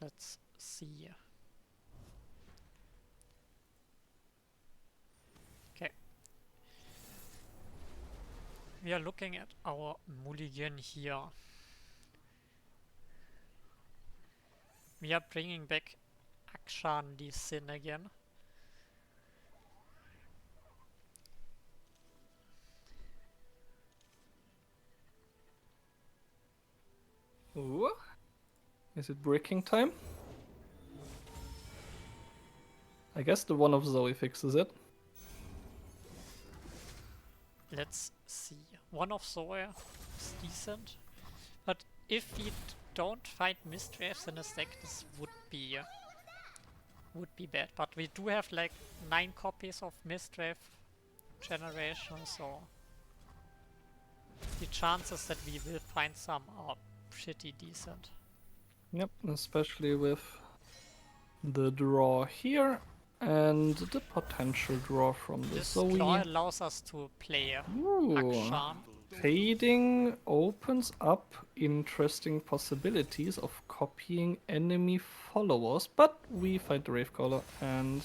[SPEAKER 8] Let's see. Okay. We are looking at our mulligan here. We are bringing back Akshan Lee Sin again.
[SPEAKER 9] Ooh. Is it breaking time? I guess the one of Zoe fixes it.
[SPEAKER 8] Let's see. One of Zoe is decent, but if we don't find Mistwraiths in the deck, this would be bad. But we do have like 9 copies of Mistwraith generation, so the chances that we will find some are pretty decent.
[SPEAKER 9] Yep, especially with the draw here and the potential draw from the
[SPEAKER 8] This
[SPEAKER 9] Zoe.
[SPEAKER 8] draw allows us to play
[SPEAKER 9] Ooh.
[SPEAKER 8] Akshan.
[SPEAKER 9] Fading opens up interesting possibilities of copying enemy followers, but we find the Ravecaller and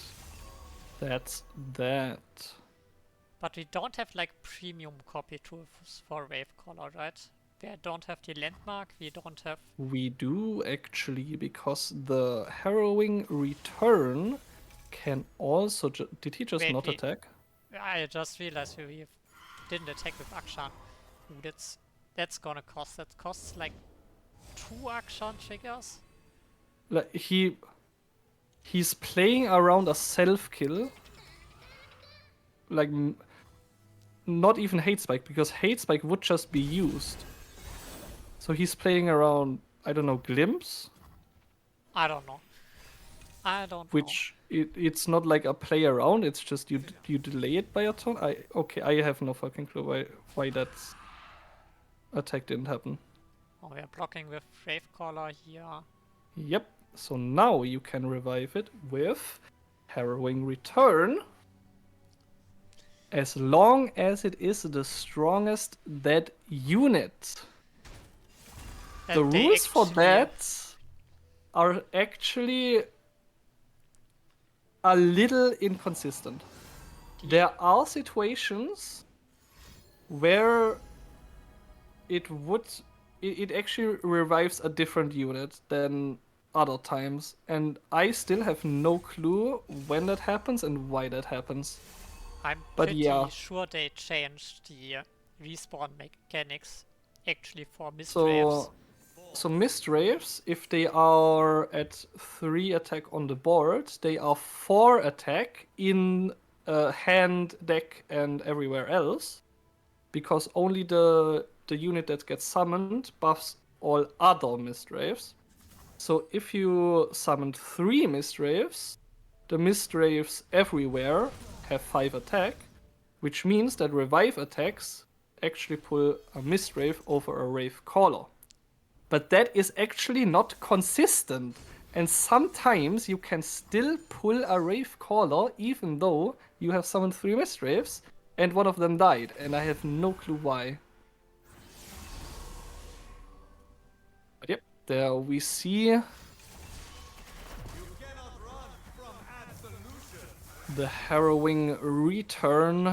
[SPEAKER 9] that's that.
[SPEAKER 8] But we don't have like premium copy tools for Wavecaller, right? We don't have the landmark, we don't have...
[SPEAKER 9] We do actually, because the Harrowing Return can also... Did he just
[SPEAKER 8] Wait,
[SPEAKER 9] not
[SPEAKER 8] we-
[SPEAKER 9] attack?
[SPEAKER 8] I just realized we didn't attack with Akshan. Ooh, that's gonna cost. That costs like 2 Akshan triggers.
[SPEAKER 9] Like, he's playing around a self-kill. Like, not even Hate Spike, because Hate Spike would just be used. So he's playing around, I don't know, Glimpse?
[SPEAKER 8] I don't know. I don't know.
[SPEAKER 9] Which it's not like a play around. It's just you delay it by a turn. I have no fucking clue why that attack didn't happen.
[SPEAKER 8] Oh, we are blocking with Gravecaller here.
[SPEAKER 9] Yep. So now you can revive it with Harrowing Return. As long as it is the strongest dead unit.
[SPEAKER 8] And
[SPEAKER 9] The
[SPEAKER 8] they
[SPEAKER 9] rules for
[SPEAKER 8] actually-
[SPEAKER 9] that are actually a little inconsistent. There are situations where it actually revives a different unit than other times, and I still have no clue when that happens and why that happens.
[SPEAKER 8] I'm
[SPEAKER 9] But
[SPEAKER 8] pretty
[SPEAKER 9] yeah.
[SPEAKER 8] sure they changed the respawn mechanics actually for Mistwraiths.
[SPEAKER 9] So Mistwraiths, if they are at 3 attack on the board, they are 4 attack in hand, deck, and everywhere else, because only the unit that gets summoned buffs all other Mistwraiths. So if you summoned 3 Mistwraiths, the Mistwraiths everywhere have 5 attack, which means that revive attacks actually pull a Mistwraith over a Wraith Caller. But that is actually not consistent. And sometimes you can still pull a Wraith Caller even though you have summoned 3 Mistwraiths and one of them died. And I have no clue why. But yep, there we see the Harrowing Return.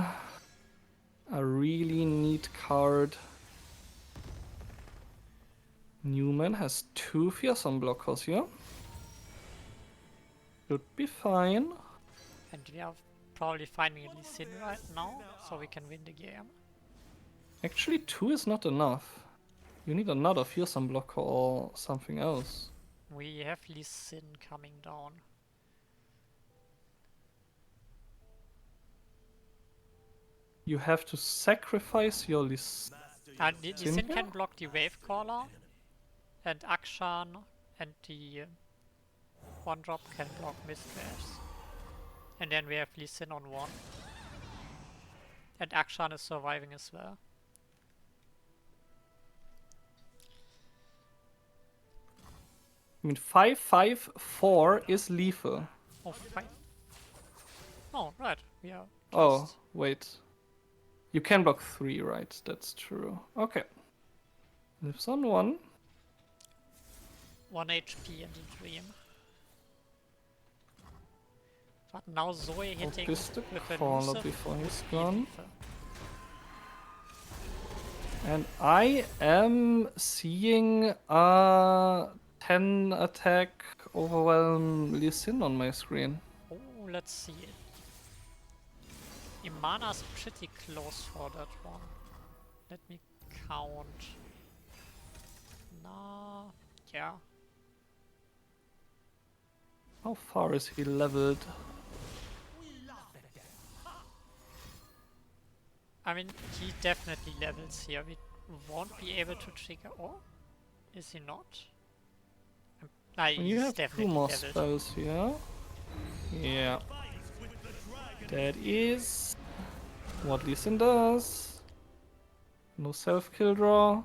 [SPEAKER 9] A really neat card. Newman has 2 fearsome blockers here. Should be fine.
[SPEAKER 8] And we are probably finding Lee Sin right now, so we can win the game.
[SPEAKER 9] Actually, 2 is not enough. You need another fearsome blocker or something else.
[SPEAKER 8] We have Lee Sin coming down.
[SPEAKER 9] You have to sacrifice your list.
[SPEAKER 8] Lee
[SPEAKER 9] Sin
[SPEAKER 8] Sin
[SPEAKER 9] here?
[SPEAKER 8] can block the Wave Caller, and Akshan and the 1-drop can block Mistwraiths. And then we have Lee Sin on 1. And Akshan is surviving as well.
[SPEAKER 9] I mean, 5/5/4 is lethal.
[SPEAKER 8] Oh, 5. Oh, right. We are.
[SPEAKER 9] Oh,
[SPEAKER 8] just-
[SPEAKER 9] wait. You can block 3, right? That's true. Okay. Lives on 1.
[SPEAKER 8] 1 HP in the dream. But now Zoe hitting
[SPEAKER 9] Focus the
[SPEAKER 8] with a
[SPEAKER 9] caller
[SPEAKER 8] elusive
[SPEAKER 9] before
[SPEAKER 8] would
[SPEAKER 9] he's
[SPEAKER 8] be
[SPEAKER 9] gone.
[SPEAKER 8] lethal.
[SPEAKER 9] And I am seeing a 10 attack overwhelm Lee Sin on my screen.
[SPEAKER 8] Oh, let's see. Imana's pretty close for that one. Let me count. Nah, yeah.
[SPEAKER 9] How far is he leveled?
[SPEAKER 8] I mean, he definitely levels here. We won't be able to trigger. Oh, is he not?
[SPEAKER 9] You
[SPEAKER 8] He's
[SPEAKER 9] have 2
[SPEAKER 8] definitely
[SPEAKER 9] more
[SPEAKER 8] leveled.
[SPEAKER 9] spells here. Yeah. That is what Lee Sin does. No self-kill draw.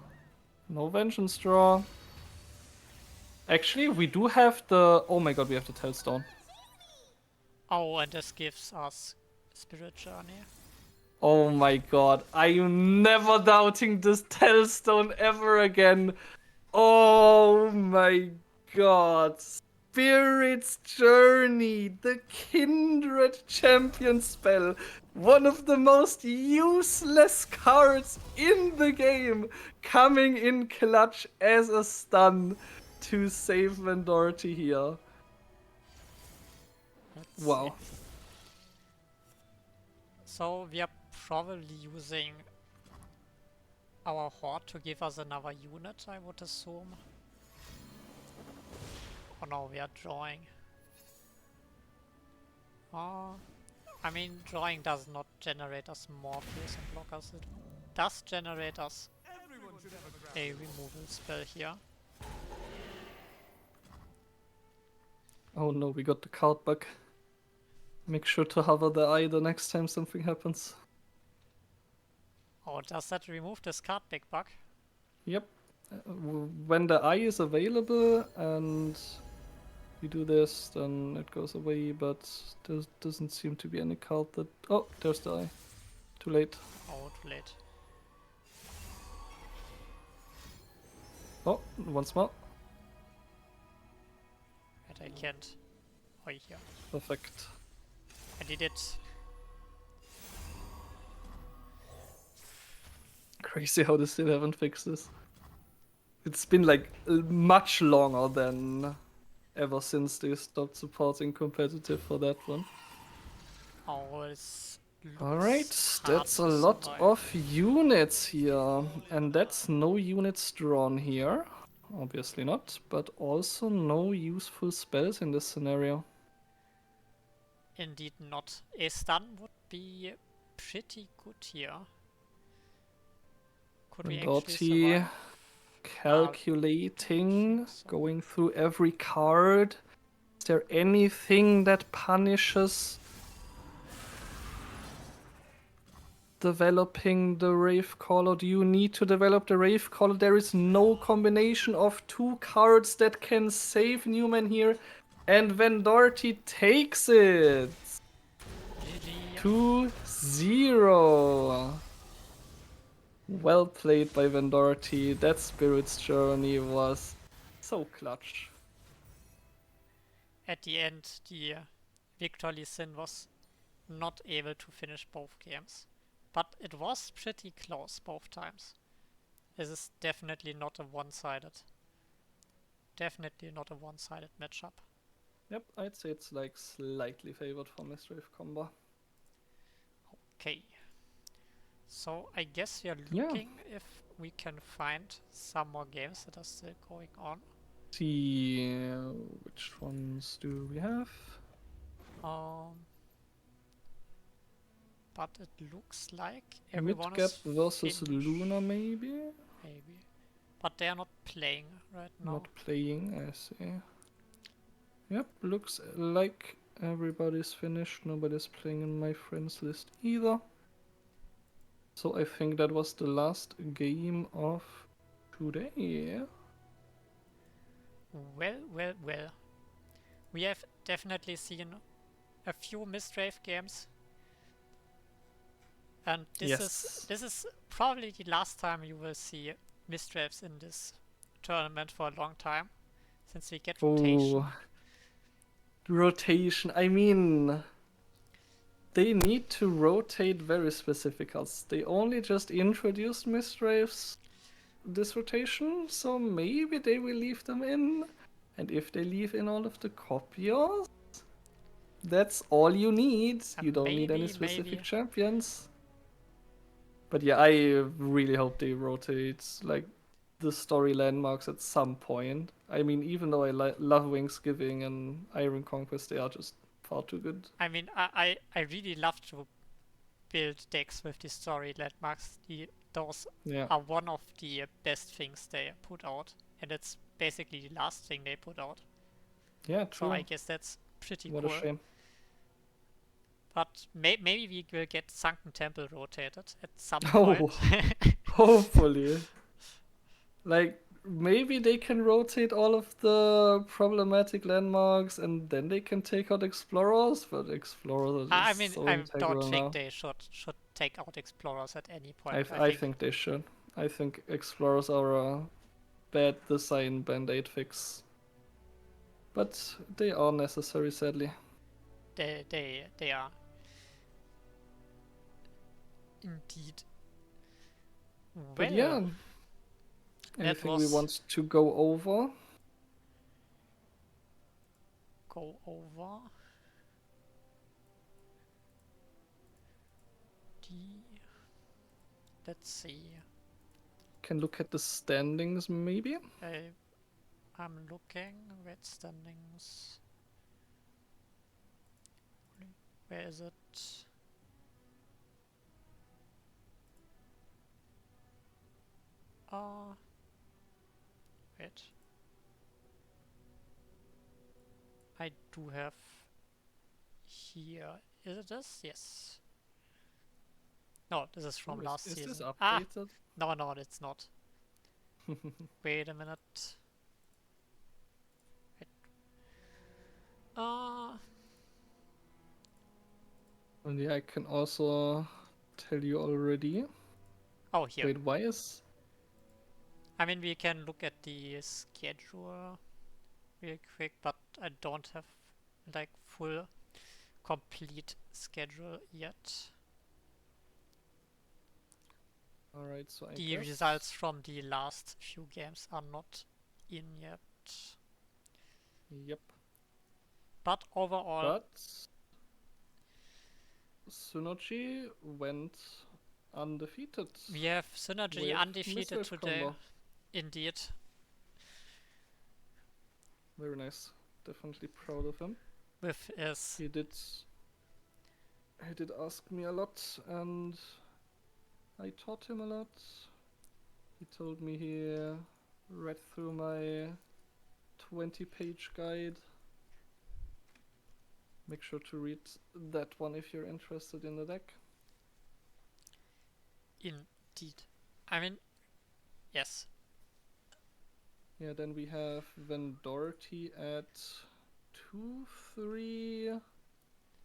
[SPEAKER 9] No vengeance draw. Actually, we do have the... Oh my god, we have the Tellstone.
[SPEAKER 8] Oh, and this gives us Spirit Journey.
[SPEAKER 9] Oh my god, I am never doubting this Tellstone ever again. Oh my god. Spirit's Journey, the Kindred Champion spell. One of the most useless cards in the game, coming in clutch as a stun to save Vendorti here.
[SPEAKER 8] Let's
[SPEAKER 9] Wow.
[SPEAKER 8] see. So we are probably using our Horde to give us another unit, I would assume. Oh no, we are drawing. I mean, drawing does not generate us more fearsome blockers. It does generate us a removal spell here.
[SPEAKER 9] Oh no, we got the card bug. Make sure to hover the eye the next time something happens.
[SPEAKER 8] Oh, does that remove this card big bug?
[SPEAKER 9] Yep. When the eye is available and you do this, then it goes away, but there doesn't seem to be any card that... Oh, there's the eye. Too late.
[SPEAKER 8] Oh, too late.
[SPEAKER 9] Oh, once more.
[SPEAKER 8] But I can't. Oh, here.
[SPEAKER 9] Perfect.
[SPEAKER 8] I did it.
[SPEAKER 9] Crazy how they still haven't fixed this. It's been like much longer than ever since they stopped supporting competitive for that one.
[SPEAKER 8] Oh, this looks
[SPEAKER 9] Alright,
[SPEAKER 8] hard
[SPEAKER 9] that's
[SPEAKER 8] to
[SPEAKER 9] a lot
[SPEAKER 8] survive.
[SPEAKER 9] of units here. And that's no units drawn here. Obviously not, but also no useful spells in this scenario.
[SPEAKER 8] Indeed not. A stun would be pretty good here. Could we actually
[SPEAKER 9] Doty
[SPEAKER 8] survive?
[SPEAKER 9] calculating, going through every card. Is there anything that punishes developing the Wraith Caller? Do you need to develop the Wraith Caller? There is no combination of two cards that can save Newman here. And Vendorty takes it!
[SPEAKER 8] GG.
[SPEAKER 9] 2-0. Well played by Vendorty. That Spirit's Journey was so clutch.
[SPEAKER 8] At the end, the Victor Lee Sin was not able to finish both games. But it was pretty close both times. This is definitely not a one-sided. Definitely not a one-sided matchup.
[SPEAKER 9] Yep, I'd say it's like slightly favored for Mistwraith combo.
[SPEAKER 8] Okay. So I guess we are
[SPEAKER 9] Yeah.
[SPEAKER 8] looking if we can find some more games that are still going on.
[SPEAKER 9] See, which ones do we have?
[SPEAKER 8] But it looks like everyone
[SPEAKER 9] Midgap
[SPEAKER 8] is
[SPEAKER 9] versus
[SPEAKER 8] finished.
[SPEAKER 9] Luna, maybe?
[SPEAKER 8] Maybe. But they are not playing right now.
[SPEAKER 9] Not playing, I see. Yep, looks like everybody's finished. Nobody's playing in my friends list either. So I think that was the last game of today.
[SPEAKER 8] Well. We have definitely seen a few Mistwraith games. And this is probably the last time you will see Mistwraiths in this tournament for a long time. Since we get rotation.
[SPEAKER 9] Oh, rotation. I mean, they need to rotate very specific cards. They only just introduced Mistwraiths this rotation, so maybe they will leave them in. And if they leave in all of the copiers, that's all you need. You don't need any specific champions. But yeah, I really hope they rotate like the story landmarks at some point. I mean, even though I love Wingsgiving and Iron Conquest, they are just far too good.
[SPEAKER 8] I mean, I really love to build decks with the story landmarks. Those are one of the best things they put out, and it's basically the last thing they put out.
[SPEAKER 9] Yeah, true.
[SPEAKER 8] So I guess that's pretty cool.
[SPEAKER 9] What a shame.
[SPEAKER 8] But maybe we will get Sunken Temple rotated at some point.
[SPEAKER 9] Hopefully. Like, maybe they can rotate all of the problematic landmarks and then they can take out Explorers, but Explorers are just so
[SPEAKER 8] I
[SPEAKER 9] integral
[SPEAKER 8] don't think
[SPEAKER 9] now.
[SPEAKER 8] they should take out Explorers at any point.
[SPEAKER 9] I think they should. I think Explorers are a bad design Band-Aid fix. But they are necessary, sadly.
[SPEAKER 8] They are. Indeed.
[SPEAKER 9] But yeah. Anything we want to go over?
[SPEAKER 8] Let's see.
[SPEAKER 9] Can look at the standings, maybe?
[SPEAKER 8] I'm looking at standings. Where is it? Wait. I do have here. Is it this? Yes. No, this is from last
[SPEAKER 9] is
[SPEAKER 8] season.
[SPEAKER 9] this updated?
[SPEAKER 8] No, it's not. Wait a minute. Wait.
[SPEAKER 9] And yeah, I can also tell you already.
[SPEAKER 8] Oh, here.
[SPEAKER 9] Wait, why is...
[SPEAKER 8] I mean, we can look at the schedule real quick, but I don't have like full complete schedule yet.
[SPEAKER 9] Alright, so I
[SPEAKER 8] The
[SPEAKER 9] guess...
[SPEAKER 8] results from the last few games are not in yet.
[SPEAKER 9] Yep.
[SPEAKER 8] But overall,
[SPEAKER 9] But Synergy went undefeated.
[SPEAKER 8] we have Synergy
[SPEAKER 9] with
[SPEAKER 8] undefeated
[SPEAKER 9] Missile
[SPEAKER 8] today.
[SPEAKER 9] Combo.
[SPEAKER 8] Indeed.
[SPEAKER 9] Very nice. Definitely proud of him.
[SPEAKER 8] With his
[SPEAKER 9] He did ask me a lot, and I taught him a lot. He told me he read through my 20-page guide. Make sure to read that one if you're interested in the deck.
[SPEAKER 8] indeed. I mean, yes.
[SPEAKER 9] Yeah, then we have Vendorty at 2-3.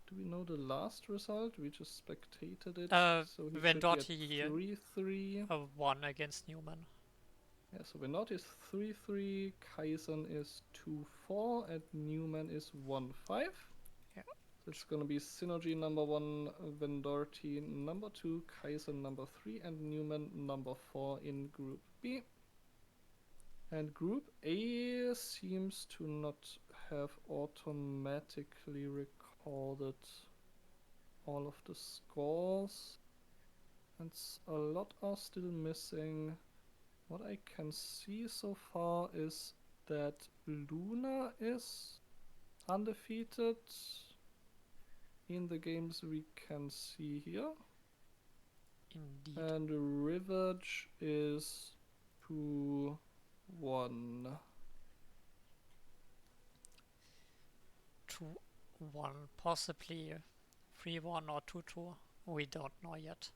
[SPEAKER 9] Do we know the last result? We just spectated it. So he should be at
[SPEAKER 8] Vendorty
[SPEAKER 9] 3-3.
[SPEAKER 8] 1 against Newman.
[SPEAKER 9] Yeah, so Vendorty is 3-3, Kaisen is 2-4, and Newman is 1-5.
[SPEAKER 8] Yeah.
[SPEAKER 9] So it's gonna be Synergy number 1, Vendorty number 2, Kaisen number 3, and Newman number 4 in Group B. And Group A seems to not have automatically recorded all of the scores, and a lot are still missing. What I can see so far is that Luna is undefeated in the games we can see here.
[SPEAKER 8] Indeed.
[SPEAKER 9] And Rivage is 2-1.
[SPEAKER 8] 2-1, possibly 3-1 or 2-2. We don't know yet.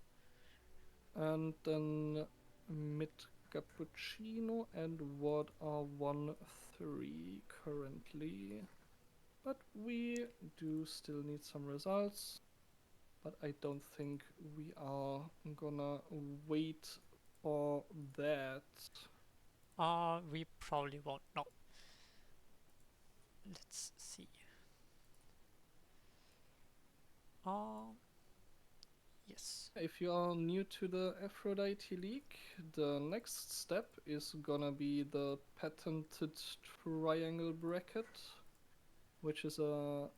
[SPEAKER 9] And then Mid Cappuccino and Ward are 1-3 currently. But we do still need some results. But I don't think we are gonna wait for that.
[SPEAKER 8] We probably won't know. Let's see. Yes.
[SPEAKER 9] If you are new to the Aphrodite League, the next step is gonna be the patented triangle bracket, which is a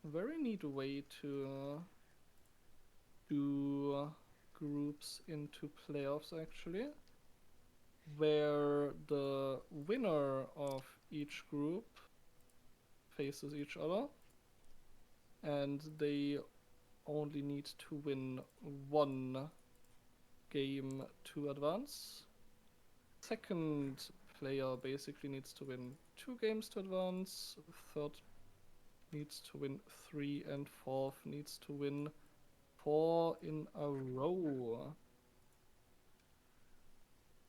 [SPEAKER 9] very neat way to do groups into playoffs actually, where the winner of each group faces each other, and they only need to win one game to advance. Second player basically needs to win 2 games to advance, third needs to win 3, and fourth needs to win 4 in a row.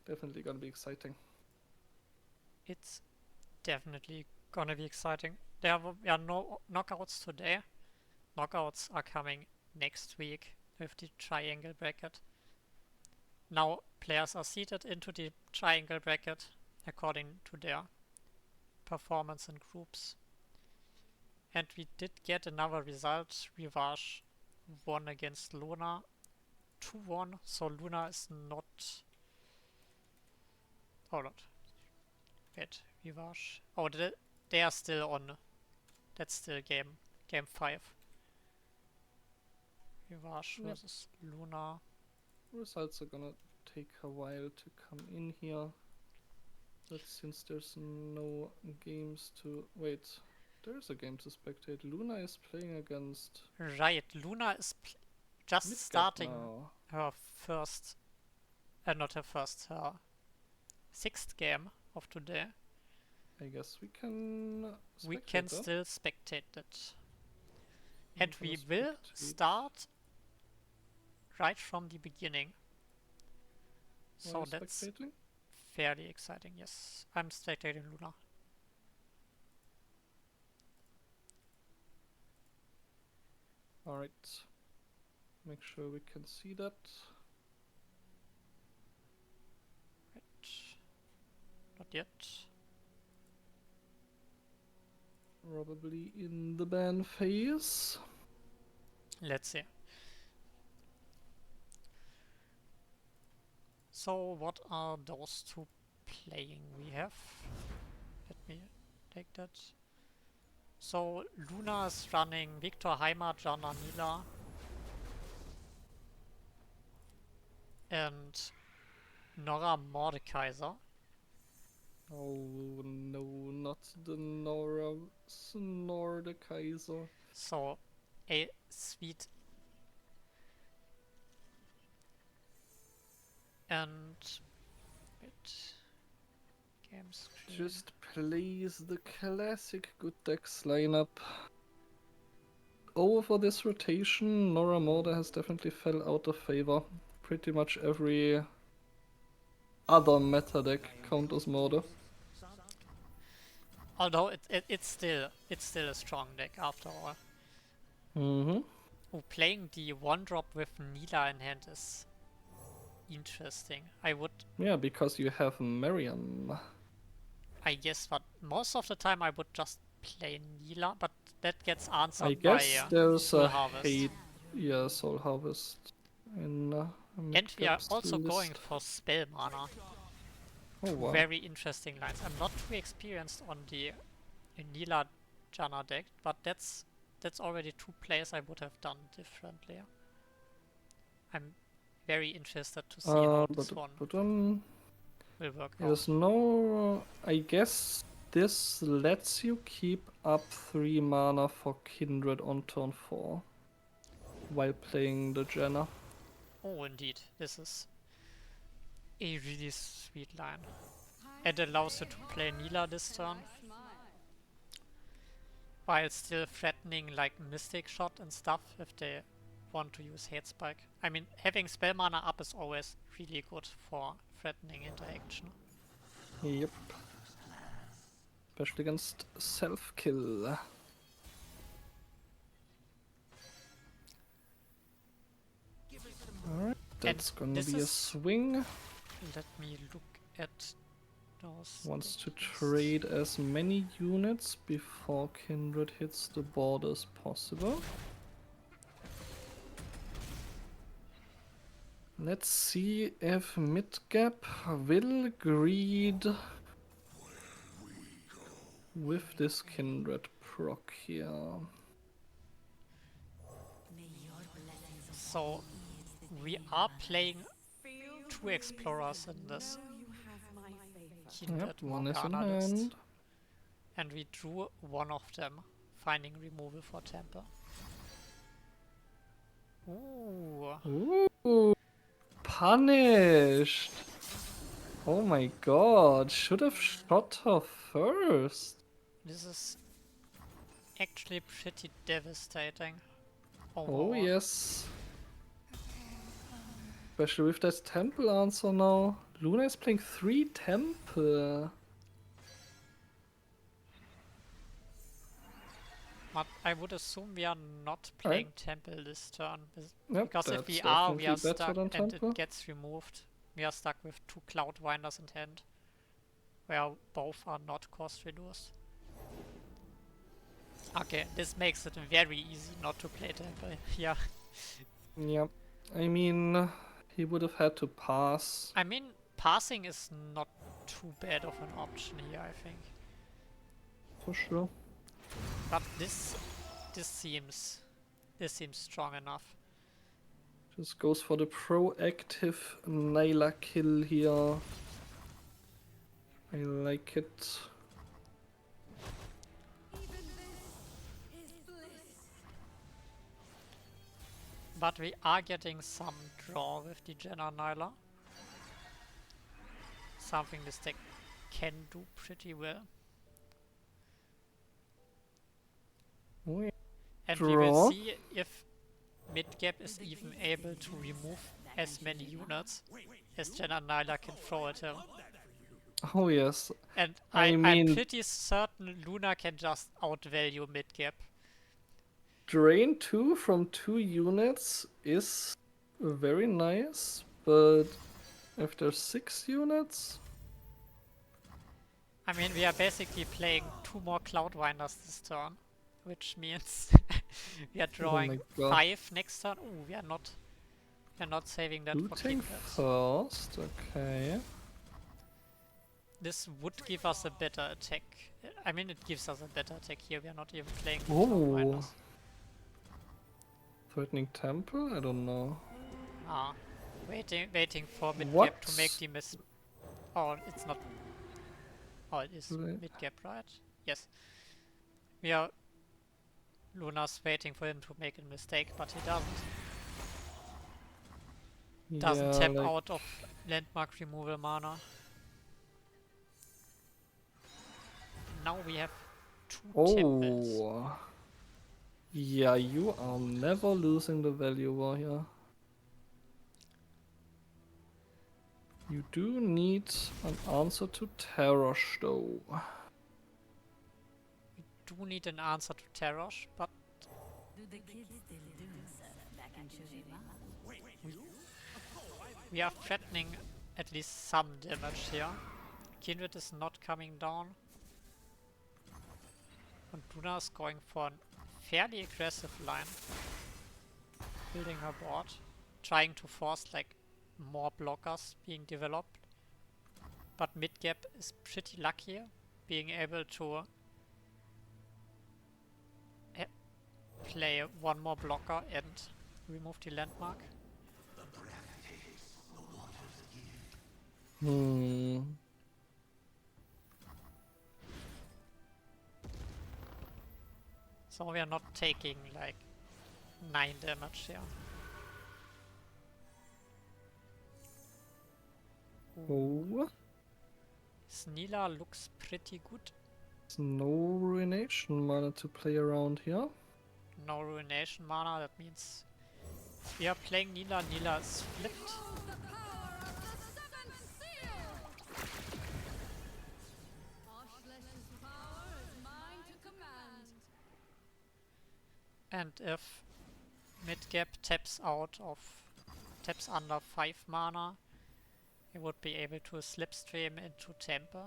[SPEAKER 9] Definitely gonna be exciting.
[SPEAKER 8] It's definitely gonna be exciting. There are no knockouts today. Knockouts are coming next week with the triangle bracket. Now players are seated into the triangle bracket according to their performance in groups. And we did get another result. Rivage won against Luna 2-1, so Luna is not... Oh, not. Wait, Rivage. Oh, they are still on. That's still game 5. Rivage versus Luna.
[SPEAKER 9] Results are gonna take a while to come in here. But since there's no games to... Wait, there's a game to spectate. Luna is playing against...
[SPEAKER 8] Right, Luna is just
[SPEAKER 9] Midgard
[SPEAKER 8] starting
[SPEAKER 9] now.
[SPEAKER 8] her first... not her first, her 6th game of today.
[SPEAKER 9] I guess we can.
[SPEAKER 8] We can
[SPEAKER 9] spectate that.
[SPEAKER 8] still spectate it. And
[SPEAKER 9] I'm
[SPEAKER 8] we
[SPEAKER 9] gonna
[SPEAKER 8] will
[SPEAKER 9] spectate.
[SPEAKER 8] start right from the beginning.
[SPEAKER 9] Are
[SPEAKER 8] So
[SPEAKER 9] you
[SPEAKER 8] that's
[SPEAKER 9] spectating?
[SPEAKER 8] fairly exciting, yes. I'm spectating Luna.
[SPEAKER 9] Alright. Make sure we can see that.
[SPEAKER 8] Right. Not yet.
[SPEAKER 9] Probably in the ban phase.
[SPEAKER 8] Let's see. So what are those two playing we have? Let me take that. So Luna is running Victor Heimer, Jana Nila, and Nora Mordekaiser.
[SPEAKER 9] Oh no, not the Nora Kaiser.
[SPEAKER 8] So a sweet and wait, game screen.
[SPEAKER 9] Just plays the classic good decks lineup. Over for this rotation, Nora Morda has definitely fell out of favor. Pretty much every other meta deck counters Morda.
[SPEAKER 8] Although it's still a strong deck after all.
[SPEAKER 9] Mm-hmm.
[SPEAKER 8] Oh, playing the one drop with Nila in hand is interesting. I would,
[SPEAKER 9] Yeah, because you have Miriam.
[SPEAKER 8] I guess, but most of the time I would just play Nila, but that gets answered
[SPEAKER 9] I guess
[SPEAKER 8] by
[SPEAKER 9] there's
[SPEAKER 8] Soul
[SPEAKER 9] a
[SPEAKER 8] Harvest.
[SPEAKER 9] hate. Yeah, Soul Harvest. In
[SPEAKER 8] And we are
[SPEAKER 9] Midgap's
[SPEAKER 8] also
[SPEAKER 9] list.
[SPEAKER 8] going for spell mana.
[SPEAKER 9] Oh wow.
[SPEAKER 8] Very interesting lines. I'm not too experienced on the Nila Jana deck, but that's already two plays I would have done differently. I'm very interested to see how this one will work out.
[SPEAKER 9] There's no. I guess this lets you keep up 3 mana for Kindred on turn 4 while playing the Jenna.
[SPEAKER 8] Oh, indeed. This is a really sweet line. It allows you to play Nila this turn, while still threatening like Mystic Shot and stuff if they want to use Hate Spike. I mean, having spell mana up is always really good for threatening interaction.
[SPEAKER 9] Yep. Especially against self-kill. Alright, that's gonna
[SPEAKER 8] this
[SPEAKER 9] be a
[SPEAKER 8] is-
[SPEAKER 9] swing.
[SPEAKER 8] Let me look at those.
[SPEAKER 9] Wants to
[SPEAKER 8] stages.
[SPEAKER 9] trade as many units before Kindred hits the board as possible. Let's see if Midgap will greed with this Kindred proc here.
[SPEAKER 8] So we are playing two explorers in this. Kindred
[SPEAKER 9] Yep, one is in
[SPEAKER 8] Morgana list.
[SPEAKER 9] hand.
[SPEAKER 8] And we drew one of them, finding removal for Temper. Ooh.
[SPEAKER 9] Ooh, punished! Oh my god, should have shot her first.
[SPEAKER 8] This is actually pretty devastating.
[SPEAKER 9] Oh
[SPEAKER 8] Overall.
[SPEAKER 9] yes. Especially with that temple answer now. Luna is playing 3 temple.
[SPEAKER 8] But I would assume we are not playing Temple this turn.
[SPEAKER 9] Yep,
[SPEAKER 8] Because if we
[SPEAKER 9] that's
[SPEAKER 8] are, we are
[SPEAKER 9] definitely better
[SPEAKER 8] stuck
[SPEAKER 9] than
[SPEAKER 8] and
[SPEAKER 9] temple.
[SPEAKER 8] it gets removed. We are stuck with 2 Cloudwinders in hand. Where both are not cost reduced. Okay, this makes it very easy not to play Temple. Yeah.
[SPEAKER 9] Yep. I mean, he would have had to pass.
[SPEAKER 8] I mean, passing is not too bad of an option here, I think.
[SPEAKER 9] For sure.
[SPEAKER 8] But this seems strong enough.
[SPEAKER 9] Just goes for the proactive Nyla kill here. I like it.
[SPEAKER 8] But we are getting some draw with the Jenna Nyla. Something this deck can do pretty well.
[SPEAKER 9] We
[SPEAKER 8] And we will
[SPEAKER 9] draw.
[SPEAKER 8] see if mid-gap is even able to remove as many units as Jen and Nyla can throw at him.
[SPEAKER 9] Oh yes.
[SPEAKER 8] And
[SPEAKER 9] I
[SPEAKER 8] I'm
[SPEAKER 9] mean-
[SPEAKER 8] pretty certain Luna can just outvalue mid-gap.
[SPEAKER 9] Drain 2 from 2 units is very nice, but if there's 6 units,
[SPEAKER 8] I mean, we are basically playing 2 more Cloudwinders this turn, which means we are drawing
[SPEAKER 9] God.
[SPEAKER 8] 5 next turn. Ooh, we are not saving that for
[SPEAKER 9] looting
[SPEAKER 8] Kindreds.
[SPEAKER 9] first, okay.
[SPEAKER 8] This would give us a better attack. I mean, it gives us a better attack here. We are not even playing the
[SPEAKER 9] Oh.
[SPEAKER 8] Cloudwinders.
[SPEAKER 9] Threatening Temple? I don't know.
[SPEAKER 8] Ah, waiting for mid-gap
[SPEAKER 9] What?
[SPEAKER 8] to make the miss. Oh, it's not. Oh, it is
[SPEAKER 9] Right.
[SPEAKER 8] mid-gap, right? Yes. We are. Luna's waiting for him to make a mistake, but he doesn't
[SPEAKER 9] Yeah,
[SPEAKER 8] tap
[SPEAKER 9] like-
[SPEAKER 8] out of landmark removal mana. Now we have 2 temples.
[SPEAKER 9] Oh. Yeah, you are never losing the value war here. You do need an answer to Terrosh though.
[SPEAKER 8] We do need an answer to Terrosh, but we are threatening at least some damage here. Kindred is not coming down. And Luna is going for a fairly aggressive line. Building her board. Trying to force like more blockers being developed. But mid-gap is pretty lucky being able to play 1 more blocker and remove the landmark. So we are not taking like 9 damage here.
[SPEAKER 9] Oh.
[SPEAKER 8] Snila looks pretty good.
[SPEAKER 9] There's no ruination mana to play around here.
[SPEAKER 8] No ruination mana, that means we are playing Nila. Nila is flipped. And if mid-gap taps under 5 mana, he would be able to slipstream into Temper.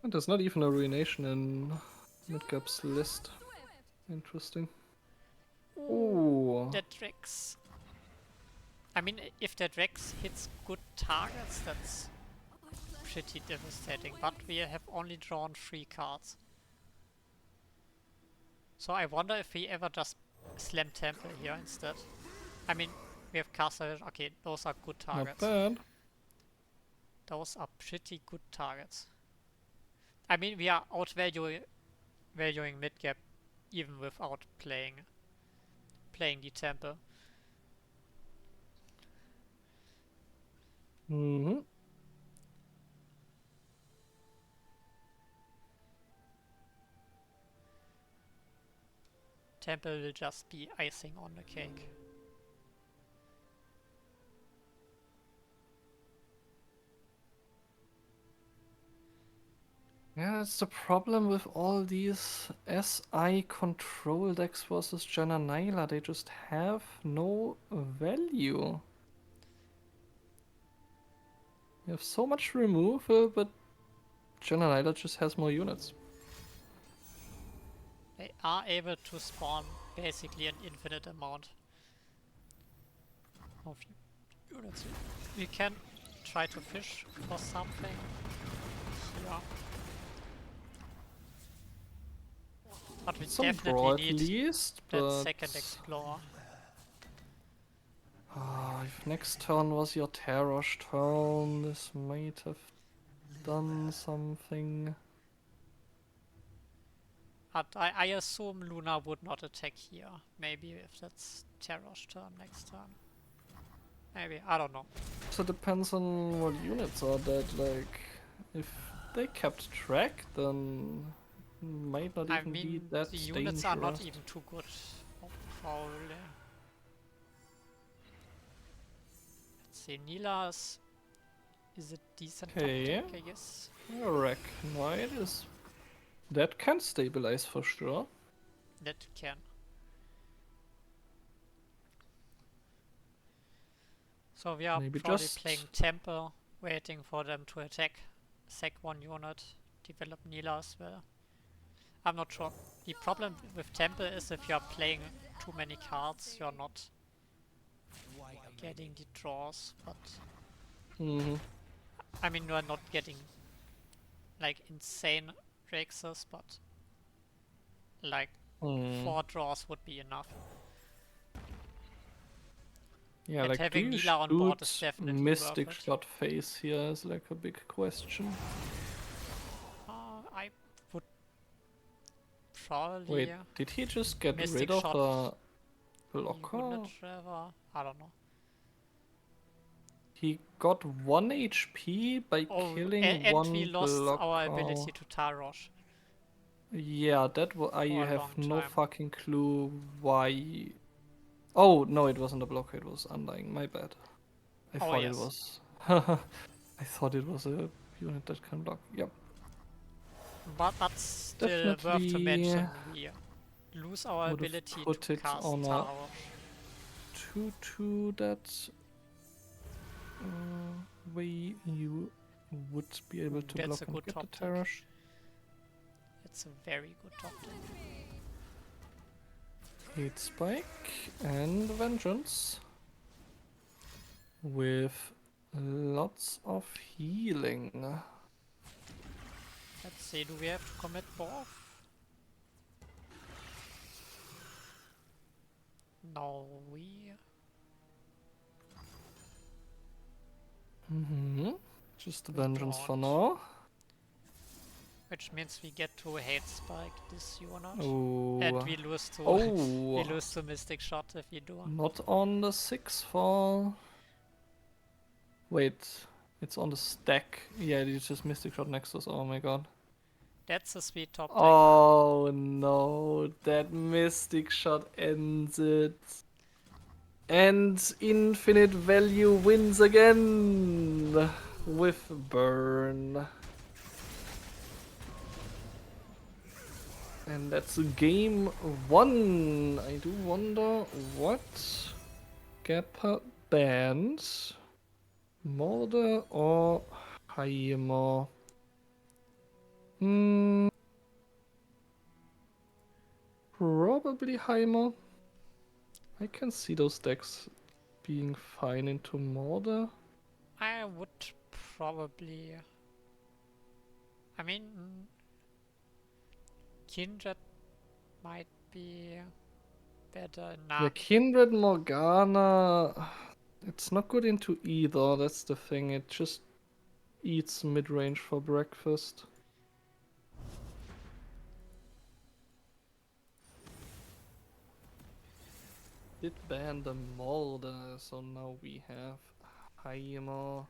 [SPEAKER 9] And there's not even a ruination in Midgap's list. Interesting. Ooh.
[SPEAKER 8] That Rex. I mean, if that Rex hits good targets, that's pretty devastating. But we have only drawn 3 cards. So I wonder if we ever just slam Temple here instead. I mean, we have Castle. Okay, those are good
[SPEAKER 9] Not
[SPEAKER 8] targets.
[SPEAKER 9] bad.
[SPEAKER 8] Those are pretty good targets. I mean, we are valuing mid-gap even without playing the Temple.
[SPEAKER 9] Mm-hmm.
[SPEAKER 8] Temple will just be icing on the cake.
[SPEAKER 9] Yeah, that's the problem with all these SI control decks versus Jananaila. They just have no value. You have so much removal, but Jananaila just has more units.
[SPEAKER 8] They are able to spawn basically an infinite amount of units. We can try to fish for something here. But we
[SPEAKER 9] Some
[SPEAKER 8] definitely
[SPEAKER 9] draw at
[SPEAKER 8] need
[SPEAKER 9] least,
[SPEAKER 8] that
[SPEAKER 9] but
[SPEAKER 8] second Explorer.
[SPEAKER 9] if next turn was your Terrosh turn, this might have done something.
[SPEAKER 8] But I assume Luna would not attack here. Maybe if that's Terror's turn next turn. Maybe, I don't know.
[SPEAKER 9] So it depends on what units are dead. Like, if they kept track, then might not
[SPEAKER 8] I
[SPEAKER 9] even be
[SPEAKER 8] mean,
[SPEAKER 9] that
[SPEAKER 8] the units are not
[SPEAKER 9] dangerous.
[SPEAKER 8] even too good. Probably. Let's see, Nilas is a decent
[SPEAKER 9] Okay.
[SPEAKER 8] tactic, I guess.
[SPEAKER 9] Arachnoid is... That can stabilize for sure.
[SPEAKER 8] That can. So we are
[SPEAKER 9] Maybe
[SPEAKER 8] probably
[SPEAKER 9] just-
[SPEAKER 8] playing Temple, waiting for them to attack. Sack one unit, develop Nila as well. I'm not sure. The problem with Temple is if you're playing too many cards, you're not getting the draws, but
[SPEAKER 9] Mm-hmm.
[SPEAKER 8] I mean you're not getting like insane Rexes, but like 4 draws would be enough.
[SPEAKER 9] Yeah,
[SPEAKER 8] And
[SPEAKER 9] like, do
[SPEAKER 8] having
[SPEAKER 9] you
[SPEAKER 8] Nila on board is
[SPEAKER 9] shoot
[SPEAKER 8] definitely
[SPEAKER 9] Mystic
[SPEAKER 8] worth it.
[SPEAKER 9] Shot Face here is like a big question.
[SPEAKER 8] I would probably
[SPEAKER 9] Wait, did he just get
[SPEAKER 8] Mystic
[SPEAKER 9] rid of
[SPEAKER 8] Shot
[SPEAKER 9] a
[SPEAKER 8] he
[SPEAKER 9] blocker?
[SPEAKER 8] wouldn't ever. I don't know.
[SPEAKER 9] He got 1 HP by killing
[SPEAKER 8] and
[SPEAKER 9] one
[SPEAKER 8] we lost
[SPEAKER 9] blocker.
[SPEAKER 8] our ability to Tarosh.
[SPEAKER 9] Yeah, that I
[SPEAKER 8] For a
[SPEAKER 9] have
[SPEAKER 8] long
[SPEAKER 9] no
[SPEAKER 8] time.
[SPEAKER 9] fucking clue why. Oh no, it wasn't a blocker. It was undying. My bad. I
[SPEAKER 8] Oh,
[SPEAKER 9] thought
[SPEAKER 8] yes.
[SPEAKER 9] it was. I thought it was a unit that can block. Yep.
[SPEAKER 8] But that's still worth to
[SPEAKER 9] Definitely
[SPEAKER 8] mention. We lose our
[SPEAKER 9] would've
[SPEAKER 8] ability
[SPEAKER 9] put
[SPEAKER 8] to
[SPEAKER 9] it
[SPEAKER 8] cast
[SPEAKER 9] on a
[SPEAKER 8] Tarosh.
[SPEAKER 9] 2/2 that way you would be able to
[SPEAKER 8] That's
[SPEAKER 9] block
[SPEAKER 8] a
[SPEAKER 9] and
[SPEAKER 8] good
[SPEAKER 9] get the
[SPEAKER 8] top deck.
[SPEAKER 9] Tarash.
[SPEAKER 8] It's a very good top deck.
[SPEAKER 9] Hate Spike and Vengeance with lots of healing.
[SPEAKER 8] Let's see, do we have to commit both? No, we...
[SPEAKER 9] Just Vengeance for
[SPEAKER 8] don't.
[SPEAKER 9] now.
[SPEAKER 8] Which means we get to hate spike this unit.
[SPEAKER 9] Oh,
[SPEAKER 8] And we lose to we
[SPEAKER 9] oh,
[SPEAKER 8] lose to Mystic Shot if we do.
[SPEAKER 9] not on the 6 fall. Wait, it's on the stack. Yeah, it's just Mystic Shot next to us. Oh my god.
[SPEAKER 8] That's a sweet top deck.
[SPEAKER 9] Oh no, that Mystic Shot ends it. And Infinite Value wins again with Burn. And that's game 1. I do wonder what Gappa banned. Morder or Heimer? Probably Heimer. I can see those decks being fine into Morder.
[SPEAKER 8] I would probably... I mean... Kindred might be better. Nah,
[SPEAKER 9] Yeah, Kindred Morgana, it's not good into either, that's the thing. It just eats mid-range for breakfast. Did ban the Molder, so now we have Heimer.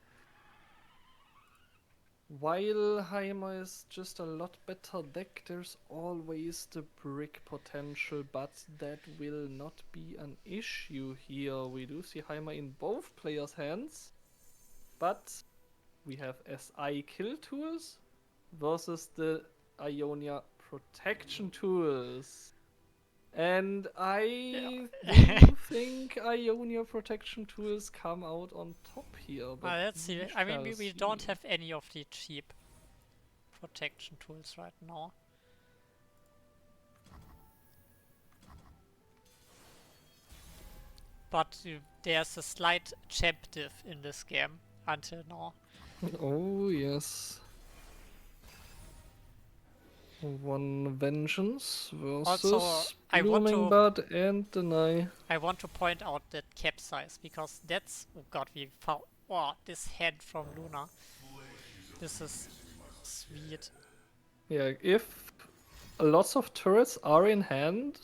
[SPEAKER 9] While Heimer is just a lot better deck, there's always the brick potential, but that will not be an issue here. We do see Heimer in both players' hands, but we have SI kill tools versus the Ionia protection tools. And I do think Ionia protection tools come out on top here. But
[SPEAKER 8] let's see.
[SPEAKER 9] we
[SPEAKER 8] I mean,
[SPEAKER 9] shall
[SPEAKER 8] we don't
[SPEAKER 9] see.
[SPEAKER 8] have any of the cheap protection tools right now. But there's a slight champ diff in this game until now.
[SPEAKER 9] Oh yes. One Vengeance versus
[SPEAKER 8] Also, I want
[SPEAKER 9] Blooming
[SPEAKER 8] to-
[SPEAKER 9] Bud and Deny.
[SPEAKER 8] I want to point out that capsize because that's... Oh god, we found... Oh, this head from Luna. This is sweet.
[SPEAKER 9] Yeah, if lots of turrets are in hand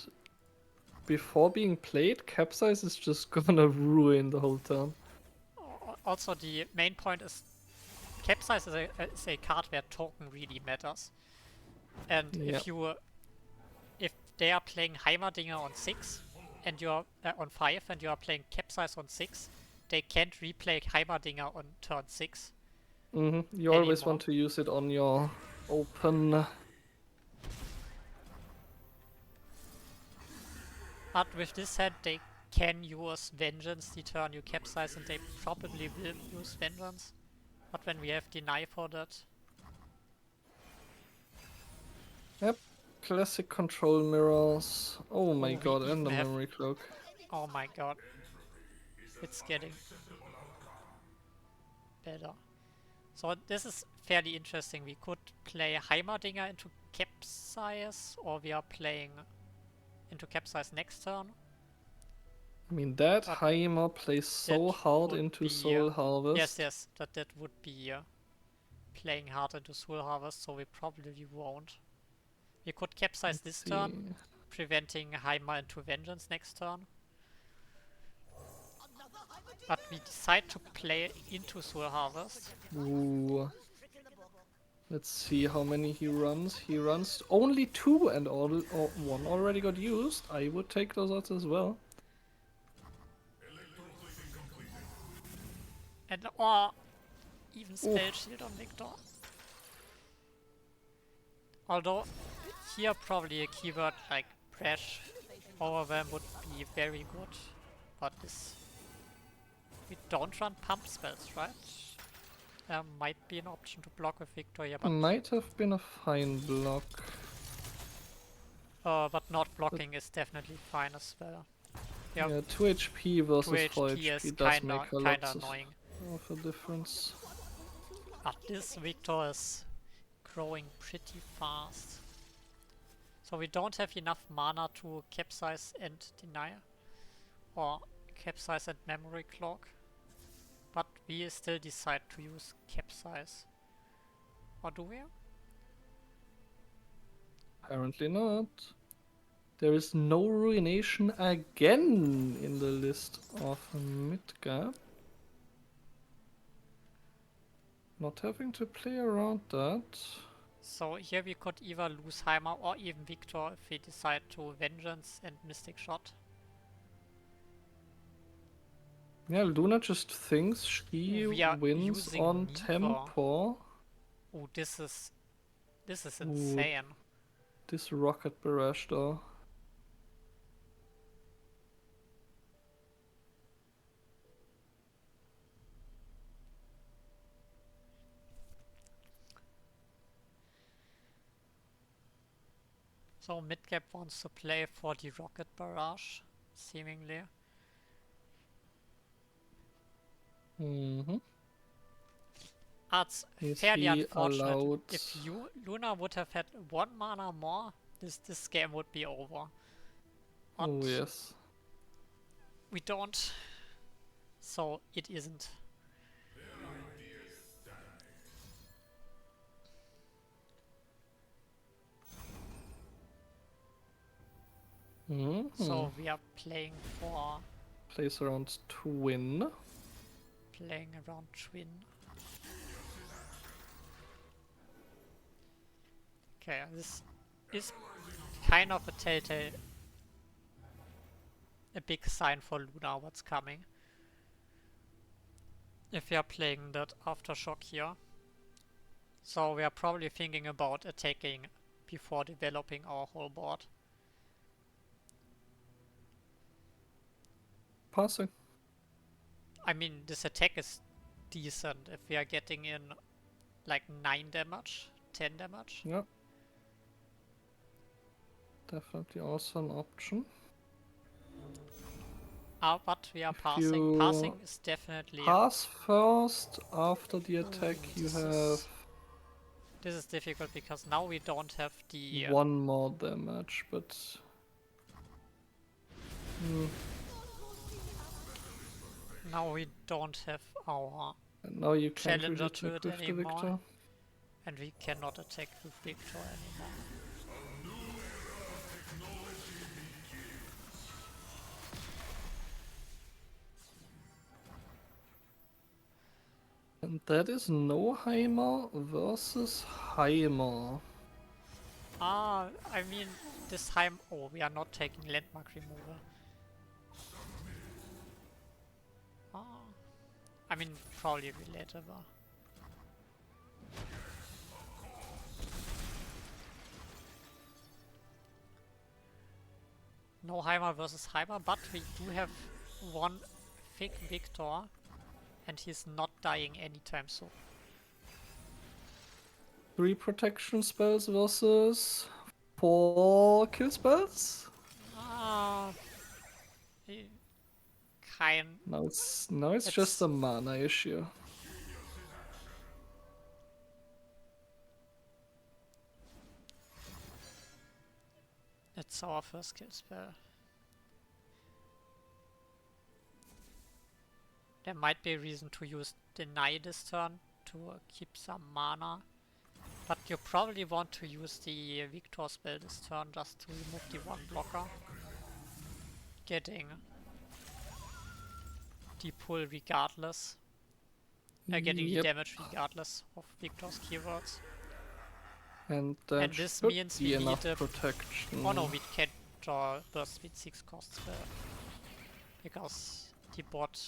[SPEAKER 9] before being played, Capsize is just gonna ruin the whole turn.
[SPEAKER 8] Also, the main point is capsize is a card where token really matters. And
[SPEAKER 9] Yep.
[SPEAKER 8] if they are playing Heimerdinger on 6 and you're on 5 and you are playing Capsize on 6, they can't replay Heimerdinger on turn 6.
[SPEAKER 9] You always
[SPEAKER 8] Anymore.
[SPEAKER 9] want to use it on your open.
[SPEAKER 8] But with this hand, they can use Vengeance the turn you Capsize, and they probably will use Vengeance. But when we have Deny for that,
[SPEAKER 9] Yep. Classic control mirrors. Oh my
[SPEAKER 8] we
[SPEAKER 9] god, and the
[SPEAKER 8] even have-
[SPEAKER 9] memory cloak.
[SPEAKER 8] oh my god, it's getting better. So this is fairly interesting. We could play Heimerdinger into Capsize, or we are playing into Capsize next turn.
[SPEAKER 9] I mean, that
[SPEAKER 8] But
[SPEAKER 9] Heimer plays so
[SPEAKER 8] that
[SPEAKER 9] hard
[SPEAKER 8] would
[SPEAKER 9] into
[SPEAKER 8] be,
[SPEAKER 9] Soul Harvest.
[SPEAKER 8] Yes, that would be playing hard into Soul Harvest, so we probably won't. We could Capsize this turn, preventing Heimer into Vengeance next turn. But we decide to play into Soul Harvest.
[SPEAKER 9] Ooh. Let's see how many he runs. He runs only 2 and one already got used. I would take those odds as well.
[SPEAKER 8] And or even Spell Shield on Victor. Although here probably a keyword like Crash Overwhelm would be very good. But this, we don't run pump spells, right? There might be an option to block with Victor here, but
[SPEAKER 9] Might have been a fine block.
[SPEAKER 8] but not blocking is definitely fine as well.
[SPEAKER 9] Yeah, 2 HP versus
[SPEAKER 8] 2
[SPEAKER 9] 4
[SPEAKER 8] HP
[SPEAKER 9] HP
[SPEAKER 8] is
[SPEAKER 9] does make a lot
[SPEAKER 8] kinda annoying.
[SPEAKER 9] of a difference.
[SPEAKER 8] But this Victor is growing pretty fast. So we don't have enough mana to Capsize and Deny. Or Capsize and Memory Cloak. But we still decide to use Capsize. Or do we?
[SPEAKER 9] Apparently not. There is no Ruination again in the list of Midgap. Not having to play around that.
[SPEAKER 8] So here we could either lose Heimer or even Victor if we decide to Vengeance and Mystic Shot.
[SPEAKER 9] Yeah, Luna just thinks she
[SPEAKER 8] We are
[SPEAKER 9] wins
[SPEAKER 8] using
[SPEAKER 9] on
[SPEAKER 8] neither.
[SPEAKER 9] tempo.
[SPEAKER 8] Oh, this is insane.
[SPEAKER 9] This rocket barrage though.
[SPEAKER 8] So Midgap wants to play for the rocket barrage, seemingly. It's
[SPEAKER 9] Is
[SPEAKER 8] fairly
[SPEAKER 9] he
[SPEAKER 8] unfortunate.
[SPEAKER 9] allowed-
[SPEAKER 8] If Luna would have had 1 mana more, this game would be over. But
[SPEAKER 9] Oh yes.
[SPEAKER 8] we don't, so it isn't. So we are playing
[SPEAKER 9] Plays around Twin.
[SPEAKER 8] around Twin. Okay, this is kind of a telltale, a big sign for Luna what's coming. If we are playing that Aftershock here. So we are probably thinking about attacking before developing our whole board.
[SPEAKER 9] Passing.
[SPEAKER 8] I mean, this attack is decent if we are getting in like 9 damage, 10 damage.
[SPEAKER 9] Yep. Definitely also an option.
[SPEAKER 8] But we are passing.
[SPEAKER 9] you
[SPEAKER 8] Passing is definitely...
[SPEAKER 9] Pass first, after the attack you have
[SPEAKER 8] This is difficult because now we don't have the...
[SPEAKER 9] 1 more damage, but...
[SPEAKER 8] Now we don't have our...
[SPEAKER 9] And now you can't
[SPEAKER 8] Challenger
[SPEAKER 9] really
[SPEAKER 8] to
[SPEAKER 9] attack
[SPEAKER 8] it
[SPEAKER 9] with the
[SPEAKER 8] anymore.
[SPEAKER 9] Victor.
[SPEAKER 8] And we cannot attack with Victor anymore.
[SPEAKER 9] And that is no Heimer versus Heimer.
[SPEAKER 8] I mean, this time... Oh, we are not taking landmark removal. Ah, I mean, probably relatable. No Heimer versus Heimer, but we do have one fake Victor, and he's not dying anytime soon.
[SPEAKER 9] 3 protection spells versus 4 kill spells?
[SPEAKER 8] Ah, he- kind.
[SPEAKER 9] Now it's just a mana issue.
[SPEAKER 8] It's our first kill spell. There might be a reason to use Deny this turn to keep some mana. But you probably want to use the Victor spell this turn just to remove the one blocker. Getting the pull regardless. Getting the damage regardless of Victor's keywords.
[SPEAKER 9] And that
[SPEAKER 8] And this
[SPEAKER 9] should
[SPEAKER 8] means
[SPEAKER 9] be
[SPEAKER 8] we
[SPEAKER 9] enough
[SPEAKER 8] need a...
[SPEAKER 9] protection.
[SPEAKER 8] Oh no, we can't draw burst speed 6 cost spell. Because the bot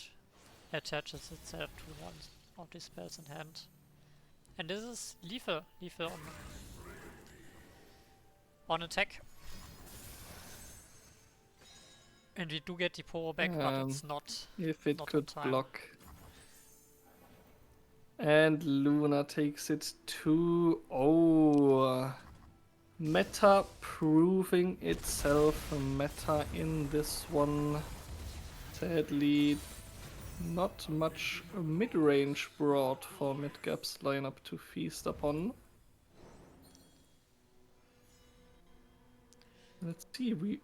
[SPEAKER 8] attaches itself to one of the spells in hand. And this is lethal. Lethal on attack. And we do get the power back, but it's not...
[SPEAKER 9] If it
[SPEAKER 8] not
[SPEAKER 9] could
[SPEAKER 8] in time.
[SPEAKER 9] block. And Luna takes it to... Oh! Meta proving itself meta in this one. Sadly, not much mid-range brought for mid-gaps lineup to feast upon. Let's see, we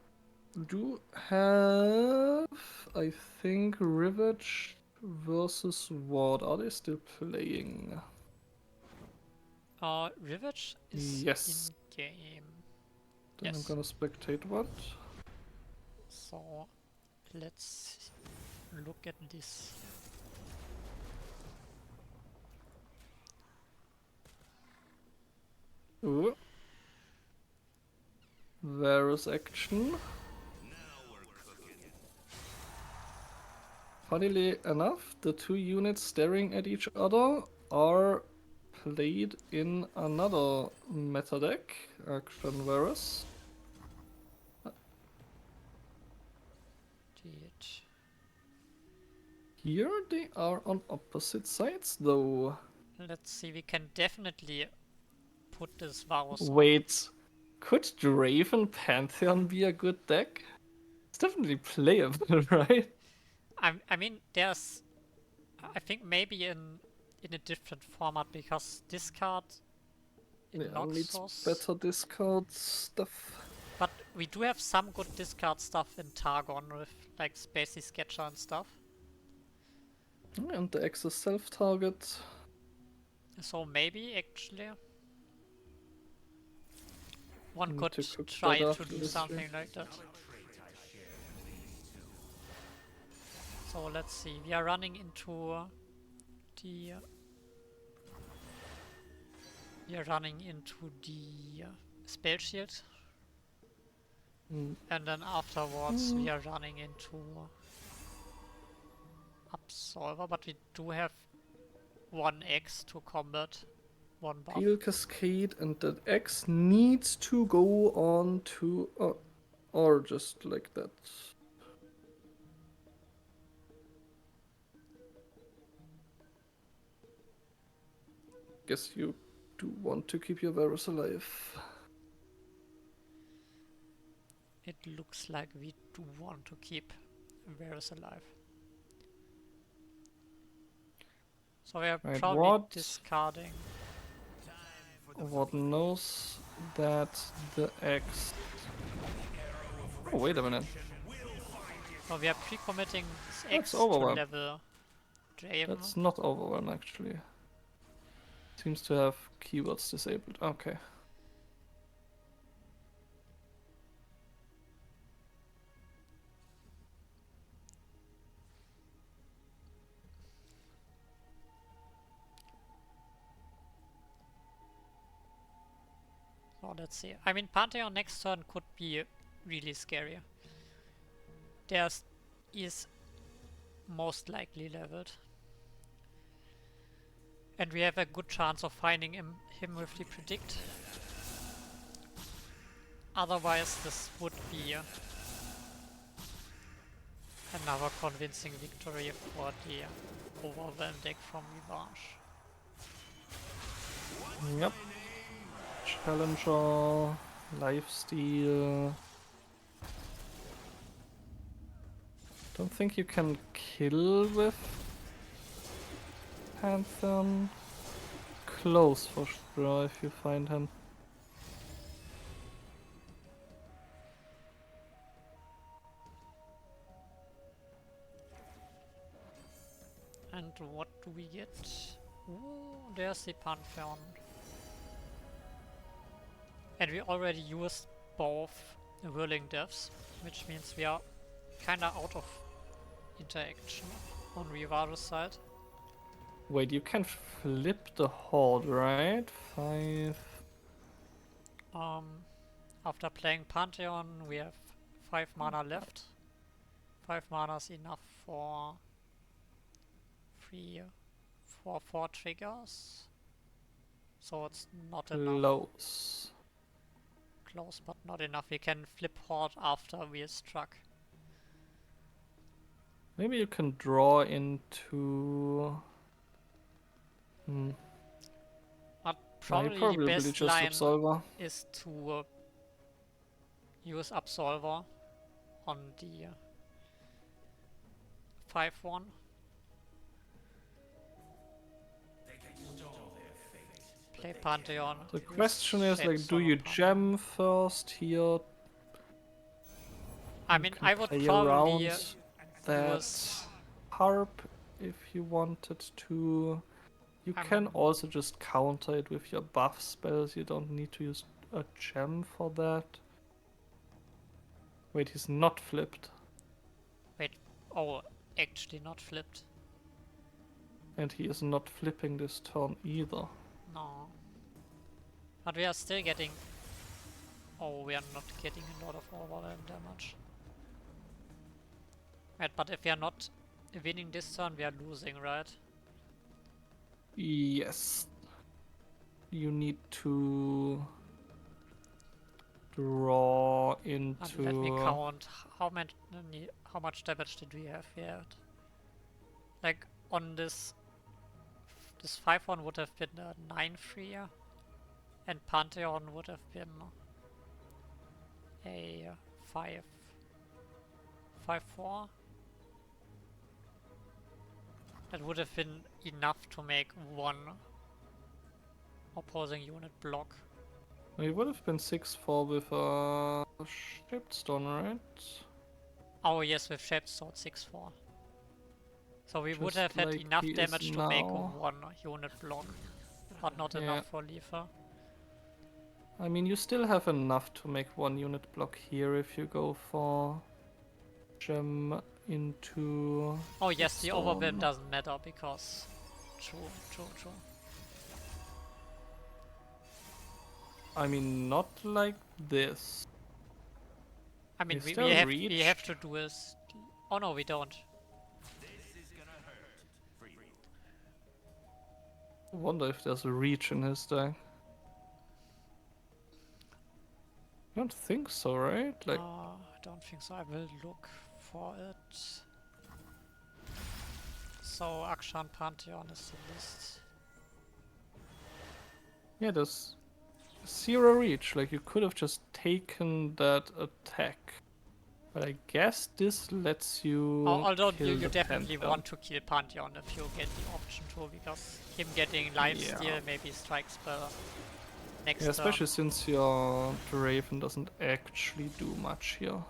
[SPEAKER 9] do have, I think, Rivage versus Ward. Are they still playing?
[SPEAKER 8] Rivage is
[SPEAKER 9] Yes.
[SPEAKER 8] in game.
[SPEAKER 9] Then
[SPEAKER 8] Yes.
[SPEAKER 9] I'm gonna spectate what?
[SPEAKER 8] So let's look at this.
[SPEAKER 9] Ooh. Varus action. Funnily enough, the 2 units staring at each other are played in another meta deck, Action Varus. Here they are on opposite sides though.
[SPEAKER 8] Let's see, we can definitely put this Varus on.
[SPEAKER 9] Wait, could Draven Pantheon be a good deck? It's definitely playable, right?
[SPEAKER 8] I mean, there's... I think maybe in a different format, because discard in
[SPEAKER 9] Needs
[SPEAKER 8] Noxus...
[SPEAKER 9] better discard stuff.
[SPEAKER 8] But we do have some good discard stuff in Targon with like Spacey Sketcher and stuff.
[SPEAKER 9] And the X is self-target.
[SPEAKER 8] So maybe actually one
[SPEAKER 9] Need
[SPEAKER 8] could
[SPEAKER 9] to cook
[SPEAKER 8] try
[SPEAKER 9] that
[SPEAKER 8] to
[SPEAKER 9] after
[SPEAKER 8] do
[SPEAKER 9] this
[SPEAKER 8] something
[SPEAKER 9] stream.
[SPEAKER 8] like that. So let's see, we are running into the... We are running into the spell shield. And then afterwards we are running into Absolver, but we do have 1 X to combat 1 buff.
[SPEAKER 9] Heal Cascade, and that X needs to go on to... or just like that. Guess you do want to keep your Varus alive.
[SPEAKER 8] It looks like we do want to keep Varus alive. So we are
[SPEAKER 9] Right,
[SPEAKER 8] probably
[SPEAKER 9] what?
[SPEAKER 8] discarding.
[SPEAKER 9] What knows that the X... Oh, wait a minute.
[SPEAKER 8] So we are pre-committing this
[SPEAKER 9] That's
[SPEAKER 8] X to
[SPEAKER 9] overwhelm.
[SPEAKER 8] level Draven.
[SPEAKER 9] That's not overwhelm, actually. Seems to have keywords disabled. Okay.
[SPEAKER 8] So let's see. I mean, Pantheon next turn could be really scary. Theirs is most likely leveled. And we have a good chance of finding him with the predict. Otherwise, this would be another convincing victory for the overwhelm deck from Revanche.
[SPEAKER 9] Yep. Challenger, lifesteal. Don't think you can kill with Pantheon. Close for sure if you find him.
[SPEAKER 8] And what do we get? Ooh, there's the Pantheon. And we already used both Whirling Deaths, which means we are kinda out of interaction on Rivaro's side.
[SPEAKER 9] Wait, you can flip the Horde, right? 5.
[SPEAKER 8] After playing Pantheon, we have 5 mana left. 5 mana is enough for 4 triggers. So it's not enough.
[SPEAKER 9] Close.
[SPEAKER 8] Close, but not enough. We can flip Horde after we are struck.
[SPEAKER 9] Maybe you can draw into...
[SPEAKER 8] But
[SPEAKER 9] No, you
[SPEAKER 8] probably the best
[SPEAKER 9] just
[SPEAKER 8] line
[SPEAKER 9] Absolver.
[SPEAKER 8] is to use Absolver on the 5-1. Play Pantheon.
[SPEAKER 9] The
[SPEAKER 8] use
[SPEAKER 9] question is, like, do
[SPEAKER 8] Shapestorm
[SPEAKER 9] you
[SPEAKER 8] on Pantheon.
[SPEAKER 9] gem first here?
[SPEAKER 8] I
[SPEAKER 9] You
[SPEAKER 8] mean,
[SPEAKER 9] can
[SPEAKER 8] I would
[SPEAKER 9] play
[SPEAKER 8] probably
[SPEAKER 9] around that
[SPEAKER 8] use...
[SPEAKER 9] harp if you wanted to. You can also just counter it with your buff spells. You don't need to use a gem for that. Wait, he's not flipped.
[SPEAKER 8] Wait, oh, actually not flipped.
[SPEAKER 9] And he is not flipping this turn either.
[SPEAKER 8] No. But we are still getting... Oh, we are not getting a lot of overwhelm damage. Right, but if we are not winning this turn, we are losing, right?
[SPEAKER 9] Yes. You need to draw into...
[SPEAKER 8] Let me count how much damage did we have here. Like on this 5-1 would have been a 9-3 and Pantheon would have been a 5-4. That would have been enough to make one opposing unit block.
[SPEAKER 9] It would have been 6-4 with a Shipstone, right?
[SPEAKER 8] Oh yes, with Shapestone 6-4. So we would
[SPEAKER 9] Just
[SPEAKER 8] have had
[SPEAKER 9] like
[SPEAKER 8] enough
[SPEAKER 9] he is
[SPEAKER 8] damage to make
[SPEAKER 9] now.
[SPEAKER 8] one unit block, but not
[SPEAKER 9] Yeah.
[SPEAKER 8] enough for Leafer.
[SPEAKER 9] I mean, you still have enough to make one unit block here if you go for gem into...
[SPEAKER 8] Oh yes, the overwhelm
[SPEAKER 9] Stone.
[SPEAKER 8] doesn't matter because... True.
[SPEAKER 9] I mean, not like this.
[SPEAKER 8] I mean,
[SPEAKER 9] Is
[SPEAKER 8] we
[SPEAKER 9] there
[SPEAKER 8] have
[SPEAKER 9] reach?
[SPEAKER 8] to do is... Oh no, we don't.
[SPEAKER 9] I wonder if there's a reach in his deck. I don't think so, right? Like,
[SPEAKER 8] I don't think so. I will look for it. So Akshan Pantheon is the list.
[SPEAKER 9] yeah, there's 0 reach. Like, you could have just taken that attack. But I guess this lets you.
[SPEAKER 8] Although
[SPEAKER 9] kill
[SPEAKER 8] you
[SPEAKER 9] the
[SPEAKER 8] definitely
[SPEAKER 9] Pantheon.
[SPEAKER 8] want to kill Pantheon if you get the option to, because him getting lifesteal
[SPEAKER 9] Yeah.
[SPEAKER 8] maybe strikes better next
[SPEAKER 9] Yeah,
[SPEAKER 8] turn.
[SPEAKER 9] especially since your Draven doesn't actually do much here.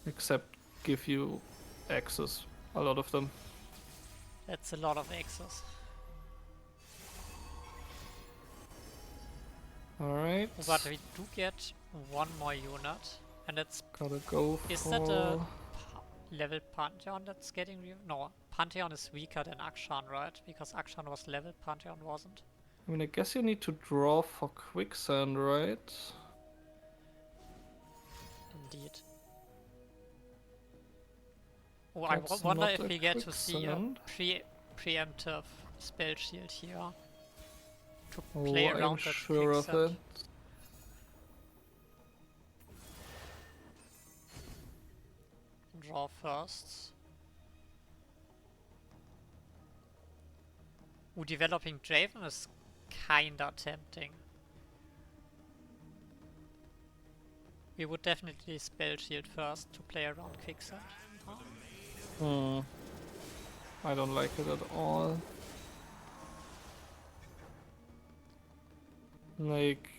[SPEAKER 9] Except give you access, a lot of them.
[SPEAKER 8] That's a lot of access.
[SPEAKER 9] Alright.
[SPEAKER 8] But we do get one more unit, and it's
[SPEAKER 9] Gotta go for...
[SPEAKER 8] is that a level Pantheon that's getting no, Pantheon is weaker than Akshan, right? Because Akshan was leveled, Pantheon wasn't.
[SPEAKER 9] I mean, I guess you need to draw for quicksand, right?
[SPEAKER 8] Indeed. Oh, I
[SPEAKER 9] That's
[SPEAKER 8] wonder
[SPEAKER 9] not
[SPEAKER 8] if
[SPEAKER 9] a
[SPEAKER 8] we get to see a
[SPEAKER 9] quicksand.
[SPEAKER 8] preemptive spell shield here to
[SPEAKER 9] Oh,
[SPEAKER 8] play
[SPEAKER 9] I'm
[SPEAKER 8] around that
[SPEAKER 9] sure of
[SPEAKER 8] quicksand.
[SPEAKER 9] it.
[SPEAKER 8] Draw first. Ooh, developing Draven is kinda tempting. We would definitely spell shield first to play around quicksand. Huh?
[SPEAKER 9] I don't like it at all. Like,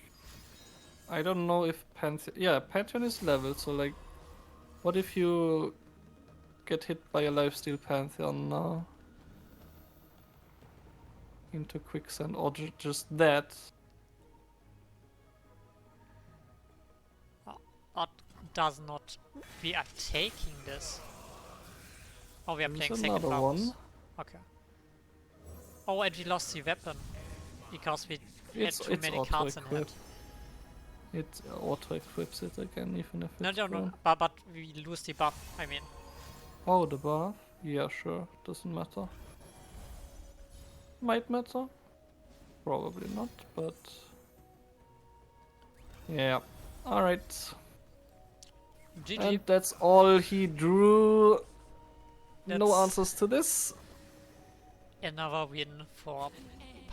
[SPEAKER 9] I don't know if Pantheon... Yeah, Pantheon is leveled, so like, what if you get hit by a lifesteal Pantheon now? Into quicksand, or just that?
[SPEAKER 8] But does not... We are taking this. Oh, we are
[SPEAKER 9] There's
[SPEAKER 8] playing second
[SPEAKER 9] another
[SPEAKER 8] Varus.
[SPEAKER 9] one.
[SPEAKER 8] Okay. Oh, and we lost the weapon. Because we had
[SPEAKER 9] It's
[SPEAKER 8] too many cards in hand.
[SPEAKER 9] auto-equipped. It auto-equips it again, even if
[SPEAKER 8] No,
[SPEAKER 9] it's
[SPEAKER 8] no, no,
[SPEAKER 9] gone.
[SPEAKER 8] but we lose the buff, I mean.
[SPEAKER 9] Oh, the buff? Yeah, sure. Doesn't matter. Might matter. Probably not, but... Yeah. Alright.
[SPEAKER 8] GG.
[SPEAKER 9] And that's all he drew. No
[SPEAKER 8] That's-
[SPEAKER 9] answers to this.
[SPEAKER 8] Another win for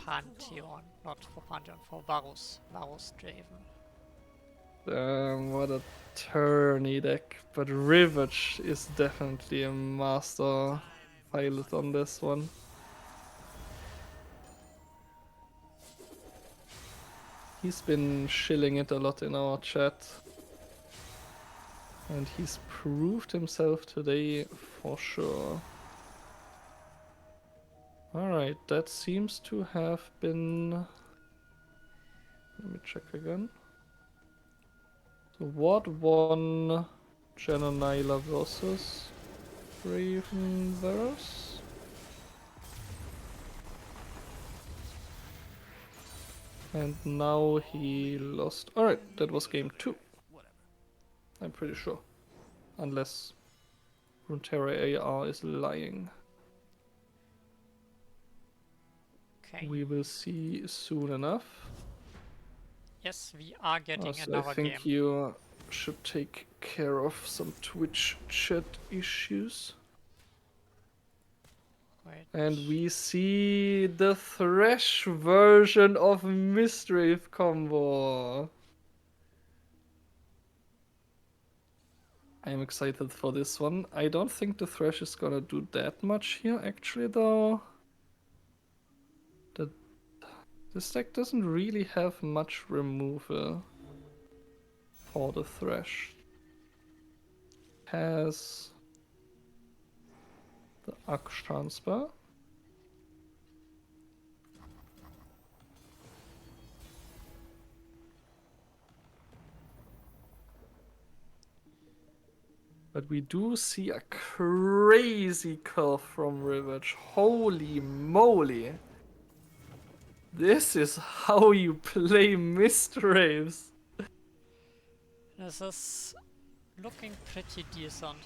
[SPEAKER 8] Pantheon. Not for Pantheon, for Varus. Varus Draven.
[SPEAKER 9] Damn, what a tourney deck. But Rivage is definitely a master pilot on this one. He's been shilling it a lot in our chat. And he's proved himself today for sure. Alright, that seems to have been... Let me check again. So what won Janonila versus Ravenverse? And now he lost. Alright, that was game 2. I'm pretty sure. Unless Runeterra AR is lying.
[SPEAKER 8] Okay.
[SPEAKER 9] We will see soon enough.
[SPEAKER 8] Yes, we are getting
[SPEAKER 9] Also,
[SPEAKER 8] another
[SPEAKER 9] I think
[SPEAKER 8] game.
[SPEAKER 9] you should take care of some Twitch chat issues.
[SPEAKER 8] Wait.
[SPEAKER 9] And we see the Thresh version of Mistwraith combo. I'm excited for this one. I don't think the Thresh is gonna do that much here, actually, though. This deck doesn't really have much removal for the Thresh. Has the Akshan spell. But we do see a crazy curve from Rivage. Holy moly! This is how you play Mistwraiths.
[SPEAKER 8] This is looking pretty decent.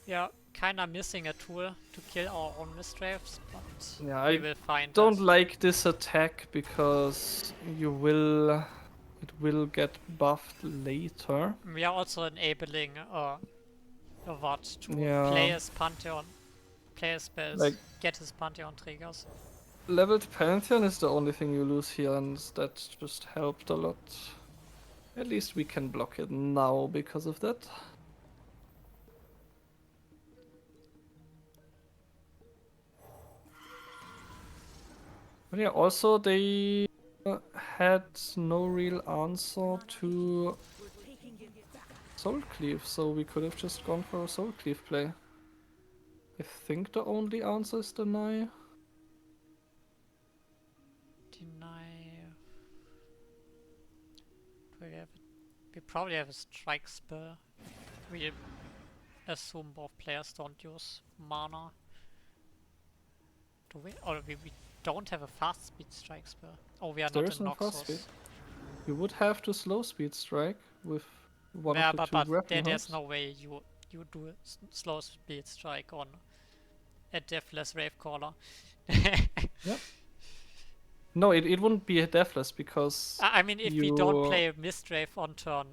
[SPEAKER 8] Yeah, kinda missing a tool to kill our own Mistwraiths, but
[SPEAKER 9] Yeah,
[SPEAKER 8] we
[SPEAKER 9] I
[SPEAKER 8] will find
[SPEAKER 9] don't
[SPEAKER 8] it.
[SPEAKER 9] like this attack because it will get buffed later.
[SPEAKER 8] We are also enabling what to
[SPEAKER 9] Yeah.
[SPEAKER 8] play his Pantheon, play his spells,
[SPEAKER 9] Like-
[SPEAKER 8] get his Pantheon triggers.
[SPEAKER 9] Leveled Pantheon is the only thing you lose here, and that just helped a lot. At least we can block it now because of that. But yeah, also they had no real answer to Soul Cleave, so we could have just gone for a Soul Cleave play. I think the only answer is deny.
[SPEAKER 8] Deny. We probably have a strike spell. We assume both players don't use mana Do we? Or we don't have a fast speed strike spell. Oh, we are
[SPEAKER 9] There
[SPEAKER 8] not
[SPEAKER 9] is
[SPEAKER 8] in
[SPEAKER 9] no fast speed.
[SPEAKER 8] Noxus.
[SPEAKER 9] You would have to slow speed strike with one
[SPEAKER 8] Yeah,
[SPEAKER 9] of the
[SPEAKER 8] but,
[SPEAKER 9] two
[SPEAKER 8] but
[SPEAKER 9] grappling
[SPEAKER 8] there's
[SPEAKER 9] hooks.
[SPEAKER 8] no way you do a slow speed strike on a Deathless Ravecaller.
[SPEAKER 9] Yep. No, it wouldn't be a deathless because
[SPEAKER 8] I mean, if we don't play Mistrave on turn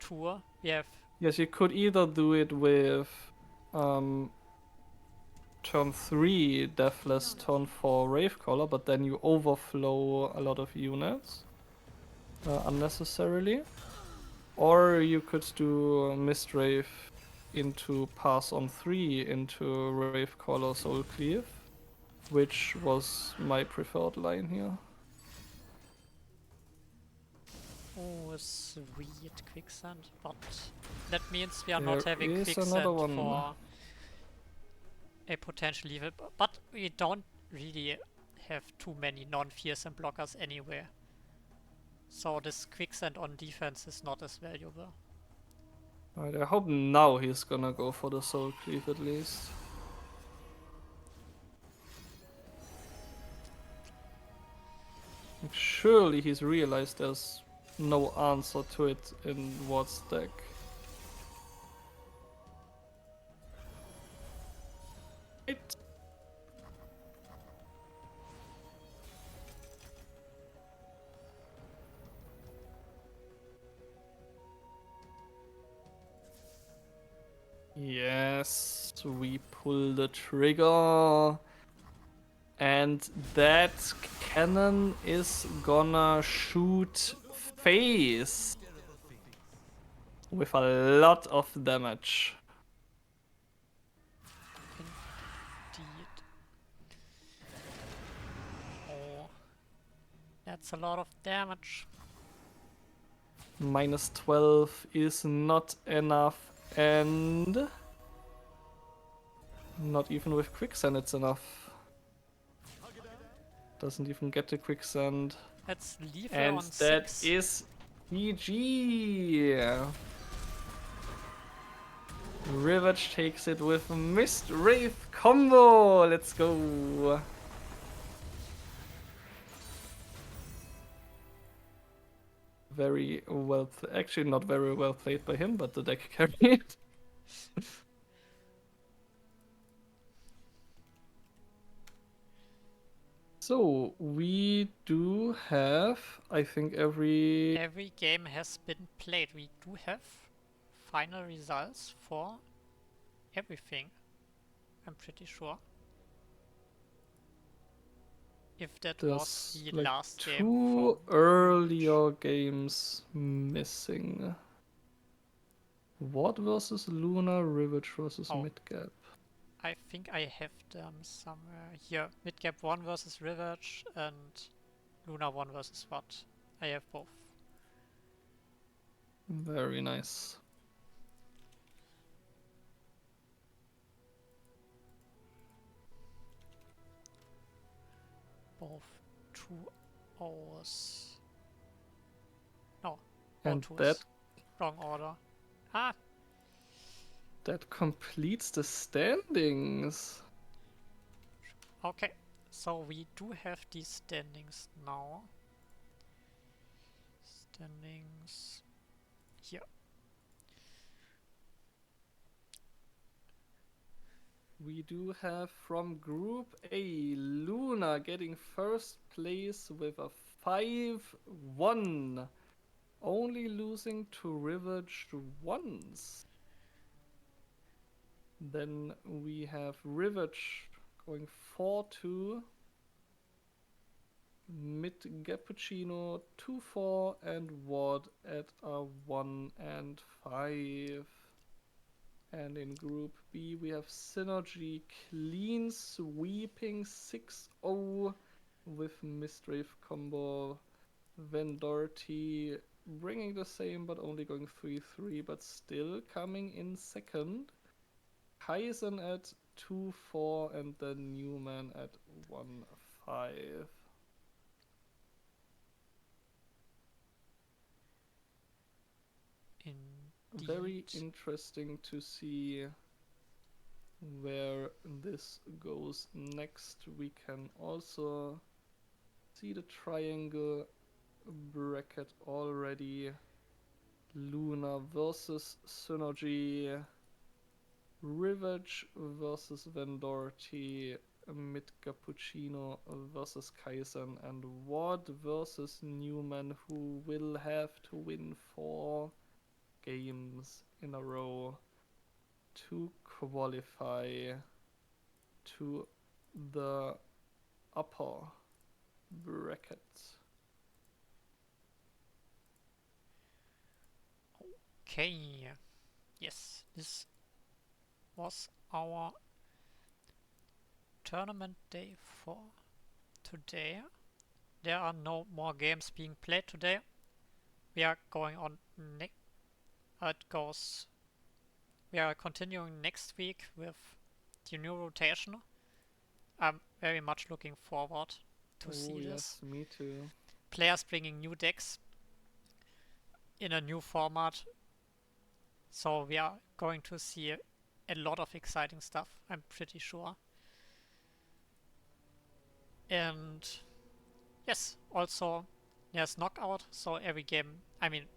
[SPEAKER 8] 2, we have...
[SPEAKER 9] Yes, you could either do it with turn 3 deathless, turn 4 Ravecaller, but then you overflow a lot of units unnecessarily. Or you could do Mistrave into pass on 3 into Ravecaller Soul Cleave, which was my preferred line here.
[SPEAKER 8] Oh, sweet Quicksand, but that means we are
[SPEAKER 9] There
[SPEAKER 8] not having
[SPEAKER 9] is
[SPEAKER 8] Quicksand
[SPEAKER 9] another one.
[SPEAKER 8] for a potential level, but we don't really have too many non-fearsome blockers anywhere. So this Quicksand on defense is not as valuable.
[SPEAKER 9] Alright, I hope now he's gonna go for the Soul Cleave at least. Surely he's realized there's no answer to it in Ward's deck. It. Yes, we pull the trigger. And that cannon is gonna shoot face with a lot of damage.
[SPEAKER 8] Indeed. Oh, that's a lot of damage.
[SPEAKER 9] Minus 12 is not enough, and not even with quicksand it's enough. Doesn't even get the quicksand.
[SPEAKER 8] Let's leave her
[SPEAKER 9] And
[SPEAKER 8] on
[SPEAKER 9] that
[SPEAKER 8] 6.
[SPEAKER 9] is GG. Rivage takes it with Mist Wraith combo. Let's go. Very well, actually not very well played by him, but the deck carried it. So we do have, I think
[SPEAKER 8] Every game has been played. We do have final results for everything, I'm pretty sure. If that was
[SPEAKER 9] there's
[SPEAKER 8] the
[SPEAKER 9] like
[SPEAKER 8] last game
[SPEAKER 9] two
[SPEAKER 8] from
[SPEAKER 9] earlier games missing. What versus Luna, Rivage versus
[SPEAKER 8] Oh.
[SPEAKER 9] Midgap.
[SPEAKER 8] I think I have them somewhere here. Midgap 1 versus Rivage and Luna 1 versus what? I have both.
[SPEAKER 9] Very nice.
[SPEAKER 8] Both 2 O's. No,
[SPEAKER 9] And
[SPEAKER 8] twos.
[SPEAKER 9] that
[SPEAKER 8] Wrong order. Ah,
[SPEAKER 9] that completes the standings.
[SPEAKER 8] okay. So we do have these standings now. Standings here.
[SPEAKER 9] We do have from Group A, Luna getting first place with a 5-1. Only losing to Rivage once. Then we have Rivage going 4-2. Mid Cappuccino 2-4 and Ward at a 1 and 5. And in Group B we have Synergy clean sweeping 6-0 with Mistwraith combo. Vendorty bringing the same but only going 3-3 but still coming in second. Kaizen at 2-4 and then Newman at 1-5.
[SPEAKER 8] Indeed.
[SPEAKER 9] Very interesting to see where this goes next. We can also see the triangle bracket already. Luna versus Synergy, Rivage versus Vendorti, Mid Cappuccino versus Kaizen, and Ward versus Newman, who will have to win 4 games in a row to qualify to the upper bracket.
[SPEAKER 8] Okay, yes, this was our tournament day for today. There are no more games being played today. We are going on we are continuing next week with the new rotation. I'm very much looking forward to see this.
[SPEAKER 9] Yes, me too.
[SPEAKER 8] Players bringing new decks in a new format. So we are going to see a lot of exciting stuff, I'm pretty sure. And yes, also there's knockout, so every game, I mean,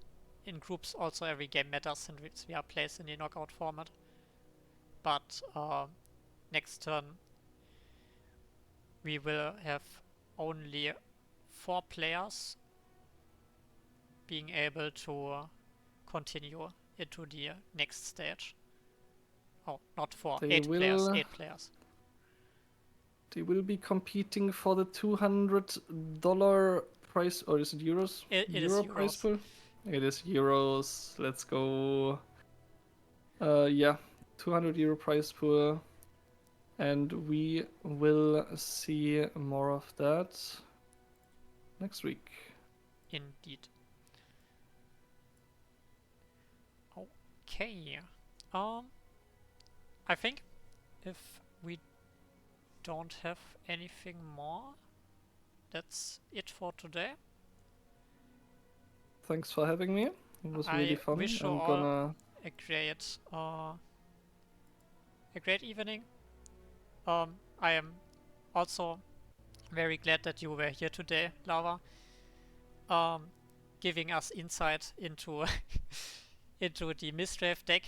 [SPEAKER 8] in groups also every game matters since we are placed in the knockout format. But next turn we will have only 4 players being able to continue into the next stage. Oh, not 4, 8 players, 8 players.
[SPEAKER 9] They will be competing for the $200 prize, or is it euros?
[SPEAKER 8] It is
[SPEAKER 9] Euro
[SPEAKER 8] euros.
[SPEAKER 9] prize pool? It is euros. Let's go. Yeah, 200 euro prize pool. And we will see more of that next week.
[SPEAKER 8] Indeed. Okay. I think if we don't have anything more, that's it for today.
[SPEAKER 9] Thanks for having me. It was really fun.
[SPEAKER 8] I wish you
[SPEAKER 9] I'm
[SPEAKER 8] all
[SPEAKER 9] gonna...
[SPEAKER 8] a great evening. I am also very glad that you were here today, Lava, giving us insight into into the Misdrave deck.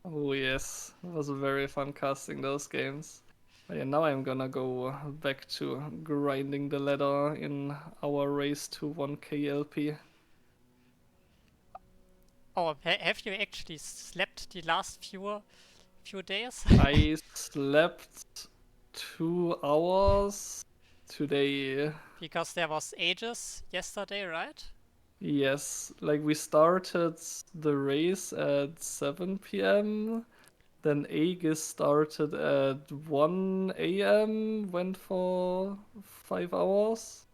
[SPEAKER 9] Oh yes, it was very fun casting those games. But yeah, now I'm gonna go back to grinding the ladder in our race to 1k LP.
[SPEAKER 8] Oh, have you actually slept the last few days?
[SPEAKER 9] I slept 2 hours today.
[SPEAKER 8] Because there was Aegis yesterday, right?
[SPEAKER 9] Yes, like we started the race at 7 p.m. Then Aegis started at 1 a.m., went for 5 hours.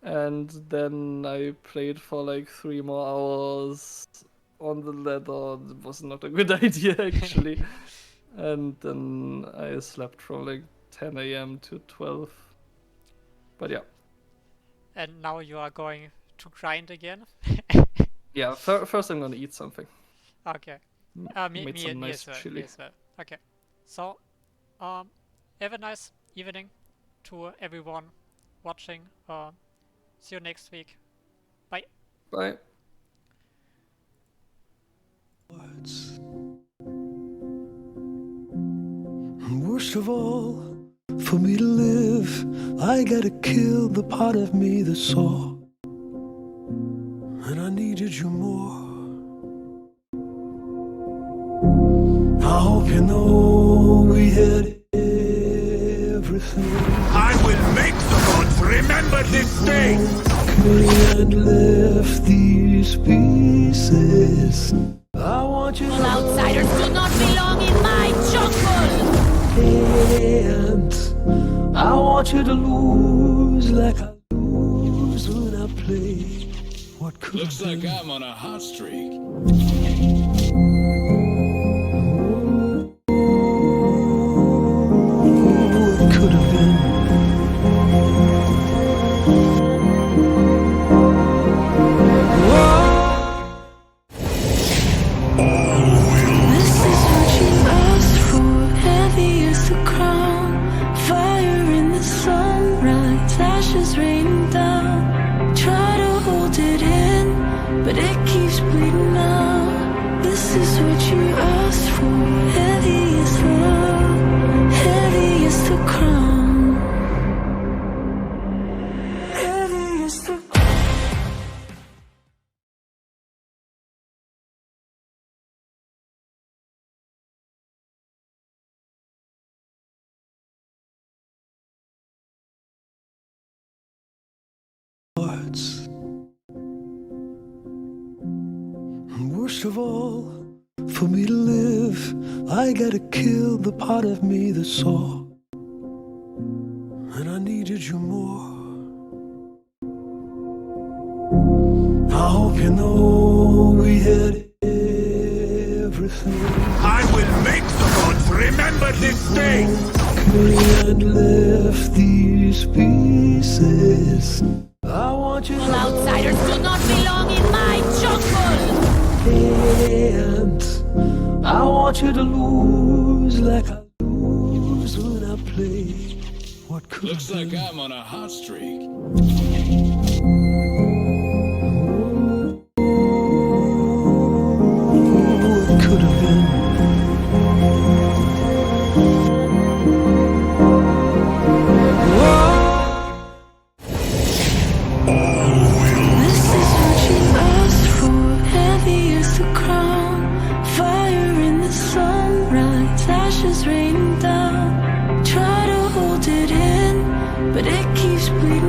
[SPEAKER 9] And then I played for like 3 more hours on the ladder. It was not a good idea actually. And then I slept from like 10 a.m. to 12. But yeah.
[SPEAKER 8] And now you are going to grind again?
[SPEAKER 9] Yeah, first I'm gonna eat something.
[SPEAKER 8] Okay.
[SPEAKER 9] Made some nice chili.
[SPEAKER 8] Me as well. Okay. So, have a nice evening to everyone watching. See you next week. Bye.
[SPEAKER 9] Bye.
[SPEAKER 10] Worst of all, for me to live, I gotta kill the part of me that saw, and I needed you more. I hope you know we had everything.
[SPEAKER 3] I will make the gods remember this day!
[SPEAKER 10] And left these pieces. I want you to
[SPEAKER 6] Outsiders do not belong in my jungle!
[SPEAKER 10] and I want you to lose like I lose when I play. What could
[SPEAKER 2] Looks
[SPEAKER 10] have
[SPEAKER 2] like
[SPEAKER 10] been.
[SPEAKER 2] I'm on a hot streak.
[SPEAKER 10] What could have been.
[SPEAKER 11] This is what you asked for.
[SPEAKER 10] hearts. And worst of all, for me to live, I gotta kill the part of me that saw. And I needed you more. I hope you know we had everything.
[SPEAKER 3] I will make the gods remember this day!
[SPEAKER 10] And left these pieces. I want you to
[SPEAKER 6] Outsiders do not belong in my jungle!
[SPEAKER 10] and I want you to lose like I lose when I play. What could
[SPEAKER 2] Looks
[SPEAKER 10] have
[SPEAKER 2] like
[SPEAKER 10] been.
[SPEAKER 2] I'm on a hot streak.
[SPEAKER 10] What could have been.
[SPEAKER 11] This is what you asked for. Heavy as the crown. Fire in the sunrise. Ashes raining down. Try to hold it in, but it keeps bleeding